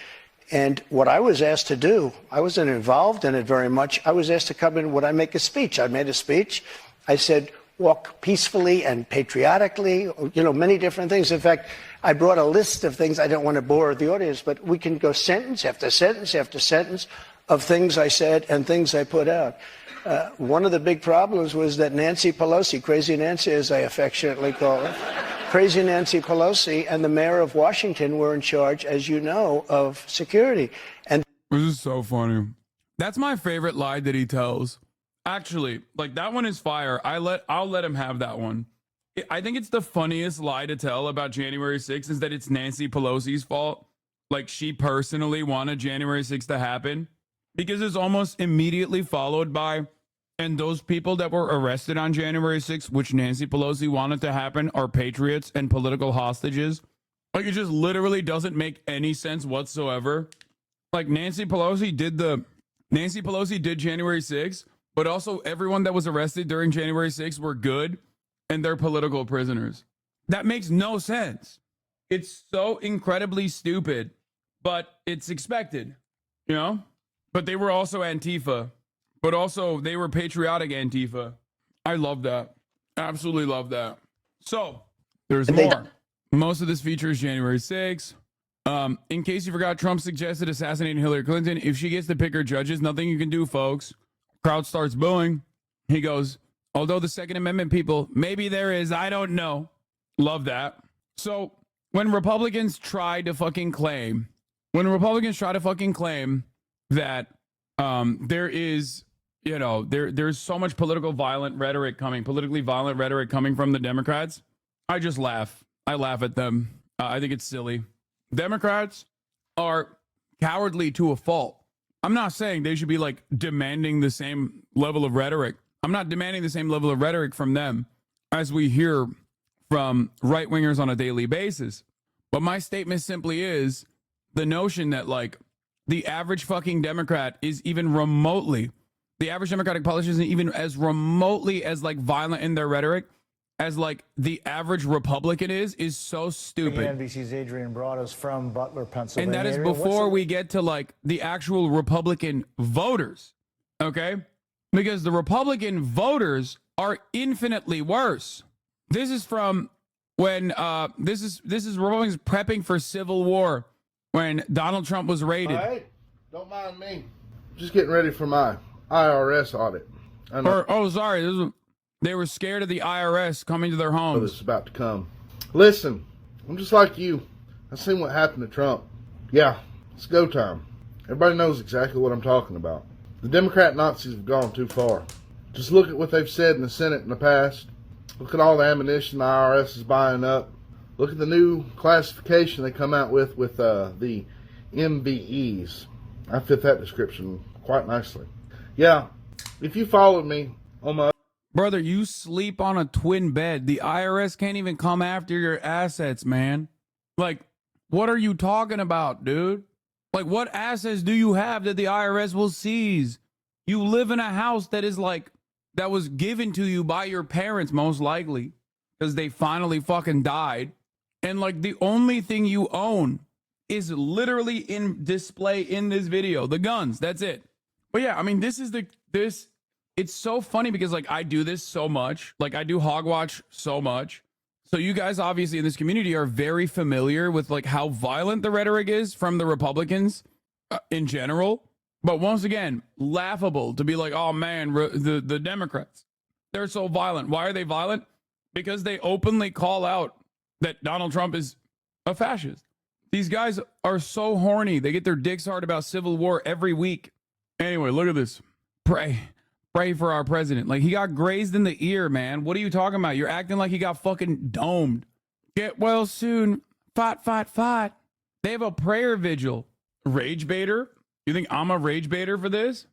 Speaker 25: And what I was asked to do, I wasn't involved in it very much. I was asked to come in, would I make a speech? I made a speech. I said, walk peacefully and patriotically, you know, many different things. In fact, I brought a list of things. I don't want to bore the audience, but we can go sentence after sentence after sentence of things I said and things I put out. One of the big problems was that Nancy Pelosi, Crazy Nancy as I affectionately call her, Crazy Nancy Pelosi and the mayor of Washington were in charge, as you know, of security. And
Speaker 1: this is so funny. That's my favorite lie that he tells. Actually, like, that one is fire. I'll let him have that one. I think it's the funniest lie to tell about January 6th is that it's Nancy Pelosi's fault. Like, she personally wanted January 6th to happen, because it's almost immediately followed by, and those people that were arrested on January 6th, which Nancy Pelosi wanted to happen, are patriots and political hostages. Like, it just literally doesn't make any sense whatsoever. Like, Nancy Pelosi did January 6th, but also everyone that was arrested during January 6th were good and they're political prisoners. That makes no sense. It's so incredibly stupid, but it's expected, you know? But they were also Antifa, but also they were patriotic Antifa. I love that. Absolutely love that. So there's more. Most of this features January 6th. In case you forgot, Trump suggested assassinating Hillary Clinton. If she gets to pick her judges, nothing you can do, folks. Crowd starts booing. He goes, although the Second Amendment people, maybe there is, I don't know. Love that. So when Republicans try to fucking claim that there is, you know, there's so much politically violent rhetoric coming from the Democrats, I just laugh. I laugh at them. I think it's silly. Democrats are cowardly to a fault. I'm not saying they should be like demanding the same level of rhetoric. I'm not demanding the same level of rhetoric from them as we hear from right-wingers on a daily basis. But my statement simply is the notion that, like, the average fucking Democrat is even remotely, the average Democratic politician isn't even as remotely as, like, violent in their rhetoric as, like, the average Republican is so stupid.
Speaker 18: NBC's Adrian Broaddus from Butler, Pennsylvania.
Speaker 1: And that is before we get to, like, the actual Republican voters, okay? Because the Republican voters are infinitely worse. This is from when this is Republicans prepping for civil war when Donald Trump was raided.
Speaker 19: All right, don't mind me. Just getting ready for my IRS audit.
Speaker 1: They were scared of the IRS coming to their homes.
Speaker 19: It's about to come. Listen, I'm just like you. I've seen what happened to Trump. Yeah, it's go time. Everybody knows exactly what I'm talking about. The Democrat Nazis have gone too far. Just look at what they've said in the Senate in the past. Look at all the ammunition the IRS is buying up. Look at the new classification they come out with the MVEs. I fit that description quite nicely. Yeah, if you followed me on my...
Speaker 1: Brother, you sleep on a twin bed. The IRS can't even come after your assets, man. Like, what are you talking about, dude? Like, what assets do you have that the IRS will seize? You live in a house that is, like, that was given to you by your parents, most likely, because they finally fucking died. And like the only thing you own is literally in display in this video, the guns. That's it. But yeah, I mean, it's so funny because like I do this so much. Like I do Hogwatch so much. So you guys obviously in this community are very familiar with like how violent the rhetoric is from the Republicans in general. But once again, laughable to be like, oh man, the Democrats, they're so violent. Why are they violent? Because they openly call out that Donald Trump is a fascist. These guys are so horny. They get their dicks hard about civil war every week. Anyway, look at this. Pray for our president. Like, he got grazed in the ear, man. What are you talking about? You're acting like he got fucking domed. Get well soon. Fight, fight, fight. They have a prayer vigil. Rage baiter? You think I'm a rage baiter for this?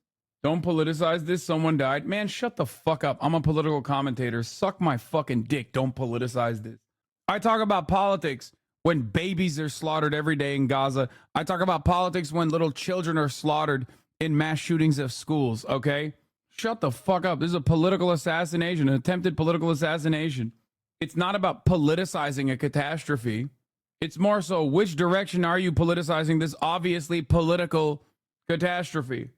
Speaker 1: Don't politicize this. Someone died. Man, shut the fuck up. I'm a political commentator. Suck my fucking dick. Don't politicize this. I talk about politics when babies are slaughtered every day in Gaza. I talk about politics when little children are slaughtered in mass shootings of schools, okay? Shut the fuck up. This is a political assassination, an attempted political assassination. It's not about politicizing a catastrophe. It's more so, which direction are you politicizing this obviously political catastrophe?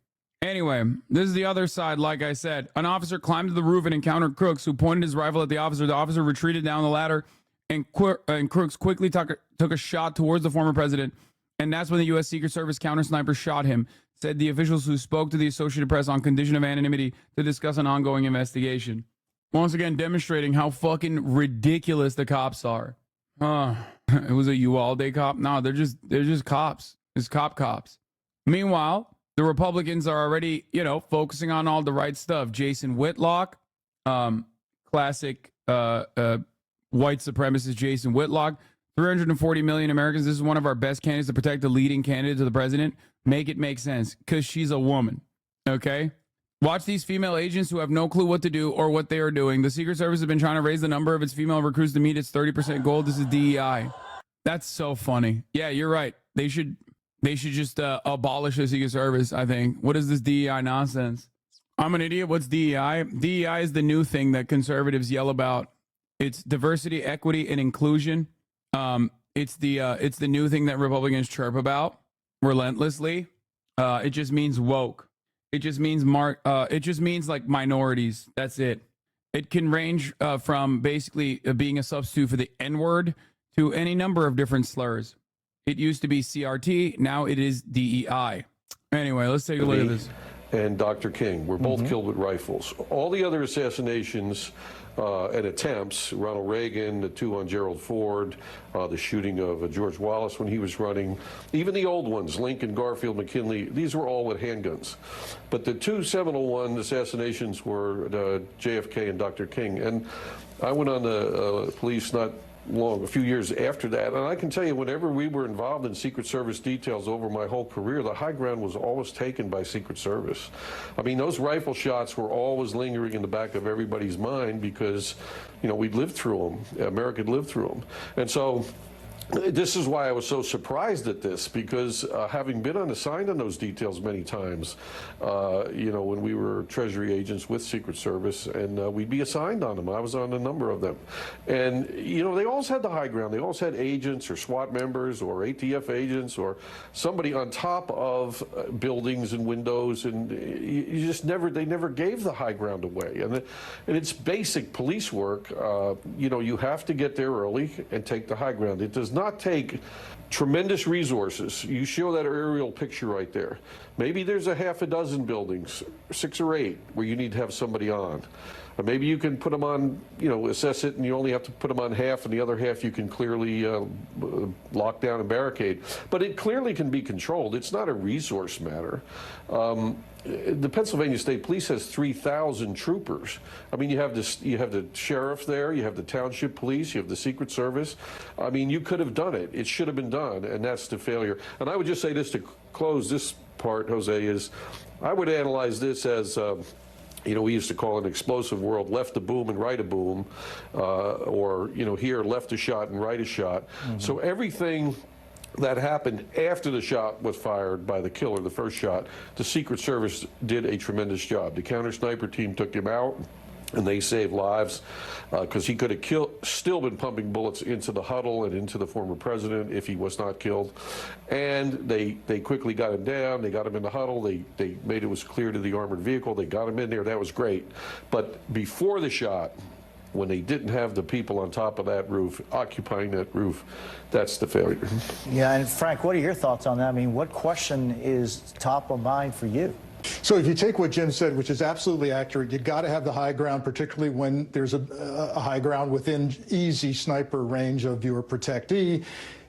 Speaker 1: Anyway, this is the other side, like I said. An officer climbed to the roof and encountered Crooks, who pointed his rifle at the officer. The officer retreated down the ladder, and Crooks quickly took a shot towards the former president. And that's when the U.S. Secret Service counter sniper shot him, said the officials who spoke to the Associated Press on condition of anonymity to discuss an ongoing investigation. Once again, demonstrating how fucking ridiculous the cops are. It was a Uvalde cop? No, they're just cops. It's cops. Meanwhile, the Republicans are already, focusing on all the right stuff. Jason Whitlock, classic white supremacist Jason Whitlock. 340 million Americans. This is one of our best candidates to protect the leading candidate to the president. Make it make sense, because she's a woman. Okay? Watch these female agents who have no clue what to do or what they are doing. The Secret Service has been trying to raise the number of its female recruits to meet its 30% goal. This is DEI. That's so funny. Yeah, you're right. They should just abolish the Secret Service, I think. What is this DEI nonsense? I'm an idiot. What's DEI? DEI is the new thing that conservatives yell about. It's diversity, equity, and inclusion. It's the new thing that Republicans chirp about relentlessly. It just means woke. It just means like minorities. That's it. It can range from basically being a substitute for the N-word to any number of different slurs. It used to be CRT. Now it is DEI. Anyway, let's take a look at this.
Speaker 17: And Dr. King were both killed with rifles. All the other assassinations and attempts, Ronald Reagan, the two on Gerald Ford, the shooting of George Wallace when he was running, even the old ones, Lincoln, Garfield, McKinley, these were all with handguns. But the two seminal one assassinations were JFK and Dr. King. And I went on the police not long, a few years after that, and I can tell you, whenever we were involved in Secret Service details over my whole career, the high ground was always taken by Secret Service. I mean, those rifle shots were always lingering in the back of everybody's mind because, we'd lived through them. America had lived through them. And so this is why I was so surprised at this, because having been assigned on those details many times, when we were Treasury agents with Secret Service, and we'd be assigned on them. I was on a number of them. And, they always had the high ground. They always had agents or SWAT members or ATF agents or somebody on top of buildings and windows, and they never gave the high ground away. And it's basic police work. You have to get there early and take the high ground. It does not take tremendous resources. You show that aerial picture right there. Maybe there's a half a dozen buildings, 6 or 8, where you need to have somebody on. Or maybe you can put them on, assess it, and you only have to put them on half, and the other half you can clearly lock down and barricade. But it clearly can be controlled. It's not a resource matter. The Pennsylvania State Police has 3,000 troopers. I mean, you have the sheriff there, you have the township police, you have the Secret Service. I mean, you could have done it. It should have been done, and that's the failure. And I would just say this to close this part, Jose, is I would analyze this as we used to call it an explosive world, left a boom and right a boom, or here, left a shot and right a shot. So everything That happened after the shot was fired by the killer, the first shot. The Secret Service did a tremendous job. The counter sniper team took him out, and they saved lives because he could have still been pumping bullets into the huddle and into the former president if he was not killed. And they quickly got him down. They got him in the huddle. They made it was clear to the armored vehicle. They got him in there. That was great. But before the shot, when they didn't have the people on top of that roof, occupying that roof, that's the failure.
Speaker 18: Yeah, and Frank, what are your thoughts on that? I mean, what question is top of mind for you?
Speaker 5: So if you take what Jim said, which is absolutely accurate, you got to have the high ground, particularly when there's a high ground within easy sniper range of your protectee.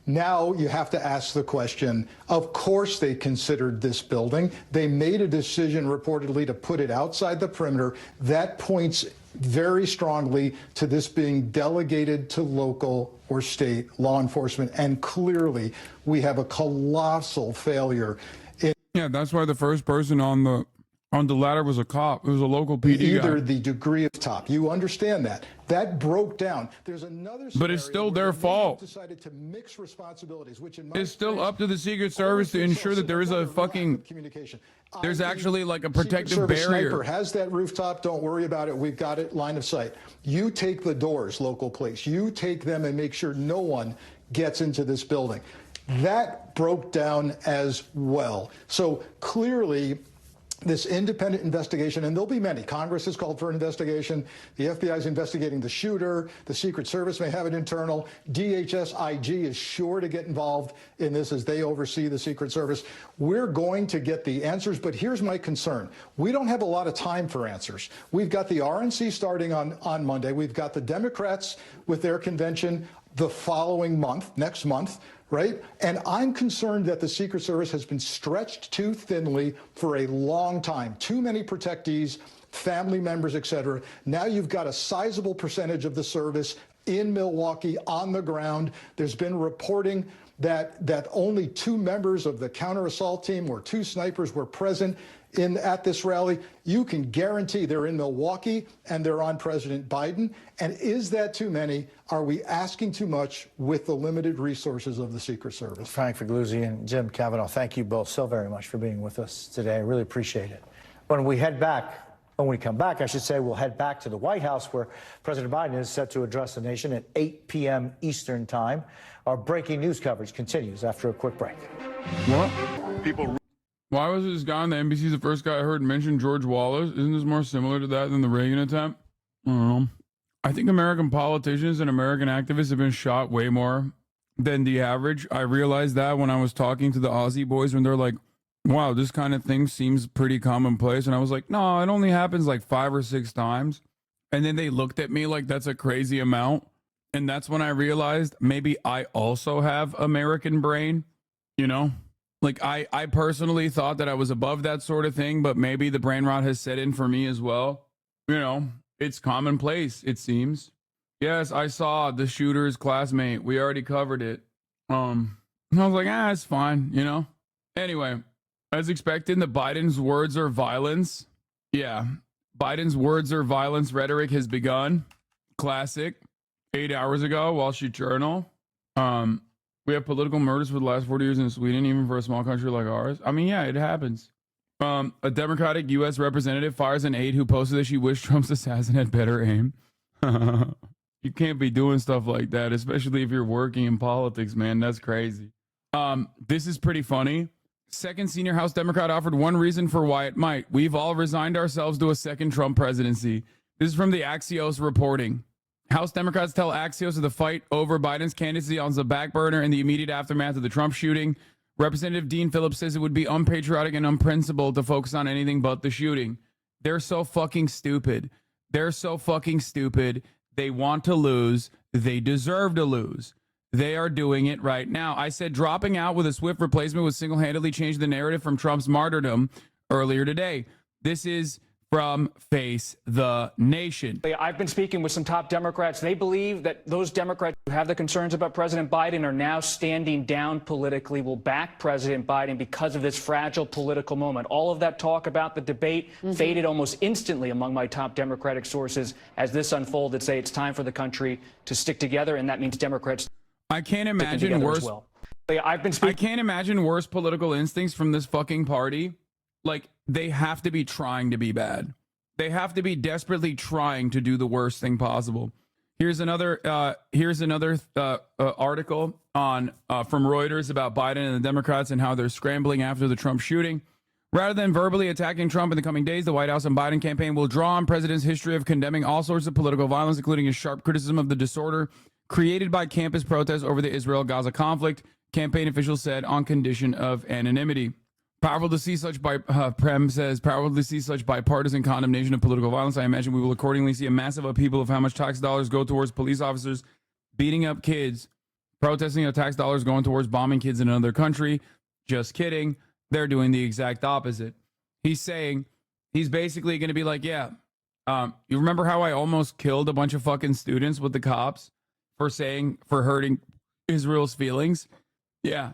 Speaker 5: Now you have to ask the question, of course they considered this building. They made a decision reportedly to put it outside the perimeter. That points very strongly to this being delegated to local or state law enforcement. And clearly we have a colossal failure.
Speaker 1: Yeah, that's why the first person on the ladder was a cop. It was a local PD
Speaker 5: Either
Speaker 1: guy.
Speaker 5: the degree of top. You understand that. That broke down. There's another
Speaker 1: But it's still their fault.
Speaker 5: Decided to mix responsibilities, which in my
Speaker 1: It's still up to the Secret Service to ensure that there is a fucking there's actually like a protective
Speaker 5: Secret Service
Speaker 1: barrier.
Speaker 5: Sniper has that rooftop. Don't worry about it. We've got it line of sight. You take the doors, local police. You take them and make sure no one gets into this building. That broke down as well. So clearly, this independent investigation, and there'll be many. Congress has called for an investigation. The FBI is investigating the shooter. The Secret Service may have it internal. DHS IG is sure to get involved in this as they oversee the Secret Service. We're going to get the answers, but here's my concern. We don't have a lot of time for answers. We've got the RNC starting on Monday. We've got the Democrats with their convention the following month, next month, right? And I'm concerned that the Secret Service has been stretched too thinly for a long time. Too many protectees, family members, et cetera. Now you've got a sizable percentage of the service in Milwaukee on the ground. There's been reporting that only 2 members of the counter-assault team or 2 snipers were present at this rally. You can guarantee they're in Milwaukee and they're on President Biden. And is that too many? Are we asking too much with the limited resources of the Secret Service?
Speaker 18: Frank Figliuzzi and Jim Cavanaugh, thank you both so very much for being with us today. I really appreciate it. When we come back, I should say, we'll head back to the White House where President Biden is set to address the nation at 8 p.m. Eastern time. Our breaking news coverage continues after a quick break.
Speaker 1: What? Why was this guy on the NBC the first guy I heard mention George Wallace? Isn't this more similar to that than the Reagan attempt? I don't know. I think American politicians and American activists have been shot way more than the average. I realized that when I was talking to the Aussie boys when they're like, wow, this kind of thing seems pretty commonplace. And I was like, no, it only happens like 5 or 6 times. And then they looked at me like that's a crazy amount. And that's when I realized maybe I also have American brain, you know? Like I personally thought that I was above that sort of thing, but maybe the brain rot has set in for me as well. You know, it's commonplace, it seems. Yes, I saw the shooter's classmate. We already covered it. I was like, it's fine, you know? Anyway, as expected, the Biden's words are violence. Yeah, Biden's words are violence rhetoric has begun. Classic. 8 hours ago, Wall Street Journal. We have political murders for the last 40 years in Sweden, even for a small country like ours. I mean, yeah, it happens. A Democratic U.S. representative fires an aide who posted that she wished Trump's assassin had better aim. You can't be doing stuff like that, especially if you're working in politics, man. That's crazy. This is pretty funny. Second senior House Democrat offered one reason for why it might. We've all resigned ourselves to a second Trump presidency. This is from the Axios reporting. House Democrats tell Axios of the fight over Biden's candidacy on the back burner in the immediate aftermath of the Trump shooting. Representative Dean Phillips says it would be unpatriotic and unprincipled to focus on anything but the shooting. They're so fucking stupid. They're so fucking stupid. They want to lose. They deserve to lose. They are doing it right now. I said dropping out with a swift replacement would single-handedly change the narrative from Trump's martyrdom earlier today. This is from Face the Nation.
Speaker 20: I've been speaking with some top Democrats. They believe that those Democrats who have the concerns about President Biden are now standing down politically, will back President Biden because of this fragile political moment. All of that talk about the debate faded almost instantly among my top Democratic sources as this unfolded. Say it's time for the country to stick together, and that means Democrats.
Speaker 1: I can't imagine worse.
Speaker 20: I've been speaking.
Speaker 1: I can't imagine worse political instincts from this fucking party. Like, they have to be trying to be bad. They have to be desperately trying to do the worst thing possible. Here's another article on from Reuters about Biden and the Democrats and how they're scrambling after the Trump shooting. Rather than verbally attacking Trump in the coming days, the White House and Biden campaign will draw on president's history of condemning all sorts of political violence, including his sharp criticism of the disorder created by campus protests over the Israel-Gaza conflict, campaign officials said, on condition of anonymity. Powerful to see such Prem says, powerful to see such bipartisan condemnation of political violence. I imagine we will accordingly see a massive upheaval of how much tax dollars go towards police officers beating up kids, protesting of tax dollars going towards bombing kids in another country. Just kidding. They're doing the exact opposite. He's saying, he's basically going to be like, yeah, you remember how I almost killed a bunch of fucking students with the cops for hurting Israel's feelings? Yeah,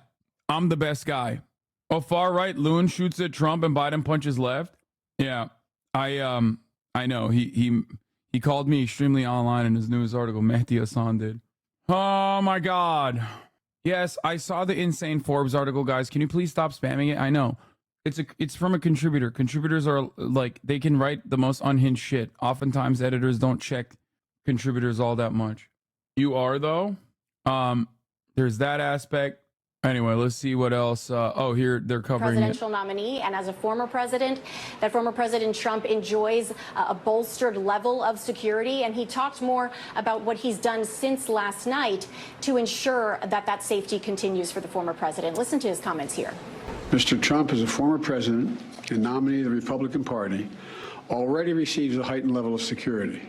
Speaker 1: I'm the best guy. Oh, far right, Loon shoots at Trump and Biden punches left. Yeah, I know. He called me extremely online in his newest article. Mehdi Hassan did. Oh my God. Yes, I saw the insane Forbes article, guys. Can you please stop spamming it? I know. It's from a contributor. Contributors are like, they can write the most unhinged shit. Oftentimes editors don't check contributors all that much. You are though. There's that aspect. Anyway, let's see what else. Here they're covering
Speaker 2: presidential nominee, and as a former president, that former President Trump enjoys a bolstered level of security, and he talked more about what he's done since last night to ensure that that safety continues for the former president. Listen to his comments here.
Speaker 10: Mr. Trump, as a former president and nominee of the Republican Party, already receives a heightened level of security.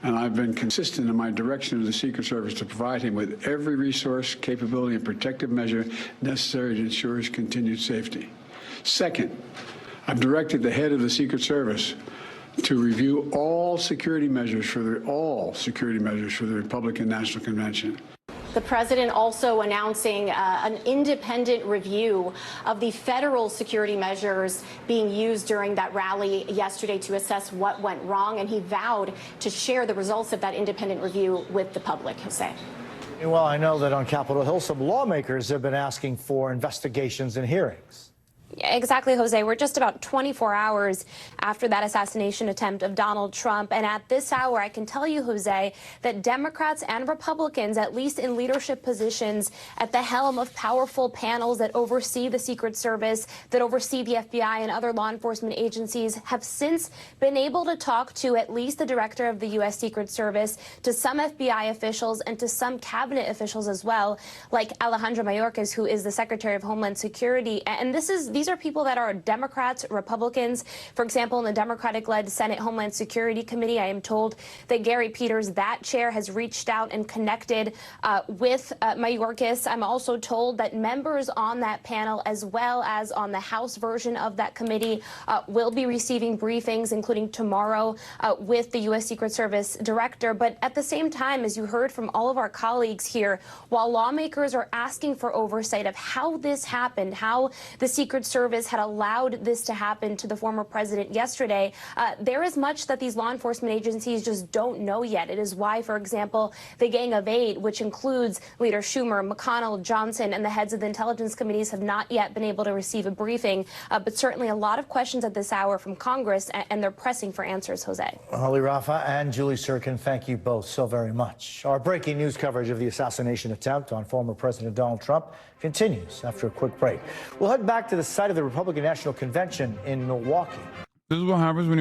Speaker 10: And I've been consistent in my direction of the Secret Service to provide him with every resource, capability, and protective measure necessary to ensure his continued safety. Second, I've directed the head of the Secret Service to review all security measures for the Republican National Convention.
Speaker 2: The president also announcing an independent review of the federal security measures being used during that rally yesterday to assess what went wrong, and he vowed to share the results of that independent review with the public. Jose.
Speaker 18: Well, I know that on Capitol Hill, some lawmakers have been asking for investigations and hearings.
Speaker 6: Exactly, Jose. We're just about 24 hours after that assassination attempt of Donald Trump. And at this hour, I can tell you, Jose, that Democrats and Republicans, at least in leadership positions at the helm of powerful panels that oversee the Secret Service, that oversee the FBI and other law enforcement agencies, have since been able to talk to at least the director of the U.S. Secret Service, to some FBI officials, and to some cabinet officials as well, like Alejandro Mayorkas, who is the Secretary of Homeland Security. And these are people that are Democrats, Republicans. For example, in the Democratic-led Senate Homeland Security Committee, I am told that Gary Peters, that chair, has reached out and connected with Mayorkas. I'm also told that members on that panel, as well as on the House version of that committee, will be receiving briefings, including tomorrow, with the U.S. Secret Service director. But at the same time, as you heard from all of our colleagues here, while lawmakers are asking for oversight of how this happened, how the Secret Service had allowed this to happen to the former president yesterday, there is much that these law enforcement agencies just don't know yet. It is why, for example, the Gang of Eight, which includes Leader Schumer, McConnell, Johnson, and the heads of the intelligence committees, have not yet been able to receive a briefing. But certainly a lot of questions at this hour from Congress, and they're pressing for answers, Jose.
Speaker 18: Ali Rafa and Julie Sirkin, thank you both so very much. Our breaking news coverage of the assassination attempt on former President Donald Trump continues after a quick break. We'll head back to the site of the Republican National Convention in Milwaukee.
Speaker 1: This is what happens when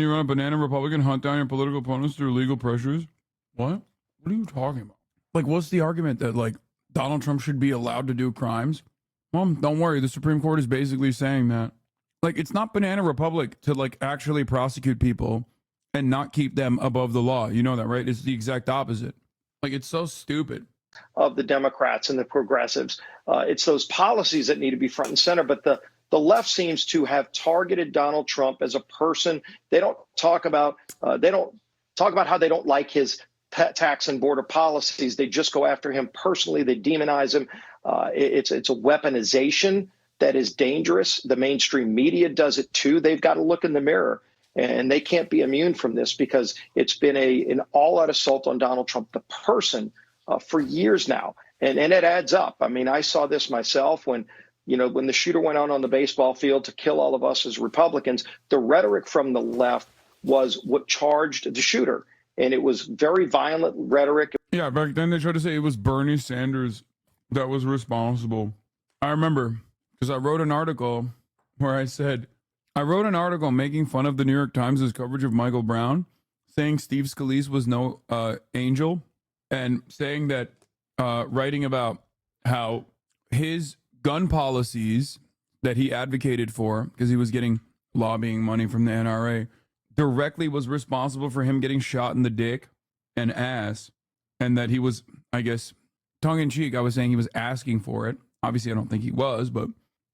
Speaker 1: you run a banana Republican, hunt down your political opponents through legal pressures. What? What are you talking about? Like, what's the argument that, like, Donald Trump should be allowed to do crimes? Well, don't worry. The Supreme Court is basically saying that. Like, it's not banana republic to, like, actually prosecute people and not keep them above the law. You know that, right? It's the exact opposite. Like, it's so stupid.
Speaker 24: Of the Democrats and the progressives. It's those policies that need to be front and center. But the left seems to have targeted Donald Trump as a person. They don't talk about how they don't like his tax and border policies. They just go after him personally. They demonize him. It's a weaponization that is dangerous. The mainstream media does it too. They've got to look in the mirror, and they can't be immune from this, because it's been an all-out assault on Donald Trump, the person, for years now. And it adds up. I mean, I saw this myself when the shooter went out on the baseball field to kill all of us as Republicans. The rhetoric from the left was what charged the shooter. And it was very violent rhetoric.
Speaker 1: Yeah, back then they tried to say it was Bernie Sanders that was responsible. I remember because I wrote an article where I wrote an article making fun of the New York Times' coverage of Michael Brown, saying Steve Scalise was no angel, and saying that, writing about how his gun policies that he advocated for, because he was getting lobbying money from the NRA, directly was responsible for him getting shot in the dick and ass, and that he was, I guess, tongue-in-cheek, I was saying he was asking for it. Obviously, I don't think he was, but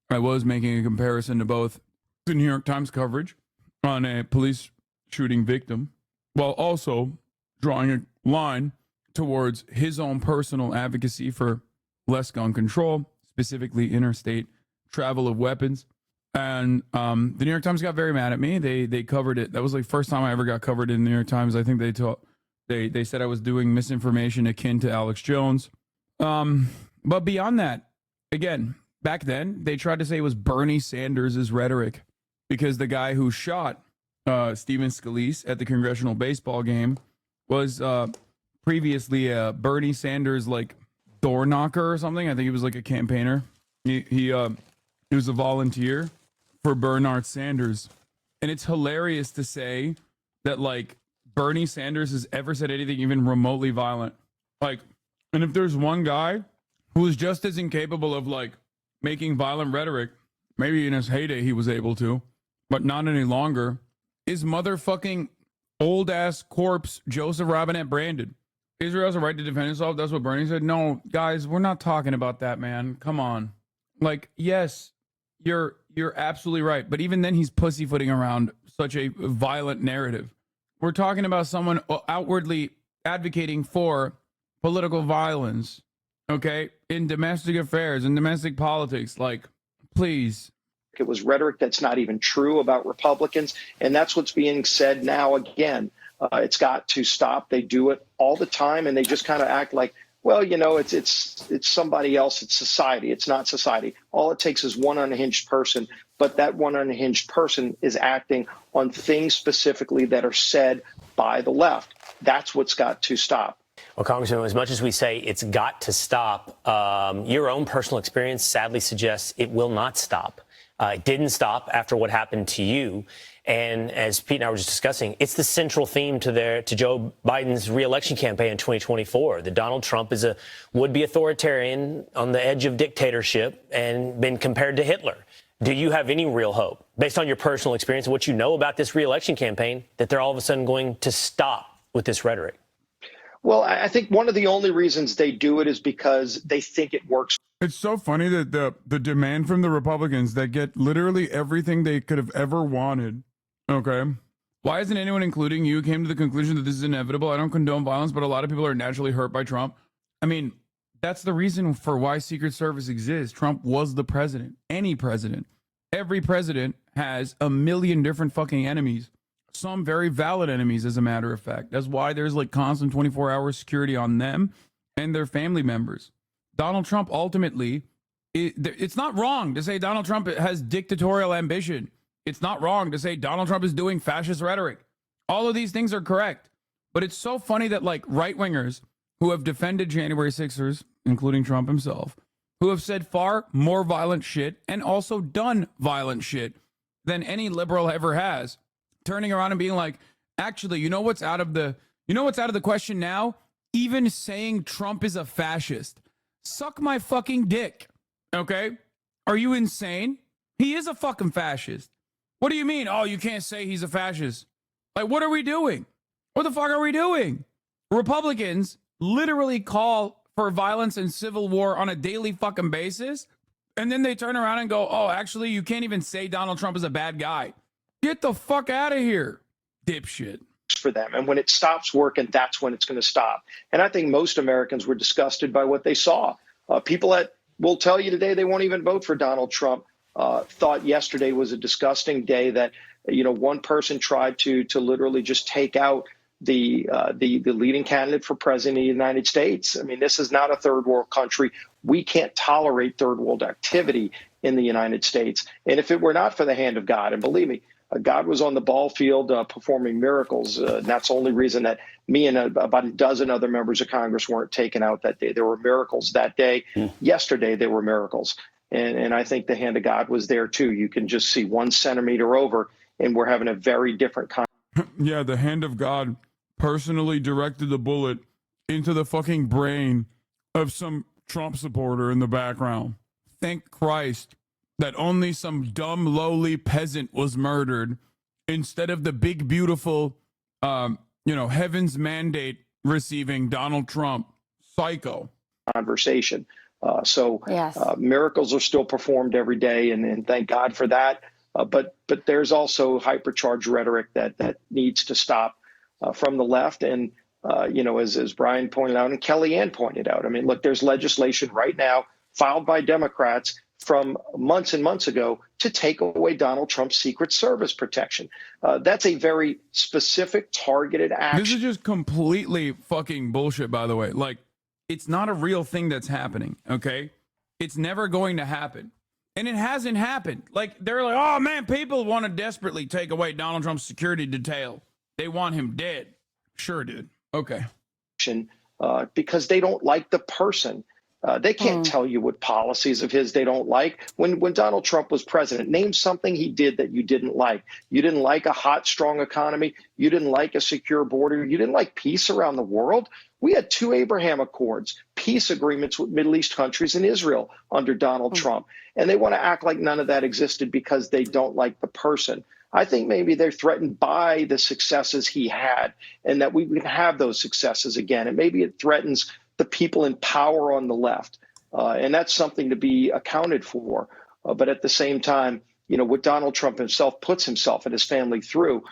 Speaker 1: I was making a comparison to both the New York Times coverage on a police shooting victim, while also drawing a line towards his own personal advocacy for less gun control, specifically interstate travel of weapons. And the New York Times got very mad at me. They covered it. That was like the first time I ever got covered in the New York Times. I think they said I was doing misinformation akin to Alex Jones. But beyond that, again, back then they tried to say it was Bernie Sanders' rhetoric because the guy who shot Stephen Scalise at the congressional baseball game was previously a Bernie Sanders like door knocker or something. I think he was like a campaigner. He was a volunteer for Bernard Sanders. And it's hilarious to say that like Bernie Sanders has ever said anything even remotely violent. Like, and if there's one guy who is just as incapable of like making violent rhetoric, maybe in his heyday he was able to, but not any longer, is motherfucking old ass corpse Joseph Robinette Brandon. Israel has a right to defend itself. That's what Bernie said. No, guys, we're not talking about that, man. Come on. Like, yes, you're absolutely right. But even then, he's pussyfooting around such a violent narrative. We're talking about someone outwardly advocating for political violence, okay, in domestic affairs, in domestic politics. Like, please.
Speaker 24: It was rhetoric that's not even true about Republicans. And that's what's being said now again. It's got to stop. They do it all the time. And they just kind of act like, well, it's somebody else. It's society. It's not society. All it takes is one unhinged person. But that one unhinged person is acting on things specifically that are said by the left. That's what's got to stop.
Speaker 4: Well, Congressman, as much as we say it's got to stop, your own personal experience sadly suggests it will not stop. It didn't stop after what happened to you. And as Pete and I were just discussing, it's the central theme to Joe Biden's reelection campaign in 2024. That Donald Trump is a would-be authoritarian on the edge of dictatorship and been compared to Hitler. Do you have any real hope, based on your personal experience and what you know about this reelection campaign, that they're all of a sudden going to stop with this rhetoric?
Speaker 24: Well, I think one of the only reasons they do it is because they think it works.
Speaker 1: It's so funny that the demand from the Republicans that get literally everything they could have ever wanted. Okay. Why isn't anyone, including you, came to the conclusion that this is inevitable? I don't condone violence, but a lot of people are naturally hurt by Trump. I mean, that's the reason for why Secret Service exists. Trump was the president. Any president. Every president has a million different fucking enemies. Some very valid enemies, as a matter of fact. That's why there's like constant 24-hour security on them and their family members. Donald Trump ultimately, it's not wrong to say Donald Trump has dictatorial ambition. It's not wrong to say Donald Trump is doing fascist rhetoric. All of these things are correct. But it's so funny that like right-wingers who have defended January 6ers, including Trump himself, who have said far more violent shit and also done violent shit than any liberal ever has, turning around and being like, actually, you know what's out of the question now? Even saying Trump is a fascist. Suck my fucking dick. Okay? Are you insane? He is a fucking fascist. What do you mean? Oh, you can't say he's a fascist. Like, what are we doing? What the fuck are we doing? Republicans literally call for violence and civil war on a daily fucking basis. And then they turn around and go, oh, actually, you can't even say Donald Trump is a bad guy. Get the fuck out of here, dipshit.
Speaker 24: For them. And when it stops working, that's when it's going to stop. And I think most Americans were disgusted by what they saw. People that will tell you today they won't even vote for Donald Trump thought yesterday was a disgusting day that, one person tried to literally just take out the leading candidate for president of the United States. I mean, this is not a third world country. We can't tolerate third world activity in the United States. And if it were not for the hand of God, and believe me, God was on the ball field performing miracles. And that's the only reason that me and about a dozen other members of Congress weren't taken out that day. There were miracles that day. Yesterday, there were miracles. And I think the hand of God was there, too. You can just see 1 centimeter over, and we're having a very different kind.
Speaker 1: Yeah, the hand of God personally directed the bullet into the fucking brain of some Trump supporter in the background. Thank Christ that only some dumb, lowly peasant was murdered instead of the big, beautiful, heaven's mandate receiving Donald Trump psycho.
Speaker 24: Conversation. Miracles are still performed every day, and thank God for that. But there's also hypercharged rhetoric that needs to stop from the left. And, as Brian pointed out and Kellyanne pointed out, I mean, look, there's legislation right now filed by Democrats from months and months ago to take away Donald Trump's Secret Service protection. That's a very specific, targeted action.
Speaker 1: This is just completely fucking bullshit, by the way. Like, it's not a real thing that's happening, okay? It's never going to happen. And it hasn't happened. Like, they're like, oh, man, people want to desperately take away Donald Trump's security detail. They want him dead. Sure, dude. Okay.
Speaker 24: Because they don't like the person. They can't tell you what policies of his they don't like. When Donald Trump was president, name something he did that you didn't like. You didn't like a hot, strong economy. You didn't like a secure border. You didn't like peace around the world. We had 2 Abraham Accords, peace agreements with Middle East countries and Israel under Donald Trump. And they want to act like none of that existed because they don't like the person. I think maybe they're threatened by the successes he had and that we would have those successes again. And maybe it threatens the people in power on the left. And that's something to be accounted for. But at the same time, what Donald Trump himself puts himself and his family through,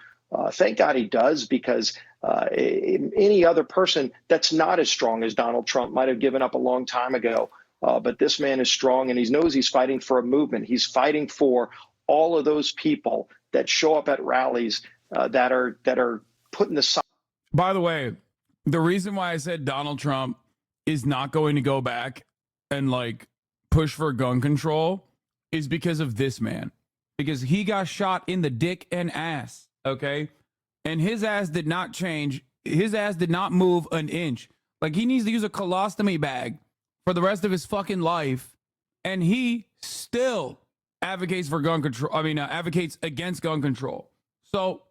Speaker 24: thank God he does, because any other person that's not as strong as Donald Trump might have given up a long time ago. But this man is strong, and he knows he's fighting for a movement. He's fighting for all of those people that show up at rallies that are putting the sign.
Speaker 1: By the way, the reason why I said Donald Trump is not going to go back and push for gun control is because of this man. Because he got shot in the dick and ass, okay? And his ass did not change. His ass did not move an inch. Like, he needs to use a colostomy bag for the rest of his fucking life. And he still advocates for gun control. Advocates against gun control. So,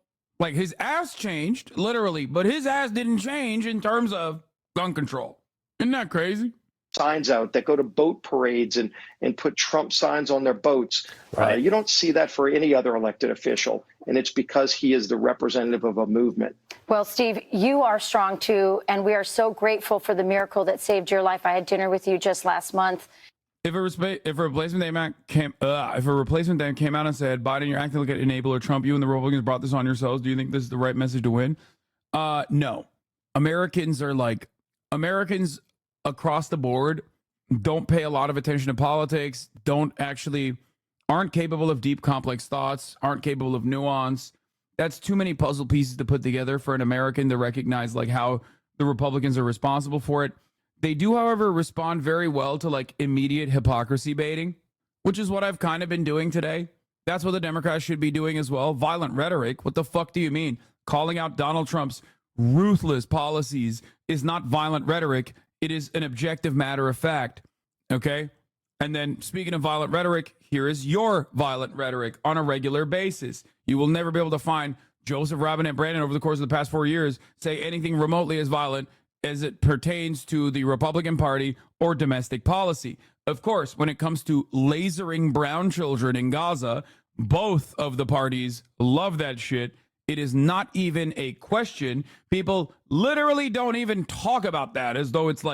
Speaker 1: his ass changed, literally, but his ass didn't change in terms of gun control. Isn't that crazy?
Speaker 24: Signs out that go to boat parades and put Trump signs on their boats.
Speaker 13: Right.
Speaker 24: You don't see that for any other elected official. And it's because he is the representative of a movement.
Speaker 9: Well, Steve, you are strong, too. And we are so grateful for the miracle that saved your life. I had dinner with you just last month.
Speaker 1: If a replacement came out and said, Biden, you're acting like an enabler, Trump, you and the Republicans brought this on yourselves, do you think this is the right message to win? No. Americans across the board don't pay a lot of attention to politics, aren't capable of deep, complex thoughts, aren't capable of nuance. That's too many puzzle pieces to put together for an American to recognize how the Republicans are responsible for it. They do, however, respond very well to immediate hypocrisy baiting, which is what I've kind of been doing today. That's what the Democrats should be doing as well. Violent rhetoric. What the fuck do you mean? Calling out Donald Trump's ruthless policies is not violent rhetoric. It is an objective matter of fact. Okay? And then, speaking of violent rhetoric, here is your violent rhetoric on a regular basis. You will never be able to find Joseph Robinette Brandon over the course of the past 4 years say anything remotely as violent as it pertains to the Republican Party or domestic policy. Of course, when it comes to lasering brown children in Gaza, both of the parties love that shit. It is not even a question. People literally don't even talk about that as though it's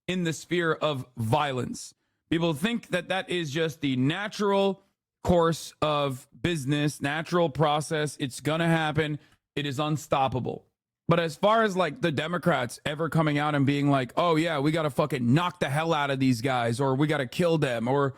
Speaker 1: in the sphere of violence. People think that is just the natural course of business, natural process. It's going to happen. It is unstoppable. But as far as the Democrats ever coming out and being oh yeah, we got to fucking knock the hell out of these guys, or we got to kill them, or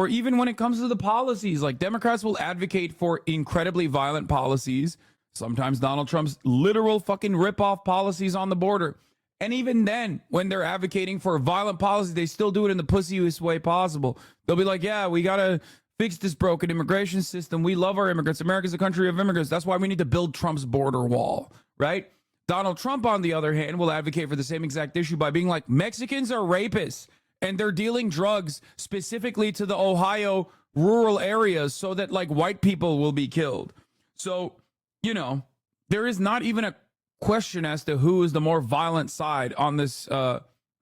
Speaker 1: even when it comes to the policies, Democrats will advocate for incredibly violent policies, Sometimes Donald Trump's literal fucking rip-off policies on the border. And even then, when they're advocating for violent policy, they still do it in the pussiest way possible. They'll be like, yeah, we got to fix this broken immigration system. We love our immigrants. America's a country of immigrants. That's why we need to build Trump's border wall, right? Donald Trump, on the other hand, will advocate for the same exact issue by being like, Mexicans are rapists, and they're dealing drugs specifically to the Ohio rural areas so that, like, white people will be killed. So, you know, there is not even a question as to who is the more violent side on this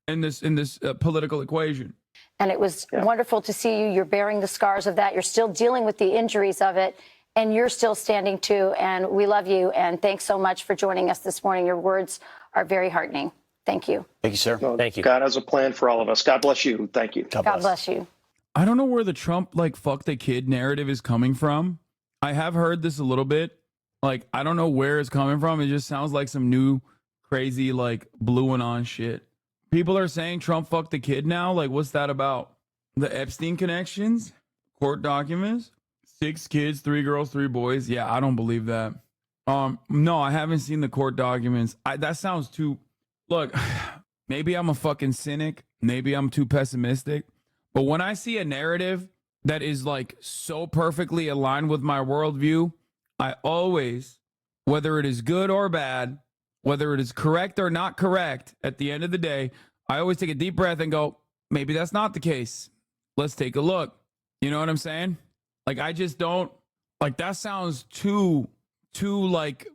Speaker 1: in this political equation.
Speaker 9: And it was wonderful to see you. You're bearing the scars of that. You're still dealing with the injuries of it, and you're still standing too. And we love you. And thanks so much for joining us this morning. Your words are very heartening. Thank you.
Speaker 13: Thank you, sir.
Speaker 24: Well,
Speaker 13: Thank you.
Speaker 24: God has a plan for all of us. God bless you. Thank you.
Speaker 9: God bless you.
Speaker 1: I don't know where the Trump, like, fuck the kid narrative is coming from. I have heard this a little bit. Like, I don't know where it's coming from. It just sounds like some new crazy, like, blue and on shit. People are saying Trump fucked the kid now. Like, what's that about? The Epstein connections? Court documents? 6 kids, 3 girls, 3 boys. Yeah, I don't believe that. No, I haven't seen the court documents. That sounds too... Look, maybe I'm a fucking cynic. Maybe I'm too pessimistic. But when I see a narrative that is, like, so perfectly aligned with my worldview, I always, whether it is good or bad, whether it is correct or not correct, at the end of the day, I always take a deep breath and go, maybe that's not the case. Let's take a look. You know what I'm saying? Like, I just don't, like, that sounds too like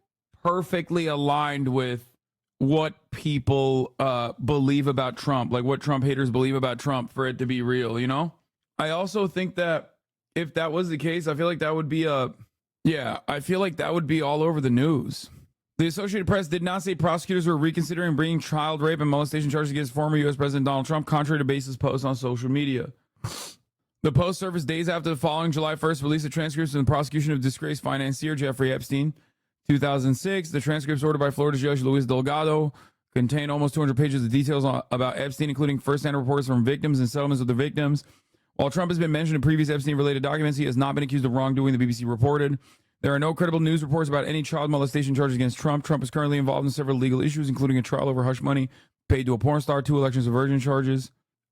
Speaker 1: perfectly aligned with what people believe about Trump, like what Trump haters believe about Trump for it to be real, you know? I also think that if that was the case, I feel like that would be I feel like that would be all over the news. The Associated Press did not say prosecutors were reconsidering bringing child rape and molestation charges against former U.S. President Donald Trump, contrary to Base's post on social media. The post surfaced days after the following July 1st release of transcripts from the prosecution of disgraced financier Jeffrey Epstein. 2006, the transcripts ordered by Florida Judge Luis Delgado contain almost 200 pages of details about Epstein, including first-hand reports from victims and settlements with the victims. While Trump has been mentioned in previous Epstein-related documents, he has not been accused of wrongdoing, the BBC reported. There are no credible news reports about any child molestation charges against Trump. Trump is currently involved in several legal issues, including a trial over hush money paid to a porn star, 2 election subversion charges.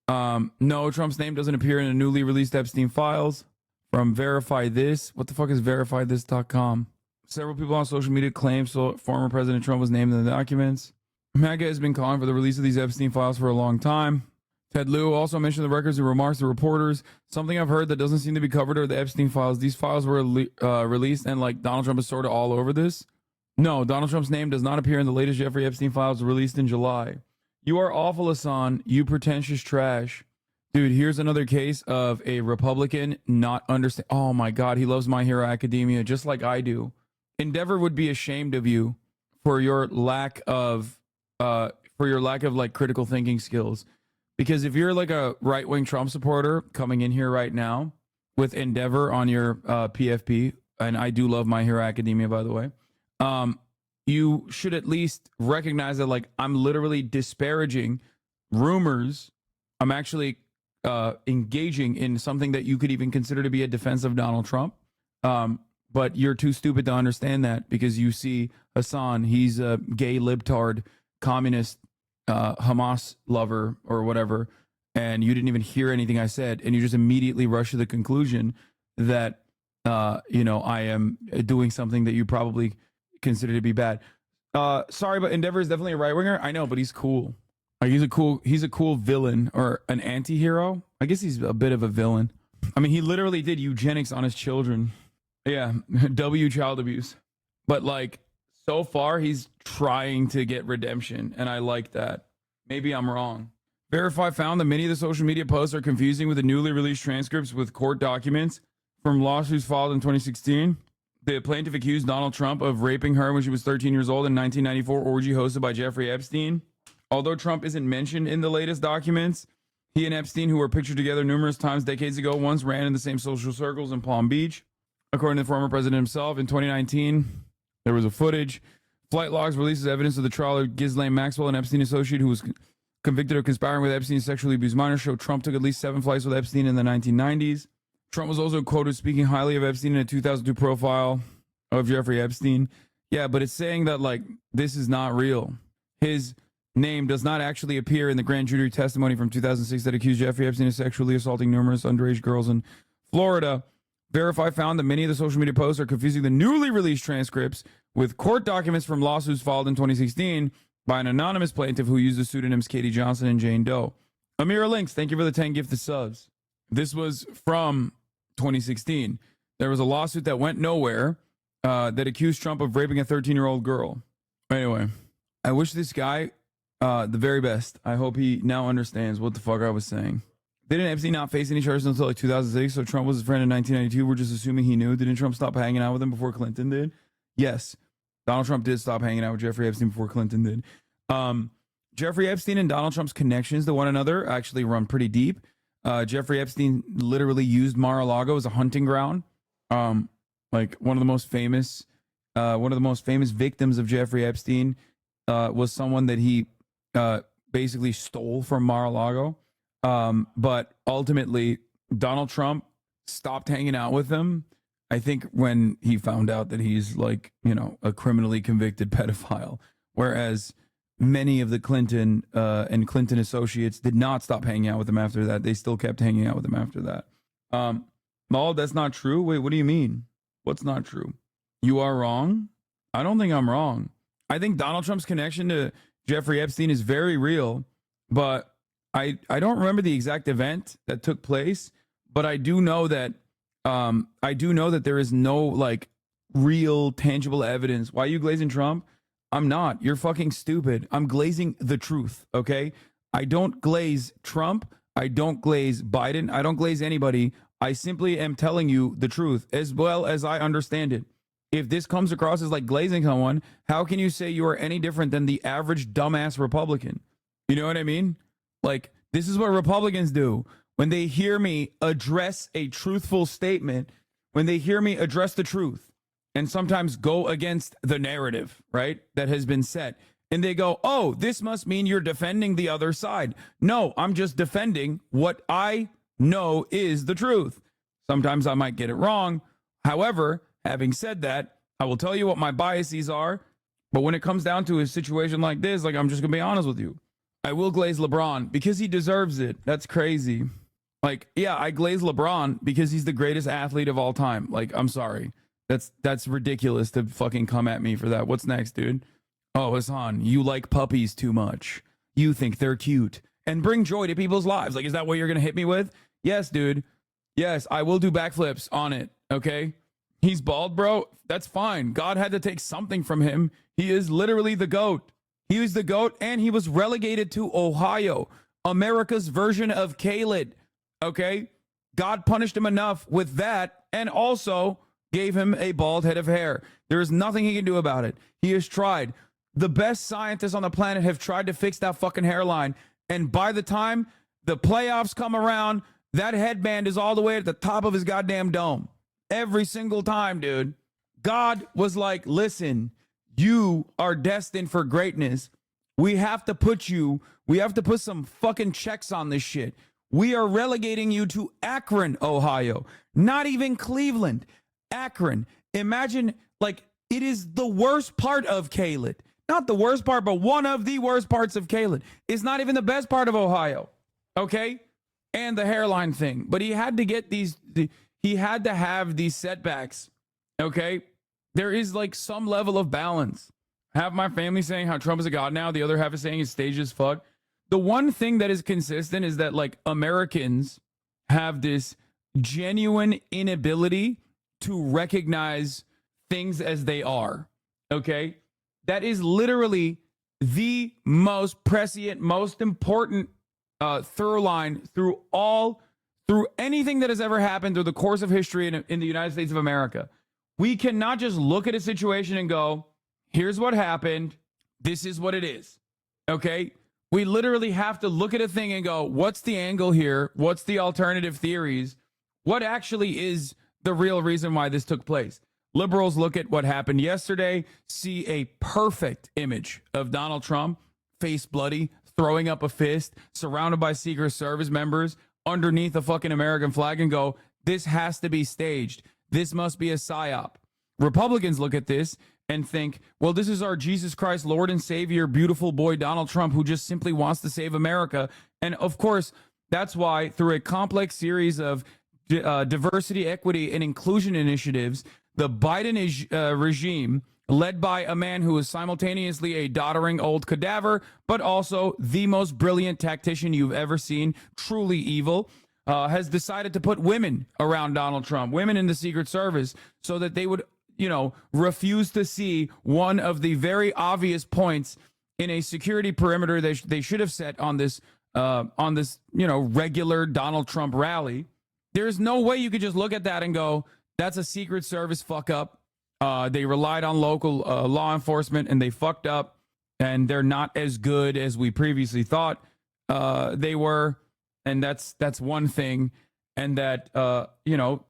Speaker 1: No, Trump's name doesn't appear in the newly released Epstein files. From Verify This. What the fuck is VerifyThis.com? Several people on social media claim former President Trump was named in the documents. MAGA has been calling for the release of these Epstein files for a long time. Ted Lieu also mentioned the records and remarks to reporters. Something I've heard that doesn't seem to be covered are the Epstein files. These files were released, and like Donald Trump is sort of all over this. No, Donald Trump's name does not appear in the latest Jeffrey Epstein files released in July. You are awful, Hassan. You pretentious trash. Dude, here's another case of a Republican not understand. Oh my God, he loves My Hero Academia just like I do. Endeavor would be ashamed of you for your lack of like critical thinking skills. Because if you're like a right-wing Trump supporter coming in here right now with Endeavor on your PFP, and I do love My Hero Academia, by the way, you should at least recognize that, like, I'm literally disparaging rumors. I'm actually engaging in something that you could even consider to be a defense of Donald Trump. But you're too stupid to understand that because you see Hassan, he's a gay libtard, communist, Hamas lover or whatever, and you didn't even hear anything I said, and you just immediately rush to the conclusion that, I am doing something that you probably consider to be bad. Sorry, but Endeavor is definitely a right-winger. I know, but he's cool. Like, he's a cool villain or an anti-hero. I guess he's a bit of a villain. I mean, he literally did eugenics on his children. Yeah, child abuse. But like, so far, he's trying to get redemption, and I like that. Maybe I'm wrong. Verify found that many of the social media posts are confusing with the newly released transcripts with court documents from lawsuits filed in 2016. The plaintiff accused Donald Trump of raping her when she was 13 years old in 1994 orgy hosted by Jeffrey Epstein. Although Trump isn't mentioned in the latest documents, he and Epstein, who were pictured together numerous times decades ago, once ran in the same social circles in Palm Beach. According to the former president himself, in 2019, there was a footage. Flight logs released as evidence of the trial of Ghislaine Maxwell, an Epstein associate who was convicted of conspiring with Epstein to sexually abuse minors, showed Trump took at least 7 flights with Epstein in the 1990s. Trump was also quoted speaking highly of Epstein in a 2002 profile of Jeffrey Epstein. Yeah, but it's saying that, like, this is not real. His name does not actually appear in the grand jury testimony from 2006 that accused Jeffrey Epstein of sexually assaulting numerous underage girls in Florida. Verify found that many of the social media posts are confusing the newly released transcripts with court documents from lawsuits filed in 2016 by an anonymous plaintiff who used the pseudonyms Katie Johnson and Jane Doe. Amira Links, thank you for the 10 gifted subs. This was from 2016. There was a lawsuit that went nowhere that accused Trump of raping a 13-year-old girl. Anyway, I wish this guy the very best. I hope he now understands what the fuck I was saying. Didn't Epstein not face any charges until like 2006? So Trump was his friend in 1992. We're just assuming he knew. Didn't Trump stop hanging out with him before Clinton did? Yes. Donald Trump did stop hanging out with Jeffrey Epstein before Clinton did. Jeffrey Epstein and Donald Trump's connections to one another actually run pretty deep. Jeffrey Epstein literally used Mar-a-Lago as a hunting ground. Like one of the most famous victims of Jeffrey Epstein was someone that he basically stole from Mar-a-Lago. But ultimately, Donald Trump stopped hanging out with him, I think, when he found out that he's like, you know, a criminally convicted pedophile. Whereas many of the Clinton and Clinton associates did not stop hanging out with him after that. They still kept hanging out with him after that. Maul, that's not true. Wait, what do you mean? What's not true? You are wrong? I don't think I'm wrong. I think Donald Trump's connection to Jeffrey Epstein is very real, but I don't remember the exact event that took place, but I do know that there is no like real tangible evidence. Why are you glazing Trump? I'm not. You're fucking stupid. I'm glazing the truth, okay? I don't glaze Trump. I don't glaze Biden. I don't glaze anybody. I simply am telling you the truth as well as I understand it. If this comes across as like glazing someone, how can you say you are any different than the average dumbass Republican? You know what I mean? Like, this is what Republicans do. When they hear me address a truthful statement, when they hear me address the truth, and sometimes go against the narrative, right, that has been set, and they go, oh, this must mean you're defending the other side. No, I'm just defending what I know is the truth. Sometimes I might get it wrong. However, having said that, I will tell you what my biases are. But when it comes down to a situation like this, like, I'm just going to be honest with you. I will glaze LeBron because he deserves it. That's crazy. Like, yeah, I glaze LeBron because he's the greatest athlete of all time. Like, I'm sorry. That's ridiculous to fucking come at me for that. What's next, dude? Oh, Hassan, you like puppies too much. You think they're cute and bring joy to people's lives. Like, is that what you're going to hit me with? Yes, dude. Yes, I will do backflips on it. Okay. He's bald, bro. That's fine. God had to take something from him. He is literally the GOAT. He was the GOAT, and he was relegated to Ohio, America's version of Khaled. Okay? God punished him enough with that, and also gave him a bald head of hair. There is nothing he can do about it. He has tried. The best scientists on the planet have tried to fix that fucking hairline, and by the time the playoffs come around, that headband is all the way at the top of his goddamn dome. Every single time, dude. God was like, listen, you are destined for greatness. We have to put some fucking checks on this shit. We are relegating you to Akron, Ohio. Not even Cleveland. Akron. Imagine, like, it is the worst part of Khaled. Not the worst part, but one of the worst parts of Khaled. It's not even the best part of Ohio. Okay? And the hairline thing. But he had to get he had to have these setbacks. Okay? There is like some level of balance. Half my family saying how Trump is a god now. The other half is saying he's staged as fuck. The one thing that is consistent is that like Americans have this genuine inability to recognize things as they are. Okay? That is literally the most prescient, most important through line through anything that has ever happened through the course of history in the United States of America. We cannot just look at a situation and go, here's what happened. This is what it is. Okay? We literally have to look at a thing and go, what's the angle here? What's the alternative theories? What actually is the real reason why this took place? Liberals look at what happened yesterday, see a perfect image of Donald Trump, face bloody, throwing up a fist, surrounded by Secret Service members, underneath a fucking American flag, and go, this has to be staged. This must be a psyop. Republicans look at this and think, well, this is our Jesus Christ, Lord and Savior, beautiful boy, Donald Trump, who just simply wants to save America. And of course, that's why through a complex series of diversity, equity, and inclusion initiatives, the Biden regime, led by a man who is simultaneously a doddering old cadaver, but also the most brilliant tactician you've ever seen, truly evil, has decided to put women around Donald Trump, women in the Secret Service, so that they would, refuse to see one of the very obvious points in a security perimeter that they should have set on this, regular Donald Trump rally. There's no way you could just look at that and go, that's a Secret Service fuck up. They relied on local law enforcement and they fucked up, and they're not as good as we previously thought they were. And that's one thing. And that,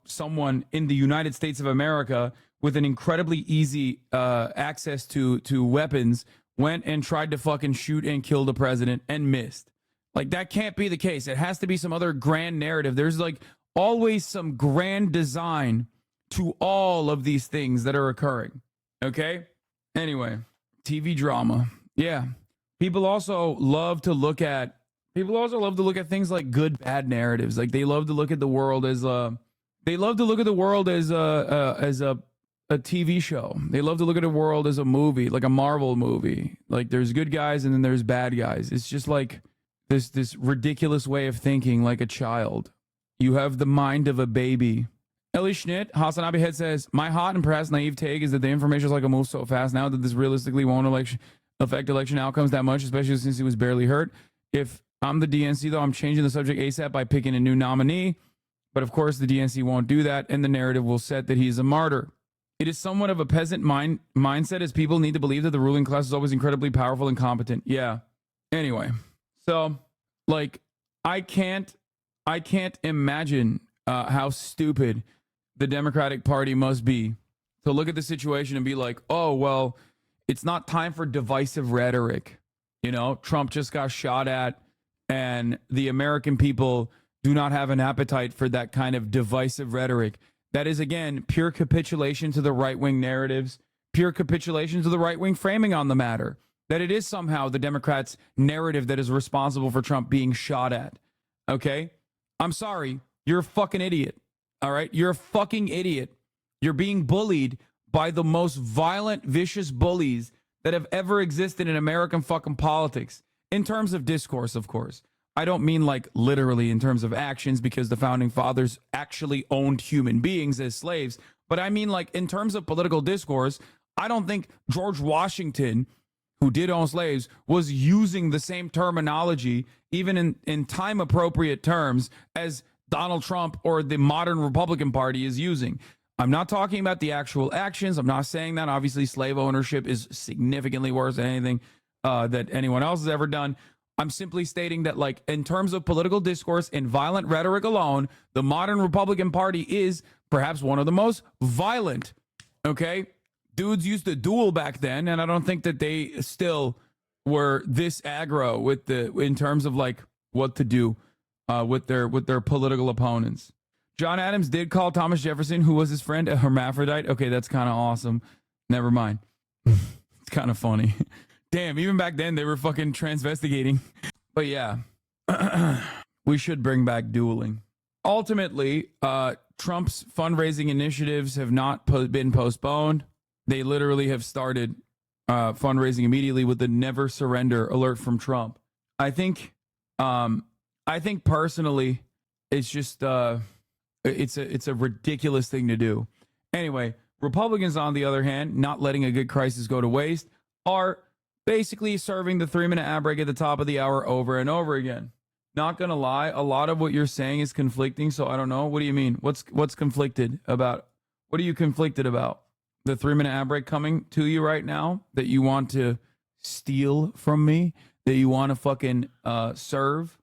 Speaker 1: someone in the United States of America with an incredibly easy access to weapons went and tried to fucking shoot and kill the president and missed. Like, that can't be the case. It has to be some other grand narrative. There's like always some grand design to all of these things that are occurring. Okay? Anyway, TV drama. Yeah. People also love to look at things like good, bad narratives. Like, they love to look at the world as a TV show. They love to look at the world as a movie, like a Marvel movie. Like, there's good guys and then there's bad guys. It's just like this ridiculous way of thinking, like a child. You have the mind of a baby. Ellie Schnitt, Hassan Abihed says, my hot and perhaps naive take is that the information is like a move so fast now that this realistically won't affect election outcomes that much, especially since he was barely hurt. If I'm the DNC, though, I'm changing the subject ASAP by picking a new nominee. But of course, the DNC won't do that, and the narrative will set that he's a martyr. It is somewhat of a peasant mindset, as people need to believe that the ruling class is always incredibly powerful and competent. Yeah. Anyway, so, like, I can't imagine how stupid the Democratic Party must be to look at the situation and be like, oh, well, it's not time for divisive rhetoric. Trump just got shot at, and the American people do not have an appetite for that kind of divisive rhetoric. That is, again, pure capitulation to the right-wing narratives, pure capitulation to the right-wing framing on the matter, that it is somehow the Democrats' narrative that is responsible for Trump being shot at. Okay? I'm sorry. You're a fucking idiot. All right? You're a fucking idiot. You're being bullied by the most violent, vicious bullies that have ever existed in American fucking politics. In terms of discourse, of course. I don't mean like literally in terms of actions, because the founding fathers actually owned human beings as slaves. But I mean like in terms of political discourse, I don't think George Washington, who did own slaves, was using the same terminology, even in time appropriate terms, as Donald Trump or the modern Republican Party is using. I'm not talking about the actual actions. I'm not saying that. Obviously, slave ownership is significantly worse than anything that anyone else has ever done. I'm simply stating that, like, in terms of political discourse and violent rhetoric alone, the modern Republican Party is perhaps one of the most violent. Okay? Dudes used to duel back then, and I don't think that they still were this aggro in terms of like what to do with their political opponents. John Adams did call Thomas Jefferson, who was his friend, a hermaphrodite. Okay, that's kind of awesome. Never mind. It's kind of funny. Damn, even back then they were fucking transvestigating. But yeah, we should bring back dueling. Ultimately, Trump's fundraising initiatives have not been postponed. They literally have started fundraising immediately with the never surrender alert from Trump. I think personally, it's just it's a ridiculous thing to do. Anyway, Republicans, on the other hand, not letting a good crisis go to waste, are basically serving the 3-minute ad break at the top of the hour over and over again. Not gonna lie, a lot of what you're saying is conflicting, so I don't know. What do you mean? What's conflicted about? What are you conflicted about? The 3-minute ad break coming to you right now that you want to steal from me, that you want to fucking serve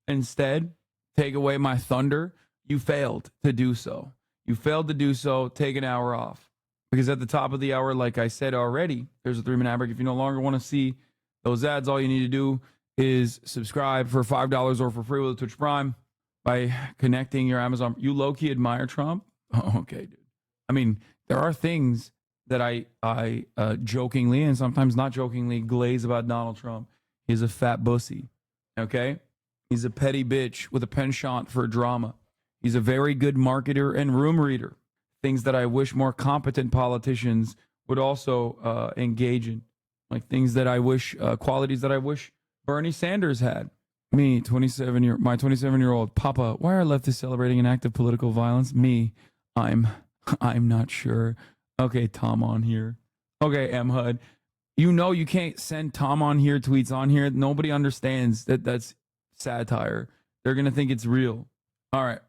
Speaker 1: instead, take away my thunder? You failed to do so. You failed to do so. Take an hour off. Because at the top of the hour, like I said already, there's a 3-minute ad break. If you no longer want to see those ads, all you need to do is subscribe for $5 or for free with a Twitch Prime by connecting your Amazon. You low-key admire Trump? Oh, okay, dude. I mean, there are things that I jokingly and sometimes not jokingly glaze about Donald Trump. He's a fat bussy, okay? He's a petty bitch with a penchant for drama. He's a very good marketer and room reader, things that I wish more competent politicians would also engage in, like things that I wish, qualities that I wish Bernie Sanders had. Me, my 27-year-old Papa, why are leftists celebrating an act of political violence? Me, I'm not sure. Okay, Tom on here. Okay, M. Hud. You know you can't send Tom on here tweets on here. Nobody understands that that's satire. They're going to think it's real. All right.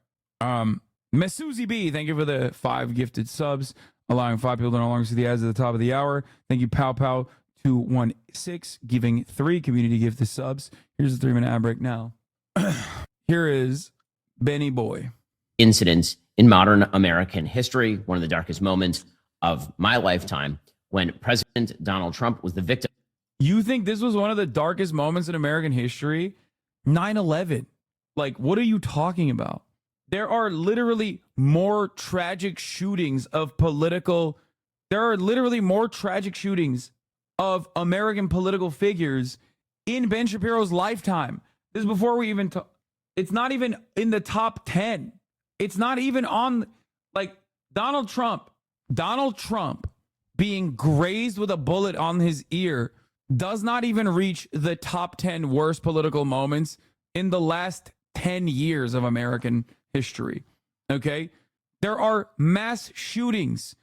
Speaker 1: Mesuzi B, thank you for the 5 gifted subs, allowing 5 people to no longer see the ads at the top of the hour. Thank you, Pow Pow 216, giving 3 community gifted subs. Here's the 3-minute ad break now. Here is Benny Boy.
Speaker 7: Incidents in modern American history, one of the darkest moments of my lifetime, when President Donald Trump was the victim.
Speaker 1: You think this was one of the darkest moments in American history? 9/11. Like, what are you talking about? There are literally more tragic shootings of American political figures in Ben Shapiro's lifetime. This is before we even it's not even in the top 10. It's not even on, like, Donald Trump being grazed with a bullet on his ear does not even reach the top 10 worst political moments in the last 10 years of American history. Okay? There are mass shootings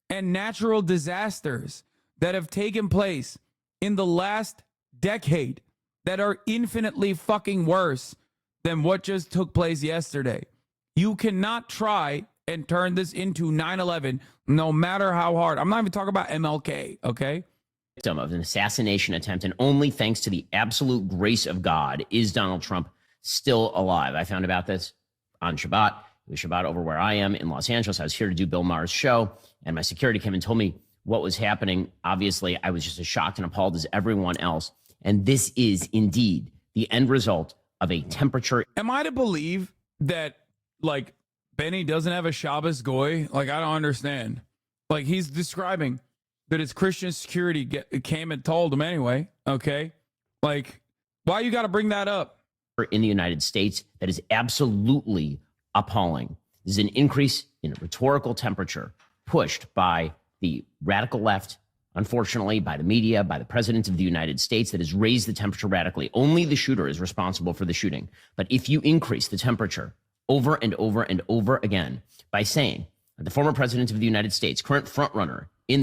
Speaker 1: and natural disasters that have taken place in the last decade that are infinitely fucking worse than what just took place yesterday. You cannot try and turn this into 9/11, no matter how hard. I'm not even talking about MLK, okay?
Speaker 7: Victim of an assassination attempt, and only thanks to the absolute grace of God is Donald Trump still alive. I found about this on Shabbat. It was Shabbat over where I am in Los Angeles. I was here to do Bill Maher's show, and my security came and told me what was happening. Obviously, I was just as shocked and appalled as everyone else. And this is indeed the end result of a temperature.
Speaker 1: Am I to believe that, like, Benny doesn't have a Shabbos goy? Like, I don't understand. Like, he's describing that his Christian security came and told him anyway, okay? Like, why you got to bring that up?
Speaker 7: In the United States, that is absolutely appalling. This is an increase in rhetorical temperature pushed by the radical left, unfortunately, by the media, by the president of the United States, that has raised the temperature radically. Only the shooter is responsible for the shooting. But if you increase the temperature over and over and over again by saying that the former president of the United States, current frontrunner in...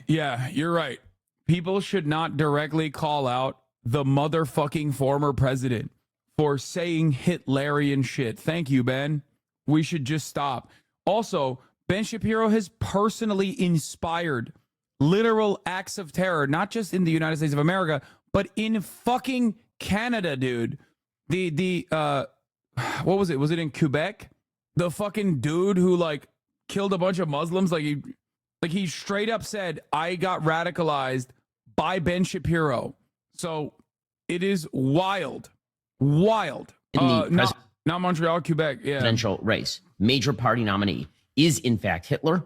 Speaker 1: Yeah, you're right. People should not directly call out the motherfucking former president for saying Hitlerian shit. Thank you, Ben. We should just stop. Also, Ben Shapiro has personally inspired literal acts of terror, not just in the United States of America, but in fucking Canada, dude. What was it? Was it in Quebec? The fucking dude who, like, killed a bunch of Muslims. Like he straight up said, I got radicalized by Ben Shapiro. So it is wild. Wild. Not Montreal, Quebec. Yeah.
Speaker 7: Presidential race. Major party nominee is, in fact, Hitler.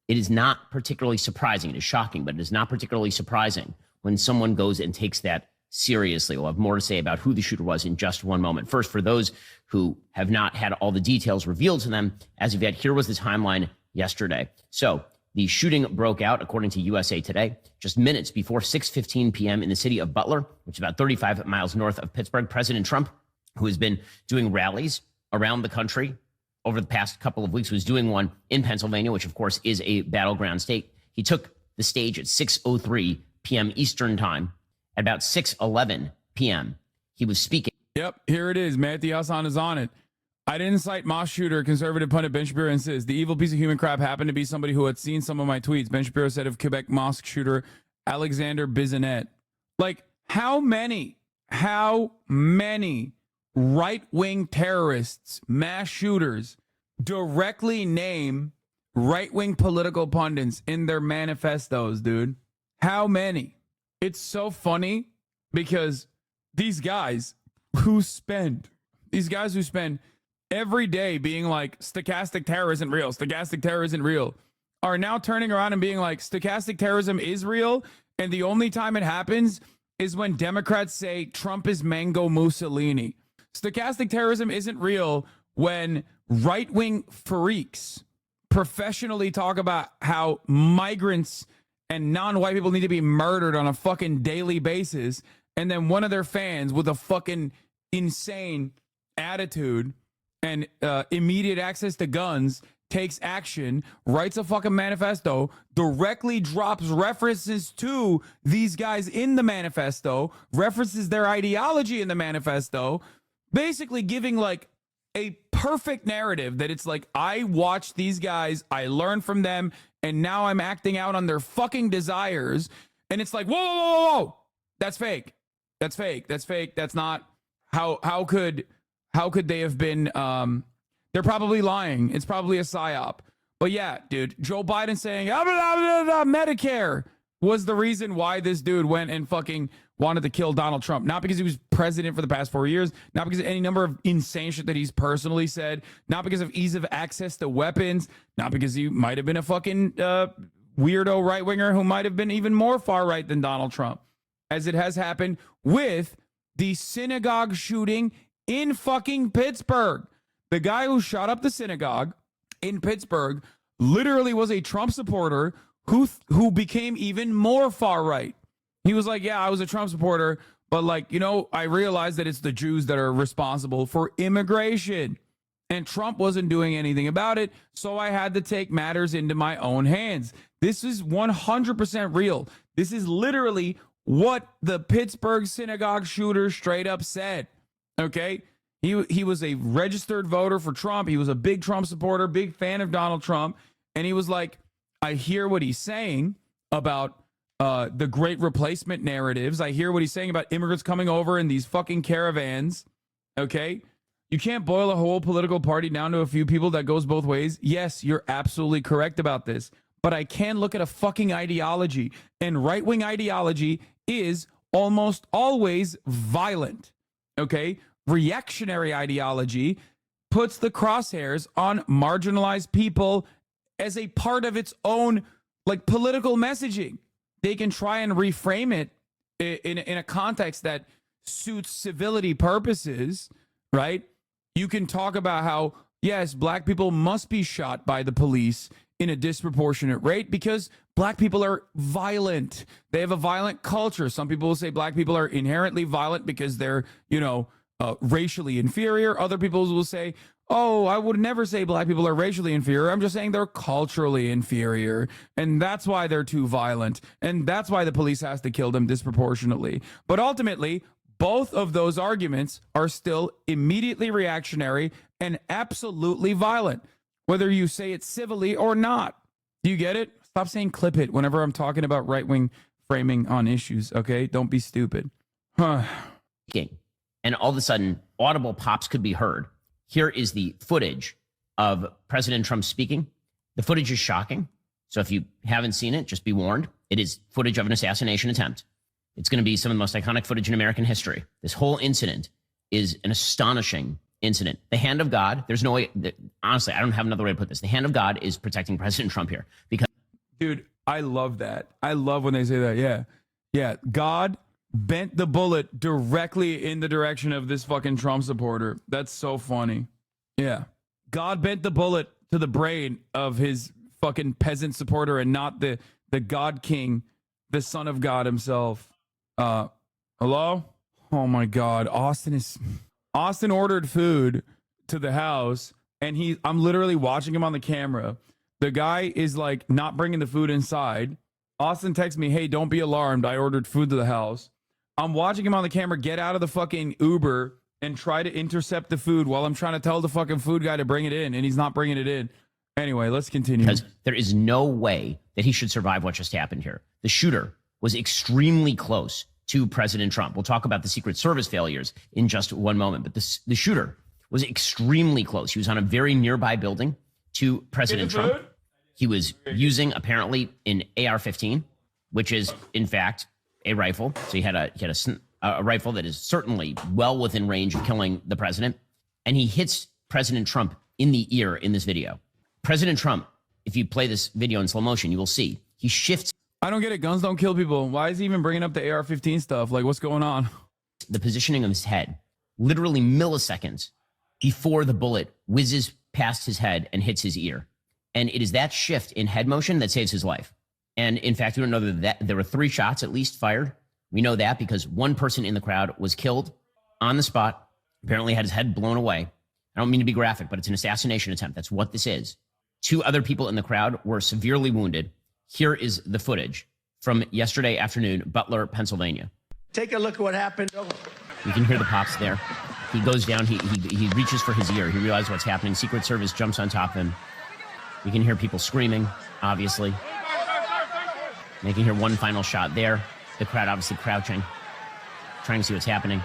Speaker 7: It is not particularly surprising. It is shocking, but it is not particularly surprising when someone goes and takes that seriously. We'll have more to say about who the shooter was in just one moment. First, for those who have not had all the details revealed to them as of yet, here was the timeline yesterday. So the shooting broke out, according to USA Today, just minutes before 6:15 p.m. in the city of Butler, which is about 35 miles north of Pittsburgh. President Trump, who has been doing rallies around the country over the past couple of weeks, was doing one in Pennsylvania, which, of course, is a battleground state. He took the stage at 6:03 p.m. Eastern time. At about 6:11 p.m., he was speaking.
Speaker 1: Yep, here it is. Mehdi Hasan is on it. I didn't cite mosque shooter. Conservative pundit Ben Shapiro insists the evil piece of human crap happened to be somebody who had seen some of my tweets. Ben Shapiro said of Quebec mosque shooter Alexander Bissonnette. Like, how many right-wing terrorists, mass shooters, directly name right-wing political pundits in their manifestos, dude? How many? It's so funny because these guys who spend every day being like, stochastic terror isn't real, are now turning around and being like, stochastic terrorism is real, and the only time it happens is when Democrats say Trump is Mango Mussolini. Stochastic terrorism isn't real when right-wing freaks professionally talk about how migrants and non-white people need to be murdered on a fucking daily basis, and then one of their fans with a fucking insane attitude and immediate access to guns takes action, writes a fucking manifesto, directly drops references to these guys in the manifesto, references their ideology in the manifesto, basically giving like a perfect narrative that it's like, I watched these guys, I learned from them, and now I'm acting out on their fucking desires. And it's like, whoa, whoa, whoa, whoa. That's fake. That's fake. That's fake. That's not how could they have been they're probably lying. It's probably a psyop. But yeah, dude, Joe Biden saying Medicare was the reason why this dude went and fucking wanted to kill Donald Trump. Not because he was president for the past 4 years, not because of any number of insane shit that he's personally said, not because of ease of access to weapons, not because he might have been a fucking weirdo right-winger who might have been even more far-right than Donald Trump, as it has happened with the synagogue shooting in fucking Pittsburgh. The guy who shot up the synagogue in Pittsburgh literally was a Trump supporter who became even more far right. He was like, yeah, I was a Trump supporter, but like, you know, I realized that it's the Jews that are responsible for immigration. And Trump wasn't doing anything about it, so I had to take matters into my own hands. This is 100% real. This is literally what the Pittsburgh synagogue shooter straight up said. Okay? He was a registered voter for Trump. He was a big Trump supporter, big fan of Donald Trump. And he was like, I hear what he's saying about the great replacement narratives. I hear what he's saying about immigrants coming over in these fucking caravans. Okay? You can't boil a whole political party down to a few people. That goes both ways. Yes, you're absolutely correct about this. But I can look at a fucking ideology. And right-wing ideology is almost always violent. Okay? Reactionary ideology puts the crosshairs on marginalized people as a part of its own like political messaging. They can try and reframe it in a context that suits civility purposes, right? You can talk about how, yes, black people must be shot by the police in a disproportionate rate because black people are violent. They have a violent culture. Some people will say black people are inherently violent because they're, you know, racially inferior. Other people will say, oh, I would never say black people are racially inferior. I'm just saying they're culturally inferior. And that's why they're too violent. And that's why the police has to kill them disproportionately. But ultimately, both of those arguments are still immediately reactionary and absolutely violent, whether you say it civilly or not. Do you get it? Stop saying clip it whenever I'm talking about right-wing framing on issues, okay? Don't be stupid.
Speaker 7: And all of a sudden, audible pops could be heard. Here is the footage of President Trump speaking. The footage is shocking. So if you haven't seen it, just be warned. It is footage of an assassination attempt. It's going to be some of the most iconic footage in American history. This whole incident is an astonishing incident. The hand of God, there's no way, honestly, I don't have another way to put this. The hand of God is protecting President Trump here. Because,
Speaker 1: dude, I love that. I love when they say that. Yeah. Yeah. God bent the bullet directly in the direction of this fucking Trump supporter. That's so funny. Yeah. God bent the bullet to the brain of his fucking peasant supporter and not the God King, the son of God himself. Hello? Oh my God. Austin ordered food to the house and I'm literally watching him on the camera. The guy is like not bringing the food inside. Austin texts me, hey, don't be alarmed. I ordered food to the house. I'm watching him on the camera get out of the fucking Uber and try to intercept the food while I'm trying to tell the fucking food guy to bring it in, and he's not bringing it in. Anyway, let's continue.
Speaker 7: Because there is no way that he should survive what just happened here. The shooter was extremely close to President Trump. We'll talk about the Secret Service failures in just one moment, but the shooter was extremely close. He was on a very nearby building to President Trump. He was using apparently an AR-15, which is in fact a rifle. So he had a rifle that is certainly well within range of killing the president. And he hits President Trump in the ear in this video. President Trump if you play this video in slow motion, you will see he shifts.
Speaker 1: I don't get it. Guns don't kill people. Why is he even bringing up the AR-15 stuff? Like, what's going on?
Speaker 7: The positioning of his head, literally milliseconds before the bullet whizzes past his head and hits his ear. And it is that shift in head motion that saves his life. And in fact, we don't know that there were 3 shots at least fired. We know that because one person in the crowd was killed on the spot, apparently had his head blown away. I don't mean to be graphic, but it's an assassination attempt. That's what this is. 2 other people in the crowd were severely wounded. Here is the footage from yesterday afternoon, Butler, Pennsylvania.
Speaker 25: Take a look at what happened.
Speaker 7: You can hear the pops there. He goes down, he reaches for his ear. He realizes what's happening. Secret Service jumps on top of him. You can hear people screaming, obviously. And you can hear one final shot there. The crowd obviously crouching, trying to see what's happening.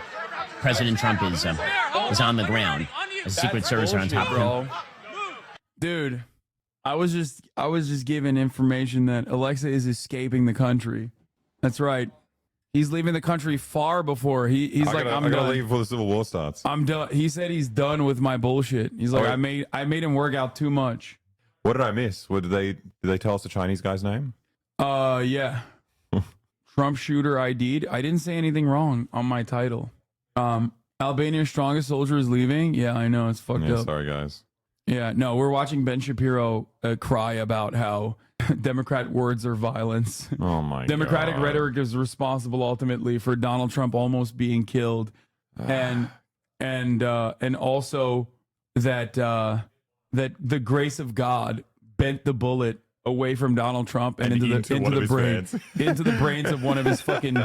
Speaker 7: President Trump is on the ground as the Secret Service are on top of him.
Speaker 1: Dude, I was just given information that Alexa is escaping the country. That's right. He's leaving the country far before he's like, I'm
Speaker 8: I gotta
Speaker 1: done.
Speaker 8: leave before the Civil War starts.
Speaker 1: I'm done. He said he's done with my bullshit. He's like,
Speaker 8: Oh,
Speaker 1: I made him work out too much.
Speaker 8: What did I miss? What did they tell us the Chinese guy's name?
Speaker 1: Yeah. Trump shooter ID'd. I didn't say anything wrong on my title. Albania's strongest soldier is leaving. Yeah, I know, it's fucked up.
Speaker 8: Sorry, guys.
Speaker 1: Yeah, no, we're watching Ben Shapiro cry about how Democrat words are violence.
Speaker 8: Oh my
Speaker 1: Democratic
Speaker 8: God.
Speaker 1: rhetoric is responsible ultimately for Donald Trump almost being killed, and also that that the grace of God bent the bullet away from Donald Trump and into
Speaker 8: one of
Speaker 1: the
Speaker 8: his
Speaker 1: brain
Speaker 8: fans.
Speaker 1: into the brains of one of his fucking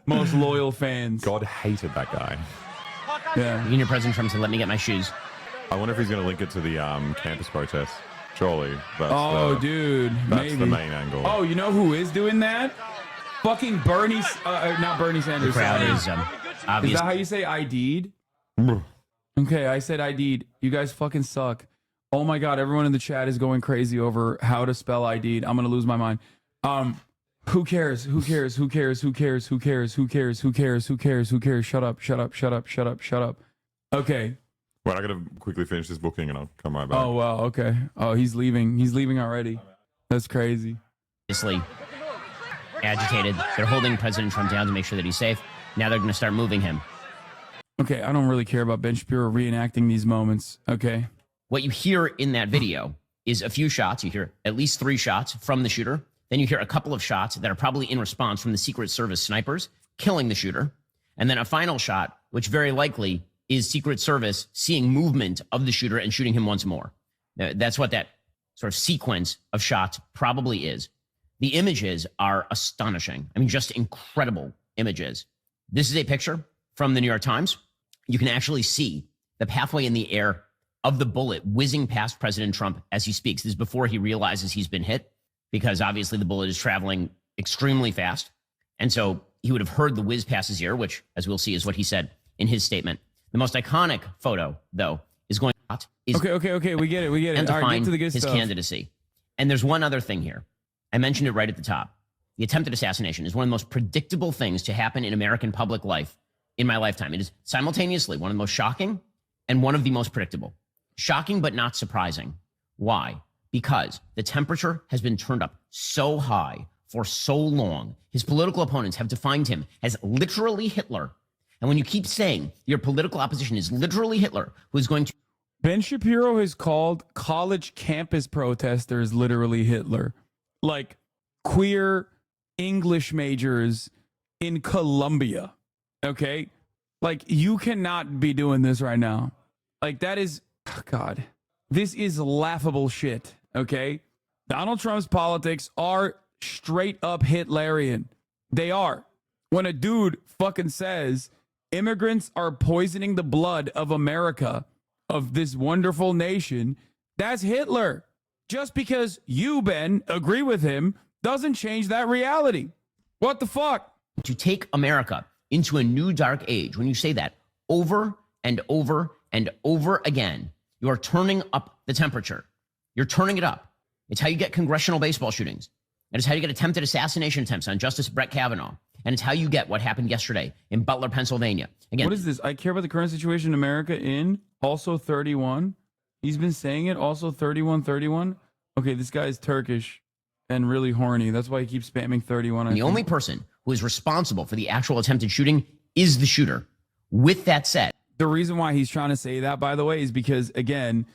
Speaker 1: most loyal fans.
Speaker 8: God hated that guy.
Speaker 1: Yeah.
Speaker 7: You can hear President Trump say, "Let me get my shoes."
Speaker 8: I wonder if he's going to link it to the campus protest. Surely. That's
Speaker 1: Dude,
Speaker 8: that's
Speaker 1: maybe.
Speaker 8: the main angle.
Speaker 1: Oh, you know who is doing that? Fucking Bernie, not Bernie Sanders.
Speaker 7: The crowd
Speaker 1: sorry.
Speaker 7: is
Speaker 1: Is
Speaker 7: obvious.
Speaker 1: that how you say ID'd? Okay, I said ID'd. You guys fucking suck. Oh my God, everyone in the chat is going crazy over how to spell ID'd. I'm gonna lose my mind. Who cares? Who cares? Who cares? Who cares? Who cares? Who cares? Who cares? Who cares? Who cares? Shut up, shut up, shut up, shut up, shut up. Okay.
Speaker 8: Wait, I got to quickly finish this booking and I'll come right back.
Speaker 1: Oh, wow, okay. Oh, he's leaving. He's leaving already. That's crazy.
Speaker 7: Obviously agitated. They're holding President Trump down to make sure that he's safe. Now they're going to start moving him.
Speaker 1: Okay, I don't really care about Ben Shapiro reenacting these moments. Okay.
Speaker 7: What you hear in that video is a few shots. You hear at least 3 shots from the shooter. Then you hear a couple of shots that are probably in response from the Secret Service snipers killing the shooter. And then a final shot, which very likely is Secret Service seeing movement of the shooter and shooting him once more. Now, that's what that sort of sequence of shots probably is. The images are astonishing. I mean, just incredible images. This is a picture from the New York Times. You can actually see the pathway in the air of the bullet whizzing past President Trump as he speaks. This is before he realizes he's been hit, because obviously the bullet is traveling extremely fast. And so he would have heard the whiz past his ear, which, as we'll see, is what he said in his statement. The most iconic photo, though, is going
Speaker 1: Okay. We get it. We get it.
Speaker 7: and
Speaker 1: All right,
Speaker 7: define
Speaker 1: get to the good
Speaker 7: his
Speaker 1: stuff.
Speaker 7: candidacy. And there's one other thing here. I mentioned it right at the top. The attempted assassination is one of the most predictable things to happen in American public life in my lifetime. It is simultaneously one of the most shocking and one of the most predictable. Shocking, but not surprising. Why? Because the temperature has been turned up so high for so long. His political opponents have defined him as literally Hitler. And when you keep saying your political opposition is literally Hitler, who is going to...
Speaker 1: Ben Shapiro has called college campus protesters literally Hitler. Like queer English majors in Columbia. Okay? Like, you cannot be doing this right now. Like, that is... oh, God. This is laughable shit. Okay? Donald Trump's politics are straight up Hitlerian. They are. When a dude fucking says immigrants are poisoning the blood of America, of this wonderful nation, that's Hitler. Just because you, Ben, agree with him doesn't change that reality. What the fuck?
Speaker 7: To take America into a new dark age, when you say that over and over and over again, you are turning up the temperature. You're turning it up. It's how you get congressional baseball shootings. And it's how you get attempted assassination attempts on Justice Brett Kavanaugh. And it's how you get what happened yesterday in Butler, Pennsylvania. Again,
Speaker 1: What is this? I care about the current situation in America in also 31. He's been saying it also 31. Okay, this guy is Turkish and really horny. That's why he keeps spamming 31.
Speaker 7: The only person who is responsible for the actual attempted shooting is the shooter. With that said,
Speaker 1: the reason why he's trying to say that, by the way, is because, again,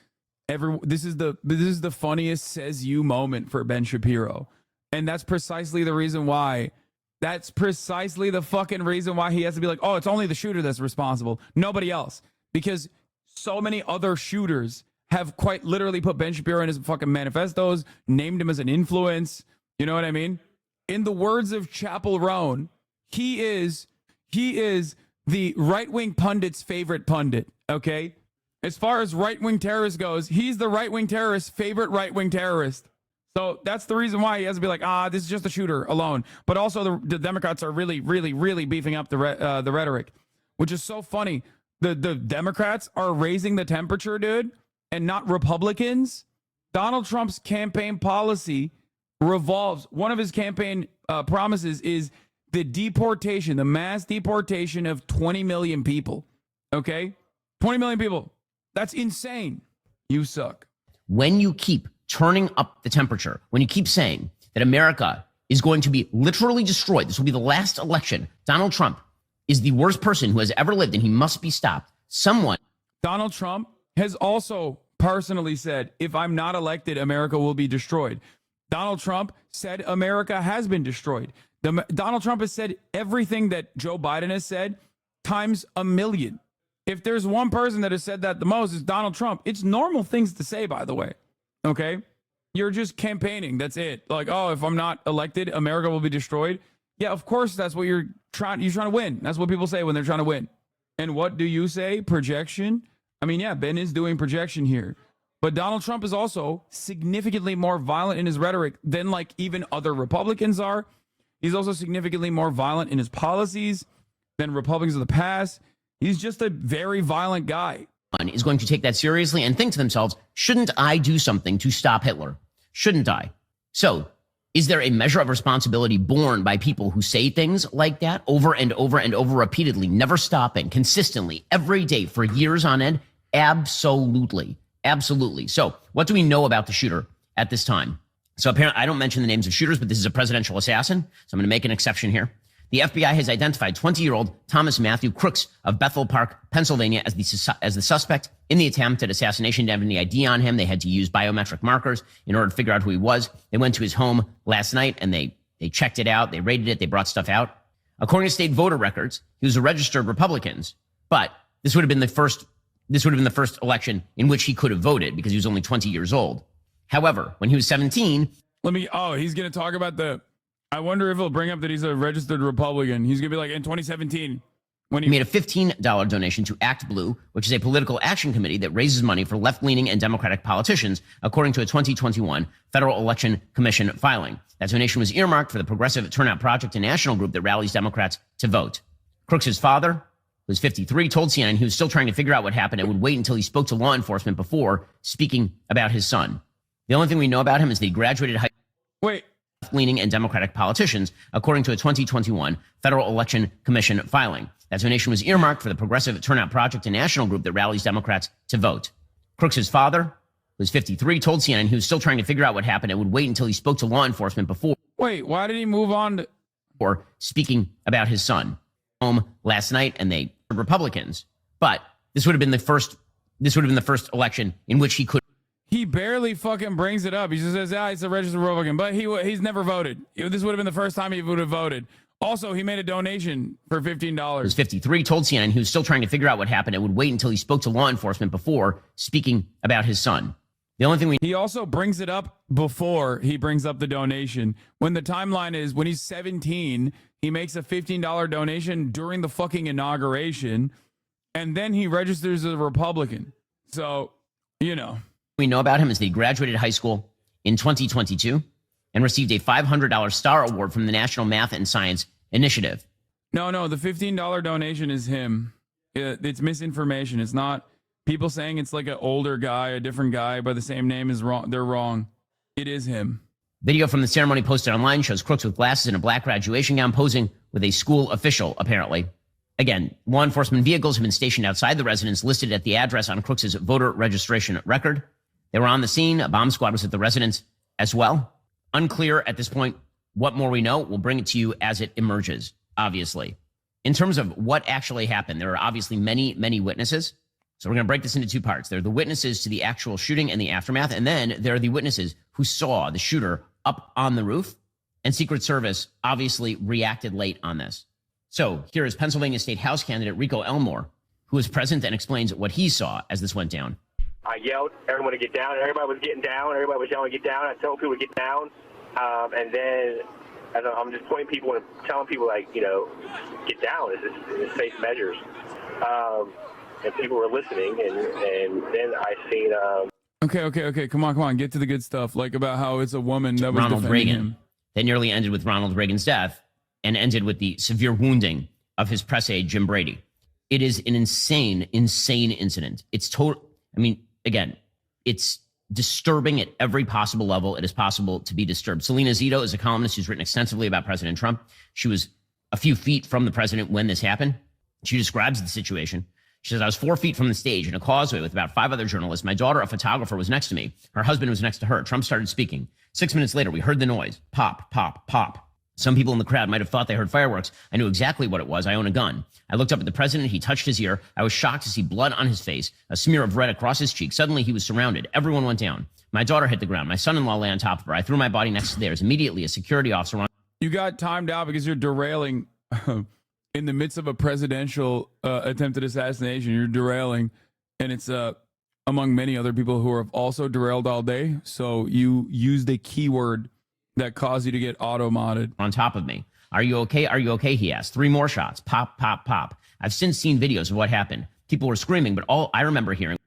Speaker 1: this is the funniest says you moment for Ben Shapiro. And that's precisely the reason why. That's precisely the fucking reason why he has to be like, oh, it's only the shooter that's responsible. Nobody else. Because so many other shooters have quite literally put Ben Shapiro in his fucking manifestos, named him as an influence. You know what I mean? In the words of Chappell Roan, he is the right-wing pundit's favorite pundit, okay? As far as right-wing terrorist goes, he's the right-wing terrorist's favorite right-wing terrorist. So that's the reason why he has to be like, this is just a shooter alone. But also the Democrats are really, really, really beefing up the rhetoric, which is so funny. The Democrats are raising the temperature, dude, and not Republicans. Donald Trump's campaign policy revolves. One of his campaign promises is the mass deportation of 20 million people. Okay? 20 million people. That's insane. You suck.
Speaker 7: When you keep turning up the temperature, when you keep saying that America is going to be literally destroyed, this will be the last election, Donald Trump is the worst person who has ever lived and he must be stopped.
Speaker 1: Donald Trump has also personally said, if I'm not elected, America will be destroyed. Donald Trump said America has been destroyed. Donald Trump has said everything that Joe Biden has said times a million. If there's one person that has said that the most, it's Donald Trump. It's normal things to say, by the way. Okay? You're just campaigning. That's it. Like, oh, if I'm not elected, America will be destroyed. Yeah, of course, that's what you're trying to win. That's what people say when they're trying to win. And what do you say? Projection? I mean, yeah, Ben is doing projection here. But Donald Trump is also significantly more violent in his rhetoric than like even other Republicans are. He's also significantly more violent in his policies than Republicans of the past. He's just a very violent guy.
Speaker 7: Is going to take that seriously and think to themselves, shouldn't I do something to stop Hitler? Shouldn't I? So, is there a measure of responsibility borne by people who say things like that over and over and over repeatedly, never stopping, consistently, every day for years on end? Absolutely. Absolutely. So, what do we know about the shooter at this time? So, apparently, I don't mention the names of shooters, but this is a presidential assassin. So, I'm going to make an exception here. The FBI has identified 20-year-old Thomas Matthew Crooks of Bethel Park, Pennsylvania, as the suspect in the attempted assassination. They didn't have any ID on him. They had to use biometric markers in order to figure out who he was. They went to his home last night and they checked it out. They raided it. They brought stuff out. According to state voter records, he was a registered Republican, but this would have been the first election in which he could have voted because he was only 20 years old. However, when he was 17,
Speaker 1: he's going to talk about I wonder if he'll bring up that he's a registered Republican. He's going to be like, in 2017, when he
Speaker 7: made a $15 donation to Act Blue, which is a political action committee that raises money for left-leaning and Democratic politicians, according to a 2021 Federal Election Commission filing. That donation was earmarked for the Progressive Turnout Project, a national group that rallies Democrats to vote. Crooks' father, who was 53, told CNN he was still trying to figure out what happened and would wait until he spoke to law enforcement before speaking about his son. The only thing we know about him is that he graduated high school. Leaning and Democratic politicians, according to a 2021 Federal Election Commission filing. That donation was earmarked for the Progressive Turnout Project, a national group that rallies Democrats to vote. Crooks' father, who was 53, told CNN he was still trying to figure out what happened and would wait until he spoke to law enforcement before.
Speaker 1: Wait, why did he move on
Speaker 7: or speaking about his son? Home last night, and they were Republicans. But this would have been the first election in which he could.
Speaker 1: He barely fucking brings it up. He just says, he's a registered Republican, but he's never voted. This would have been the first time he would have voted. Also, he made a donation for $15.
Speaker 7: He was 53, told CNN he was still trying to figure out what happened and would wait until he spoke to law enforcement before speaking about his son. The only thing
Speaker 1: he also brings it up before he brings up the donation. When the timeline is when he's 17, he makes a $15 donation during the fucking inauguration, and then he registers as a Republican. So,
Speaker 7: we know about him is that he graduated high school in 2022 and received a $500 STAR award from the National Math and Science Initiative.
Speaker 1: No, the $15 donation is him. It's misinformation. It's not people saying it's like an older guy, a different guy by the same name is wrong. They're wrong. It is him.
Speaker 7: Video from the ceremony posted online shows Crooks with glasses and a black graduation gown posing with a school official, apparently. Again, law enforcement vehicles have been stationed outside the residence listed at the address on Crooks' voter registration record. They were on the scene. A bomb squad was at the residence as well. Unclear at this point what more we know. We'll bring it to you as it emerges, obviously. In terms of what actually happened, there are obviously many, many witnesses. So we're going to break this into two parts. There are the witnesses to the actual shooting and the aftermath, and then there are the witnesses who saw the shooter up on the roof, and Secret Service obviously reacted late on this. So here is Pennsylvania State House candidate Rico Elmore, who is present and explains what he saw as this went down.
Speaker 12: I yelled everyone to get down. Everybody was getting down. Everybody was yelling, get down. I told people to get down. And then I'm just pointing people and telling people, like, you know, get down. It's safe measures. And people were listening. And then I seen...
Speaker 1: Okay. Come on. Get to the good stuff. Like about how it's a woman that was
Speaker 7: Ronald
Speaker 1: defending
Speaker 7: Reagan.
Speaker 1: him.
Speaker 7: That nearly ended with Ronald Reagan's death and ended with the severe wounding of his press aide, Jim Brady. It is an insane incident. It's total. I mean, again, it's disturbing at every possible level it is possible to be disturbed. Selena Zito is a columnist who's written extensively about President Trump. She was a few feet from the president when this happened. She describes the situation. She says, I was 4 feet from the stage in a causeway with about 5 other journalists. My daughter, a photographer, was next to me. Her husband was next to her. Trump started speaking. 6 minutes later, we heard the noise. Pop, pop, pop. Some people in the crowd might have thought they heard fireworks. I knew exactly what it was. I own a gun. I looked up at the president. He touched his ear. I was shocked to see blood on his face, a smear of red across his cheek. Suddenly, he was surrounded. Everyone went down. My daughter hit the ground. My son-in-law lay on top of her. I threw my body next to theirs. Immediately, a security officer...
Speaker 1: You got timed out because you're derailing in the midst of a presidential attempted assassination. You're derailing, and it's among many other people who are also derailed all day. So you used a keyword that caused you to get auto-modded.
Speaker 7: On top of me. Are you okay? Are you okay? He asked. 3 more shots. Pop, pop, pop. I've since seen videos of what happened. People were screaming, but all I remember hearing...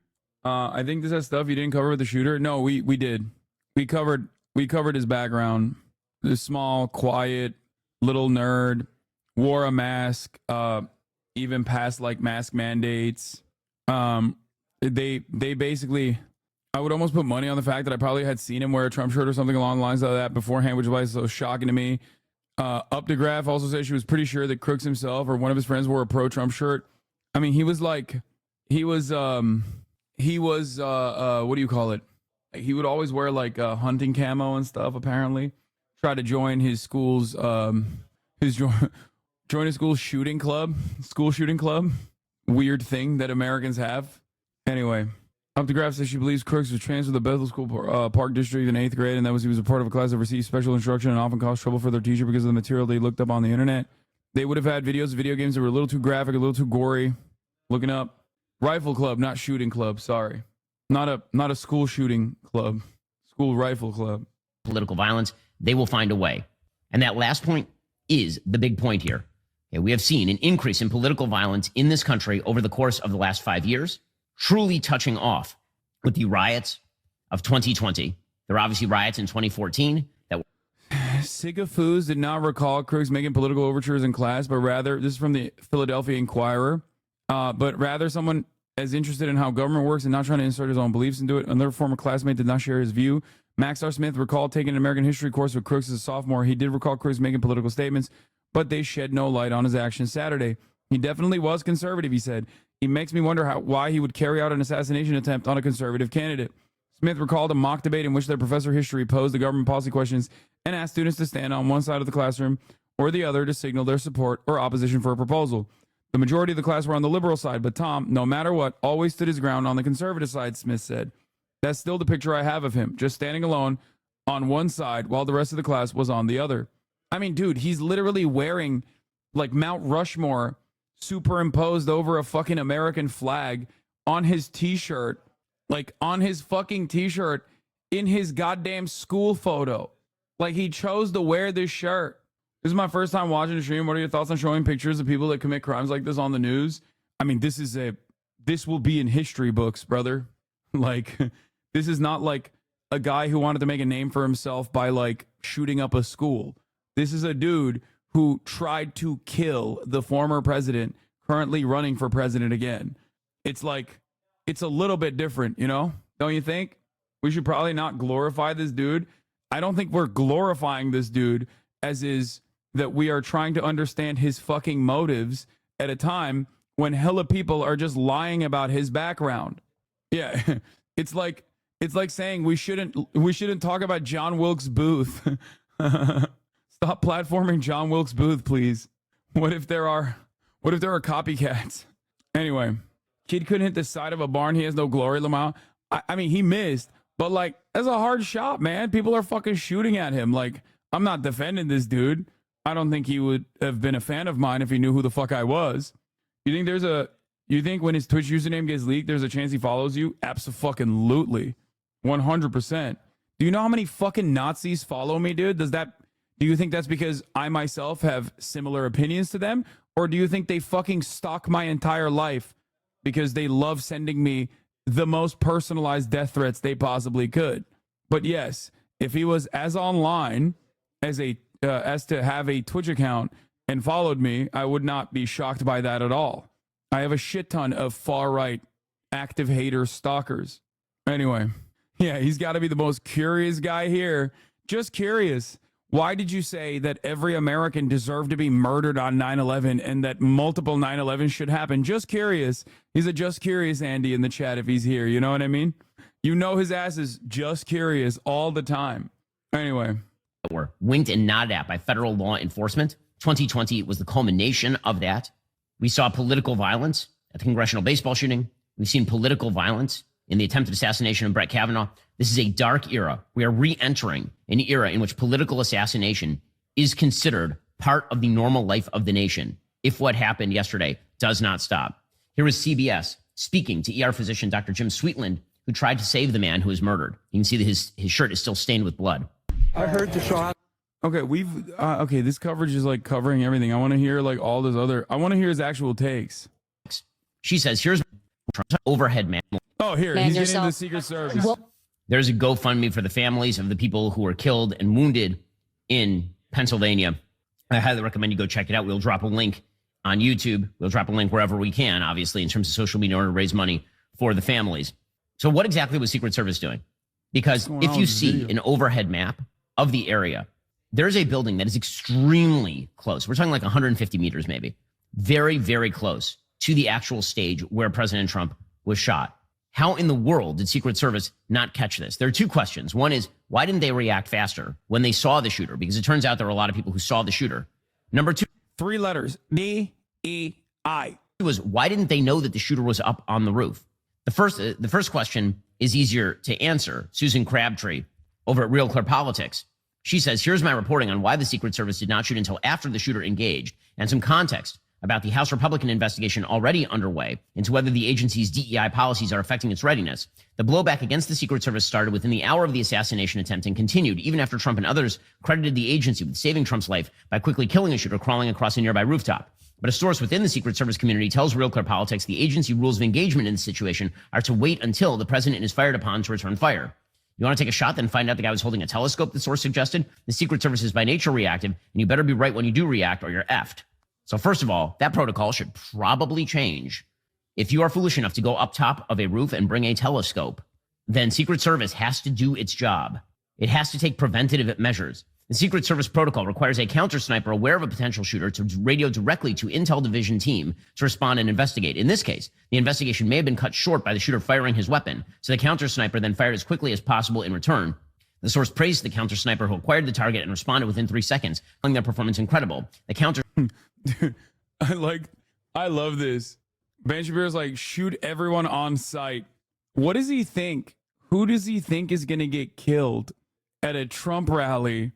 Speaker 1: I think this has stuff you didn't cover with the shooter. No, we did. We covered his background. This small, quiet, little nerd, wore a mask, even past like mask mandates. They basically, I would almost put money on the fact that I probably had seen him wear a Trump shirt or something along the lines of that beforehand, which was so shocking to me. Up the Graph also said she was pretty sure that Crooks himself or one of his friends wore a pro-Trump shirt. I mean, he was what do you call it? He would always wear like hunting camo and stuff, apparently. Try to join his school's join his school shooting club. Weird thing that Americans have. Anyway, Up the Graph says she believes Crooks was transferred to the Bethel School Park District in 8th grade, and he was a part of a class that received special instruction and often caused trouble for their teacher because of the material they looked up on the internet. They would have had videos of video games that were a little too graphic, a little too gory. Looking up. Rifle club, not shooting club. Sorry. Not a school shooting club. School rifle club.
Speaker 7: Political violence. They will find a way. And that last point is the big point here. Okay, we have seen an increase in political violence in this country over the course of the last 5 years, truly touching off with the riots of 2020. There were obviously riots in 2014 that were...
Speaker 1: Sigafoos did not recall Crooks making political overtures in class, but rather, this is from the Philadelphia Inquirer, but rather someone as interested in how government works and not trying to insert his own beliefs into it. Another former classmate did not share his view. Max R. Smith recalled taking an American history course with Crooks as a sophomore. He did recall Crooks making political statements, but they shed no light on his actions Saturday. He definitely was conservative, he said. He makes me wonder why he would carry out an assassination attempt on a conservative candidate. Smith recalled a mock debate in which their professor of history posed the government policy questions and asked students to stand on one side of the classroom or the other to signal their support or opposition for a proposal. The majority of the class were on the liberal side, but Tom, no matter what, always stood his ground on the conservative side, Smith said. That's still the picture I have of him, just standing alone on one side while the rest of the class was on the other. I mean, dude, he's literally wearing like Mount Rushmore superimposed over a fucking American flag on his t-shirt, like on his fucking t-shirt in his goddamn school photo. Like he chose to wear this shirt. This is my first time watching the stream. What are your thoughts on showing pictures of people that commit crimes like this on the news? I mean, this will be in history books, brother. Like, this is not like a guy who wanted to make a name for himself by like shooting up a school. This is a dude who tried to kill the former president currently running for president again. It's like, it's a little bit different, you know? Don't you think? We should probably not glorify this dude. I don't think we're glorifying this dude as is that we are trying to understand his fucking motives at a time when hella people are just lying about his background. Yeah, it's like It's like saying we shouldn't talk about John Wilkes Booth. Stop platforming John Wilkes Booth, please. What if there are copycats? Anyway, kid couldn't hit the side of a barn. He has no glory, Lamau. I mean, he missed, but like, that's a hard shot, man. People are fucking shooting at him. Like, I'm not defending this dude. I don't think he would have been a fan of mine if he knew who the fuck I was. You think when his Twitch username gets leaked, there's a chance he follows you? Abso-fucking-lutely. 100%. Do you know how many fucking Nazis follow me, dude? Do you think that's because I myself have similar opinions to them? Or do you think they fucking stalk my entire life because they love sending me the most personalized death threats they possibly could? But yes, if he was as online as to have a Twitch account and followed me, I would not be shocked by that at all. I have a shit ton of far-right active hater stalkers. Anyway, yeah, he's got to be the most curious guy here. Just curious. Why did you say that every American deserved to be murdered on 9/11 and that multiple 9/11s should happen? Just curious. He's a just curious Andy in the chat if he's here. You know what I mean? You know his ass is just curious all the time. Anyway.
Speaker 7: Were winked and nodded at by federal law enforcement. 2020 was the culmination of that. We saw political violence at the congressional baseball shooting. We've seen political violence in the attempted assassination of Brett Kavanaugh. This is a dark era. We are re-entering an era in which political assassination is considered part of the normal life of the nation if what happened yesterday does not stop. Here is CBS speaking to ER physician Dr. Jim Sweetland, who tried to save the man who was murdered. You can see that his shirt is still stained with blood.
Speaker 1: I heard the shot. Okay, okay, this coverage is like covering everything. I want to hear like all this other, I want to hear his actual takes.
Speaker 7: She says, here's overhead man.
Speaker 1: Oh, here, he's getting the Secret Service.
Speaker 7: There's a GoFundMe for the families of the people who were killed and wounded in Pennsylvania. I highly recommend you go check it out. We'll drop a link on YouTube. We'll drop a link wherever we can, obviously, in terms of social media in order to raise money for the families. So what exactly was Secret Service doing? Because if you see an overhead map of the area, there's a building that is extremely close. We're talking like 150 meters, maybe. Very, very close to the actual stage where President Trump was shot. How in the world did Secret Service not catch this? There are two questions. One is, why didn't they react faster when they saw the shooter? Because it turns out there were a lot of people who saw the shooter. Number two.
Speaker 1: 3 letters. D-E-I.
Speaker 7: Was, why didn't they know that the shooter was up on the roof? The first question is easier to answer. Susan Crabtree over at Real Clear Politics. She says, here's my reporting on why the Secret Service did not shoot until after the shooter engaged, and some context about the House Republican investigation already underway into whether the agency's DEI policies are affecting its readiness. The blowback against the Secret Service started within the hour of the assassination attempt and continued even after Trump and others credited the agency with saving Trump's life by quickly killing a shooter crawling across a nearby rooftop. But a source within the Secret Service community tells Real Clear Politics the agency rules of engagement in this situation are to wait until the president is fired upon to return fire. You want to take a shot, then find out the guy was holding a telescope, the source suggested? The Secret Service is by nature reactive, and you better be right when you do react or you're effed. So first of all, that protocol should probably change. If you are foolish enough to go up top of a roof and bring a telescope, then Secret Service has to do its job. It has to take preventative measures. The Secret Service protocol requires a counter sniper aware of a potential shooter to radio directly to Intel Division team to respond and investigate. In this case, the investigation may have been cut short by the shooter firing his weapon, so the counter sniper then fired as quickly as possible in return. The source praised the counter sniper who acquired the target and responded within 3 seconds, calling their performance incredible. The counter...
Speaker 1: Dude, I love this. Ben Shapiro's like, shoot everyone on sight. What does he think? Who does he think is going to get killed at a Trump rally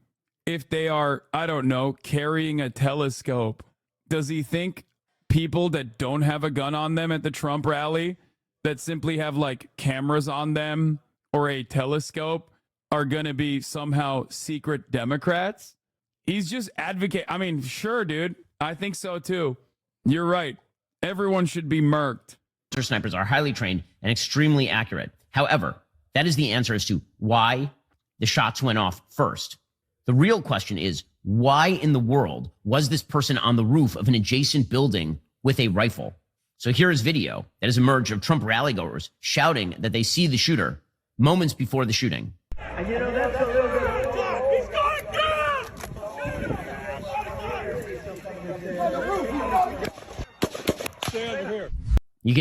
Speaker 1: if they are, I don't know, carrying a telescope? Does he think people that don't have a gun on them at the Trump rally, that simply have like cameras on them or a telescope, are going to be somehow secret Democrats? He's just advocate. I mean, sure, dude. I think so too. You're right. Everyone should be murked.
Speaker 7: Snipers are highly trained and extremely accurate. However, that is the answer as to why the shots went off first. The real question is, why in the world was this person on the roof of an adjacent building with a rifle? So here is video that has emerged of Trump rallygoers shouting that they see the shooter moments before the shooting.
Speaker 11: And you know, that's a little bit...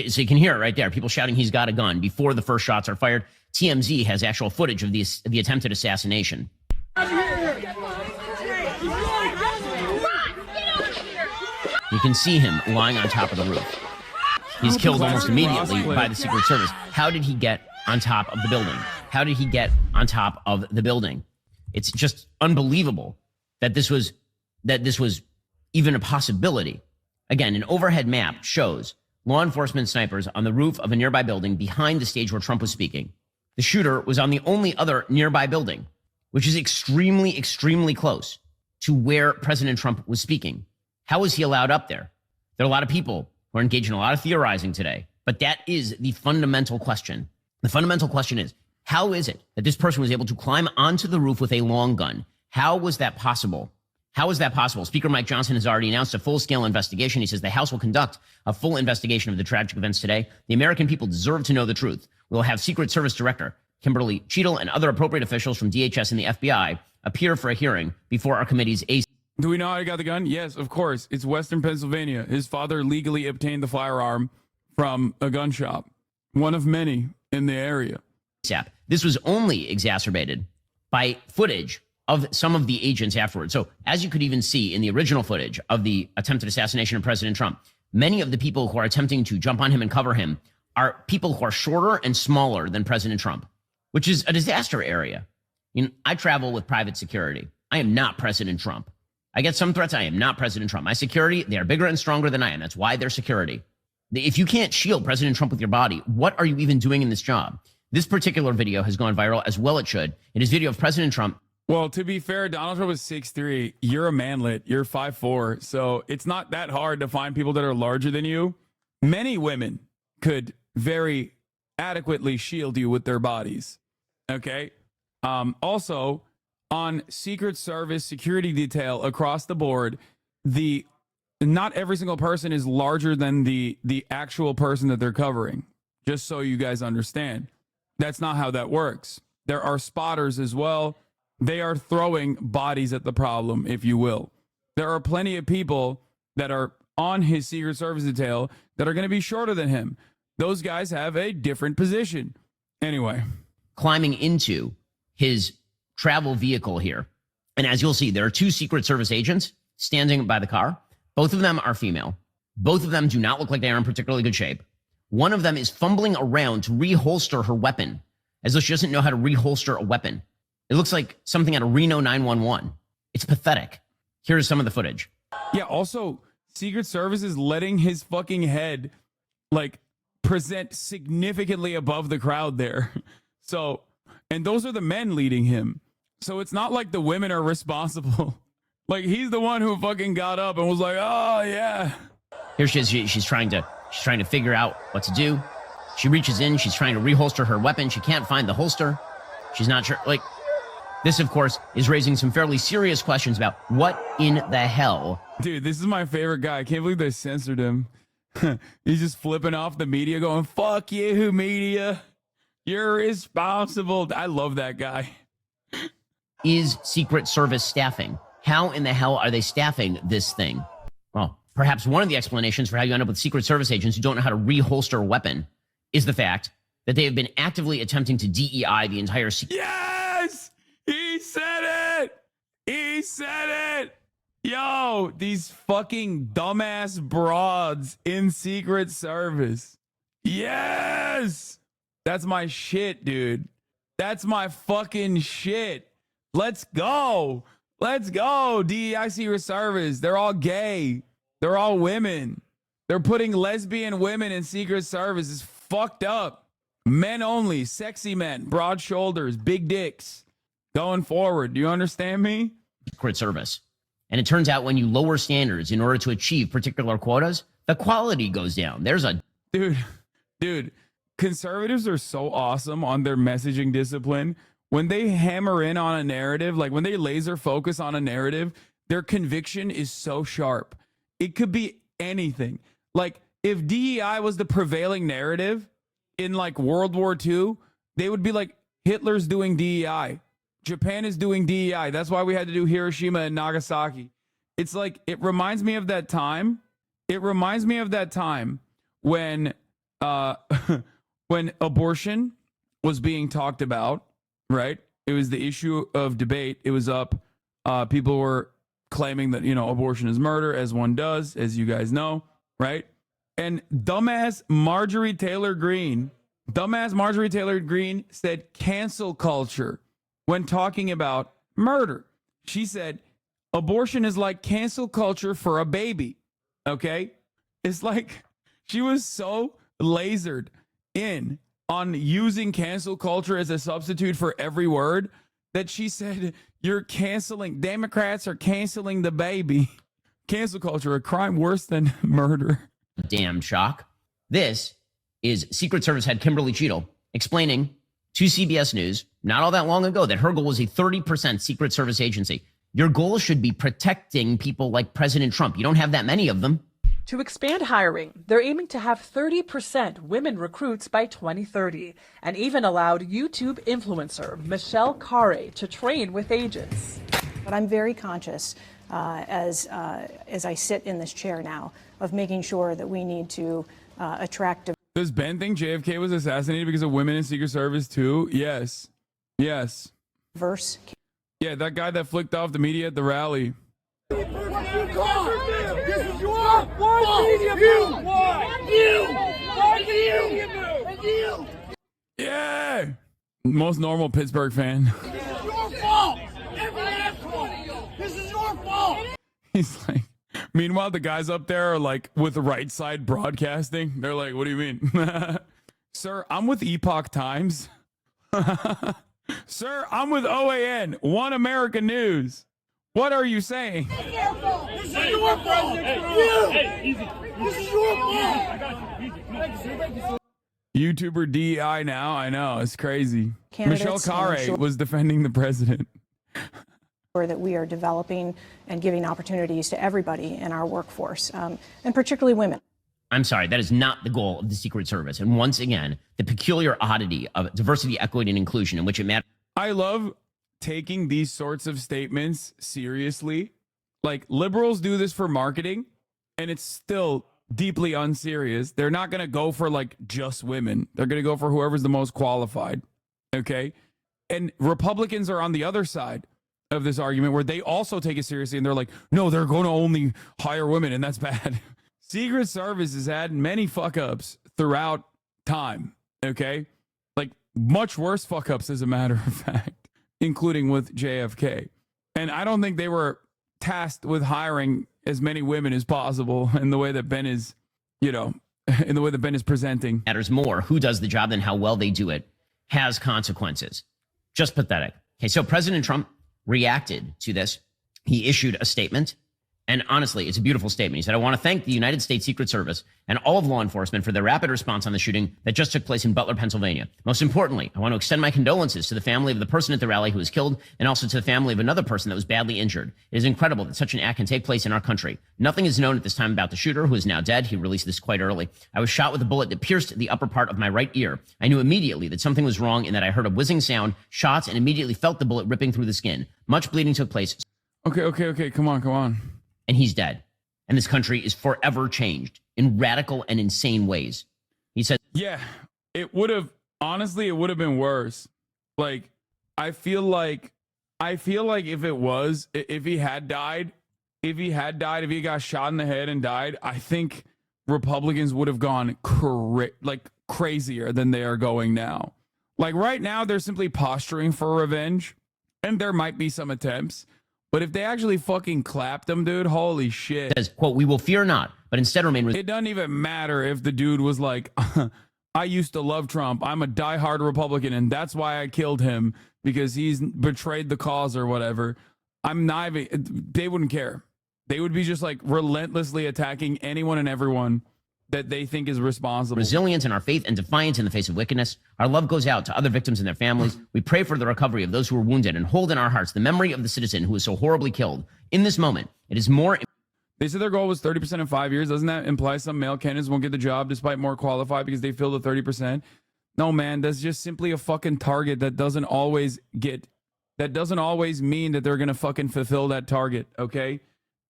Speaker 7: So you can hear it right there. People shouting he's got a gun before the first shots are fired. TMZ has actual footage of the attempted assassination. You can see him lying on top of the roof. He's killed almost immediately by the Secret Service. How did he get on top of the building? How did he get on top of the building? It's just unbelievable that this was even a possibility. Again, an overhead map shows law enforcement snipers on the roof of a nearby building behind the stage where Trump was speaking. The shooter was on the only other nearby building, which is extremely, extremely close to where President Trump was speaking. How was he allowed up there? There are a lot of people who are engaged in a lot of theorizing today, but that is the fundamental question. The fundamental question is, how is it that this person was able to climb onto the roof with a long gun? How was that possible? How is that possible? Speaker Mike Johnson has already announced a full-scale investigation. He says the House will conduct a full investigation of the tragic events today. The American people deserve to know the truth. We'll have Secret Service Director Kimberly Cheadle and other appropriate officials from DHS and the FBI appear for a hearing before our committee's AC.
Speaker 1: Do we know how he got the gun? Yes, of course. It's Western Pennsylvania. His father legally obtained the firearm from a gun shop, one of many in the area.
Speaker 7: This was only exacerbated by footage of some of the agents afterwards. So as you could even see in the original footage of the attempted assassination of President Trump, many of the people who are attempting to jump on him and cover him are people who are shorter and smaller than President Trump, which is a disaster area. I travel with private security. I am not President Trump. I get some threats. I am not President Trump. My security, they are bigger and stronger than I am. That's why they're security. If you can't shield President Trump with your body, what are you even doing in this job? This particular video has gone viral, as well it should. It is video of President Trump.
Speaker 1: Well, to be fair, Donald Trump is 6'3". You're a manlet. You're 5'4". So it's not that hard to find people that are larger than you. Many women could very adequately shield you with their bodies. Okay. Also, on Secret Service security detail across the board, not every single person is larger than the actual person that they're covering. Just so you guys understand. That's not how that works. There are spotters as well. They are throwing bodies at the problem, if you will. There are plenty of people that are on his Secret Service detail that are going to be shorter than him. Those guys have a different position. Anyway.
Speaker 7: Climbing into his travel vehicle here. And as you'll see, there are two Secret Service agents standing by the car. Both of them are female. Both of them do not look like they are in particularly good shape. One of them is fumbling around to reholster her weapon, as though she doesn't know how to reholster a weapon. It looks like something out of Reno 911. It's pathetic. Here's some of the footage.
Speaker 1: Yeah, also, Secret Service is letting his fucking head, present significantly above the crowd there. So, and those are the men leading him. So it's not like the women are responsible. He's the one who fucking got up and was like, oh, yeah.
Speaker 7: Here she is. She's trying to figure out what to do. She reaches in. She's trying to reholster her weapon. She can't find the holster. She's not sure. This, of course, is raising some fairly serious questions about what in the hell.
Speaker 1: Dude, this is my favorite guy. I can't believe they censored him. He's just flipping off the media going, fuck you, media. You're responsible. I love that guy.
Speaker 7: Is Secret Service staffing? How in the hell are they staffing this thing? Well, perhaps one of the explanations for how you end up with Secret Service agents who don't know how to reholster a weapon is the fact that they have been actively attempting to DEI the entire secret.
Speaker 1: Yes! He said it! He said it! Yo, these fucking dumbass broads in Secret Service. Yes! That's my shit, dude. That's my fucking shit. Let's go. Let's go. DEI Secret Service. They're all gay. They're all women. They're putting lesbian women in Secret Service. It's fucked up. Men only. Sexy men. Broad shoulders. Big dicks. Going forward. Do you understand me?
Speaker 7: Secret Service. And it turns out when you lower standards in order to achieve particular quotas, the quality goes down. There's a...
Speaker 1: Dude. Conservatives are so awesome on their messaging discipline. When they hammer in on a narrative, when they laser focus on a narrative, their conviction is so sharp. It could be anything. If DEI was the prevailing narrative in World War II, they would be like, Hitler's doing DEI. Japan is doing DEI. That's why we had to do Hiroshima and Nagasaki. It's it reminds me of that time. It reminds me of that time when when abortion was being talked about, right? It was the issue of debate. It was up. People were claiming that, abortion is murder, as one does, as you guys know, right? And dumbass Marjorie Taylor Greene said cancel culture when talking about murder. She said abortion is like cancel culture for a baby, okay? It's like she was so lasered in on using cancel culture as a substitute for every word that she said, you're canceling, Democrats are canceling the baby. Cancel culture, a crime worse than murder.
Speaker 7: Damn shock. This is Secret Service head Kimberly Cheadle explaining to CBS News not all that long ago that her goal was a 30% Secret Service agency. Your goal should be protecting people like President Trump. You don't have that many of them.
Speaker 3: To expand hiring, they're aiming to have 30% women recruits by 2030, and even allowed YouTube influencer Michelle Khare to train with agents.
Speaker 16: But I'm very conscious, as I sit in this chair now, of making sure that we need to attract.
Speaker 1: Does Ben think JFK was assassinated because of women in Secret Service too? Yes. Yes.
Speaker 16: Diverse.
Speaker 1: Yeah, that guy that flicked off the media at the rally.
Speaker 11: This is your fault. You.
Speaker 1: Yeah. Most normal Pittsburgh fan.
Speaker 11: This is your fault. Every last one. This is your fault.
Speaker 1: He's like, meanwhile, the guys up there are like with Right Side Broadcasting. They're like, what do you mean? Sir, I'm with Epoch Times. Sir, I'm with OAN, One American News. What are you saying?
Speaker 11: This is your fault. This is your fault.
Speaker 1: YouTuber DEI now. I know. It's crazy. Michelle
Speaker 16: Candidates
Speaker 1: Khare was defending the president.
Speaker 16: That we are developing and giving opportunities to everybody in our workforce, and particularly women.
Speaker 7: I'm sorry, that is not the goal of the Secret Service. And once again, the peculiar oddity of diversity, equity, and inclusion in which it matters.
Speaker 1: I love taking these sorts of statements seriously. Like, liberals do this for marketing, and it's still deeply unserious. They're not going to go for like just women. They're going to go for whoever's the most qualified. Okay. And Republicans are on the other side of this argument where they also take it seriously and they're like, no, they're going to only hire women, and that's bad. Secret Service has had many fuck ups throughout time. Okay. Like much worse fuck ups, as a matter of fact, including with JFK. And I don't think they were tasked with hiring as many women as possible in the way that Ben is, in the way that Ben is presenting.
Speaker 7: Matters more who does the job than how well they do it has consequences. Just pathetic. Okay, so President Trump reacted to this. He issued a statement. And honestly, it's a beautiful statement. He said, I want to thank the United States Secret Service and all of law enforcement for their rapid response on the shooting that just took place in Butler, Pennsylvania. Most importantly, I want to extend my condolences to the family of the person at the rally who was killed and also to the family of another person that was badly injured. It is incredible that such an act can take place in our country. Nothing is known at this time about the shooter, who is now dead. He released this quite early. I was shot with a bullet that pierced the upper part of my right ear. I knew immediately that something was wrong and that I heard a whizzing sound, shots, and immediately felt the bullet ripping through the skin. Much bleeding took place.
Speaker 1: Okay. Come on.
Speaker 7: And he's dead. And this country is forever changed in radical and insane ways. He said,
Speaker 1: yeah, it would have been worse. Like, I feel like if he had died, if he got shot in the head and died, I think Republicans would have gone crazier than they are going now. Like right now, they're simply posturing for revenge, and there might be some attempts. But if they actually fucking clapped him, dude, holy shit.
Speaker 7: Says, quote, we will fear not, but instead remain.
Speaker 1: It doesn't even matter if the dude was like, I used to love Trump. I'm a diehard Republican, and that's why I killed him, because he's betrayed the cause or whatever. They wouldn't care. They would be just like relentlessly attacking anyone and everyone that they think is responsible.
Speaker 7: Resilience in our faith and defiance in the face of wickedness. Our love goes out to other victims and their families. We pray for the recovery of those who were wounded and hold in our hearts the memory of the citizen who was so horribly killed. In this moment, it is more.
Speaker 1: They said their goal was 30% in 5 years. Doesn't that imply some male candidates won't get the job despite more qualified because they filled the 30%? No, man, that's just simply a fucking target that doesn't always mean that they're going to fucking fulfill that target, okay?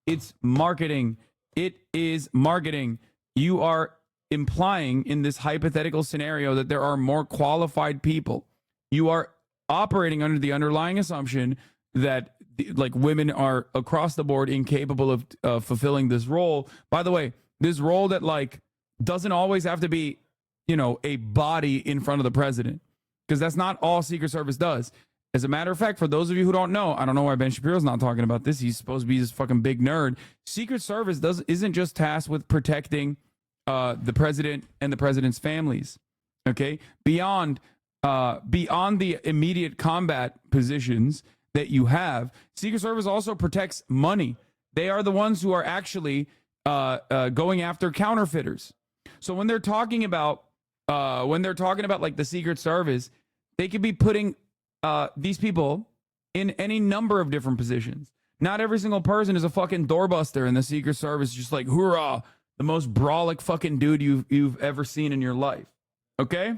Speaker 1: It's marketing. It is marketing. You are implying in this hypothetical scenario that there are more qualified people. You are operating under the underlying assumption that like women are across the board incapable of fulfilling this role. By the way, this role that like doesn't always have to be, you know, a body in front of the president, because that's not all Secret Service does. As a matter of fact, for those of you who don't know, I don't know why Ben Shapiro's not talking about this. He's supposed to be this fucking big nerd. Secret Service isn't just tasked with protecting the president and the president's families. Okay, beyond the immediate combat positions that you have, Secret Service also protects money. They are the ones who are actually going after counterfeiters. So when they're talking about like the Secret Service, they could be putting these people in any number of different positions. Not every single person is a fucking doorbuster in the Secret Service, just like, hoorah, the most brawlic fucking dude you've ever seen in your life. Okay?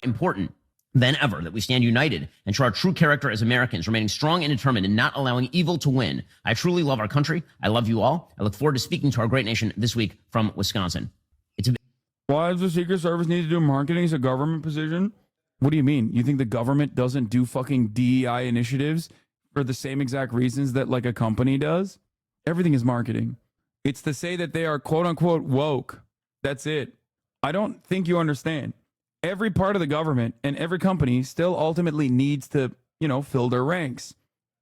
Speaker 7: Important than ever that we stand united and show our true character as Americans, remaining strong and determined and not allowing evil to win. I truly love our country. I love you all. I look forward to speaking to our great nation this week from Wisconsin.
Speaker 1: Why does the Secret Service need to do marketing as a government position? What do you mean? You think the government doesn't do fucking DEI initiatives for the same exact reasons that like a company does? Everything is marketing. It's to say that they are quote unquote woke. That's it. I don't think you understand. Every part of the government and every company still ultimately needs to, you know, fill their ranks.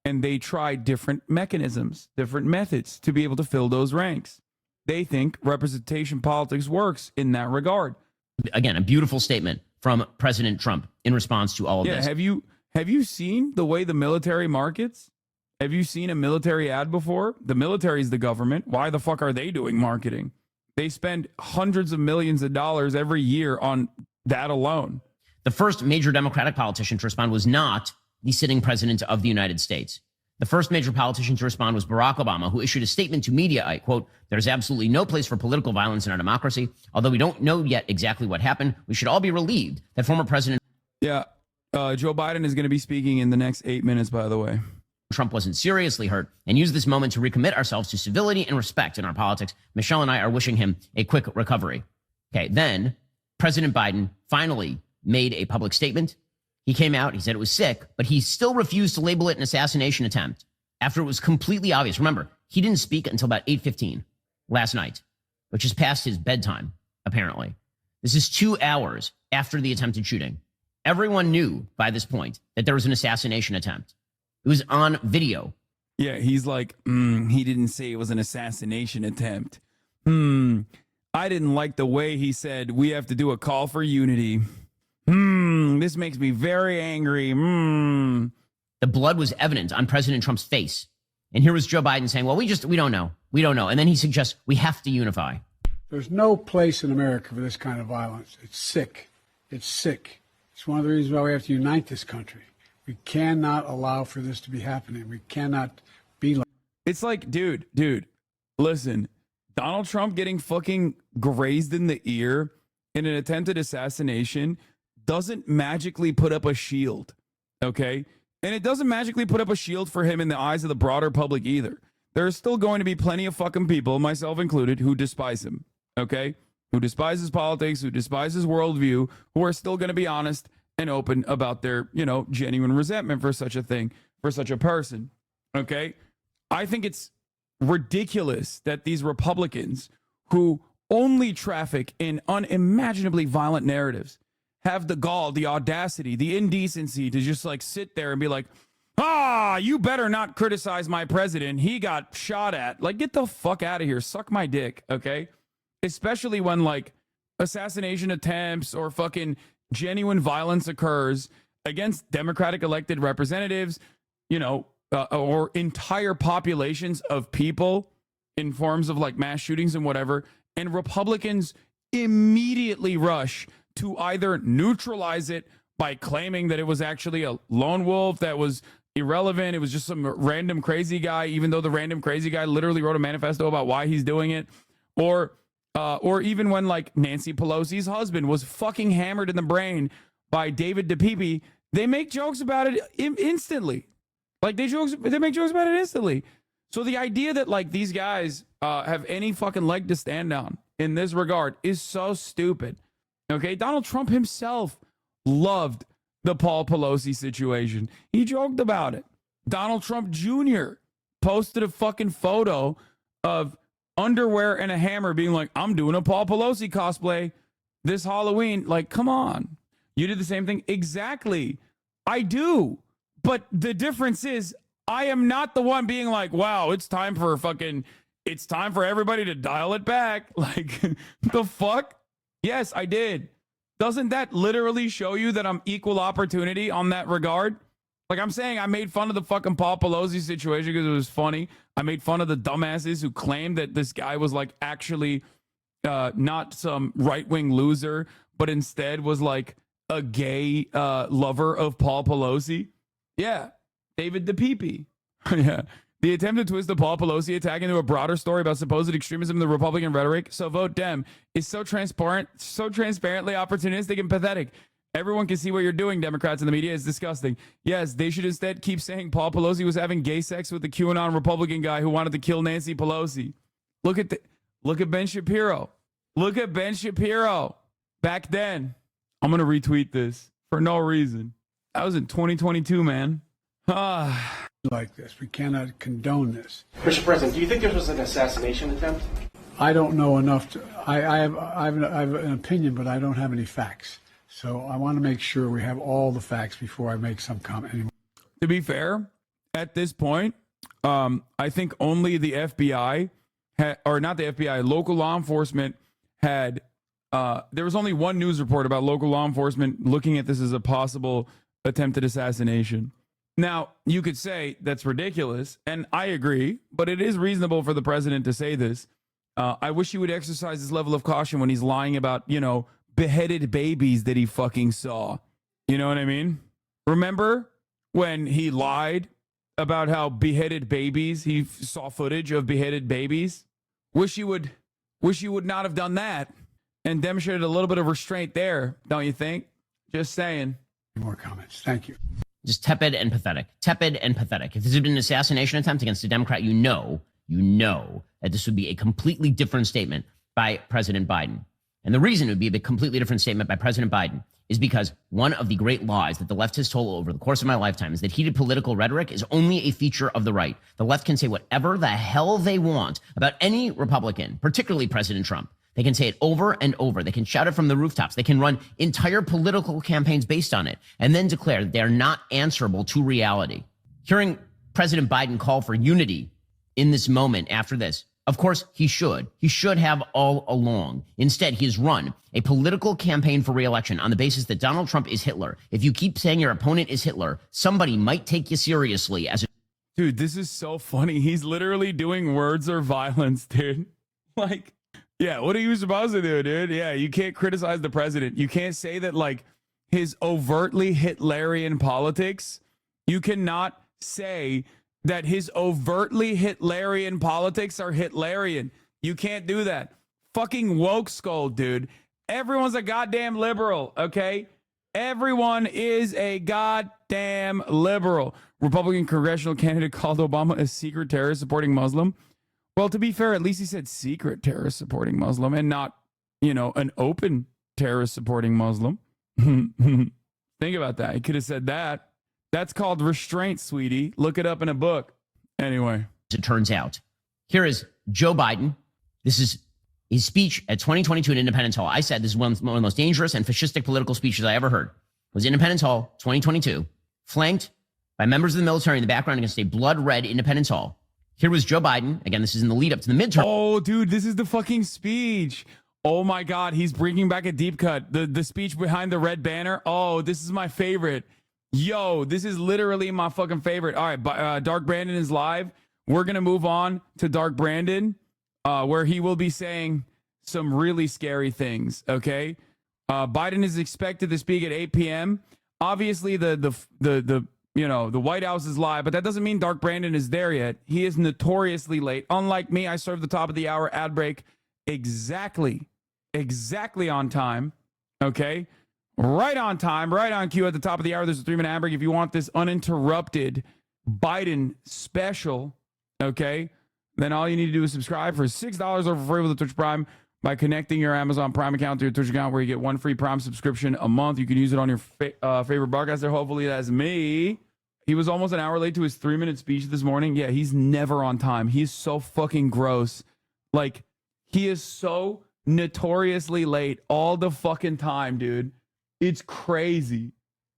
Speaker 1: And they try different mechanisms, different methods to be able to fill those ranks. They think representation politics works in that regard.
Speaker 7: Again, a beautiful statement from President Trump in response to all of this.
Speaker 1: Have you seen the way the military markets? Have you seen a military ad before? The military is the government. Why the fuck are they doing marketing? They spend hundreds of millions of dollars every year on that alone.
Speaker 7: The first major Democratic politician to respond was not the sitting president of the United States. The first major politician to respond was Barack Obama, who issued a statement to media. I quote, "There's absolutely no place for political violence in our democracy. Although we don't know yet exactly what happened, we should all be relieved that former President..."
Speaker 1: Yeah, Joe Biden is going to be speaking in the next 8 minutes, by the way.
Speaker 7: Trump wasn't seriously hurt, and use this moment to recommit ourselves to civility and respect in our politics. Michelle and I are wishing him a quick recovery. Okay, then President Biden finally made a public statement. He came out, he said it was sick, but he still refused to label it an assassination attempt after it was completely obvious. Remember, he didn't speak until about 8:15 last night, which is past his bedtime, apparently. This is 2 hours after the attempted shooting. Everyone knew by this point that there was an assassination attempt. It was on video.
Speaker 1: Yeah, he's like, he didn't say it was an assassination attempt. I didn't like the way he said we have to do a call for unity. This makes me very angry.
Speaker 7: The blood was evident on President Trump's face. And here was Joe Biden saying, well, we don't know. We don't know. And then he suggests we have to unify.
Speaker 10: There's no place in America for this kind of violence. It's sick. It's sick. It's one of the reasons why we have to unite this country. We cannot allow for this to be happening. We cannot be like...
Speaker 1: It's like, dude, listen, Donald Trump getting fucking grazed in the ear in an attempted assassination doesn't magically put up a shield, okay? And it doesn't magically put up a shield for him in the eyes of the broader public either. There's still going to be plenty of fucking people, myself included, who despise him, okay? Who despise his politics, who despise his worldview, who are still going to be honest and open about their, you know, genuine resentment for such a thing, for such a person, okay? I think it's ridiculous that these Republicans who only traffic in unimaginably violent narratives have the gall, the audacity, the indecency to just like sit there and be like, you better not criticize my president. He got shot at. Like, get the fuck out of here. Suck my dick, okay? Especially when like assassination attempts or fucking genuine violence occurs against Democratic elected representatives, you know, or entire populations of people in forms of like mass shootings and whatever. And Republicans immediately rush to either neutralize it by claiming that it was actually a lone wolf that was irrelevant. It was just some random crazy guy, even though the random crazy guy literally wrote a manifesto about why he's doing it. Or even when like Nancy Pelosi's husband was fucking hammered in the brain by David DePipe, they make jokes about it instantly. Like they make jokes about it instantly. So the idea that like these guys have any fucking leg to stand on in this regard is so stupid. Okay, Donald Trump himself loved the Paul Pelosi situation. He joked about it. Donald Trump Jr. posted a fucking photo of underwear and a hammer being like, I'm doing a Paul Pelosi cosplay this Halloween. Like, come on. You did the same thing? Exactly. I do. But the difference is I am not the one being like, wow, it's time for everybody to dial it back. Like, the fuck? Yes, I did. Doesn't that literally show you that I'm equal opportunity on that regard? Like, I'm saying I made fun of the fucking Paul Pelosi situation because it was funny. I made fun of the dumbasses who claimed that this guy was like actually not some right-wing loser, but instead was like a gay lover of Paul Pelosi. Yeah, David DePepe. Yeah. The attempt to twist the Paul Pelosi attack into a broader story about supposed extremism in the Republican rhetoric, so vote Dem, is so transparently opportunistic and pathetic. Everyone can see what you're doing, Democrats, and the media is disgusting. Yes, they should instead keep saying Paul Pelosi was having gay sex with the QAnon Republican guy who wanted to kill Nancy Pelosi. Look at Ben Shapiro. Look at Ben Shapiro. Back then, I'm going to retweet this for no reason. That was in 2022, man.
Speaker 10: Like this. We cannot condone this.
Speaker 14: Mr. President, do you think this was an assassination attempt?
Speaker 10: I don't know enough to. I have an opinion, but I don't have any facts. So I want to make sure we have all the facts before I make some comment.
Speaker 1: To be fair, at this point, I think only the FBI, or not the FBI, local law enforcement had. There was only one news report about local law enforcement looking at this as a possible attempted assassination. Now, you could say that's ridiculous, and I agree, but it is reasonable for the president to say this. I wish he would exercise this level of caution when he's lying about, beheaded babies that he fucking saw. You know what I mean? Remember when he lied about how beheaded babies, he saw footage of beheaded babies? Wish he would not have done that and demonstrated a little bit of restraint there, don't you think? Just saying.
Speaker 10: More comments. Thank you.
Speaker 7: Just tepid and pathetic. Tepid and pathetic. If this had been an assassination attempt against a Democrat, you know that this would be a completely different statement by President Biden. And the reason it would be a completely different statement by President Biden is because one of the great lies that the left has told over the course of my lifetime is that heated political rhetoric is only a feature of the right. The left can say whatever the hell they want about any Republican, particularly President Trump. They can say it over and over. They can shout it from the rooftops. They can run entire political campaigns based on it and then declare that they're not answerable to reality. Hearing President Biden call for unity in this moment after this, of course, he should. He should have all along. Instead, he has run a political campaign for re-election on the basis that Donald Trump is Hitler. If you keep saying your opponent is Hitler, somebody might take you seriously as a...
Speaker 1: Dude, this is so funny. He's literally doing words or violence, dude. Like... yeah, what are you supposed to do, dude? Yeah, you can't criticize the president. You can't say that, like, his overtly Hitlerian politics, you cannot say that his overtly Hitlerian politics are Hitlerian. You can't do that. Fucking woke skull, dude. Everyone's a goddamn liberal, okay? Everyone is a goddamn liberal. Republican congressional candidate called Obama a secret terrorist supporting Muslim. Well, to be fair, at least he said secret terrorist supporting Muslim and not, an open terrorist supporting Muslim. Think about that. He could have said that. That's called restraint, sweetie. Look it up in a book. Anyway.
Speaker 7: It turns out. Here is Joe Biden. This is his speech at 2022 in Independence Hall. I said this is one of the most dangerous and fascistic political speeches I ever heard. It was Independence Hall, 2022, flanked by members of the military in the background against a blood-red Independence Hall. Here was Joe Biden. Again, this is in the lead up to the midterm.
Speaker 1: Oh, dude, this is the fucking speech. Oh, my God. He's bringing back a deep cut. The speech behind the red banner. Oh, this is my favorite. Yo, this is literally my fucking favorite. All right, Dark Brandon is live. We're going to move on to Dark Brandon, where he will be saying some really scary things, okay? Biden is expected to speak at 8 p.m. Obviously, the White House is live, but that doesn't mean Dark Brandon is there yet. He is notoriously late. Unlike me, I serve the top of the hour ad break exactly on time, okay? Right on time, right on cue at the top of the hour. There's a 3-minute ad break. If you want this uninterrupted Biden special, okay, then all you need to do is subscribe for $6 or for free with the Twitch Prime. by connecting your Amazon Prime account to your Twitch account, where you get 1 free Prime subscription a month. You can use it on your favorite broadcaster. Hopefully that's me. He was almost an hour late to his 3-minute speech this morning. Yeah, he's never on time. He's so fucking gross. Like, he is so notoriously late all the fucking time, dude. It's crazy.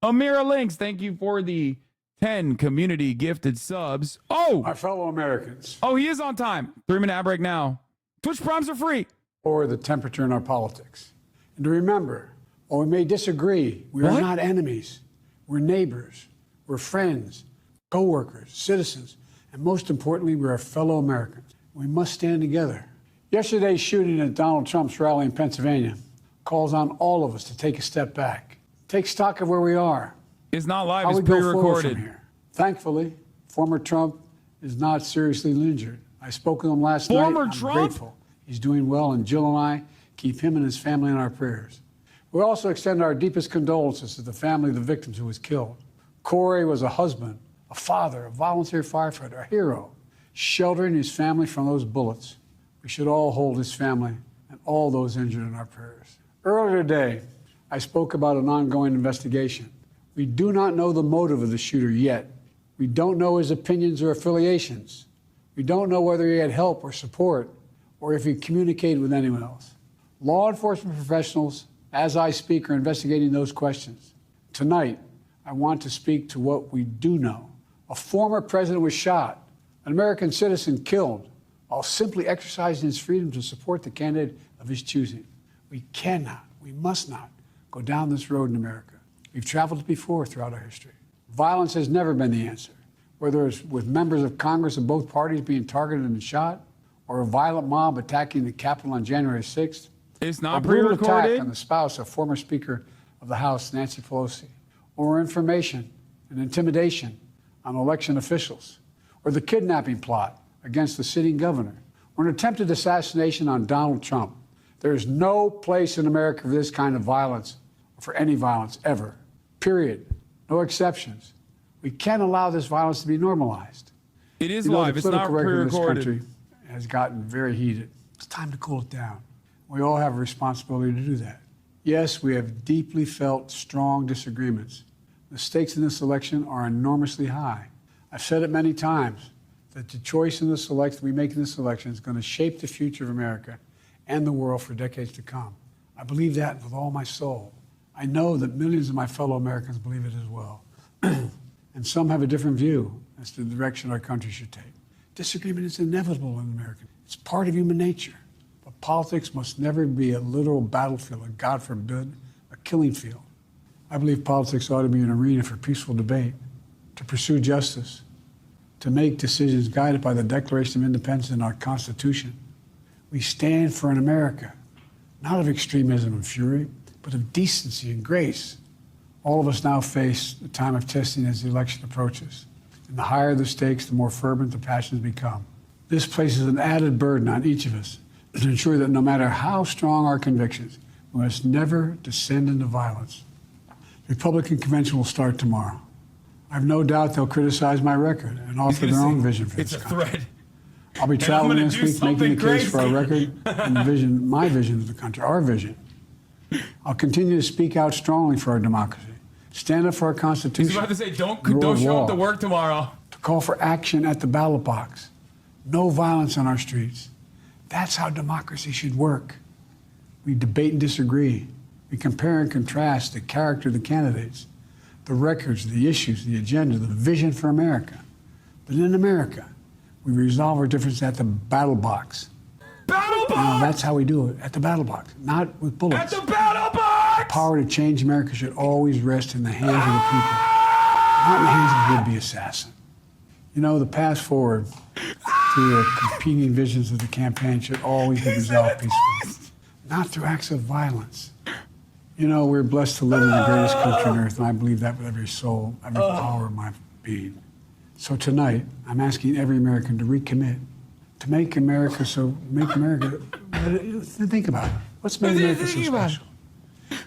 Speaker 1: Amira Links, thank you for the 10 community gifted subs. Oh!
Speaker 10: Our fellow Americans.
Speaker 1: Oh, he is on time. 3-minute ad break now. Twitch Primes are free.
Speaker 10: Or the temperature in our politics. And to remember, while we may disagree, we are not enemies. We're neighbors. We're friends, co-workers, citizens, and most importantly, we're fellow Americans. We must stand together. Yesterday's shooting at Donald Trump's rally in Pennsylvania calls on all of us to take a step back, take stock of where we are.
Speaker 1: It's not live,
Speaker 10: How
Speaker 1: it's
Speaker 10: we go forward
Speaker 1: pre-recorded.
Speaker 10: from here. Thankfully, former Trump is not seriously injured. I spoke with him last night. I'm grateful. He's doing well, and Jill and I keep him and his family in our prayers. We also extend our deepest condolences to the family of the victims who was killed. Corey was a husband, a father, a volunteer firefighter, a hero, sheltering his family from those bullets. We should all hold his family and all those injured in our prayers. Earlier today, I spoke about an ongoing investigation. We do not know the motive of the shooter yet. We don't know his opinions or affiliations. We don't know whether he had help or support or if he communicated with anyone else. Law enforcement professionals, as I speak, are investigating those questions. Tonight, I want to speak to what we do know. A former president was shot, an American citizen killed, while simply exercising his freedom to support the candidate of his choosing. We cannot, we must not go down this road in America. We've traveled before throughout our history. Violence has never been the answer, whether it's with members of Congress of both parties being targeted and shot, or a violent mob attacking the Capitol on January 6th.
Speaker 1: It's not
Speaker 10: a brutal
Speaker 1: pre-recorded.
Speaker 10: attack on the spouse of former Speaker of the House, Nancy Pelosi, or information and intimidation on election officials, or the kidnapping plot against the sitting governor, or an attempted assassination on Donald Trump. There is no place in America for this kind of violence, or for any violence ever, period. No exceptions. We can't allow this violence to be normalized.
Speaker 1: It is
Speaker 10: You know,
Speaker 1: live.
Speaker 10: the
Speaker 1: It's not
Speaker 10: political record in this
Speaker 1: pre-recorded.
Speaker 10: country has gotten very heated. It's time to cool it down. We all have a responsibility to do that. Yes, we have deeply felt strong disagreements. The stakes in this election are enormously high. I've said it many times that the choice in this election we make in this election is going to shape the future of America and the world for decades to come. I believe that with all my soul. I know that millions of my fellow Americans believe it as well. And some have a different view as to the direction our country should take. Disagreement is inevitable in America. It's part of human nature. But politics must never be a literal battlefield, and God forbid, a killing field. I believe politics ought to be an arena for peaceful debate, to pursue justice, to make decisions guided by the Declaration of Independence and our Constitution. We stand for an America, not of extremism and fury, but of decency and grace. All of us now face the time of testing as the election approaches. And the higher the stakes, the more fervent the passions become. This places an added burden on each of us to ensure that no matter how strong our convictions, we must never descend into violence. The Republican convention will start tomorrow. I have no doubt they'll criticize my record and offer their own vision for this country.
Speaker 1: Thread.
Speaker 10: I'll be
Speaker 1: And I'm
Speaker 10: traveling
Speaker 1: gonna
Speaker 10: this
Speaker 1: do
Speaker 10: week making the
Speaker 1: something
Speaker 10: case for our
Speaker 1: crazy.
Speaker 10: record and the vision, my vision of the country, our vision. I'll continue to speak out strongly for our democracy, stand up for our Constitution.
Speaker 1: He's about to say, don't
Speaker 10: rule of
Speaker 1: show
Speaker 10: law,
Speaker 1: up to work tomorrow.
Speaker 10: to call for action at the ballot box. No violence on our streets. That's how democracy should work. We debate and disagree. We compare and contrast the character of the candidates, the records, the issues, the agenda, the vision for America. But in America, we resolve our differences at the battle box.
Speaker 1: Battle box!
Speaker 10: Now, that's how we do it, at the battle box, not with bullets.
Speaker 1: At the battle box!
Speaker 10: The power to change America should always rest in the hands of the people, not in the hands of the would-be assassin. You know, the path forward through the competing visions of the campaign should always be resolved peacefully, not through acts of violence. You know, we're blessed to live in the greatest country on earth, and I believe that with every soul, every power of my being. So tonight, I'm asking every American to recommit, to make America, think about it. What's made America so special?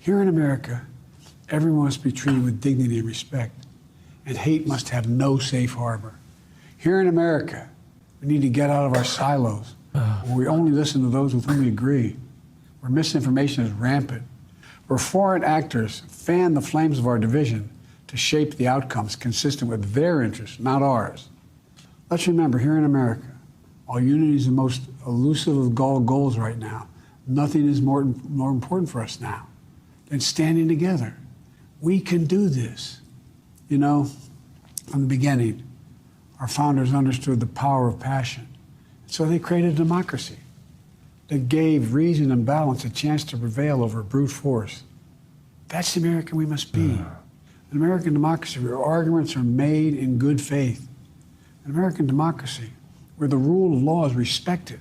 Speaker 10: Here in America, everyone must be treated with dignity and respect, and hate must have no safe harbor. Here in America, we need to get out of our silos, where we only listen to those with whom we agree. where misinformation is rampant, where foreign actors fan the flames of our division to shape the outcomes consistent with their interests, not ours. Let's remember, here in America, while unity is the most elusive of goals right now, nothing is more important for us now than standing together. We can do this. You know, from the beginning, our founders understood the power of passion. So they created a democracy that gave reason and balance a chance to prevail over brute force. That's the American we must be. An American democracy where arguments are made in good faith. An American democracy where the rule of law is respected.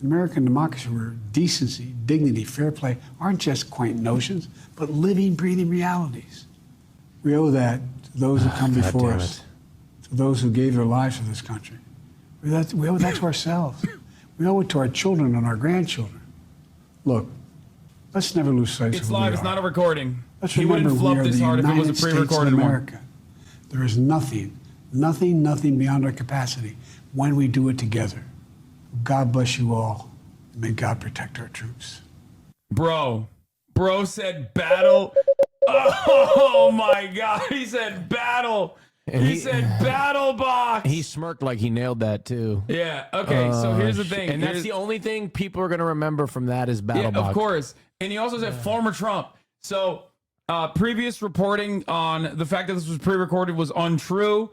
Speaker 10: An American democracy where decency, dignity, fair play aren't just quaint notions, but living, breathing realities. We owe that to those who come before us, to those who gave their lives for this country. We owe that to ourselves. We owe it to our children and our grandchildren. Look, let's never lose sight of who we are.
Speaker 1: It's live, it's not a recording.
Speaker 10: Let's
Speaker 1: He wouldn't
Speaker 10: remember
Speaker 1: flub
Speaker 10: we are
Speaker 1: this
Speaker 10: the
Speaker 1: hard if it was a
Speaker 10: United States of
Speaker 1: pre-recorded one.
Speaker 10: America. There is nothing beyond our capacity when we do it together. God bless you all. And may God protect our troops.
Speaker 1: Bro said battle. Oh my God, he said battle. He said battle box.
Speaker 15: He smirked like he nailed that too.
Speaker 1: Yeah, okay, so here's the thing.
Speaker 15: And that's the only thing people are going to remember from that is battle box.
Speaker 1: Of course. And he also said former Trump. So previous reporting on the fact that this was pre-recorded was untrue.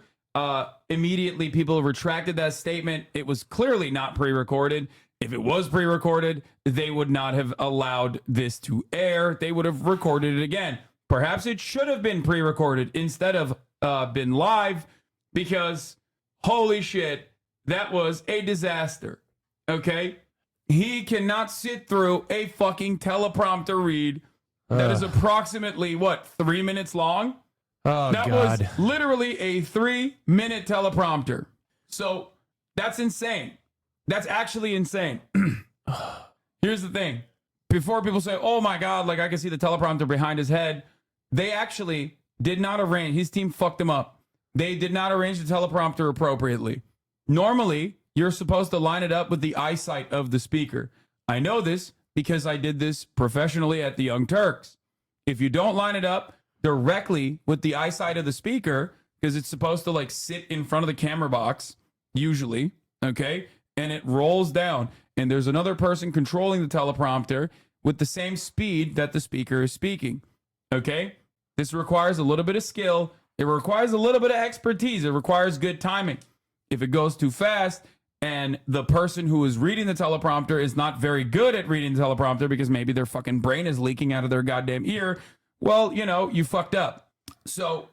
Speaker 1: Immediately people retracted that statement. It was clearly not pre-recorded. If it was pre-recorded, they would not have allowed this to air. They would have recorded it again. Perhaps it should have been pre-recorded instead of been live, because holy shit, that was a disaster. Okay? He cannot sit through a fucking teleprompter read that is approximately, 3 minutes long?
Speaker 15: Oh,
Speaker 1: that
Speaker 15: God.
Speaker 1: was literally a 3-minute teleprompter. So that's insane. That's actually insane. Here's the thing. Before people say, oh my God, like I can see the teleprompter behind his head, they actually did not arrange, his team fucked him up. They did not arrange the teleprompter appropriately. Normally, you're supposed to line it up with the eyesight of the speaker. I know this because I did this professionally at the Young Turks. If you don't line it up directly with the eyesight of the speaker, because it's supposed to like sit in front of the camera box, usually, okay? And it rolls down, and there's another person controlling the teleprompter with the same speed that the speaker is speaking, okay? This requires a little bit of skill. It requires a little bit of expertise. It requires good timing. If it goes too fast and the person who is reading the teleprompter is not very good at reading the teleprompter because maybe their fucking brain is leaking out of their goddamn ear, well, you know, you fucked up. So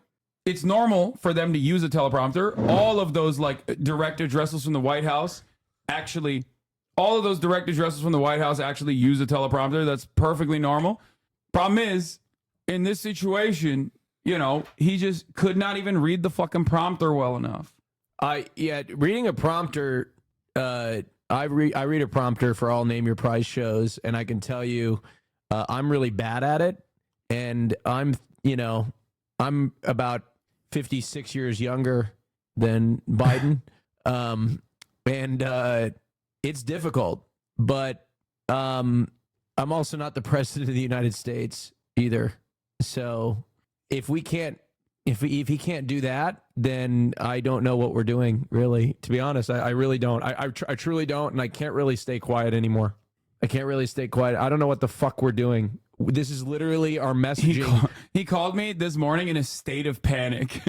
Speaker 1: it's normal for them to use a teleprompter. All of those like direct addresses from the White House actually use a teleprompter. That's perfectly normal. Problem is, in this situation, you know, he just could not even read the fucking prompter well enough.
Speaker 15: Reading a prompter, I read a prompter for all Name Your Prize shows, and I can tell you I'm really bad at it. And I'm about 56 years younger than Biden. And it's difficult, but I'm also not the president of the United States either. So if he can't do that, then I don't know what we're doing, really. To be honest, I really don't. I truly don't, and I can't really stay quiet anymore. I can't really stay quiet. I don't know what the fuck we're doing. This is literally our messaging.
Speaker 1: He called me this morning in a state of panic.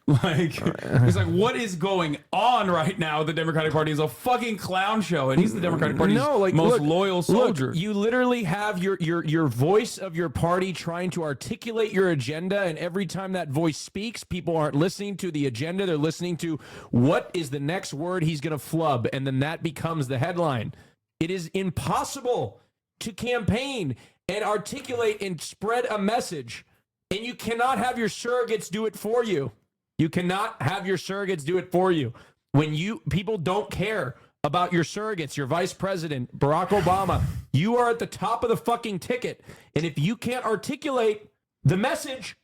Speaker 1: He's like, what is going on right now? The Democratic Party is a fucking clown show, and he's the Democratic Party's most loyal soldier.
Speaker 15: Look, you literally have your voice of your party trying to articulate your agenda, and every time that voice speaks, people aren't listening to the agenda. They're listening to what is the next word he's going to flub, and then that becomes the headline. It is impossible to campaign and articulate and spread a message, and you cannot have your surrogates do it for you. You cannot have your surrogates do it for you. When people don't care about your surrogates, your vice president, Barack Obama, you are at the top of the fucking ticket. And if you can't articulate the message,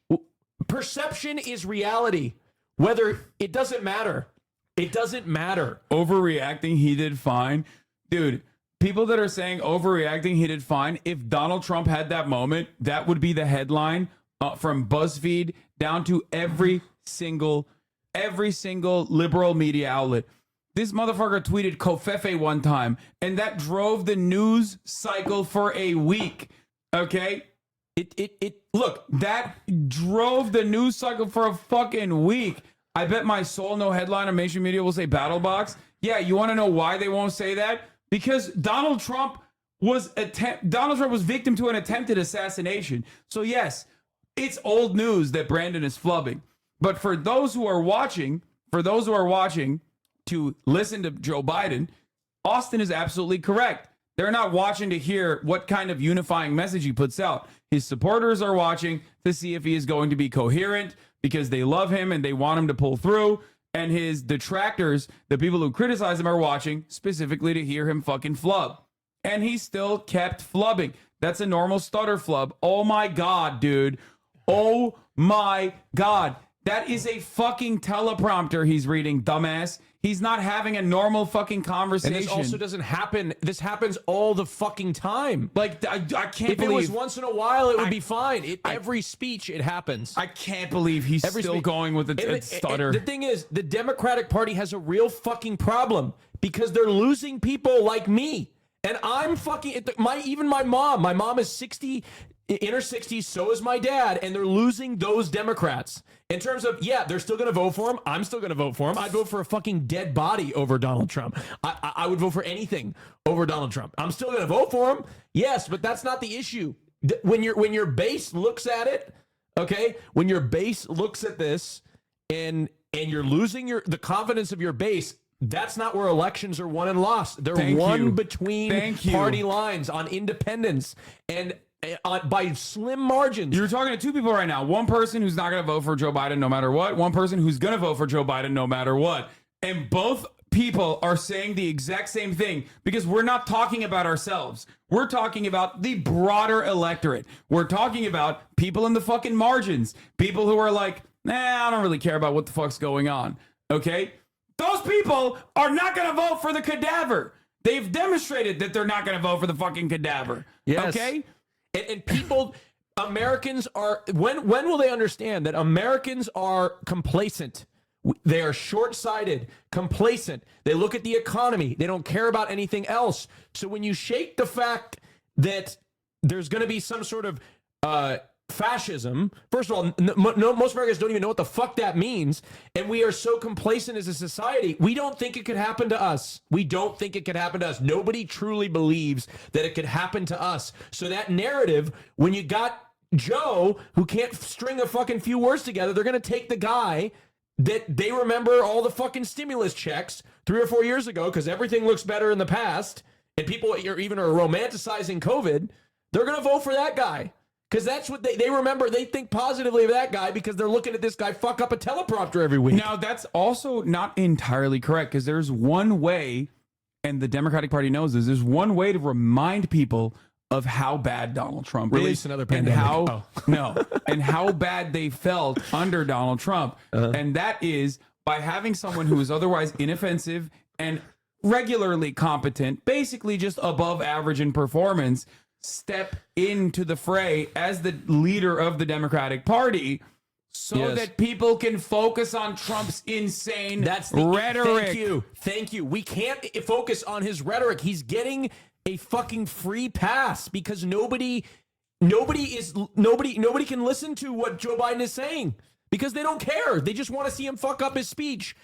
Speaker 15: perception is reality. Whether it doesn't matter. It doesn't matter.
Speaker 1: Overreacting, he did fine. Dude, people that are saying overreacting, he did fine. If Donald Trump had that moment, that would be the headline from BuzzFeed down to every single liberal media outlet. This motherfucker tweeted Covfefe one time, and that drove the news cycle for a week. Okay? Look, that drove the news cycle for a fucking week. I bet my soul no headline on mainstream media will say battle box. Yeah, you want to know why they won't say that? Because Donald Trump was victim to an attempted assassination. So yes, it's old news that Brandon is flubbing. But for those who are watching to listen to Joe Biden, Austin is absolutely correct. They're not watching to hear what kind of unifying message he puts out. His supporters are watching to see if he is going to be coherent because they love him and they want him to pull through. And his detractors, the people who criticize him, are watching specifically to hear him fucking flub. And he still kept flubbing. That's a normal stutter flub. Oh my God, dude. Oh my God. That is a fucking teleprompter he's reading, dumbass. He's not having a normal fucking conversation.
Speaker 15: And this also doesn't happen. This happens all the fucking time.
Speaker 1: Like, I can't
Speaker 15: if
Speaker 1: believe...
Speaker 15: it was once in a while, it would be fine. Every speech, it happens.
Speaker 1: I can't believe he's still going with a stutter.
Speaker 15: The thing is, the Democratic Party has a real fucking problem because they're losing people like me. And I'm fucking... Even my mom is 60... in her 60s, so is my dad, and they're losing those Democrats. In terms of, yeah, they're still going to vote for him. I'm still going to vote for him. I'd vote for a fucking dead body over Donald Trump. I would vote for anything over Donald Trump. I'm still going to vote for him. Yes, but that's not the issue. When your base looks at it, okay, when your base looks at this and you're losing the confidence of your base, that's not where elections are won and lost. They're won between party lines on independence and by slim margins.
Speaker 1: You're talking to two people right now. One person who's not going to vote for Joe Biden no matter what. One person who's going to vote for Joe Biden no matter what. And both people are saying the exact same thing because we're not talking about ourselves. We're talking about the broader electorate. We're talking about people in the fucking margins. People who are like, I don't really care about what the fuck's going on. Okay? Those people are not going to vote for the cadaver. They've demonstrated that they're not going to vote for the fucking cadaver.
Speaker 15: Yes.
Speaker 1: Okay?
Speaker 15: And people, Americans are, when will they understand that Americans are complacent? They are short-sighted, complacent. They look at the economy. They don't care about anything else. So when you shake the fact that there's going to be some sort of fascism, first of all, most Americans don't even know what the fuck that means. And we are so complacent as a society. We don't think it could happen to us. We don't think it could happen to us. Nobody truly believes that it could happen to us. So that narrative, when you got Joe, who can't string a fucking few words together, they're going to take the guy that they remember all the fucking stimulus checks 3 or 4 years ago because everything looks better in the past. And people are romanticizing COVID. They're going to vote for that guy. Because that's what they remember. They think positively of that guy because they're looking at this guy fuck up a teleprompter every week.
Speaker 1: Now, that's also not entirely correct because there's one way, and the Democratic Party knows this, there's one way to remind people of how bad Donald Trump
Speaker 15: Release
Speaker 1: is.
Speaker 15: another pandemic.
Speaker 1: And how bad they felt under Donald Trump. And that is by having someone who is otherwise inoffensive and regularly competent, basically just above average in performance, step into the fray as the leader of the Democratic Party so that people can focus on Trump's insane rhetoric.
Speaker 15: Thank you. We can't focus on his rhetoric. He's getting a fucking free pass because nobody can listen to what Joe Biden is saying because they don't care. They just want to see him fuck up his speech.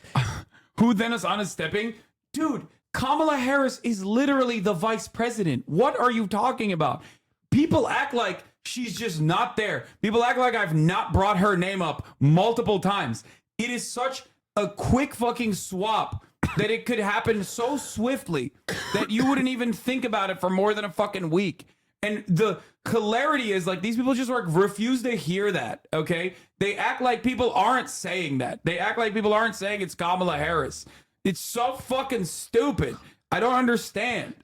Speaker 1: Who then is on his stepping? Dude, Kamala Harris is literally the vice president. What are you talking about? People act like she's just not there. People act like I've not brought her name up multiple times. It is such a quick fucking swap that it could happen so swiftly that you wouldn't even think about it for more than a fucking week. And the hilarity is like these people just refuse to hear that, okay? They act like people aren't saying that. They act like people aren't saying it's Kamala Harris. It's so fucking stupid. I don't understand.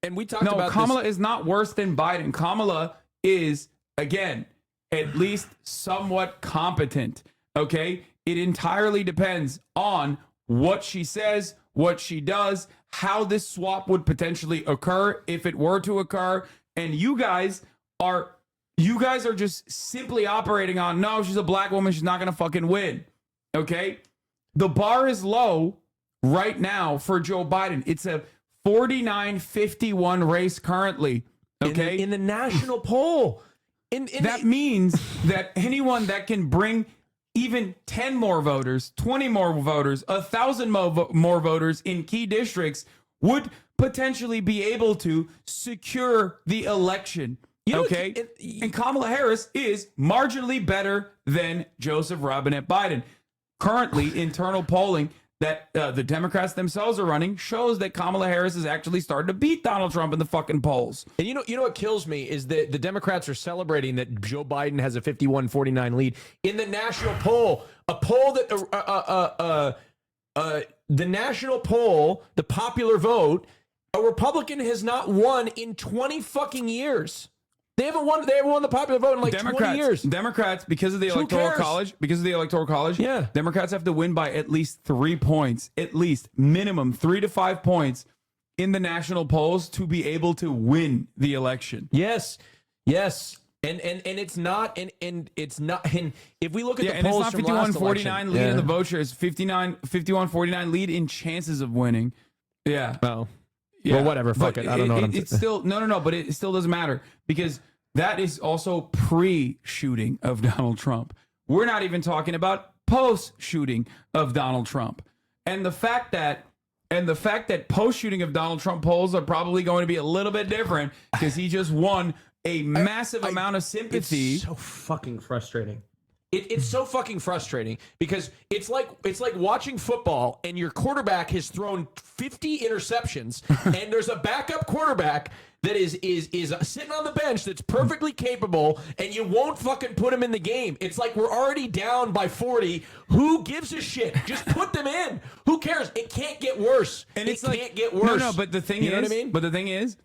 Speaker 15: And we talked about
Speaker 1: Kamala is not worse than Biden. Kamala is, again, at least somewhat competent, okay? It entirely depends on what she says, what she does, how this swap would potentially occur if it were to occur. And you guys are just simply operating on, no, she's a black woman, she's not going to fucking win. Okay? The bar is low right now for Joe Biden. It's a 49-51 race currently. Okay?
Speaker 15: In the national poll.
Speaker 1: That means that anyone that can bring even 10 more voters, 20 more voters, 1,000 more voters in key districts would potentially be able to secure the election. Okay? And Kamala Harris is marginally better than Joseph Robinette Biden. Currently, internal polling that the Democrats themselves are running shows that Kamala Harris is actually starting to beat Donald Trump in the fucking polls.
Speaker 15: And you know what kills me is that the Democrats are celebrating that Joe Biden has a 51-49 lead in the national poll, a poll that the national poll, the popular vote, a Republican has not won in 20 fucking years. They haven't won the popular vote in like 20 years.
Speaker 1: Democrats, because of the Electoral College,
Speaker 15: yeah.
Speaker 1: Democrats have to win by at least 3 points, at least minimum 3 to 5 points in the national polls to be able to win the election.
Speaker 15: Yes. And it's not and if we look at the polls
Speaker 1: it's not 51-49 lead in the vote share, it's 51-49 lead in chances of winning. Yeah.
Speaker 15: Oh. Yeah. Well, whatever. Fuck it. I don't know what I'm saying.
Speaker 1: It's still no, but it still doesn't matter because that is also pre-shooting of Donald Trump. We're not even talking about post-shooting of Donald Trump. And the fact that post-shooting of Donald Trump polls are probably going to be a little bit different because he just won a massive amount of sympathy.
Speaker 15: It's so fucking frustrating. It's so fucking frustrating because it's like watching football and your quarterback has thrown 50 interceptions and there's a backup quarterback that is sitting on the bench that's perfectly capable and you won't fucking put him in the game. It's like we're already down by 40. Who gives a shit? Just put them in. Who cares? It can't get worse.
Speaker 1: And
Speaker 15: it can't get worse.
Speaker 1: No, but the thing
Speaker 15: you know what I mean?
Speaker 1: But the thing is,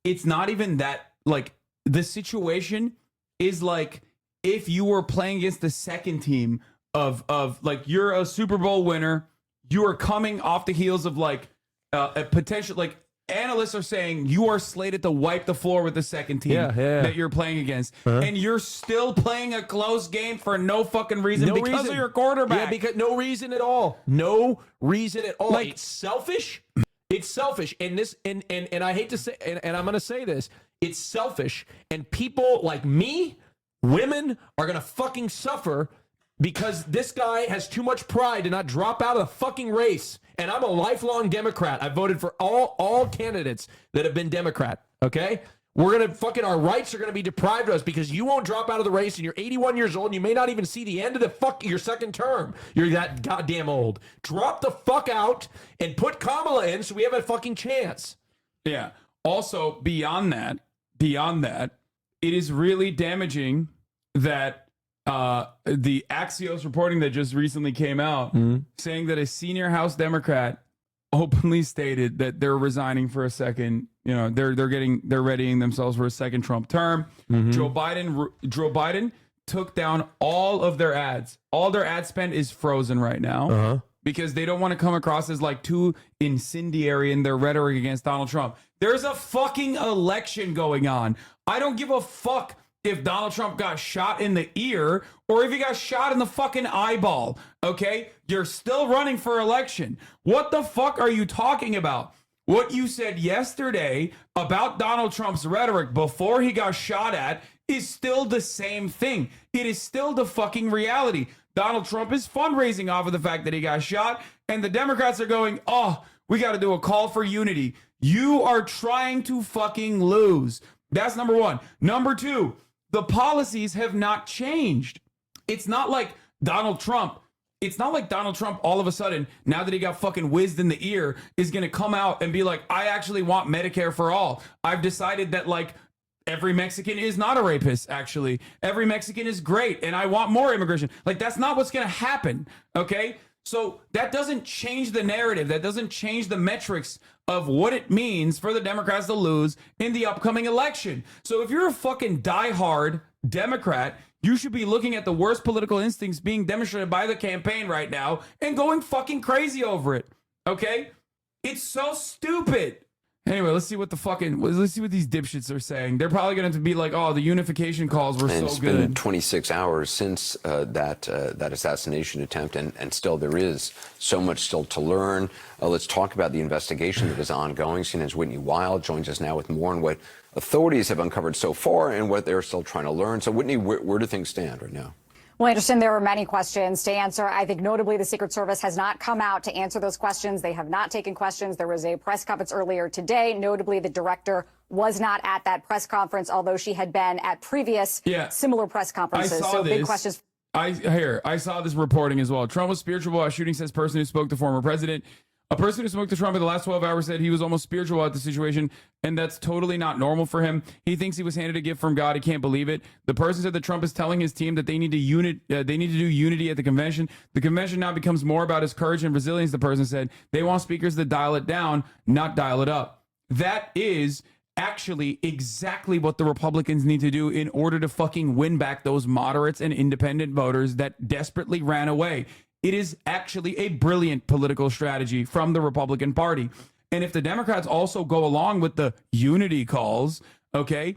Speaker 1: it's not even that. Like the situation is like if you were playing against the second team of like you're a Super Bowl winner, you are coming off the heels of like a potential like. Analysts are saying you are slated to wipe the floor with the second team that you're playing against. And you're still playing a close game for no fucking reason because of your quarterback.
Speaker 15: Yeah, because no reason at all. No reason at all. Like, it's selfish. It's selfish. And this and I hate to say and I'm gonna say this, it's selfish. And people like me, women, are gonna fucking suffer because this guy has too much pride to not drop out of the fucking race. And I'm a lifelong Democrat. I voted for all candidates that have been Democrat, okay? We're going to fucking, our rights are going to be deprived of us because you won't drop out of the race and you're 81 years old and you may not even see the end of your second term. You're that goddamn old. Drop the fuck out and put Kamala in so we have a fucking chance.
Speaker 1: Yeah. Also, beyond that, it is really damaging that the Axios reporting that just recently came out saying that a senior House Democrat openly stated that they're resigning for a second, they're readying themselves for a second Trump term. Joe Biden took down all of their ads. All their ad spend is frozen right now because they don't want to come across as like too incendiary in their rhetoric against Donald Trump. There's a fucking election going on. I don't give a fuck if Donald Trump got shot in the ear or if he got shot in the fucking eyeball, okay? You're still running for election. What the fuck are you talking about? What you said yesterday about Donald Trump's rhetoric before he got shot at is still the same thing. It is still the fucking reality. Donald Trump is fundraising off of the fact that he got shot, and the Democrats are going, oh, we got to do a call for unity. You are trying to fucking lose. That's number one. Number two, the policies have not changed. It's not like Donald Trump all of a sudden, now that he got fucking whizzed in the ear, is going to come out and be like, I actually want Medicare for all. I've decided that like every Mexican is not a rapist, actually. Every Mexican is great and I want more immigration. Like that's not what's going to happen, okay? So that doesn't change the narrative. That doesn't change the metrics of what it means for the Democrats to lose in the upcoming election. So if you're a fucking diehard Democrat, you should be looking at the worst political instincts being demonstrated by the campaign right now and going fucking crazy over it. Okay? It's so stupid. Anyway, let's see what these dipshits are saying. They're probably going to be like, "Oh, the unification calls were
Speaker 17: and
Speaker 1: so
Speaker 17: it's
Speaker 1: good."
Speaker 17: been 26 hours since that assassination attempt, and still there is so much still to learn. Let's talk about the investigation that is ongoing. CNN's Whitney Wild joins us now with more on what authorities have uncovered so far and what they're still trying to learn. So, Whitney, where do things stand right now?
Speaker 19: Well, Anderson, there are many questions to answer. I think notably the Secret Service has not come out to answer those questions. They have not taken questions. There was a press conference earlier today. Notably, the director was not at that press conference, although she had been at previous similar press conferences.
Speaker 1: I saw this.
Speaker 19: Big questions.
Speaker 1: I saw this reporting as well. Trump was spiritual while shooting, says person who spoke to former president. A person who spoke to Trump in the last 12 hours said he was almost spiritual at the situation, and that's totally not normal for him. He thinks he was handed a gift from God. He can't believe it. The person said that Trump is telling his team that they need to do unity at the convention. The convention now becomes more about his courage and resilience, the person said. They want speakers to dial it down, not dial it up. That is actually exactly what the Republicans need to do in order to fucking win back those moderates and independent voters that desperately ran away. It is actually a brilliant political strategy from the Republican Party. And if the Democrats also go along with the unity calls, okay,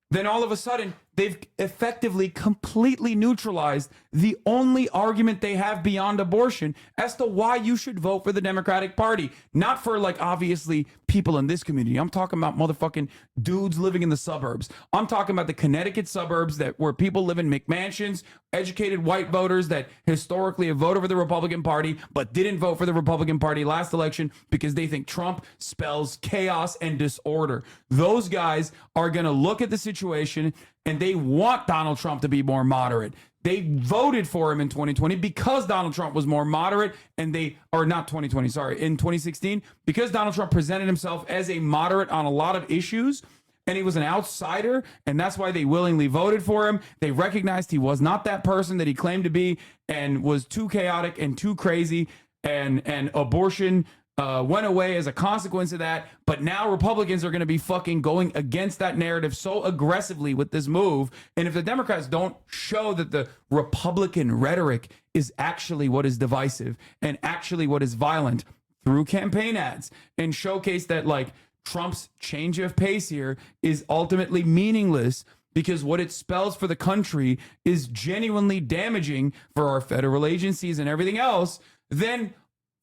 Speaker 1: then all of a sudden they've effectively completely neutralized the only argument they have beyond abortion as to why you should vote for the Democratic Party. Not for, like, obviously people in this community. I'm talking about motherfucking dudes living in the suburbs. I'm talking about the Connecticut suburbs where people live in McMansions, educated white voters that historically have voted for the Republican Party but didn't vote for the Republican Party last election because they think Trump spells chaos and disorder. Those guys are going to look at the situation and they want Donald Trump to be more moderate. They voted for him in 2020 because Donald Trump was more moderate, and in 2016, because Donald Trump presented himself as a moderate on a lot of issues, and he was an outsider, and that's why they willingly voted for him. They recognized he was not that person that he claimed to be and was too chaotic and too crazy, and abortion went away as a consequence of that. But now Republicans are going to be fucking going against that narrative so aggressively with this move. And if the Democrats don't show that the Republican rhetoric is actually what is divisive and actually what is violent through campaign ads, and showcase that, like, Trump's change of pace here is ultimately meaningless because what it spells for the country is genuinely damaging for our federal agencies and everything else, then,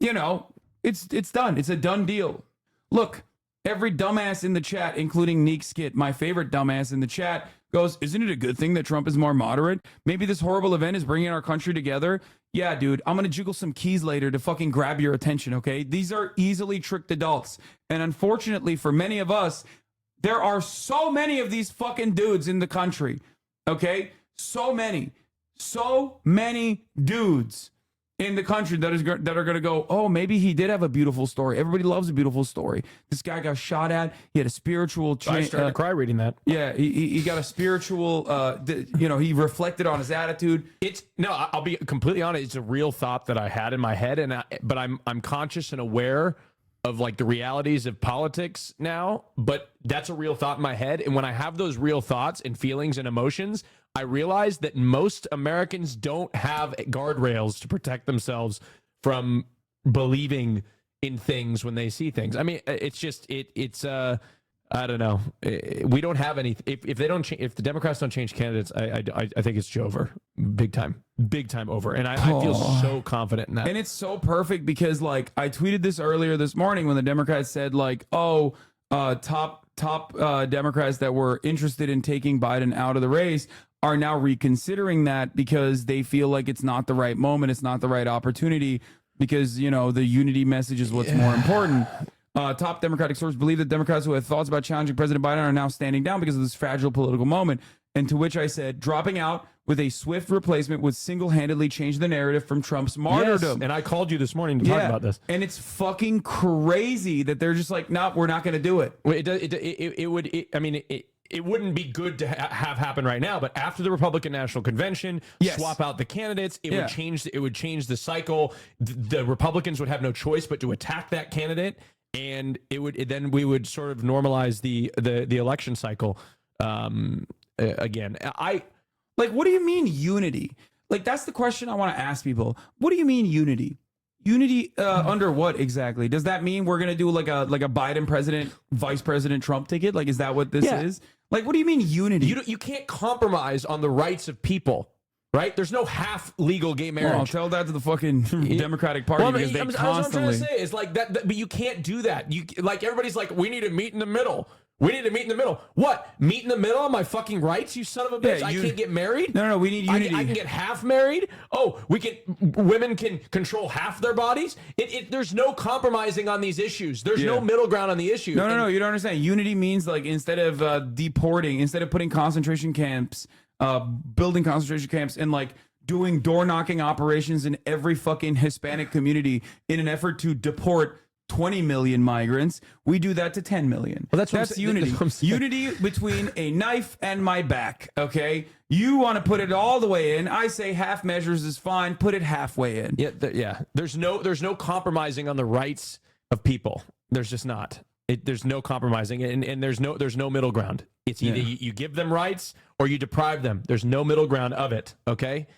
Speaker 1: you know, it's done. It's a done deal. Look, every dumbass in the chat, including Neek Skit, my favorite dumbass in the chat, goes, isn't it a good thing that Trump is more moderate? Maybe this horrible event is bringing our country together. Yeah, dude, I'm going to jiggle some keys later to fucking grab your attention, okay? These are easily tricked adults. And unfortunately for many of us, there are so many of these fucking dudes in the country, okay? So many dudes in the country that are going to go, oh, maybe he did have a beautiful story. Everybody loves a beautiful story. This guy got shot at. He had a spiritual change.
Speaker 15: I started to cry reading that.
Speaker 1: Yeah, he got a spiritual, he reflected on his attitude.
Speaker 15: I'll be completely honest. It's a real thought that I had in my head, but I'm conscious and aware of, like, the realities of politics now, but that's a real thought in my head. And when I have those real thoughts and feelings and emotions, I realize that most Americans don't have guardrails to protect themselves from believing in things when they see things. I mean, it's just, I don't know. We don't have any, if the Democrats don't change candidates, I think it's over. Big time over. And I feel so confident in that.
Speaker 1: And it's so perfect because, like, I tweeted this earlier this morning when the Democrats said, like, top Democrats that were interested in taking Biden out of the race are now reconsidering that because they feel like it's not the right moment. It's not the right opportunity because, you know, the unity message is what's more important. Top Democratic sources believe that Democrats who have thoughts about challenging President Biden are now standing down because of this fragile political moment. And to which I said, dropping out with a swift replacement would single-handedly change the narrative from Trump's martyrdom.
Speaker 15: Yes, and I called you this morning to talk about this.
Speaker 1: And it's fucking crazy that they're just like, no, we're not going to do it.
Speaker 15: It wouldn't be good to have happen right now, but after the Republican National Convention, swap out the candidates. It would change the cycle. The Republicans would have no choice but to attack that candidate, and then we would sort of normalize the election cycle again.
Speaker 1: What do you mean unity? Like, that's the question I want to ask people. What do you mean unity? Unity under what exactly? Does that mean we're gonna do like a Biden president, Vice President Trump ticket? Like, is that what this is? Like, what do you mean unity?
Speaker 15: You can't compromise on the rights of people, right? There's no half legal gay marriage.
Speaker 1: Well, tell that to the fucking Democratic Party because they constantly.
Speaker 15: What I'm trying to say is like that, but you can't do that. You like everybody's like, we need to meet in the middle. We need to meet in the middle. What? Meet in the middle on my fucking rights, you son of a bitch? I can't get married?
Speaker 1: No, we need unity.
Speaker 15: I can get half married? Oh, women can control half their bodies? There's no compromising on these issues. There's no middle ground on the issue.
Speaker 1: No, you don't understand. Unity means like instead of deporting, instead of putting concentration camps, building concentration camps and like doing door knocking operations in every fucking Hispanic community in an effort to deport 20 million migrants, we do that to 10 million.
Speaker 15: Well,
Speaker 1: that's unity. Unity between a knife and my back, okay? You want to put it all the way in. I say half measures is fine. Put it halfway in.
Speaker 15: Yeah. There's no compromising on the rights of people. There's just not. There's no compromising, and there's no middle ground. It's either you give them rights or you deprive them. There's no middle ground of it, okay?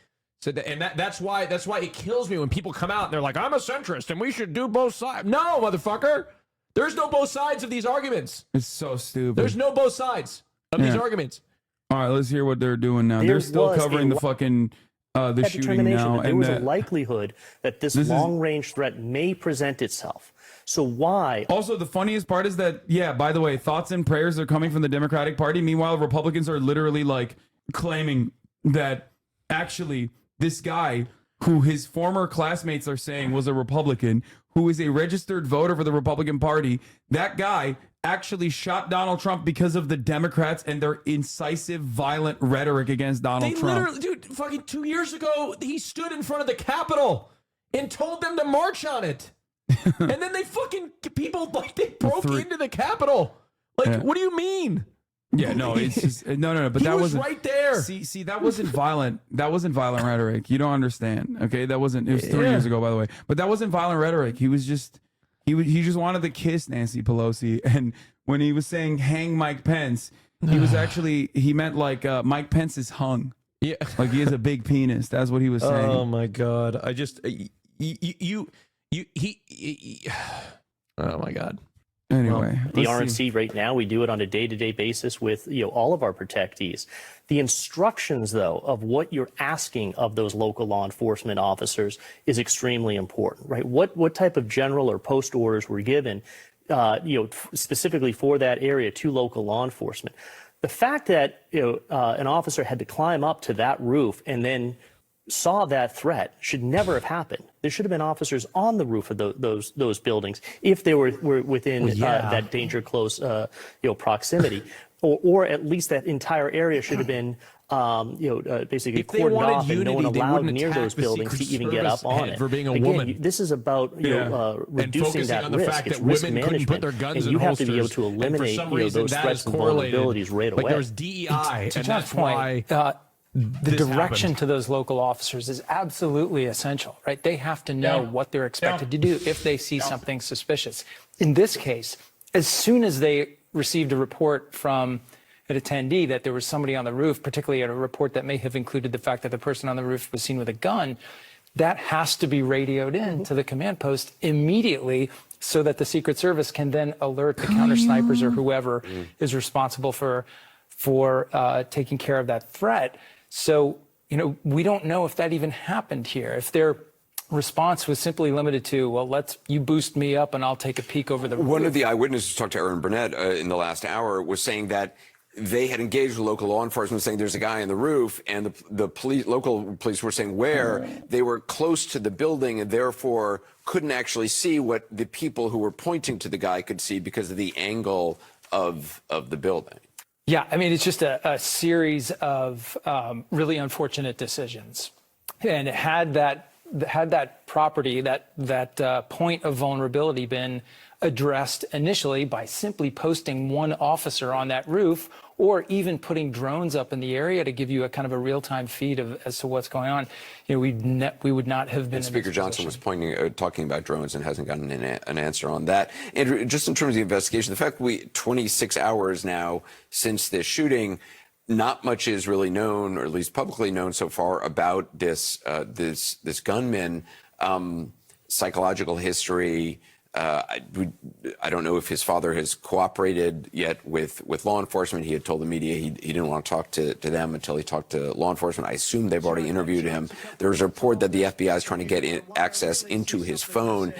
Speaker 15: So that's why it kills me when people come out and they're like, I'm a centrist and we should do both sides. No, motherfucker. There's no both sides of these arguments.
Speaker 1: It's so stupid.
Speaker 15: There's no both sides of these arguments.
Speaker 1: All right, let's hear what they're doing now. They're still covering the fucking the shooting now.
Speaker 5: There was a likelihood that this long-range threat may present itself. So why?
Speaker 1: Also, the funniest part is that, by the way, thoughts and prayers are coming from the Democratic Party. Meanwhile, Republicans are literally like claiming that actually this guy who his former classmates are saying was a Republican, who is a registered voter for the Republican Party, that guy actually shot Donald Trump because of the Democrats and their incisive, violent rhetoric against Donald Trump.
Speaker 15: Literally, dude, fucking 2 years ago, he stood in front of the Capitol and told them to march on it. And then they broke into the Capitol. Like, what do you mean?
Speaker 1: Yeah, no, it's just no. But that wasn't
Speaker 15: right there.
Speaker 1: See, that wasn't violent. That wasn't violent rhetoric. You don't understand. Okay, that wasn't. It was 3 years ago, by the way. But that wasn't violent rhetoric. He was just he just wanted to kiss Nancy Pelosi. And when he was saying hang Mike Pence, he was actually he meant like Mike Pence is hung.
Speaker 15: Yeah,
Speaker 1: like he has a big penis. That's what he was saying.
Speaker 15: Oh my God! I just oh my God.
Speaker 1: Anyway,
Speaker 5: the RNC right now, we do it on a day-to-day basis with all of our protectees. The instructions, though, of what you're asking of those local law enforcement officers is extremely important, right? What type of general or post orders were given, specifically for that area to local law enforcement? The fact that an officer had to climb up to that roof and then saw that threat should never have happened. There should have been officers on the roof of those buildings if they were within that danger close proximity, or at least that entire area should have been basically cordoned off and no one allowed near those buildings to even get up on it.
Speaker 15: For being a woman.
Speaker 5: This is about reducing that risk. It's risk management, and you have to be able to eliminate those threats and vulnerabilities right away.
Speaker 15: Like there's DEI,
Speaker 20: to John's point, the direction to those local officers is absolutely essential, right? They have to know what they're expected to do if they see something suspicious. In this case, as soon as they received a report from an attendee that there was somebody on the roof, particularly a report that may have included the fact that the person on the roof was seen with a gun, that has to be radioed in to the command post immediately so that the Secret Service can then alert the counter snipers or whoever is responsible for taking care of that threat. So, we don't know if that even happened here. If their response was simply limited to, well, you boost me up and I'll take a peak over the roof.
Speaker 17: One of the eyewitnesses talked to Aaron Burnett in the last hour was saying that they had engaged with local law enforcement saying there's a guy on the roof, and the local police were saying where they were close to the building and therefore couldn't actually see what the people who were pointing to the guy could see because of the angle of the building.
Speaker 20: Yeah, I mean, it's just a series of really unfortunate decisions. And had that property, that point of vulnerability been addressed initially by simply posting one officer on that roof, or even putting drones up in the area to give you a kind of a real-time feed as to what's going on, we would not have been.
Speaker 17: And Speaker Johnson was talking about drones and hasn't gotten an answer on that. Andrew, just in terms of the investigation, the fact 26 hours now since this shooting, not much is really known, or at least publicly known so far, about this gunman. psychological history. I don't know if his father has cooperated yet with law enforcement. He had told the media he didn't want to talk to them until he talked to law enforcement. I assume they've already interviewed him. There was a report that the FBI is trying to get access into his phone.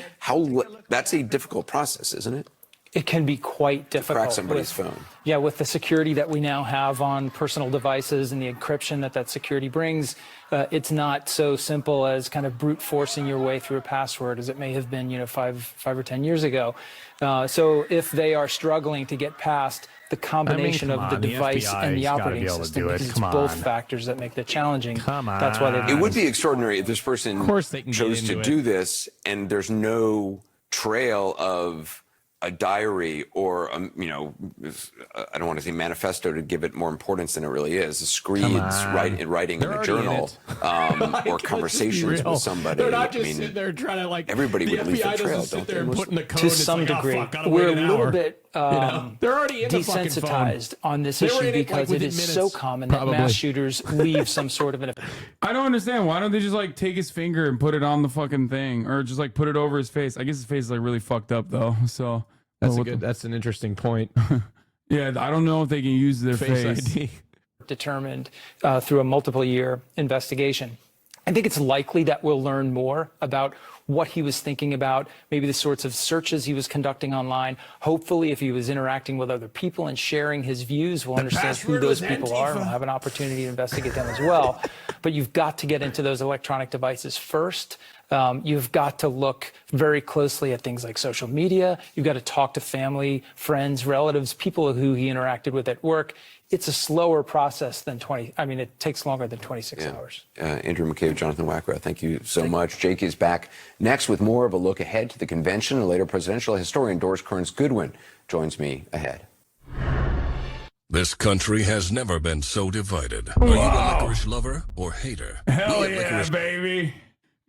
Speaker 17: That's a difficult process, isn't it?
Speaker 20: It can be quite difficult.
Speaker 17: To crack somebody's phone.
Speaker 20: Yeah, with the security that we now have on personal devices and the encryption that security brings, it's not so simple as kind of brute forcing your way through a password as it may have been, 5 or 10 years ago. So if they are struggling to get past the combination of the device and the operating system, because it's both factors that make it challenging. That's why
Speaker 17: it would be extraordinary if this person chose to do this and there's no trail of a diary or, I don't want to say manifesto to give it more importance than it really is. Screeds, writing in a journal, or conversations with somebody.
Speaker 15: They're not just sitting there trying to
Speaker 17: everybody would leave a trail,
Speaker 15: sit there and put in the code.
Speaker 20: To some degree, we're a little bit
Speaker 15: they're already in the fucking phone.
Speaker 20: desensitized on this issue because it is so common that mass shooters leave some sort of an.
Speaker 1: I don't understand. Why don't they just take his finger and put it on the fucking thing, or just put it over his face? I guess his face is really fucked up though. So
Speaker 15: that's an interesting point.
Speaker 1: Yeah, I don't know if they can use their face.
Speaker 15: ID.
Speaker 20: Determined through a multiple-year investigation. I think it's likely that we'll learn more about what he was thinking about, maybe the sorts of searches he was conducting online. Hopefully, if he was interacting with other people and sharing his views, we'll understand who those people are and we'll have an opportunity to investigate them as well. But you've got to get into those electronic devices first. You've got to look very closely at things like social media. You've got to talk to family, friends, relatives, people who he interacted with at work. It's a slower process than it takes longer than 26 hours.
Speaker 17: Andrew McCabe, Jonathan Wackrow, thank you so much. Jake is back next with more of a look ahead to the convention. And later, presidential historian Doris Kearns Goodwin joins me ahead.
Speaker 2: This country has never been so divided. Are you a licorice lover or hater?
Speaker 1: Hell yeah, baby.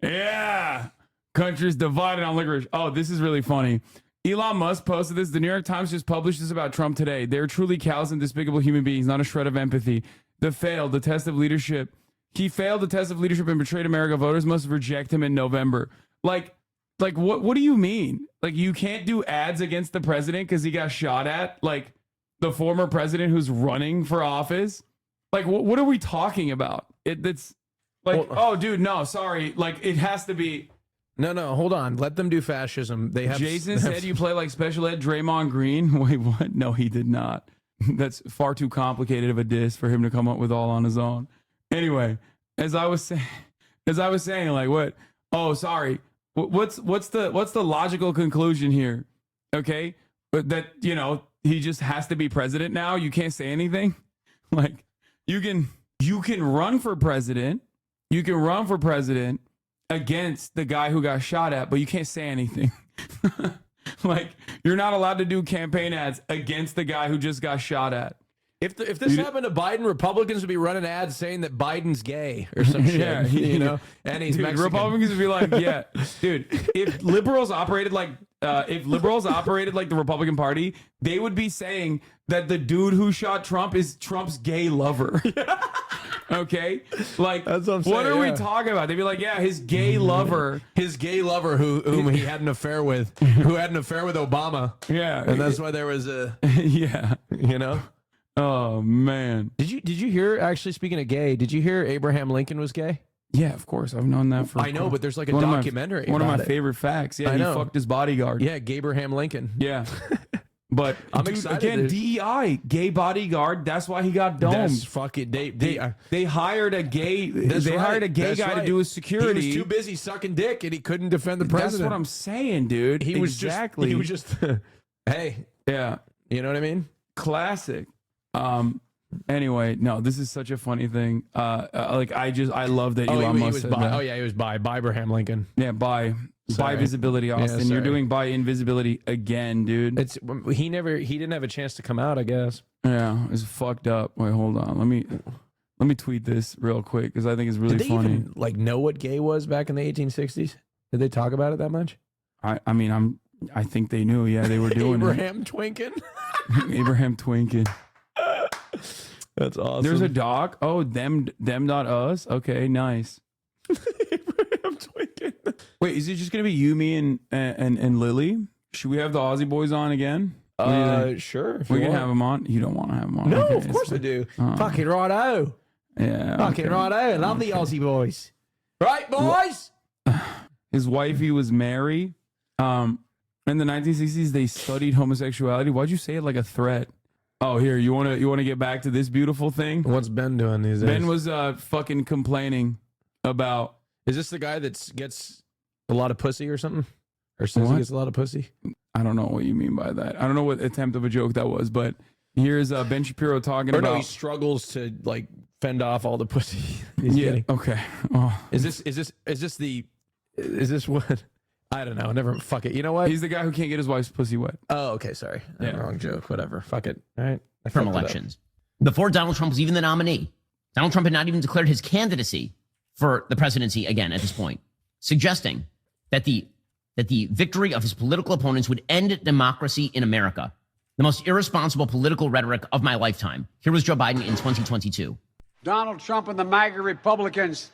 Speaker 1: Yeah. Country's divided on licorice. Oh, this is really funny. Elon Musk posted this. The New York Times just published this about Trump today. They're truly callous and despicable human beings, not a shred of empathy. The test of leadership. He failed the test of leadership and betrayed America. Voters must reject him in November. What do you mean? You can't do ads against the president because he got shot at? The former president who's running for office? What are we talking about? Oh, dude, no, sorry. It has to be.
Speaker 15: No, hold on. Let them do fascism.
Speaker 1: Jason said you play like special ed Draymond Green. Wait, what? No, he did not. That's far too complicated of a diss for him to come up with all on his own. Anyway, as I was saying, what? Oh, sorry. What's the logical conclusion here? Okay, but that he just has to be president now. You can't say anything. You can run for president. You can run for president against the guy who got shot at, but you can't say anything. You're not allowed to do campaign ads against the guy who just got shot at.
Speaker 15: If this happened to Biden, Republicans would be running ads saying that Biden's gay or some shit, and he's Mexican.
Speaker 1: Republicans would be like, yeah, dude. If liberals operated like the Republican Party, they would be saying that the dude who shot Trump is Trump's gay lover. Okay,
Speaker 15: that's what I'm saying.
Speaker 1: What are we talking about? They'd be like, yeah, his gay lover,
Speaker 15: whom he had an affair with, who had an affair with Obama.
Speaker 1: Yeah,
Speaker 15: and that's why there was a
Speaker 1: Oh man,
Speaker 15: did you hear? Actually, speaking of gay, did you hear Abraham Lincoln was gay?
Speaker 1: Yeah, of course. I've known that for.
Speaker 15: I know, but there's a documentary.
Speaker 1: One of my favorite facts. Yeah, he fucked his bodyguard.
Speaker 15: Yeah, Gabraham Lincoln.
Speaker 1: Yeah. But
Speaker 15: I'm excited.
Speaker 1: Again, DEI, gay bodyguard. That's why he got domed.
Speaker 15: That's fucking
Speaker 1: they hired a gay. Hired a gay guy to do his security.
Speaker 15: He was too busy sucking dick, and he couldn't defend the president.
Speaker 1: That's what I'm saying, dude.
Speaker 15: He was just. Hey.
Speaker 1: Yeah.
Speaker 15: You know what I mean?
Speaker 1: Classic. Anyway, no, this is such a funny thing. I love that Elon Musk said that.
Speaker 15: Oh yeah, he was by Abraham Lincoln.
Speaker 1: Yeah, by visibility, Austin. You're doing by invisibility again, dude.
Speaker 15: He didn't have a chance to come out, I guess.
Speaker 1: Yeah, it's fucked up. Wait, hold on. Let me tweet this real quick because I think it's really funny.
Speaker 15: Did they even know what gay was back in the 1860s? Did they talk about it that much?
Speaker 1: I think they knew. Yeah, they were doing
Speaker 15: Abraham Twinkin.
Speaker 1: Abraham Twinkin.
Speaker 15: That's awesome.
Speaker 1: There's a doc. Oh, them.us. Okay, nice.
Speaker 15: Abraham Twinkin.
Speaker 1: Wait, is it just gonna be you, me, and Lily? Should we have the Aussie boys on again? What do you think?
Speaker 15: Sure.
Speaker 1: We can have them on. You don't want to have them on?
Speaker 15: No,
Speaker 1: Okay,
Speaker 15: of course I
Speaker 1: it's-
Speaker 15: do.
Speaker 1: Oh.
Speaker 15: Fucking righto.
Speaker 1: Yeah.
Speaker 15: Fucking
Speaker 1: okay.
Speaker 15: righto. Love the Aussie boys. Right, boys?
Speaker 1: His wifey was Mary. In the 1960s, they studied homosexuality. Why'd you say it like a threat? Oh, here, you wanna get back to this beautiful thing?
Speaker 15: What's Ben doing these days?
Speaker 1: Ben was fucking complaining about.
Speaker 15: Is this the guy that gets a lot of pussy or something? Or says
Speaker 1: What?
Speaker 15: he gets a lot of pussy?
Speaker 1: I don't know what you mean by that. I don't know what attempt of a joke that was, but here's Ben Shapiro talking
Speaker 15: Or
Speaker 1: about.
Speaker 15: no, he struggles to like fend off all the pussy he's
Speaker 1: Yeah.
Speaker 15: getting.
Speaker 1: Okay. Oh.
Speaker 15: Is this what? I don't know. Never. Fuck it. You know what?
Speaker 1: He's the guy who can't get his wife's pussy wet.
Speaker 15: Oh, okay. Sorry.
Speaker 1: Yeah.
Speaker 15: Wrong joke. Whatever. Fuck it. All right. I
Speaker 7: From
Speaker 15: fucked it up.
Speaker 7: elections. Before Donald Trump was even the nominee, Donald Trump had not even declared his candidacy for the presidency again at this point, suggesting that the victory of his political opponents would end democracy in America. The most irresponsible political rhetoric of my lifetime. Here was Joe Biden in 2022.
Speaker 10: Donald Trump and the MAGA Republicans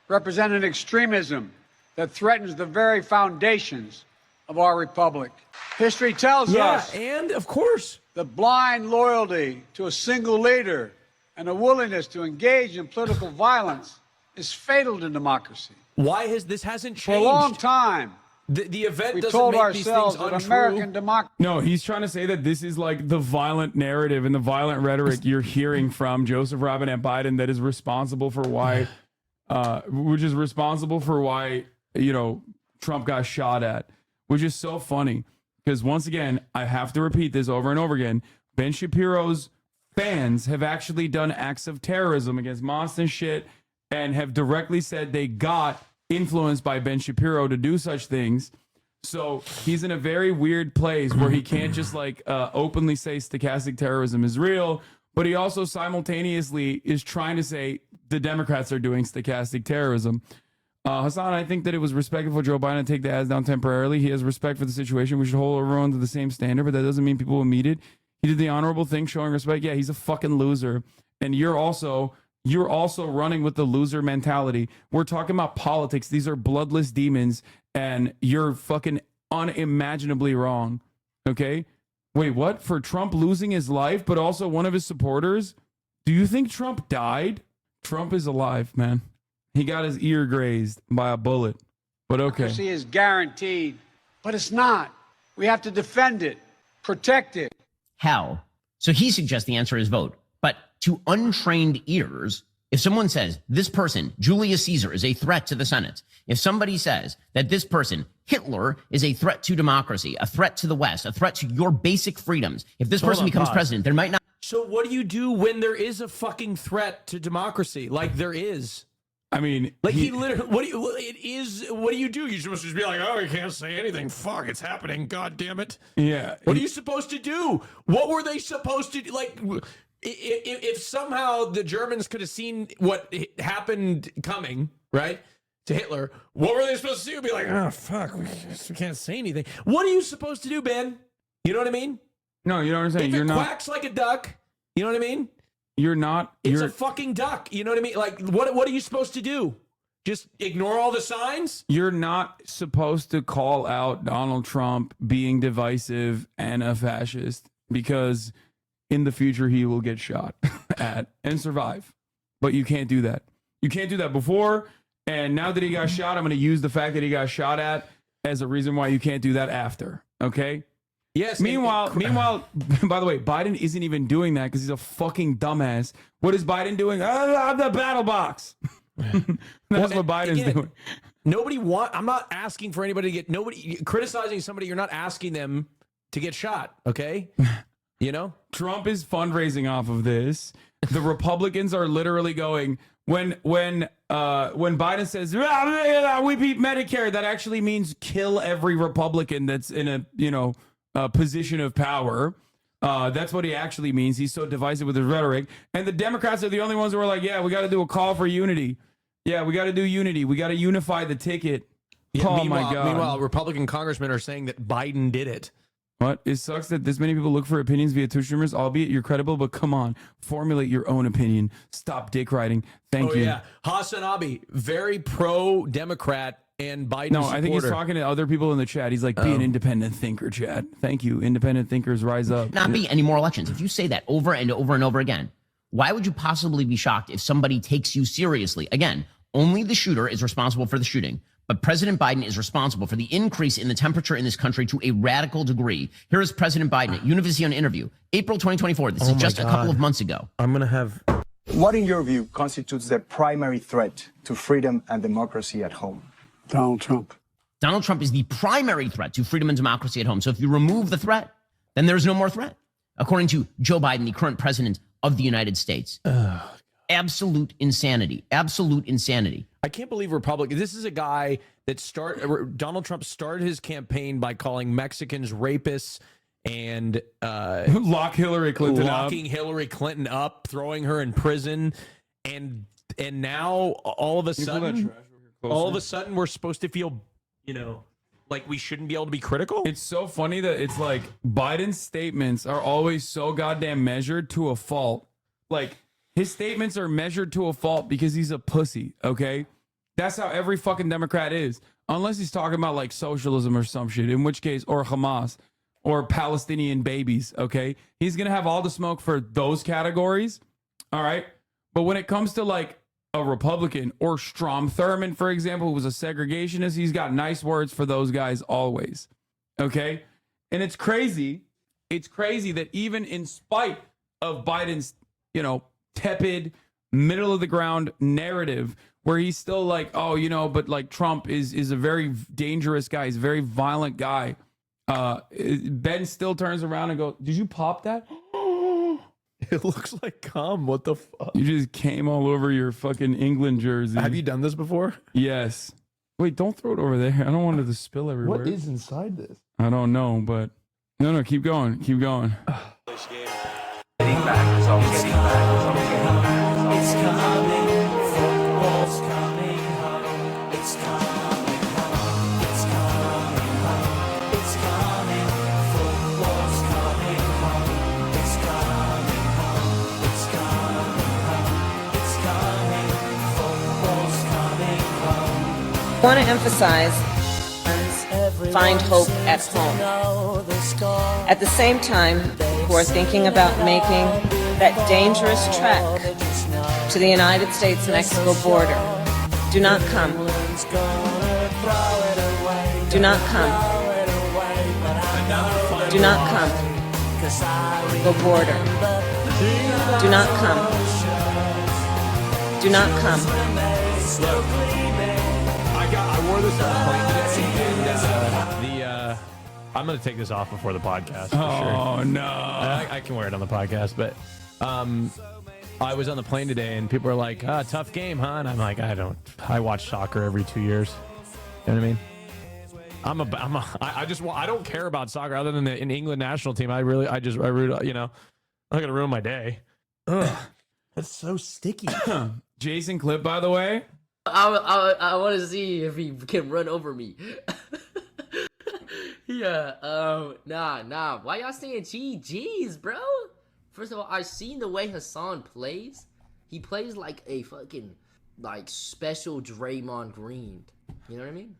Speaker 10: represent an extremism that threatens the very foundations of our republic. History tells us
Speaker 15: and of course,
Speaker 10: that blind loyalty to a single leader and a willingness to engage in political violence is fatal to democracy.
Speaker 15: why has this hasn't
Speaker 10: For a
Speaker 15: changed?
Speaker 10: long time,
Speaker 15: The event
Speaker 10: we
Speaker 15: doesn't
Speaker 10: told
Speaker 15: make these things
Speaker 10: ourselves that
Speaker 15: untrue.
Speaker 10: American democracy.
Speaker 1: No, he's trying to say that this is like the violent narrative and the violent rhetoric you're hearing from Joseph Robinette Biden that is responsible for why, which is responsible for why, Trump got shot at, which is so funny. Because once again, I have to repeat this over and over again. Ben Shapiro's fans have actually done acts of terrorism against mosques and shit and have directly said they got influenced by Ben Shapiro to do such things. So he's in a very weird place where he can't just openly say stochastic terrorism is real, but he also simultaneously is trying to say the Democrats are doing stochastic terrorism. Hassan, I think that it was respectful for Joe Biden to take the ads down temporarily. He has respect for the situation. We should hold everyone to the same standard, but that doesn't mean people will meet it. He did the honorable thing, showing respect. Yeah, he's a fucking loser. And you're also running with the loser mentality. We're talking about politics. These are bloodless demons, and you're fucking unimaginably wrong. Okay? Wait, what? For Trump losing his life, but also one of his supporters? Do you think Trump died? Trump is alive, man. He got his ear grazed by a bullet. But okay.
Speaker 10: Democracy is guaranteed, but it's not. We have to defend it, protect it.
Speaker 7: How? So he suggests the answer is vote. But to untrained ears, if someone says this person, Julius Caesar, is a threat to the Senate, if somebody says that this person, Hitler, is a threat to democracy, a threat to the West, a threat to your basic freedoms, if this person becomes president, there might not.
Speaker 15: So what do you do when there is a fucking threat to democracy? Like there is.
Speaker 1: I mean,
Speaker 15: like he literally. What do you do? You're supposed to just be like, oh, you can't say anything. Fuck, it's happening. God damn it.
Speaker 1: Yeah.
Speaker 15: What are you supposed to do? What were they supposed to do? Like, if somehow the Germans could have seen what happened coming, right, to Hitler, what were they supposed to do? Be like, oh fuck, we can't say anything. What are you supposed to do, Ben? You know what I mean?
Speaker 1: No, you know what I'm saying.
Speaker 15: If
Speaker 1: You're
Speaker 15: it
Speaker 1: not.
Speaker 15: quacks like a duck, you know what I mean?
Speaker 1: You're not.
Speaker 15: It's a fucking duck. You know what I mean? Like, what are you supposed to do? Just ignore all the signs?
Speaker 1: You're not supposed to call out Donald Trump being divisive and a fascist because in the future he will get shot at and survive. But you can't do that. You can't do that before. And now that he got shot, I'm going to use the fact that he got shot at as a reason why you can't do that after. Okay?
Speaker 15: Yes.
Speaker 1: Meanwhile, by the way, Biden isn't even doing that because he's a fucking dumbass. What is Biden doing? I'm the battle box. That's what Biden's doing.
Speaker 15: I'm not asking for anybody to get criticizing somebody. You're not asking them to get shot. Okay. You know,
Speaker 1: Trump is fundraising off of this. The Republicans are literally going when Biden says we beat Medicare, that actually means kill every Republican that's in a position of power. That's what he actually means. He's so divisive with his rhetoric. And the Democrats are the only ones who are like, yeah, we got to do a call for unity. Yeah, we got to do unity. We got to unify the ticket.
Speaker 15: Yeah,
Speaker 1: oh my God.
Speaker 15: Meanwhile, Republican congressmen are saying that Biden did it.
Speaker 1: What? It sucks that this many people look for opinions via Twitch streamers, albeit you're credible, but come on, formulate your own opinion. Stop dick riding. Thank you.
Speaker 15: Yeah. Hassan Abi, very pro-Democrat and Biden.
Speaker 1: No, I think he's talking to other people in the chat. He's like, be an independent thinker, chat. Thank you. Independent thinkers rise up.
Speaker 7: Not be any more elections. If you say that over and over and over again, why would you possibly be shocked if somebody takes you seriously? Again, only the shooter is responsible for the shooting, but President Biden is responsible for the increase in the temperature in this country to a radical degree. Here is President Biden at Univision interview, April 2024. This is just a couple of months ago.
Speaker 15: I'm going to have...
Speaker 6: What, in your view, constitutes the primary threat to freedom and democracy at home?
Speaker 10: Donald Trump.
Speaker 7: Donald Trump is the primary threat to freedom and democracy at home. So if you remove the threat, then there's no more threat, according to Joe Biden, the current president of the United States. Absolute insanity. Absolute insanity.
Speaker 15: I can't believe Republicans. This is a guy that Donald Trump started his campaign by calling Mexicans rapists and
Speaker 1: locking Hillary
Speaker 15: Clinton up, throwing her in prison, and now all of a sudden we're supposed to feel, like we shouldn't be able to be critical.
Speaker 1: It's so funny that it's like Biden's statements are always so goddamn measured to a fault. Like, his statements are measured to a fault because he's a pussy, okay? That's how every fucking Democrat is. Unless he's talking about like socialism or some shit, in which case, or Hamas, or Palestinian babies, okay? He's gonna have all the smoke for those categories, all right? But when it comes to like a Republican or Strom Thurmond, for example, who was a segregationist, he's got nice words for those guys always, okay? And it's crazy that even in spite of Biden's, tepid, middle of the ground narrative where he's still like, but like Trump is a very dangerous guy. He's a very violent guy. Ben still turns around and goes, did you pop that?
Speaker 15: It looks like cum. What the fuck?
Speaker 1: You just came all over your fucking England jersey.
Speaker 15: Have you done this before?
Speaker 1: Yes. Wait, don't throw it over there. I don't want it to spill everywhere.
Speaker 15: What is inside this?
Speaker 1: I don't know, but no, keep going. Keep going.
Speaker 11: It's coming, football's coming home. It's coming home. It's coming home. It's coming, football's coming home. It's coming home. It's coming home. It's coming, football's coming home.
Speaker 18: I want to emphasize, find hope at home. At the same time, who are thinking about making that dangerous trek to the United States-Mexico border, do not come. Do not come. Do not come. Go border. Do not come. Do not come.
Speaker 15: I wore this on the plane today, and I'm going to take this off before the podcast. For
Speaker 1: Oh,
Speaker 15: sure.
Speaker 1: no.
Speaker 15: I can wear it on the podcast, but I was on the plane today, and people are like, tough game, huh? And I'm like, I watch soccer every 2 years. You know what I mean? I don't care about soccer other than the England national team. I root, I'm not going to ruin my day. Ugh. That's so sticky.
Speaker 1: Jason Clip, by the way.
Speaker 21: I want to see if he can run over me. Yeah, nah. Why y'all saying GG's, bro? First of all, I've seen the way Hassan plays. He plays like a fucking, special Draymond Green. You know what I mean?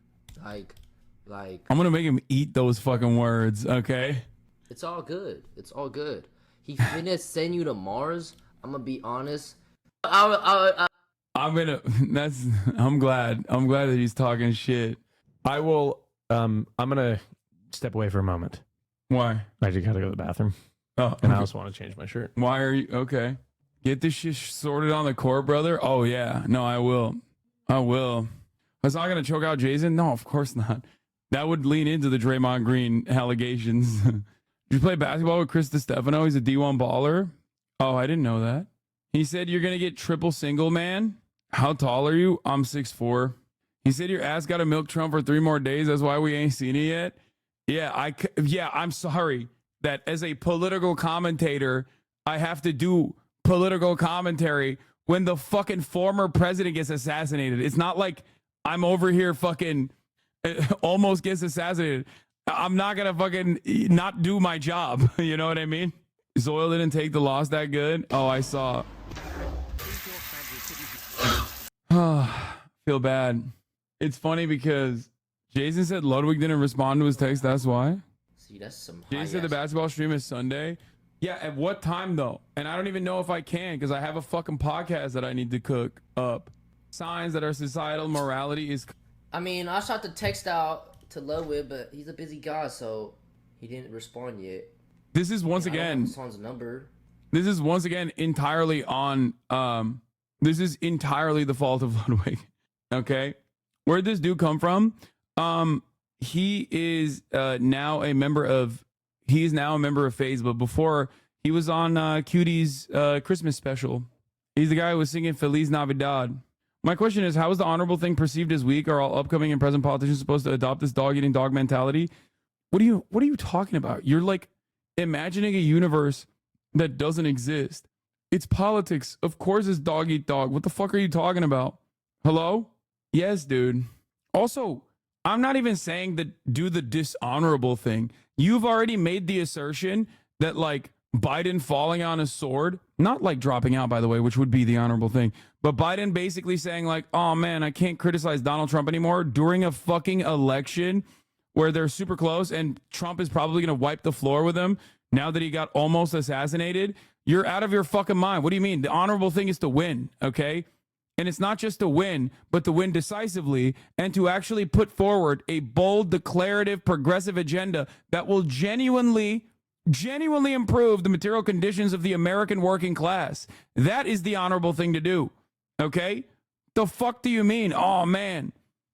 Speaker 21: Like.
Speaker 1: I'm gonna make him eat those fucking words, okay?
Speaker 21: It's all good. It's all good. He finna send you to Mars. I'm gonna be honest.
Speaker 1: I'm glad that he's talking shit.
Speaker 15: I will, I'm gonna step away for a moment.
Speaker 1: Why?
Speaker 15: I just gotta go to the bathroom.
Speaker 1: Oh,
Speaker 15: and I also want to change my shirt.
Speaker 1: Why are you okay? Get this shit sorted on the court, brother. Oh yeah, no, I will. Was I gonna choke out Jason? No, of course not. That would lean into the Draymond Green allegations. Did you play basketball with Chris DiStefano? He's a D1 baller. Oh, I didn't know that. He said you're gonna get triple single man. How tall are you? I'm 6'4". He said your ass got to milk Trump for 3 more days. That's why we ain't seen it yet. Yeah, I'm sorry that as a political commentator, I have to do political commentary when the fucking former president gets assassinated. It's not like I'm over here fucking almost gets assassinated. I'm not going to fucking not do my job. You know what I mean? Zoil didn't take the loss that good. Oh, I saw. Feel bad. It's funny because Jason said Ludwig didn't respond to his text. That's why.
Speaker 21: See, that's some.
Speaker 1: Jason said the basketball stream is Sunday. Yeah, at what time though? And I don't even know if I can because I have a fucking podcast that I need to cook up. Signs that our societal morality is.
Speaker 21: I mean, I shot the text out to Ludwig, but he's a busy guy, so he didn't respond yet.
Speaker 1: This is once
Speaker 21: I don't have
Speaker 1: again.
Speaker 21: Hassan's number.
Speaker 1: This is once again entirely on. This is entirely the fault of Ludwig. Okay, where'd this dude come from? He is now a member of. He is now a member of FaZe, but before he was on Cutie's Christmas special. He's the guy who was singing Feliz Navidad. My question is, how is the honorable thing perceived as weak? Are all upcoming and present politicians supposed to adopt this dog-eating dog mentality? What are you talking about? You're like imagining a universe that doesn't exist. It's politics. Of course it's dog eat dog. What the fuck are you talking about? Hello? Yes, dude. Also, I'm not even saying that do the dishonorable thing. You've already made the assertion that like Biden falling on a sword, not like dropping out, by the way, which would be the honorable thing, but Biden basically saying like, oh man, I can't criticize Donald Trump anymore during a fucking election where they're super close and Trump is probably going to wipe the floor with him now that he got almost assassinated. You're out of your fucking mind. What do you mean? The honorable thing is to win, okay? And it's not just to win, but to win decisively and to actually put forward a bold, declarative, progressive agenda that will genuinely improve the material conditions of the American working class. That is the honorable thing to do, okay? The fuck do you mean? Oh, man.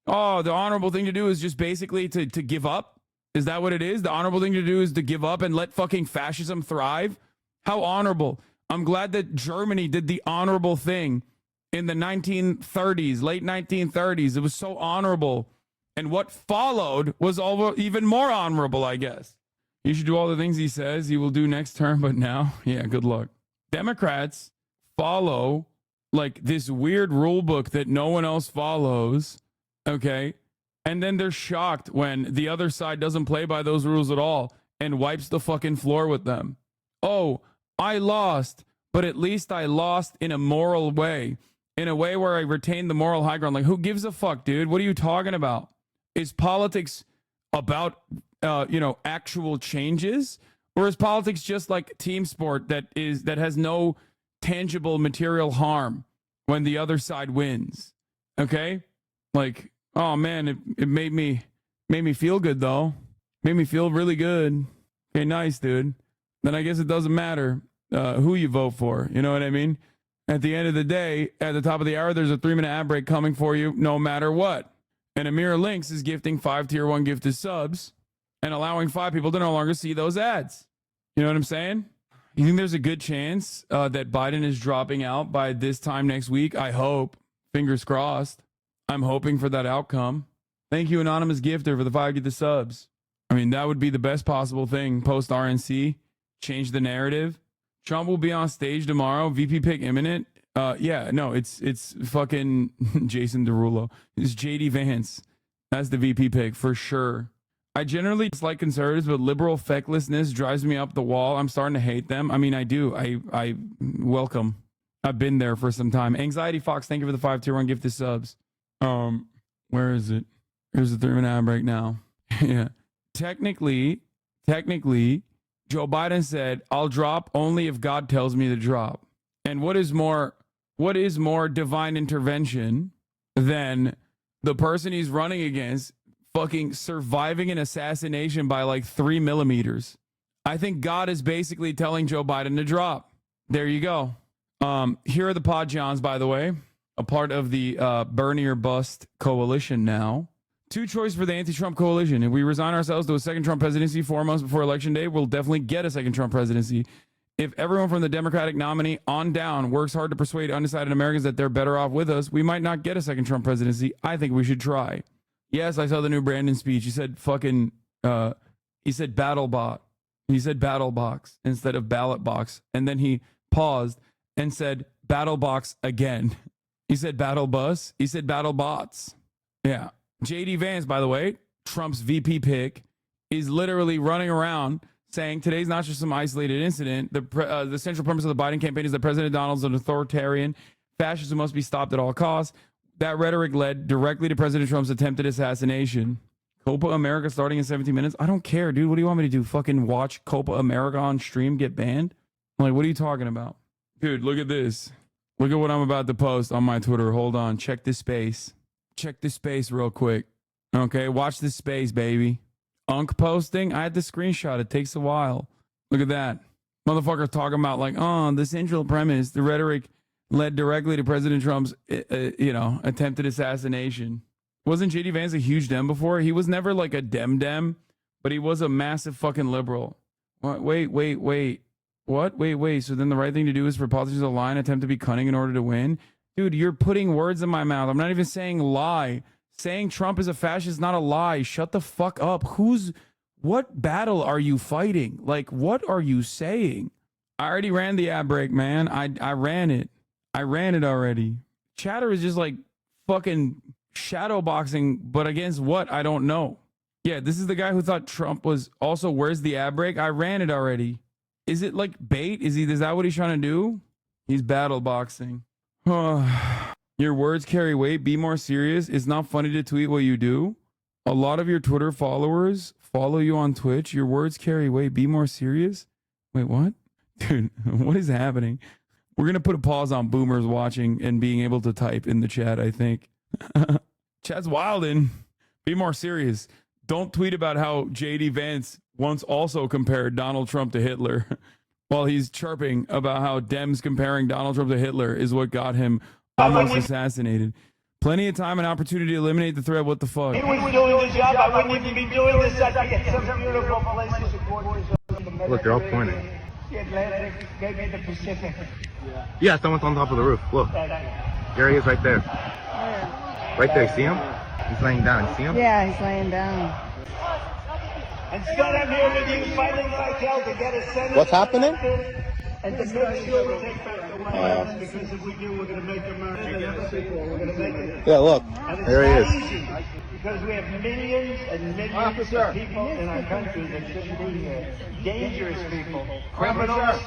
Speaker 1: Oh, the honorable thing to do is just basically to give up? Is that what it is? The honorable thing to do is to give up and let fucking fascism thrive? How honorable. I'm glad that Germany did the honorable thing in the 1930s, late 1930s. It was so honorable. And what followed was even more honorable, I guess. You should do all the things he says he will do next term, but now, yeah, good luck. Democrats follow like this weird rule book that no one else follows, okay? And then they're shocked when the other side doesn't play by those rules at all and wipes the fucking floor with them. Oh, I lost, but at least I lost in a moral way, in a way where I retained the moral high ground. Like, who gives a fuck, dude? What are you talking about? Is politics about, actual changes? Or is politics just like team sport that has no tangible material harm when the other side wins? Okay? Like, oh man, it made me feel good though. Made me feel really good. Okay, nice, dude. Then I guess it doesn't matter who you vote for. You know what I mean? At the end of the day, at the top of the hour, there's a 3-minute ad break coming for you no matter what. And Amira Links is gifting 5 tier 1 gifted subs and allowing 5 people to no longer see those ads. You know what I'm saying? You think there's a good chance that Biden is dropping out by this time next week? I hope. Fingers crossed. I'm hoping for that outcome. Thank you, Anonymous Gifter, for the 5 gifted subs. I mean, that would be the best possible thing post RNC. Change the narrative. Trump will be on stage tomorrow. VP pick imminent. It's fucking Jason Derulo. It's JD Vance. That's the VP pick for sure. I generally dislike conservatives, but liberal fecklessness drives me up the wall. I'm starting to hate them. I mean, I do. I welcome. I've been there for some time. Anxiety Fox, thank you for the 5 tier 1 gifted subs. Where is it? Here's the 3-minute ad break now. Yeah. Technically, Joe Biden said, I'll drop only if God tells me to drop. And what is more divine intervention than the person he's running against fucking surviving an assassination by like 3 millimeters? I think God is basically telling Joe Biden to drop. There you go. Here are the Pod Johns, by the way, a part of the Bernie or Bust coalition now. 2 choices for the anti-Trump coalition. If we resign ourselves to a second Trump presidency 4 months before Election Day, we'll definitely get a second Trump presidency. If everyone from the Democratic nominee on down works hard to persuade undecided Americans that they're better off with us, we might not get a second Trump presidency. I think we should try. Yes, I saw the new Brandon speech. He said he said battle bot. He said battle box instead of ballot box. And then he paused and said battle box again. He said battle bus. He said battle bots. Yeah. JD Vance, by the way, Trump's VP pick, is literally running around saying today's not just some isolated incident. The central premise of the Biden campaign is that President Donald's an authoritarian fascist who must be stopped at all costs. That rhetoric led directly to President Trump's attempted assassination. Copa America starting in 17 minutes? I don't care, dude. What do you want me to do? Fucking watch Copa America on stream get banned? I'm like, what are you talking about? Dude, look at this. Look at what I'm about to post on my Twitter. Hold on. Check this space. Check this space real quick. Okay, watch this space, baby. Unk posting. I had to screenshot. It takes a while. Look at that. Motherfucker talking about like, oh, the central premise, the rhetoric led directly to President Trump's, attempted assassination. Wasn't JD Vance a huge Dem before? He was never like a Dem, but he was a massive fucking liberal. What? Wait. What? Wait. So then the right thing to do is for politicians to lie and attempt to be cunning in order to win? Dude, you're putting words in my mouth. I'm not even saying lie. Saying Trump is a fascist is not a lie. Shut the fuck up. What battle are you fighting? Like, what are you saying? I already ran the ad break, man. I ran it. I ran it already. Chatter is just like fucking shadow boxing, but against what? I don't know. Yeah, this is the guy who thought Trump was also, where's the ad break? I ran it already. Is it like bait? Is that what he's trying to do? He's battle boxing. Your words carry weight. Be more serious. It's not funny to tweet what you do. A lot of your Twitter followers follow you on Twitch. Your words carry weight. Be more serious. Wait, what? Dude, what is happening? We're going to put a pause on boomers watching and being able to type in the chat, I think. Chat's wildin'. Be more serious. Don't tweet about how JD Vance once also compared Donald Trump to Hitler while he's chirping about how Dems comparing Donald Trump to Hitler is what got him almost assassinated. Plenty of time and opportunity to eliminate the threat. What the fuck?
Speaker 11: He was doing the job. I wouldn't even be doing this. I'd be at some beautiful place to support this.
Speaker 4: Look, they're all pointing.
Speaker 11: The Atlantic gave me the Pacific.
Speaker 4: Yeah, someone's on top of the roof. Look. There he is right there. Right there. See him? He's laying down. You see him?
Speaker 13: Yeah, he's laying down.
Speaker 11: Instead, I'm here with you fighting like hell to get a Senate.
Speaker 4: What's happening?
Speaker 11: And to make sure we take back the White House, because if we do, we're going to make America. We're going to make it.
Speaker 4: Yeah, look.
Speaker 11: And
Speaker 4: There he
Speaker 11: it's
Speaker 4: is.
Speaker 11: not easy, because we have millions and millions of people in our country that shouldn't be here. Dangerous people. Criminals.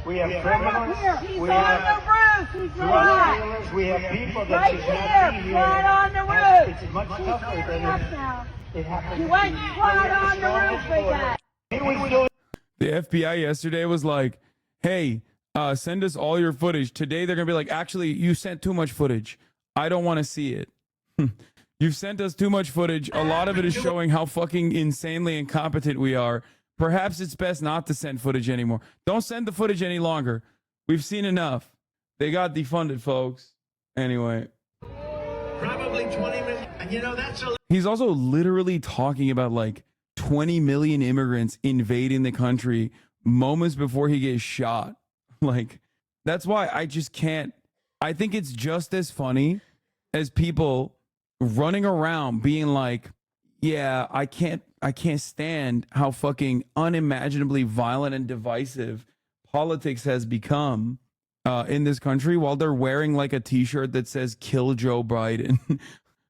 Speaker 11: We have criminals. We have drug dealers. We have people that should not be here.
Speaker 13: Right on the roof.
Speaker 11: It's much tougher than it happens.
Speaker 13: You went right on the roof with that.
Speaker 11: He was doing.
Speaker 1: The FBI yesterday was like, hey, send us all your footage. Today they're going to be like, actually, you sent too much footage. I don't want to see it. You've sent us too much footage. A lot of it is showing how fucking insanely incompetent we are. Perhaps it's best not to send footage anymore. Don't send the footage any longer. We've seen enough. They got defunded, folks. Anyway.
Speaker 11: Probably 20 million. And you know, that's a.
Speaker 1: He's also literally talking about like 20 million immigrants invading the country moments before he gets shot. Like, that's why I just can't. I think it's just as funny as people running around being like, yeah, I can't stand how fucking unimaginably violent and divisive politics has become in this country, while they're wearing like a t-shirt that says kill Joe Biden.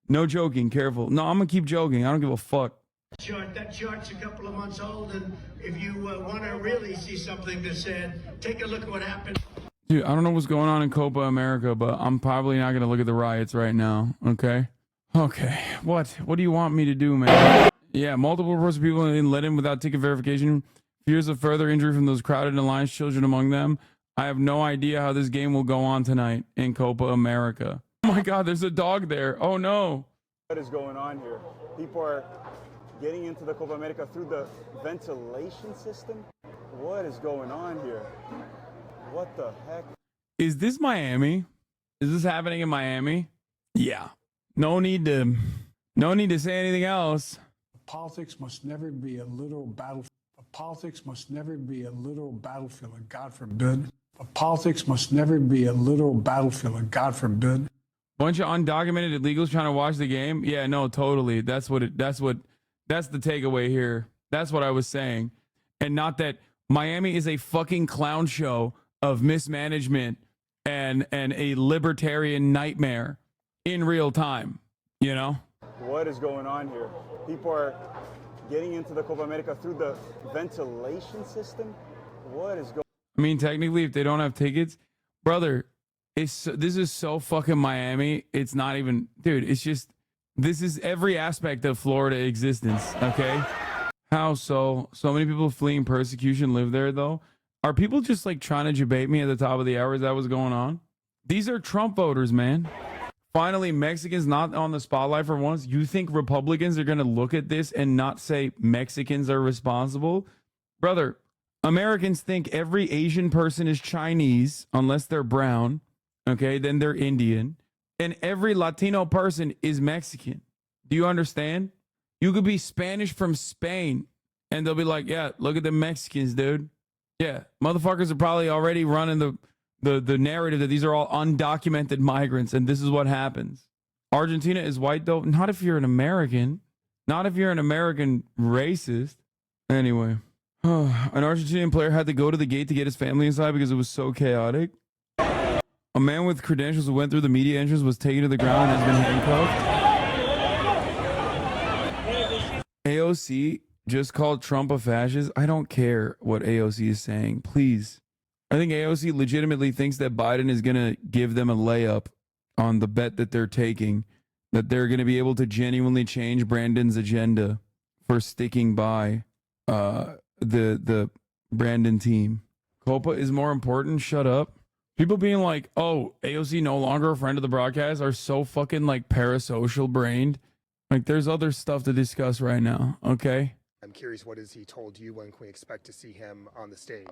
Speaker 1: No joking, careful. No, I'm gonna keep joking. I don't give a fuck.
Speaker 11: That chart's a couple of months old, and if you want to really see something that's sad, take a look at what happened.
Speaker 1: Dude, I don't know what's going on in Copa America, but I'm probably not gonna look at the riots right now. Okay. What do you want me to do, man? Yeah, multiple reports of people let in without ticket verification. Fears of further injury from those crowded and alliance children among them. I have no idea how this game will go on tonight in Copa America. Oh my God, there's a dog there. Oh no.
Speaker 22: What is going on here? People are getting into the Copa America through the ventilation system? What is going on here? What the heck?
Speaker 1: Is this Miami? Is this happening in Miami? Yeah. No need to say anything else.
Speaker 10: Politics must never be a literal battlefield. Politics must never be a literal battlefield, and God forbid. Politics must never be a literal battlefield, and God forbid.
Speaker 1: Bunch of undocumented illegals trying to watch the game. Yeah, no, totally. That's the takeaway here. That's what I was saying. And not that Miami is a fucking clown show of mismanagement and a libertarian nightmare in real time, you know?
Speaker 22: What is going on here? People are getting into the Copa America through the ventilation system? What is going on?
Speaker 1: I mean, technically, if they don't have tickets, brother, this is so fucking Miami. It's not even, dude. It's just this is every aspect of Florida existence. Okay, how so? So many people fleeing persecution live there though. Are people just like trying to debate me at the top of the hour? Is that what's going on? These are Trump voters, man. Finally, Mexicans not on the spotlight for once. You think Republicans are going to look at this and not say Mexicans are responsible? Brother, Americans think every Asian person is Chinese unless they're brown. Okay, then they're Indian. And every Latino person is Mexican. Do you understand? You could be Spanish from Spain and they'll be like, yeah, look at the Mexicans, dude. Yeah, motherfuckers are probably already running the narrative that these are all undocumented migrants and this is what happens. Argentina is white though. Not if you're an American. Not if you're an American racist. Anyway, an Argentinian player had to go to the gate to get his family inside because it was so chaotic. A man with credentials who went through the media entrance was taken to the ground and has been handcuffed. AOC just called Trump a fascist. I don't care what AOC is saying. Please. I think AOC legitimately thinks that Biden is going to give them a layup on the bet that they're taking, that they're going to be able to genuinely change Brandon's agenda for sticking by the Brandon team. Copa is more important. Shut up. People being like, oh, AOC no longer a friend of the broadcast are so fucking like parasocial brained. Like there's other stuff to discuss right now. Okay.
Speaker 8: I'm curious, what has he told you? When can we expect to see him on the stage?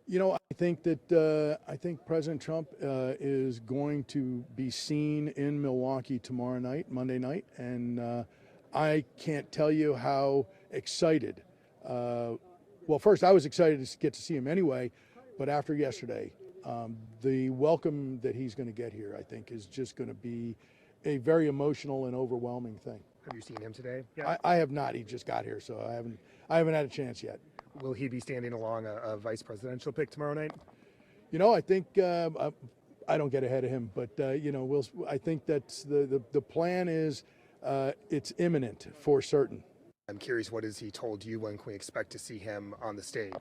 Speaker 9: You know, I think that I think President Trump is going to be seen in Milwaukee tomorrow night, Monday night, and I can't tell you how excited. Well, first, I was excited to get to see him anyway, but after yesterday, the welcome that he's going to get here, I think, is just going to be a very emotional and overwhelming thing.
Speaker 8: Have you seen him today?
Speaker 9: I have not. He just got here, so I haven't had a chance yet.
Speaker 8: Will he be standing along a vice presidential pick tomorrow night?
Speaker 9: You know, I think I don't get ahead of him, but you know, I think that's the plan is it's imminent for certain.
Speaker 8: I'm curious, what has he told you? When can we expect to see him on the stage?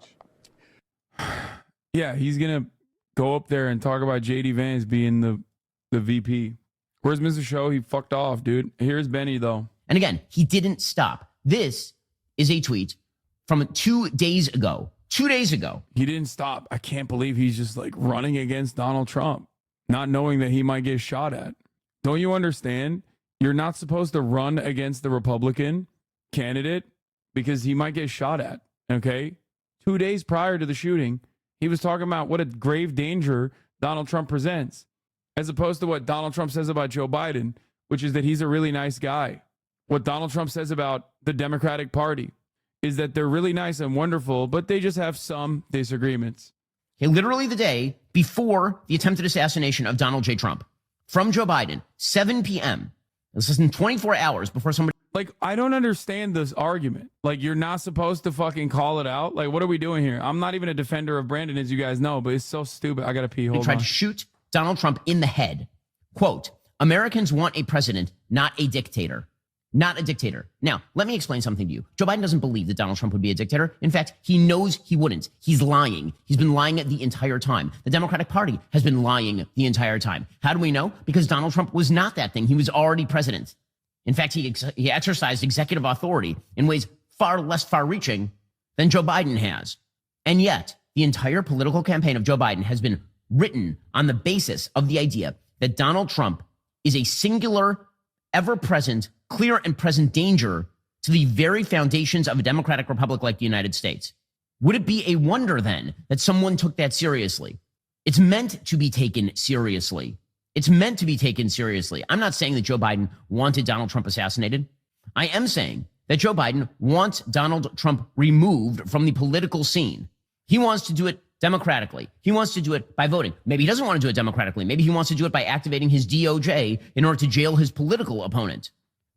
Speaker 1: Yeah, he's gonna go up there and talk about JD Vance being the VP. Where's Mr. Show? He fucked off, dude. Here's Benny though.
Speaker 7: And again, he didn't stop. This is a tweet from 2 days ago. 2 days ago.
Speaker 1: He didn't stop. I can't believe he's just like running against Donald Trump, not knowing that he might get shot at. Don't you understand? You're not supposed to run against the Republican candidate because he might get shot at. Okay. 2 days prior to the shooting, he was talking about what a grave danger Donald Trump presents, as opposed to what Donald Trump says about Joe Biden, which is that he's a really nice guy. What Donald Trump says about the Democratic Party is that they're really nice and wonderful, but they just have some disagreements.
Speaker 7: Okay, literally the day before the attempted assassination of Donald J. Trump from Joe Biden, 7 p.m. This is in 24 hours before somebody.
Speaker 1: Like, I don't understand this argument. Like, you're not supposed to fucking call it out. Like, what are we doing here? I'm not even a defender of Brandon, as you guys know, but it's so stupid. I got to pee. Hold on.
Speaker 7: They tried to shoot Donald Trump in the head. Quote, Americans want a president, not a dictator. Not a dictator. Now, let me explain something to you. Joe Biden doesn't believe that Donald Trump would be a dictator. In fact, he knows he wouldn't. He's lying. He's been lying the entire time. The Democratic Party has been lying the entire time. How do we know? Because Donald Trump was not that thing. He was already president. In fact, he exercised executive authority in ways far less far-reaching than Joe Biden has. And yet, the entire political campaign of Joe Biden has been written on the basis of the idea that Donald Trump is a singular, ever-present, clear and present danger to the very foundations of a democratic republic like the United States. Would it be a wonder then that someone took that seriously? It's meant to be taken seriously. It's meant to be taken seriously. I'm not saying that Joe Biden wanted Donald Trump assassinated. I am saying that Joe Biden wants Donald Trump removed from the political scene. He wants to do it democratically. He wants to do it by voting. Maybe he doesn't want to do it democratically. Maybe he wants to do it by activating his DOJ in order to jail his political opponent.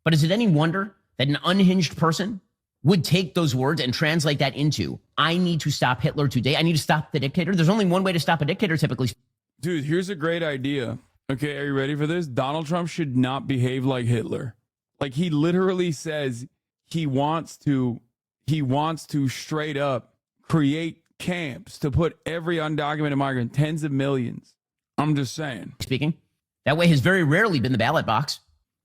Speaker 7: But is it any wonder that an unhinged person would take those words and translate that into, I need to stop Hitler today. I need to stop the dictator. There's only one way to stop a dictator typically.
Speaker 1: Dude, here's a great idea. Okay, are you ready for this? Donald Trump should not behave like Hitler. Like, he literally says he wants to straight up create camps to put every undocumented migrant, tens of millions, I'm just saying.
Speaker 7: Speaking. That way has very rarely been the ballot box.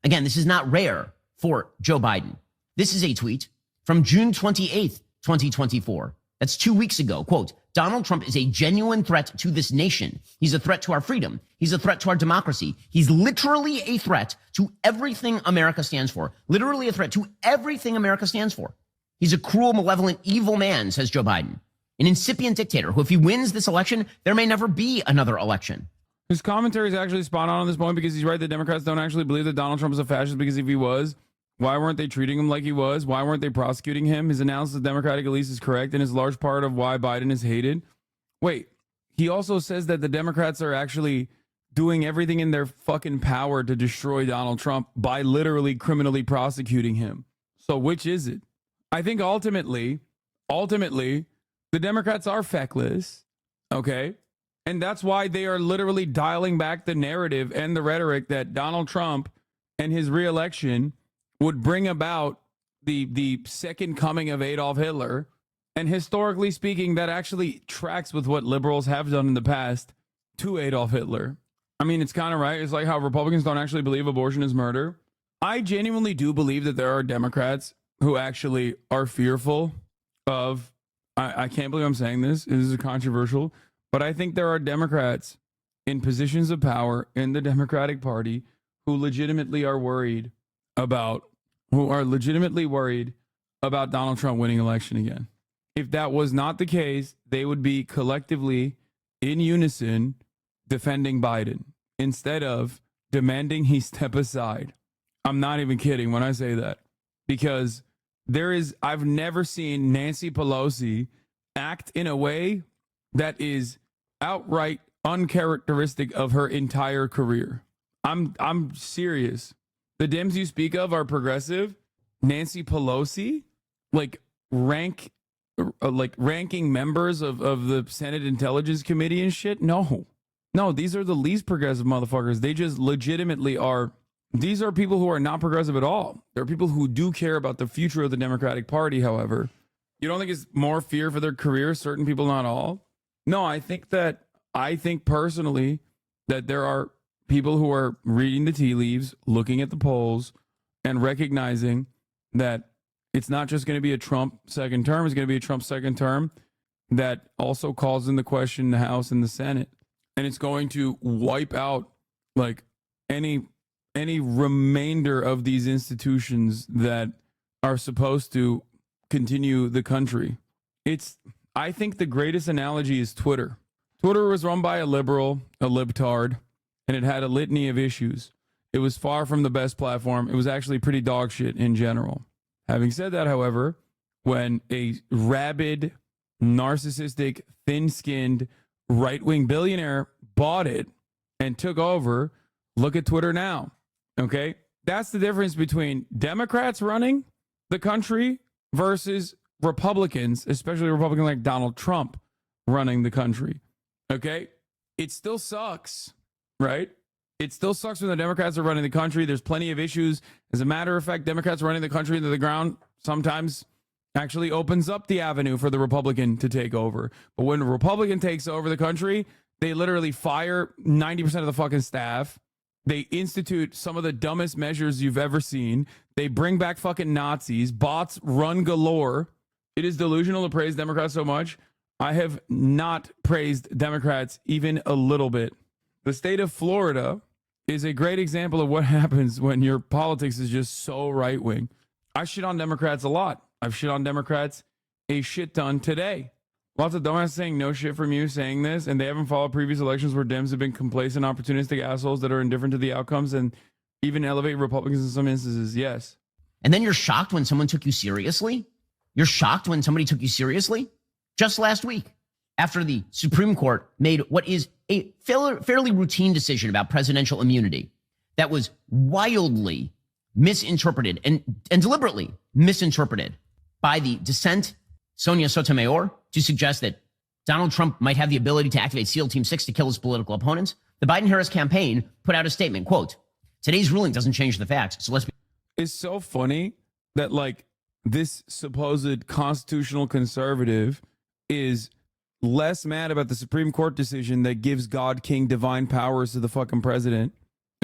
Speaker 7: Again, this is not rare for Joe Biden. This is a tweet from June 28th, 2024. That's 2 weeks ago. Quote, Donald Trump is a genuine threat to this nation. He's a threat to our freedom. He's a threat to our democracy. He's literally a threat to everything America stands for. Literally a threat to everything America stands for. He's a cruel, malevolent, evil man, says Joe Biden. An incipient dictator who, if he wins this election, there may never be another election.
Speaker 1: His commentary is actually spot on this point because he's right. The Democrats don't actually believe that Donald Trump is a fascist, because if he was, why weren't they treating him like he was? Why weren't they prosecuting him? His analysis of Democratic elites is correct and is a large part of why Biden is hated. Wait, he also says that the Democrats are actually doing everything in their fucking power to destroy Donald Trump by literally criminally prosecuting him. So which is it? I think ultimately, the Democrats are feckless, okay? And that's why they are literally dialing back the narrative and the rhetoric that Donald Trump and his reelection would bring about the second coming of Adolf Hitler. And historically speaking, that actually tracks with what liberals have done in the past to Adolf Hitler. I mean, it's kind of right. It's like how Republicans don't actually believe abortion is murder. I genuinely do believe that there are Democrats who actually are fearful of, I can't believe I'm saying this. This is controversial, but I think there are Democrats in positions of power in the Democratic Party who legitimately are worried about Donald Trump winning election again. If that was not the case, they would be collectively in unison defending Biden instead of demanding he step aside. I'm not even kidding when I say that, because I've never seen Nancy Pelosi act in a way that is outright uncharacteristic of her entire career. I'm serious. The Dems you speak of are progressive. Nancy Pelosi, ranking members of the Senate Intelligence Committee and shit. No, these are the least progressive motherfuckers. They just legitimately are. These are people who are not progressive at all. There are people who do care about the future of the Democratic Party, however. You don't think it's more fear for their career? Certain people, not all. No, I think personally that there are people who are reading the tea leaves, looking at the polls, and recognizing that it's not just going to be a Trump second term. It's going to be a Trump second term that also calls into question the House and the Senate. And it's going to wipe out any remainder of these institutions that are supposed to continue the country. I think the greatest analogy is Twitter. Twitter was run by a liberal, a libtard, and it had a litany of issues. It was far from the best platform. It was actually pretty dog shit in general. Having said that, however, when a rabid, narcissistic, thin-skinned, right-wing billionaire bought it and took over, look at Twitter now. Okay? That's the difference between Democrats running the country versus Republicans, especially a Republican like Donald Trump running the country. Okay? It still sucks, right? It still sucks when the Democrats are running the country. There's plenty of issues. As a matter of fact, Democrats running the country into the ground sometimes actually opens up the avenue for the Republican to take over. But when a Republican takes over the country, they literally fire 90% of the fucking staff. They institute some of the dumbest measures you've ever seen. They bring back fucking Nazis. Bots run galore. It is delusional to praise Democrats so much. I have not praised Democrats even a little bit. The state of Florida is a great example of what happens when your politics is just so right-wing. I shit on Democrats a lot. I've shit on Democrats a shit ton today. Lots of dumbasses saying no shit from you saying this, and they haven't followed previous elections where Dems have been complacent, opportunistic assholes that are indifferent to the outcomes and even elevate Republicans in some instances. Yes.
Speaker 7: And then you're shocked when someone took you seriously? You're shocked when somebody took you seriously? Just last week, after the Supreme Court made what is a fairly routine decision about presidential immunity that was wildly misinterpreted and deliberately misinterpreted by the dissent, Sonia Sotomayor, to suggest that Donald Trump might have the ability to activate SEAL Team 6 to kill his political opponents, the Biden-Harris campaign put out a statement, quote, today's ruling doesn't change the facts, so let's be...
Speaker 1: It's so funny that, this supposed constitutional conservative is less mad about the Supreme Court decision that gives God King divine powers to the fucking president.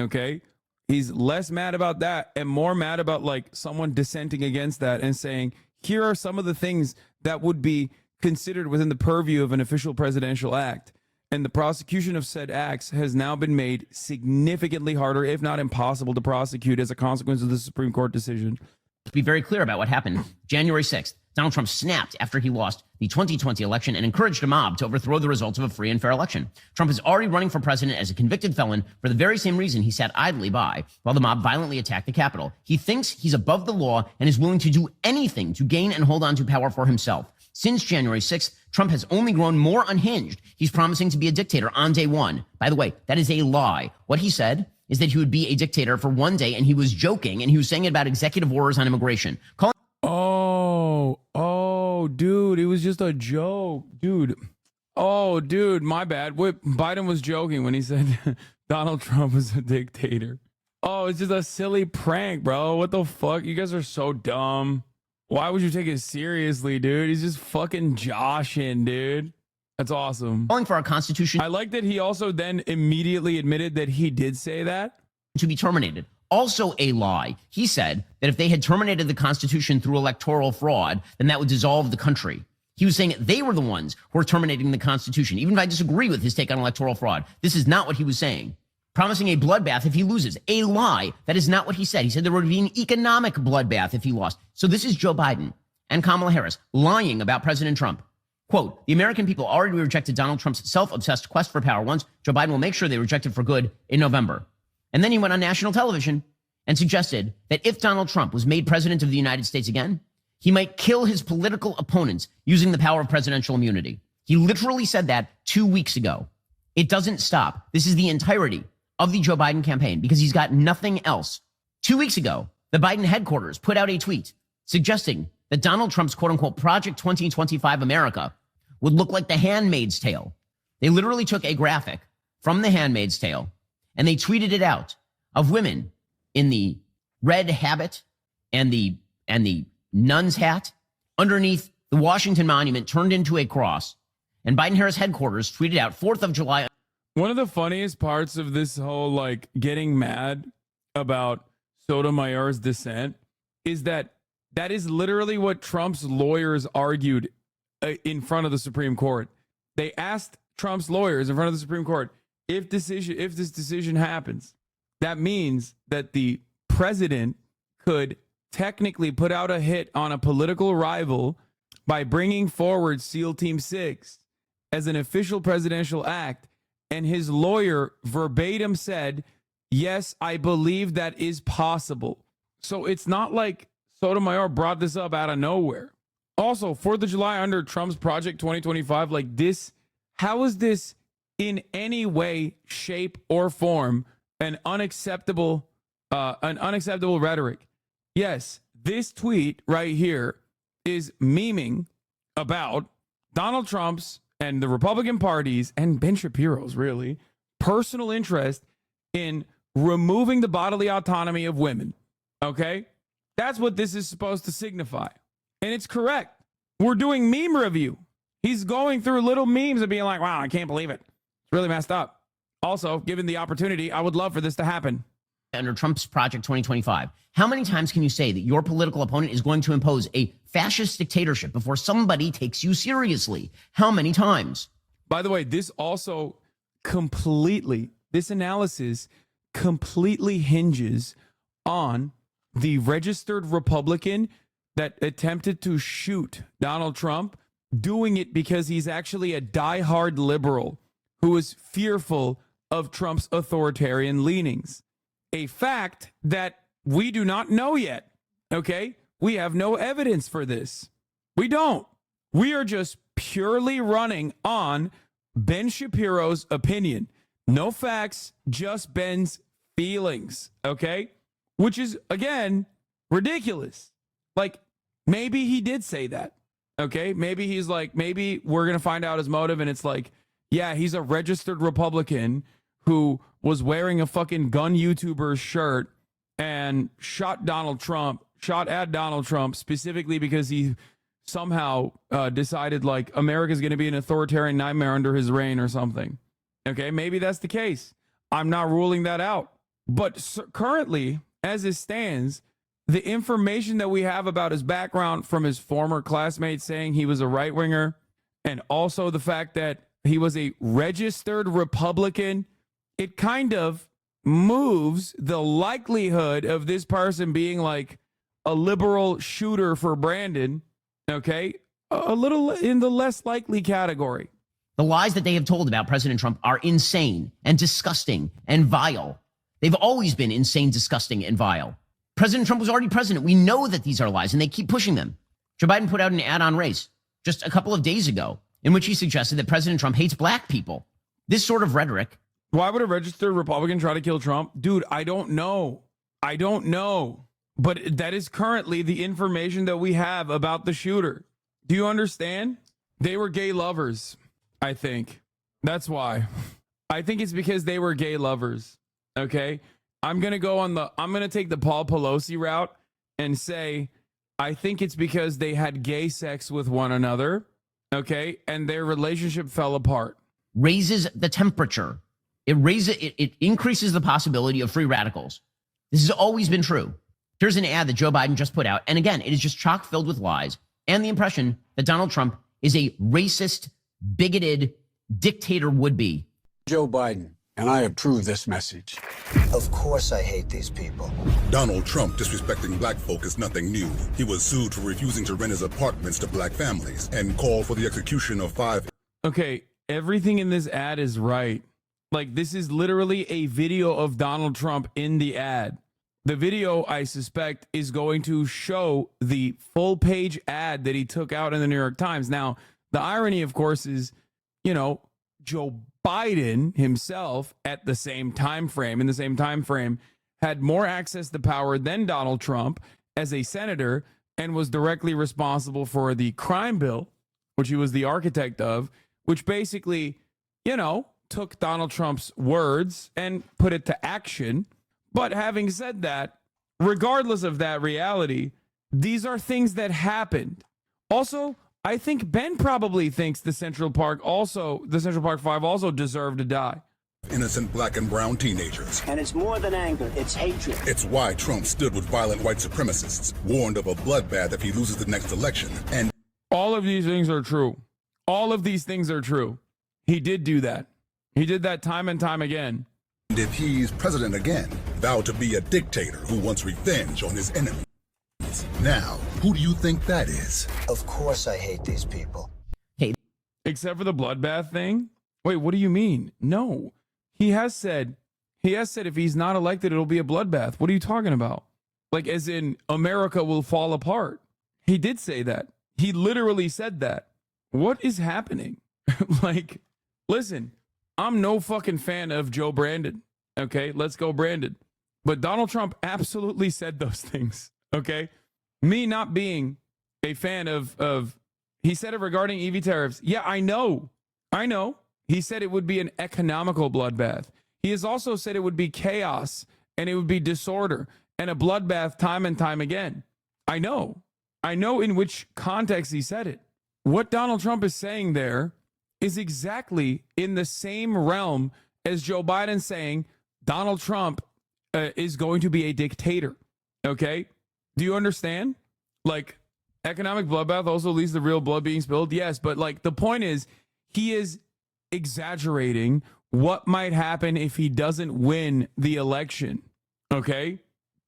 Speaker 1: Okay? He's less mad about that and more mad about like someone dissenting against that and saying, here are some of the things that would be considered within the purview of an official presidential act. And the prosecution of said acts has now been made significantly harder, if not impossible, to prosecute as a consequence of the Supreme Court decision.
Speaker 7: To be very clear about what happened, January 6th, Donald Trump snapped after he lost the 2020 election and encouraged a mob to overthrow the results of a free and fair election. Trump is already running for president as a convicted felon for the very same reason he sat idly by while the mob violently attacked the Capitol. He thinks he's above the law and is willing to do anything to gain and hold on to power for himself. Since January 6th, Trump has only grown more unhinged. He's promising to be a dictator on day one. By the way, that is a lie. What he said is that he would be a dictator for one day, and he was joking, and he was saying it about executive orders on immigration.
Speaker 1: Dude, it was just a joke, dude. Oh, dude, my bad. Biden was joking when he said Donald Trump was a dictator. Oh, it's just a silly prank, bro. What the fuck? You guys are so dumb. Why would you take it seriously, dude? He's just fucking joshing, dude. That's awesome.
Speaker 7: Calling for our Constitution.
Speaker 1: I like that he also then immediately admitted that he did say that.
Speaker 7: To be terminated. Also a lie. He said that if they had terminated the Constitution through electoral fraud, then that would dissolve the country. He was saying they were the ones who were terminating the Constitution, even if I disagree with his take on electoral fraud. This is not what he was saying. Promising a bloodbath if he loses. A lie. That is not what he said. He said there would be an economic bloodbath if he lost. So this is Joe Biden and Kamala Harris lying about President Trump. Quote, the American people already rejected Donald Trump's self-obsessed quest for power once. Joe Biden will make sure they reject it for good in November. And then he went on national television and suggested that if Donald Trump was made president of the United States again, he might kill his political opponents using the power of presidential immunity. He literally said that 2 weeks ago. It doesn't stop. This is the entirety of the Joe Biden campaign because he's got nothing else. 2 weeks ago, the Biden headquarters put out a tweet suggesting that Donald Trump's quote unquote Project 2025 America would look like The Handmaid's Tale. They literally took a graphic from The Handmaid's Tale and they tweeted it out of women in the red habit and the nun's hat underneath the Washington Monument turned into a cross. And Biden-Harris headquarters tweeted out 4th of July.
Speaker 1: One of the funniest parts of this whole like getting mad about Sotomayor's dissent is that is literally what Trump's lawyers argued in front of the Supreme Court. They asked Trump's lawyers in front of the Supreme Court, if this decision happens, that means that the president could technically put out a hit on a political rival by bringing forward SEAL Team 6 as an official presidential act. And his lawyer verbatim said, yes, I believe that is possible. So it's not like Sotomayor brought this up out of nowhere. Also, 4th of July under Trump's Project 2025, like this, how is this in any way, shape, or form an unacceptable rhetoric? Yes, this tweet right here is memeing about Donald Trump's and the Republican Party's and Ben Shapiro's really personal interest in removing the bodily autonomy of women. Okay? That's what this is supposed to signify. And it's correct. We're doing meme review. He's going through little memes and being like, wow, I can't believe it. It's really messed up. Also, given the opportunity, I would love for this to happen.
Speaker 7: Under Trump's Project 2025, how many times can you say that your political opponent is going to impose a fascist dictatorship before somebody takes you seriously? How many times?
Speaker 1: By the way, this analysis completely hinges on the registered Republican that attempted to shoot Donald Trump, doing it because he's actually a diehard liberal who is fearful of Trump's authoritarian leanings. A fact that we do not know yet, okay? We have no evidence for this. We don't. We are just purely running on Ben Shapiro's opinion. No facts, just Ben's feelings, okay? Which is, again, ridiculous. Like, maybe he did say that, okay? Maybe he's like, maybe we're going to find out his motive and it's like, yeah, he's a registered Republican who was wearing a fucking gun YouTuber shirt and shot at Donald Trump specifically because he somehow decided like America's going to be an authoritarian nightmare under his reign or something. Okay, maybe that's the case. I'm not ruling that out. But currently, as it stands, the information that we have about his background from his former classmates saying he was a right-winger, and also the fact that he was a registered Republican, it kind of moves the likelihood of this person being like a liberal shooter for Brandon, okay, a little in the less likely category.
Speaker 7: The lies that they have told about President Trump are insane and disgusting and vile. They've always been insane, disgusting, and vile. President Trump was already president. We know that these are lies, and they keep pushing them. Joe Biden put out an ad on race just a couple of days ago in which he suggested that President Trump hates black people. This sort of rhetoric.
Speaker 1: Why would a registered Republican try to kill Trump? Dude, I don't know. I don't know. But that is currently the information that we have about the shooter. Do you understand? They were gay lovers, I think. That's why. I think it's because they were gay lovers. Okay? I'm going to take the Paul Pelosi route and say, I think it's because they had gay sex with one another. Okay? And their relationship fell apart.
Speaker 7: Raises the temperature. It increases the possibility of free radicals. This has always been true. Here's an ad that Joe Biden just put out. And again, it is just chock filled with lies and the impression that Donald Trump is a racist, bigoted dictator would-be.
Speaker 10: Joe Biden, and I approve this message.
Speaker 3: Of course I hate these people.
Speaker 12: Donald Trump disrespecting black folk is nothing new. He was sued for refusing to rent his apartments to black families and called for the execution of 5.
Speaker 1: Okay, everything in this ad is right. Like, this is literally a video of Donald Trump in the ad. The video, I suspect, is going to show the full page ad that he took out in the New York Times. Now, the irony, of course, is, Joe Biden himself in the same time frame, had more access to power than Donald Trump as a senator and was directly responsible for the crime bill, which he was the architect of, which basically, took Donald Trump's words and put it to action. But having said that, regardless of that reality, these are things that happened. Also, I think Ben probably thinks the Central Park 5 also deserved to die.
Speaker 12: Innocent black and brown teenagers.
Speaker 3: And it's more than anger, it's hatred.
Speaker 12: It's why Trump stood with violent white supremacists, warned of a bloodbath if he loses the next election. And
Speaker 1: all of these things are true. All of these things are true. He did do that. He did that time and time again.
Speaker 12: And if he's president again, vowed to be a dictator who wants revenge on his enemies. Now, who do you think that is?
Speaker 3: Of course I hate these people.
Speaker 7: Hey,
Speaker 1: except for the bloodbath thing? Wait, what do you mean? No. He has said if he's not elected, it'll be a bloodbath. What are you talking about? Like, as in, America will fall apart. He did say that. He literally said that. What is happening? Like, listen, I'm no fucking fan of Joe Brandon. Okay, let's go Brandon. But Donald Trump absolutely said those things. Okay, me not being a fan of he said it regarding EV tariffs. Yeah, I know. He said it would be an economical bloodbath. He has also said it would be chaos and it would be disorder and a bloodbath time and time again. I know in which context he said it. What Donald Trump is saying there is exactly in the same realm as Joe Biden saying Donald Trump is going to be a dictator. Okay? Do you understand? Like, economic bloodbath also leads to real blood being spilled. Yes, but like the point is he is exaggerating what might happen if he doesn't win the election. Okay?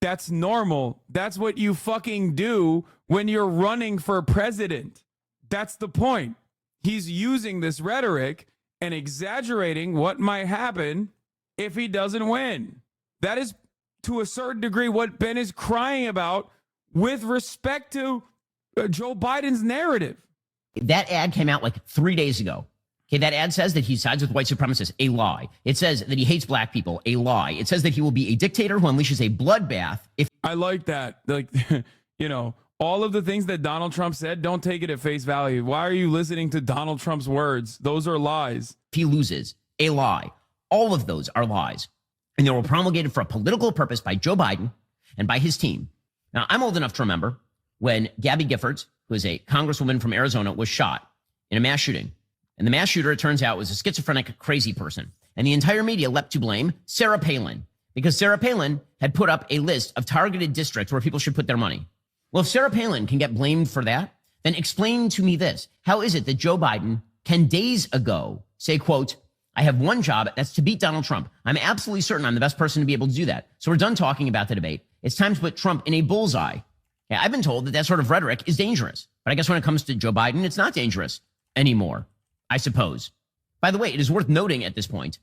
Speaker 1: That's normal. That's what you fucking do when you're running for president. That's the point. He's using this rhetoric and exaggerating what might happen if he doesn't win. That is, to a certain degree, what Ben is crying about with respect to Joe Biden's narrative.
Speaker 7: That ad came out like 3 days ago. Okay, that ad says that he sides with white supremacists, a lie. It says that he hates black people, a lie. It says that he will be a dictator who unleashes a bloodbath.
Speaker 1: I like that. Like, all of the things that Donald Trump said, don't take it at face value. Why are you listening to Donald Trump's words? Those are lies.
Speaker 7: If he loses, a lie. All of those are lies. And they were promulgated for a political purpose by Joe Biden and by his team. Now, I'm old enough to remember when Gabby Giffords, who is a congresswoman from Arizona, was shot in a mass shooting. And the mass shooter, it turns out, was a schizophrenic, crazy person. And the entire media leapt to blame Sarah Palin, because Sarah Palin had put up a list of targeted districts where people should put their money. Well, if Sarah Palin can get blamed for that, then explain to me this. How is it that Joe Biden can days ago say, quote, I have one job, that's to beat Donald Trump. I'm absolutely certain I'm the best person to be able to do that. So we're done talking about the debate. It's time to put Trump in a bullseye. Yeah, I've been told that that sort of rhetoric is dangerous. But I guess when it comes to Joe Biden, it's not dangerous anymore, I suppose. By the way, it is worth noting at this point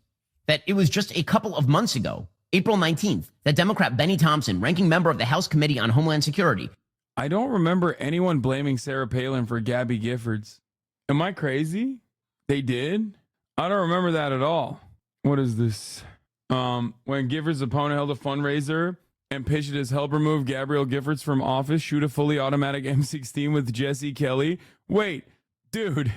Speaker 7: that it was just a couple of months ago, April 19th, that Democrat Benny Thompson, ranking member of the House Committee on Homeland Security.
Speaker 1: I don't remember anyone blaming Sarah Palin for Gabby Giffords. Am I crazy? They did? I don't remember that at all. What is this? When Giffords' opponent held a fundraiser and pitched it as help remove Gabrielle Giffords from office, shoot a fully automatic M16 with Jesse Kelly. Wait, dude,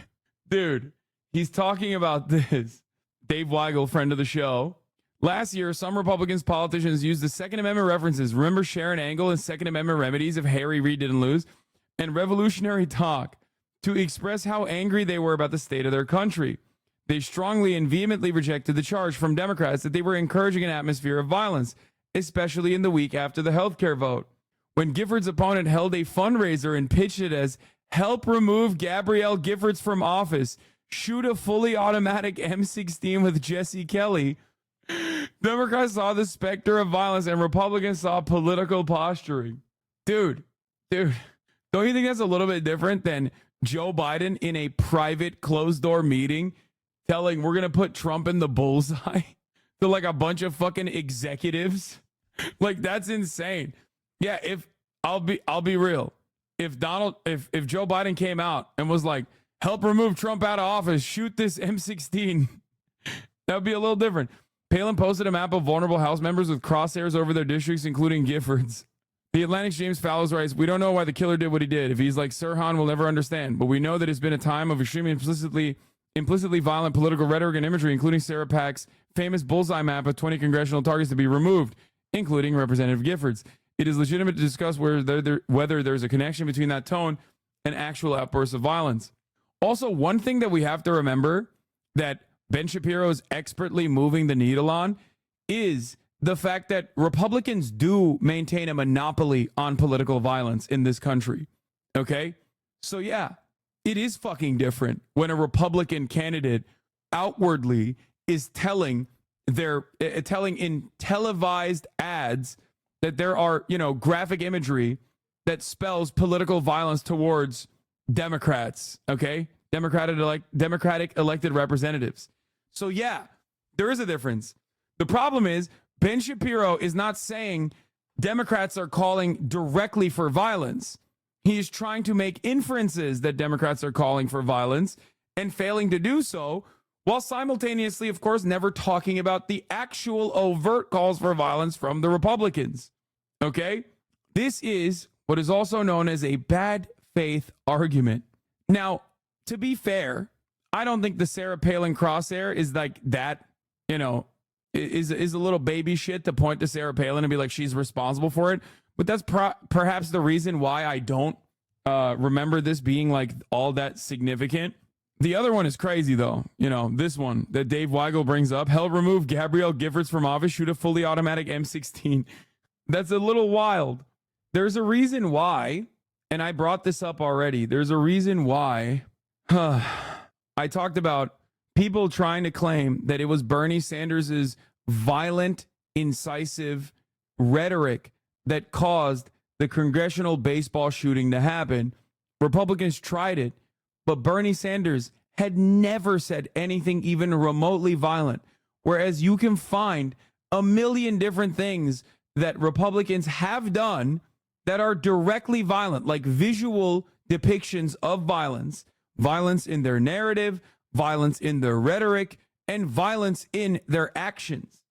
Speaker 1: he's talking about this. Dave Weigel, friend of the show. Last year, some Republicans politicians used the Second Amendment references. Remember Sharon Angle and Second Amendment remedies if Harry Reid didn't lose? And revolutionary talk to express how angry they were about the state of their country. They strongly and vehemently rejected the charge from Democrats that they were encouraging an atmosphere of violence, especially in the week after the healthcare vote. When Giffords' opponent held a fundraiser and pitched it as help remove Gabrielle Giffords from office, shoot a fully automatic M16 with Jesse Kelly, Democrats saw the specter of violence and Republicans saw political posturing. Dude, don't you think that's a little bit different than Joe Biden in a private closed-door meeting telling we're going to put Trump in the bullseye to like a bunch of fucking executives? Like, that's insane. Yeah, if I'll be real. If Joe Biden came out and was like, help remove Trump out of office, shoot this M16, that would be a little different. Palin posted a map of vulnerable House members with crosshairs over their districts, including Giffords. The Atlantic's James Fallows writes, we don't know why the killer did what he did. If he's like Sirhan, we'll never understand. But we know that it's been a time of extremely implicitly violent political rhetoric and imagery, including Sarah Pack's famous bullseye map of 20 congressional targets to be removed, including Representative Giffords. It is legitimate to discuss whether there's a connection between that tone and actual outbursts of violence. Also, one thing that we have to remember that Ben Shapiro is expertly moving the needle on is the fact that Republicans do maintain a monopoly on political violence in this country. Okay? So yeah, it is fucking different when a Republican candidate outwardly is telling in televised ads that there are, graphic imagery that spells political violence towards Democrats, okay? Democratic elected representatives. So yeah, there is a difference. The problem is Ben Shapiro is not saying Democrats are calling directly for violence. He is trying to make inferences that Democrats are calling for violence and failing to do so, while simultaneously, of course, never talking about the actual overt calls for violence from the Republicans. Okay? This is what is also known as a bad faith argument. Now, to be fair, I don't think the Sarah Palin crosshair is like that, is a little baby shit to point to Sarah Palin and be like, she's responsible for it. But that's perhaps the reason why I don't remember this being like all that significant. The other one is crazy, though. This one that Dave Weigel brings up, help remove Gabrielle Giffords from office, shoot a fully automatic M16. That's a little wild. There's a reason why, and I brought this up already. There's a reason why I talked about people trying to claim that it was Bernie Sanders' violent, incisive rhetoric that caused the congressional baseball shooting to happen. Republicans tried it, but Bernie Sanders had never said anything even remotely violent, whereas you can find a million different things that Republicans have done that are directly violent, like visual depictions of violence, violence in their narrative, violence in their rhetoric, and violence in their actions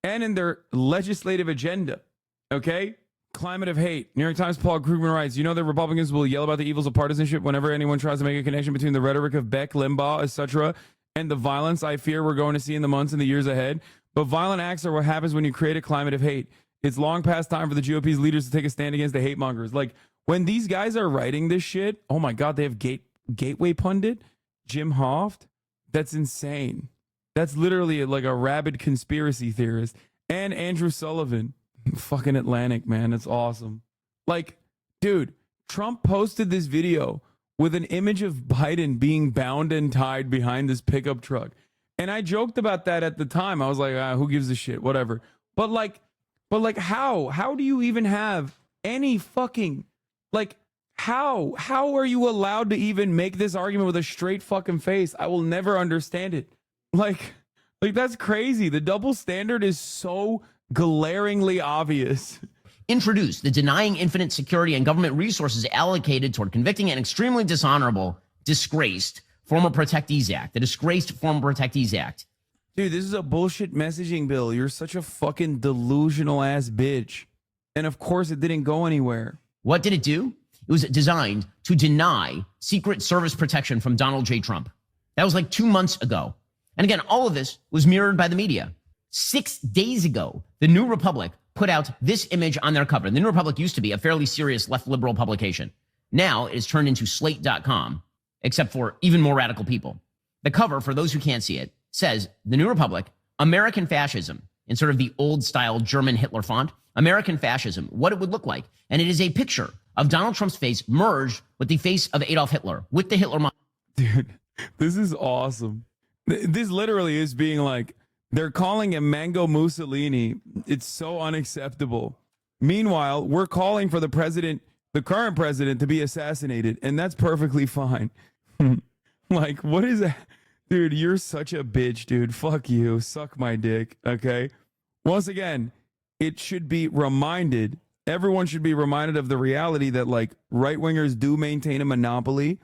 Speaker 1: and in their legislative agenda. Okay? Climate of hate. New York Times Paul Krugman writes, that Republicans will yell about the evils of partisanship whenever anyone tries to make a connection between the rhetoric of Beck, Limbaugh, etc., and the violence I fear we're going to see in the months and the years ahead. But violent acts are what happens when you create a climate of hate. It's long past time for the GOP's leaders to take a stand against the hate mongers. Like, when these guys are writing this shit, oh my God, they have Gateway Pundit, Jim Hoft. That's insane. That's literally like a rabid conspiracy theorist. And Andrew Sullivan. Fucking Atlantic, man. It's awesome. Like, dude, Trump posted this video with an image of Biden being bound and tied behind this pickup truck. And I joked about that at the time. I was like, who gives a shit? Whatever. But like how do you even have any fucking, like, how are you allowed to even make this argument with a straight fucking face? I will never understand it. Like that's crazy. The double standard is so glaringly obvious.
Speaker 7: Introduced the Denying Infinite Security and Government Resources Allocated Toward Convicting an Extremely Dishonorable, Disgraced Former Protectees Act. The Disgraced Former Protectees Act.
Speaker 1: Dude, this is a bullshit messaging bill. You're such a fucking delusional ass bitch. And of course it didn't go anywhere.
Speaker 7: What did it do? It was designed to deny Secret Service protection from Donald J. Trump. That was like 2 months ago. And again, all of this was mirrored by the media. 6 days ago, the New Republic put out this image on their cover. The New Republic used to be a fairly serious left liberal publication. Now it has turned into Slate.com, except for even more radical people. The cover, for those who can't see it, says the New Republic, American fascism, in sort of the old style German Hitler font, American fascism, what it would look like. And it is a picture of Donald Trump's face merged with the face of Adolf Hitler, with the Hitler model.
Speaker 1: Dude, this is awesome. This literally is being like, they're calling him Mango Mussolini. It's so unacceptable. Meanwhile, we're calling for the current president, to be assassinated, and that's perfectly fine. Like, what is that? Dude, you're such a bitch, dude. Fuck you. Suck my dick, okay? Once again, it should be reminded, everyone should be reminded of the reality that, like, right-wingers do maintain a monopoly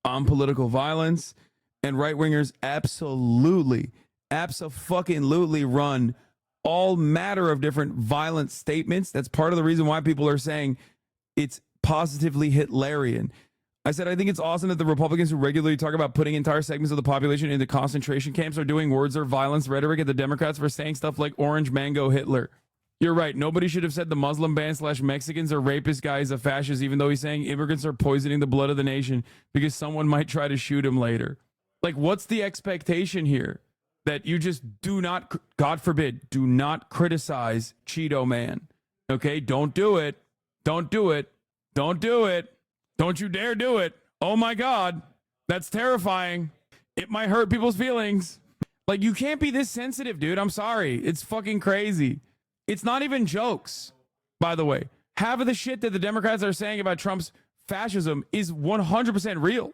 Speaker 1: on political violence, and right-wingers absolutely run all matter of different violent statements. That's part of the reason why people are saying it's positively Hitlerian. I said, I think it's awesome that the Republicans who regularly talk about putting entire segments of the population into concentration camps are doing words or violence rhetoric at the Democrats for saying stuff like Orange Mango Hitler. You're right. Nobody should have said the Muslim ban / Mexicans or rapist guy is a fascist, even though he's saying immigrants are poisoning the blood of the nation because someone might try to shoot him later. Like, what's the expectation here? That you just do not, God forbid, do not criticize Cheeto Man. Okay? Don't do it. Don't do it. Don't do it. Don't you dare do it. Oh my God. That's terrifying. It might hurt people's feelings. Like, you can't be this sensitive, dude. I'm sorry. It's fucking crazy. It's not even jokes, by the way. Half of the shit that the Democrats are saying about Trump's fascism is 100% real.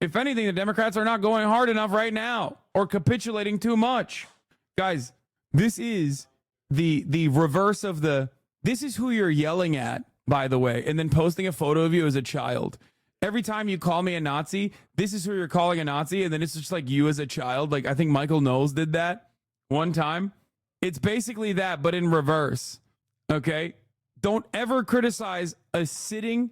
Speaker 1: If anything, the Democrats are not going hard enough right now or capitulating too much. Guys, this is the reverse of this is who you're yelling at, by the way, and then posting a photo of you as a child. Every time you call me a Nazi, this is who you're calling a Nazi, and then it's just like you as a child. Like, I think Michael Knowles did that one time. It's basically that, but in reverse, okay? Don't ever criticize a sitting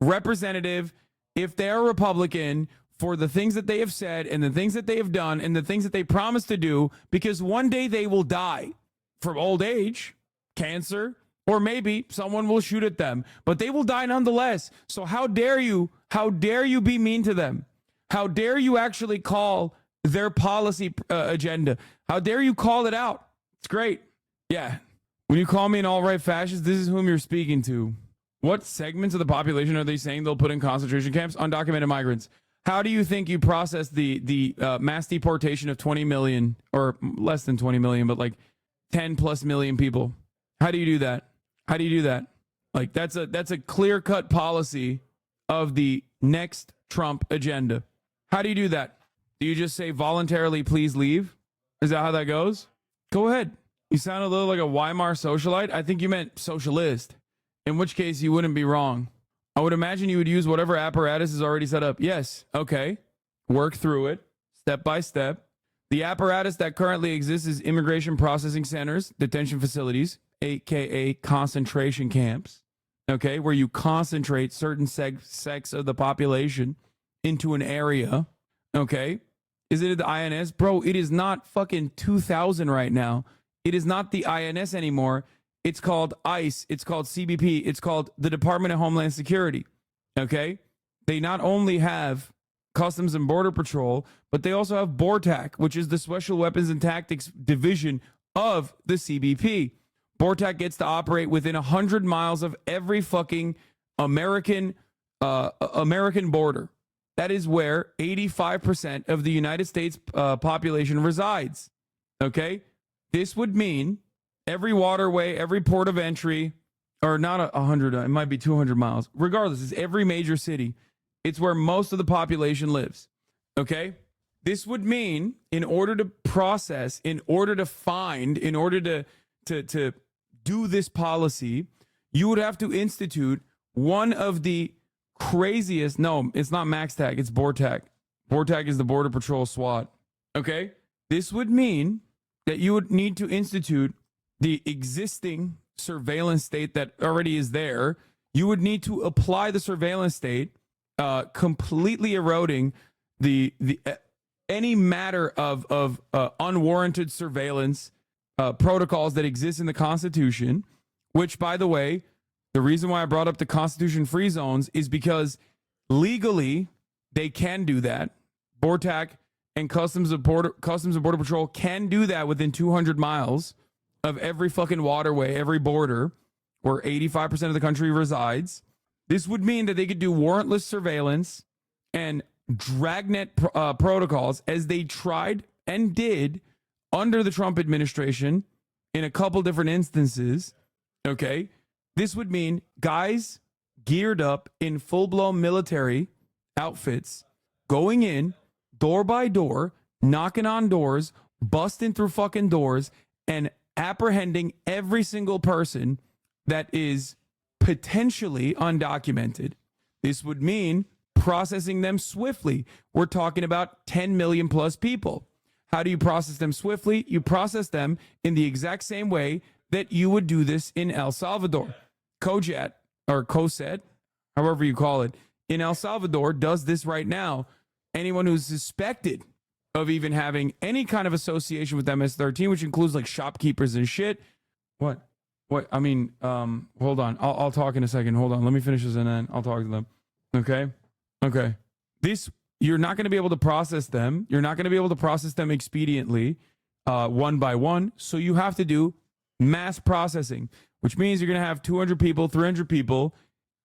Speaker 1: representative if they're Republican for the things that they have said and the things that they have done and the things that they promised to do, because one day they will die from old age, cancer, or maybe someone will shoot at them, but they will die nonetheless. So how dare you be mean to them? How dare you actually call their policy agenda? How dare you call it out? It's great. Yeah. When you call me an alt-right fascist, this is whom you're speaking to. What segments of the population are they saying they'll put in concentration camps? Undocumented migrants. How do you think you process the mass deportation of 20 million, or less than 20 million, but like 10 plus million people? How do you do that? How do you do that? Like, that's a clear-cut policy of the next Trump agenda. How do you do that? Do you just say voluntarily, please leave? Is that how that goes? Go ahead. You sound a little like a Weimar socialite. I think you meant socialist, in which case you wouldn't be wrong. I would imagine you would use whatever apparatus is already set up. Yes. Okay. Work through it step by step. The apparatus that currently exists is immigration processing centers, detention facilities, aka concentration camps. Okay. Where you concentrate certain sects of the population into an area. Okay. Is it the INS? Bro, it is not fucking 2000 right now. It is not the INS anymore. It's called ICE. It's called CBP. It's called the Department of Homeland Security. Okay? They not only have Customs and Border Patrol, but they also have BORTAC, which is the Special Weapons and Tactics Division of the CBP. BORTAC gets to operate within 100 miles of every fucking American border. That is where 85% of the United States population resides. Okay? This would mean every waterway, every port of entry, or not 100, it might be 200 miles. Regardless, it's every major city. It's where most of the population lives. Okay? This would mean in order to process, in order to find, in order to do this policy, you would have to institute one of the craziest, no, it's not MaxTac, it's BORTAC. BORTAC is the Border Patrol SWAT. Okay? This would mean that you would need to institute the existing surveillance state that already is there. You would need to apply the surveillance state, completely eroding the any matter of unwarranted surveillance protocols that exist in the Constitution, which, by the way, the reason why I brought up the Constitution-free zones is because legally they can do that. BORTAC and Customs and Border Patrol can do that within 200 miles of every fucking waterway, every border where 85% of the country resides. This would mean that they could do warrantless surveillance and dragnet protocols, as they tried and did under the Trump administration in a couple different instances. Okay? This would mean guys geared up in full-blown military outfits going in door by door, knocking on doors, busting through fucking doors, and apprehending every single person that is potentially undocumented. This would mean processing them swiftly. We're talking about 10 million plus people. How do you process them swiftly? You process them in the exact same way that you would do this in El Salvador. COJET, or COSET, however you call it, in El Salvador does this right now. Anyone who's suspected of even having any kind of association with MS-13, which includes like shopkeepers and shit. What? I mean, hold on. I'll talk in a second. Hold on. Let me finish this and then I'll talk to them. Okay. This, you're not going to be able to process them. You're not going to be able to process them expediently, one by one. So you have to do mass processing, which means you're going to have 200 people, 300 people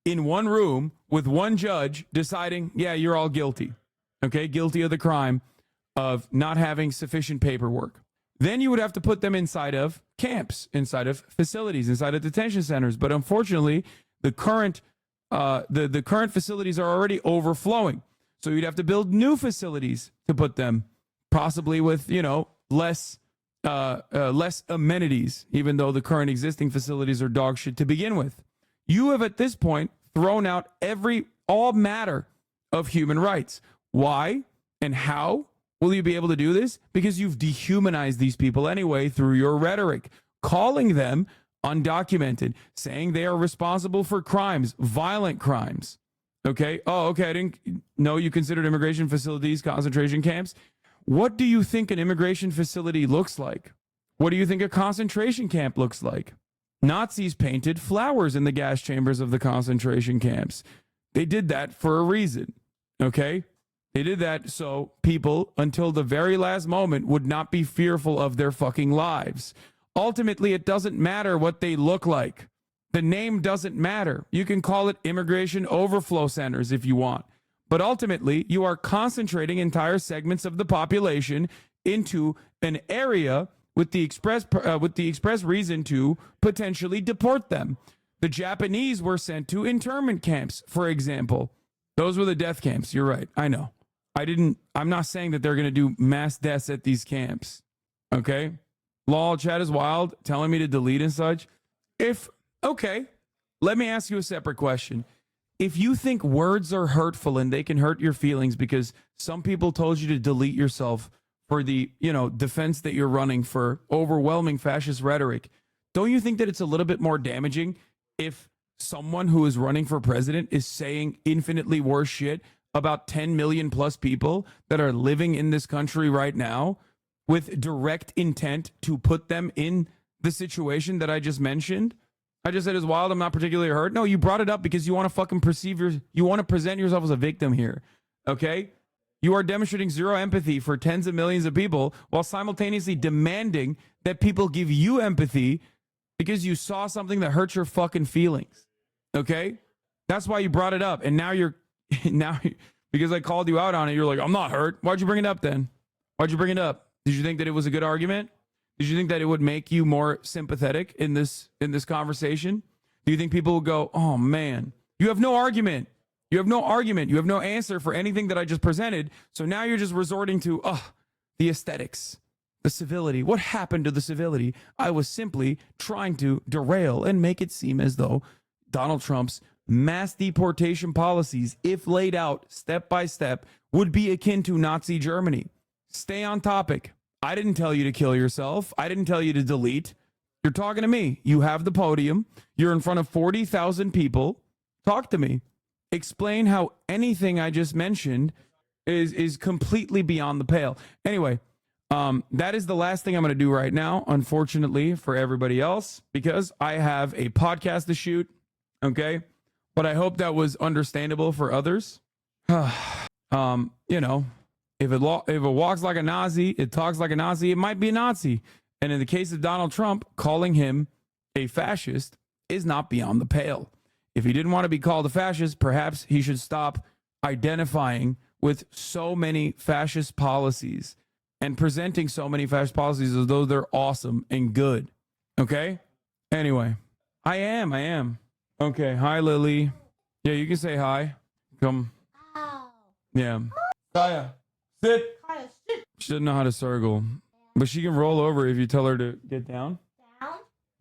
Speaker 1: in one room with one judge deciding, yeah, you're all guilty. Okay, guilty of the crime of not having sufficient paperwork. Then you would have to put them inside of camps, inside of facilities, inside of detention centers. But unfortunately, the current facilities are already overflowing. So you'd have to build new facilities to put them, possibly with, less amenities, even though the current existing facilities are dog shit to begin with. You have at this point thrown out all matter of human rights. Why and how will you be able to do this? Because you've dehumanized these people anyway through your rhetoric, calling them undocumented, saying they are responsible for crimes, violent crimes. Okay. Oh, okay. I didn't know you considered immigration facilities concentration camps. What do you think an immigration facility looks like? What do you think a concentration camp looks like? Nazis painted flowers in the gas chambers of the concentration camps. They did that for a reason. Okay. They did that so people, until the very last moment, would not be fearful of their fucking lives. Ultimately, it doesn't matter what they look like. The name doesn't matter. You can call it immigration overflow centers if you want. But ultimately, you are concentrating entire segments of the population into an area with the express reason to potentially deport them. The Japanese were sent to internment camps, for example. Those were the death camps. You're right. I know. I'm not saying that they're going to do mass deaths at these camps. Okay? Lol, chat is wild, telling me to delete and such. Okay, let me ask you a separate question. If you think words are hurtful and they can hurt your feelings because some people told you to delete yourself for the, defense that you're running for overwhelming fascist rhetoric, don't you think that it's a little bit more damaging if someone who is running for president is saying infinitely worse shit about 10 million plus people that are living in this country right now with direct intent to put them in the situation that I just mentioned? I just said it's wild. I'm not particularly hurt. No, you brought it up because you want to fucking you want to present yourself as a victim here. Okay? You are demonstrating zero empathy for tens of millions of people while simultaneously demanding that people give you empathy because you saw something that hurts your fucking feelings. Okay? That's why you brought it up. And now because I called you out on it, you're like, I'm not hurt. Why'd you bring it up then? Why'd you bring it up? Did you think that it was a good argument? Did you think that it would make you more sympathetic in this conversation? Do you think people will go, oh man, you have no argument. You have no argument. You have no answer for anything that I just presented. So now you're just resorting to, the aesthetics, the civility. What happened to the civility? I was simply trying to derail and make it seem as though Donald Trump's mass deportation policies, if laid out step by step, would be akin to Nazi Germany. Stay on topic. I didn't tell you to kill yourself. I didn't tell you to delete. You're talking to me. You have the podium. You're in front of 40,000 people. Talk to me. Explain how anything I just mentioned is completely beyond the pale. Anyway, that is the last thing I'm going to do right now, unfortunately, for everybody else, because I have a podcast to shoot. Okay? But I hope that was understandable for others. You know, if it walks like a Nazi, it talks like a Nazi, it might be a Nazi. And in the case of Donald Trump, calling him a fascist is not beyond the pale. If he didn't want to be called a fascist, perhaps he should stop identifying with so many fascist policies and presenting so many fascist policies as though they're awesome and good. Okay? Anyway, I am. Okay, hi, Lily. Yeah, you can say hi. Come. Yeah. Kaya, sit. She doesn't know how to circle, but she can roll over if you tell her to get down.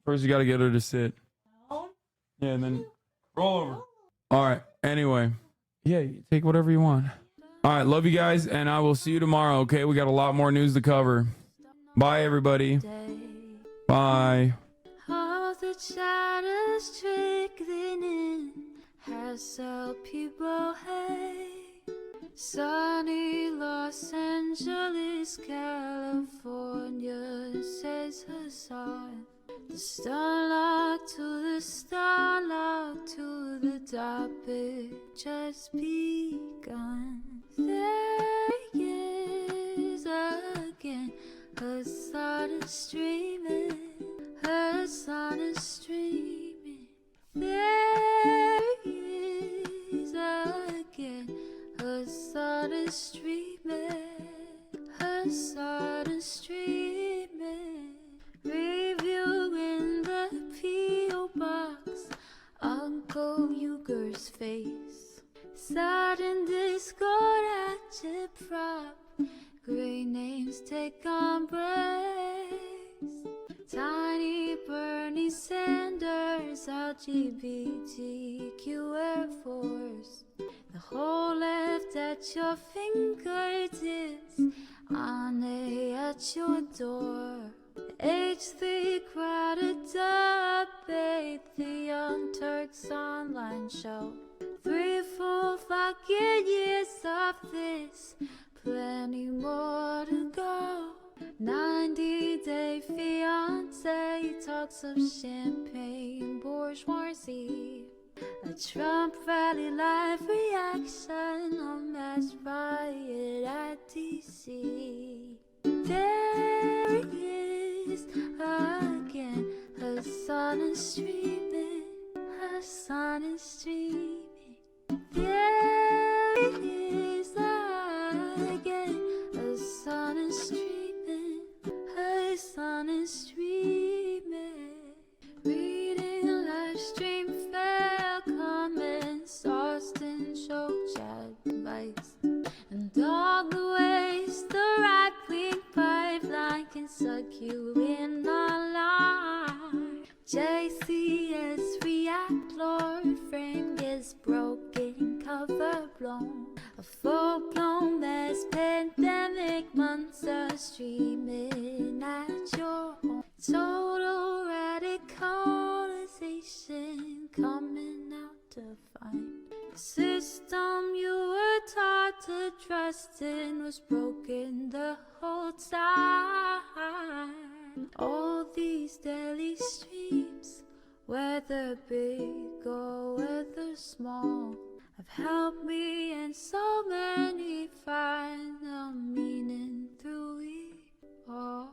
Speaker 1: First, you got to get her to sit. Yeah, and then roll over. All right. Anyway, yeah, you take whatever you want. All right. Love you guys, and I will see you tomorrow. Okay, we got a lot more news to cover. Bye, everybody. Bye.
Speaker 14: All the shadows trickling in has helped people hate. Sunny Los Angeles, California, says Hassan. The starlight to the starlight to the topic just begun. There he is again, Hassan is streaming, Hassan is streaming. There he is again, Hassan is streaming, Hassan is streaming. Reviewing the P.O. box, Uncle Uger's face. Sat in Discord at your prop, great names take on breaks. Tiny Bernie Sanders, LGBTQ Air Force. The whole left at your fingertips, Ane at your door. H3 crowded up, the Young Turks online show. 3 full fucking years of this, plenty more to go. 90-day fiance talks of champagne bourgeoisie. A Trump rally live reaction on mass riot at DC. There he is again, Hassan is streaming, Hassan is streaming. There he is again, Hassan is streaming, Hassan is streaming. Reading live stream fail comments, Austin show chat advice, and all the ways the right-wing pipeline can suck you in online. JCS react, Lord frame gets broken, cover blown. A full-blown mass pandemic, monster streaming at your home. Total radicalization coming out to find. The system you were taught to trust in was broken the whole time. All these daily streams, whether big or whether small, have helped me and so many find the meaning through it all.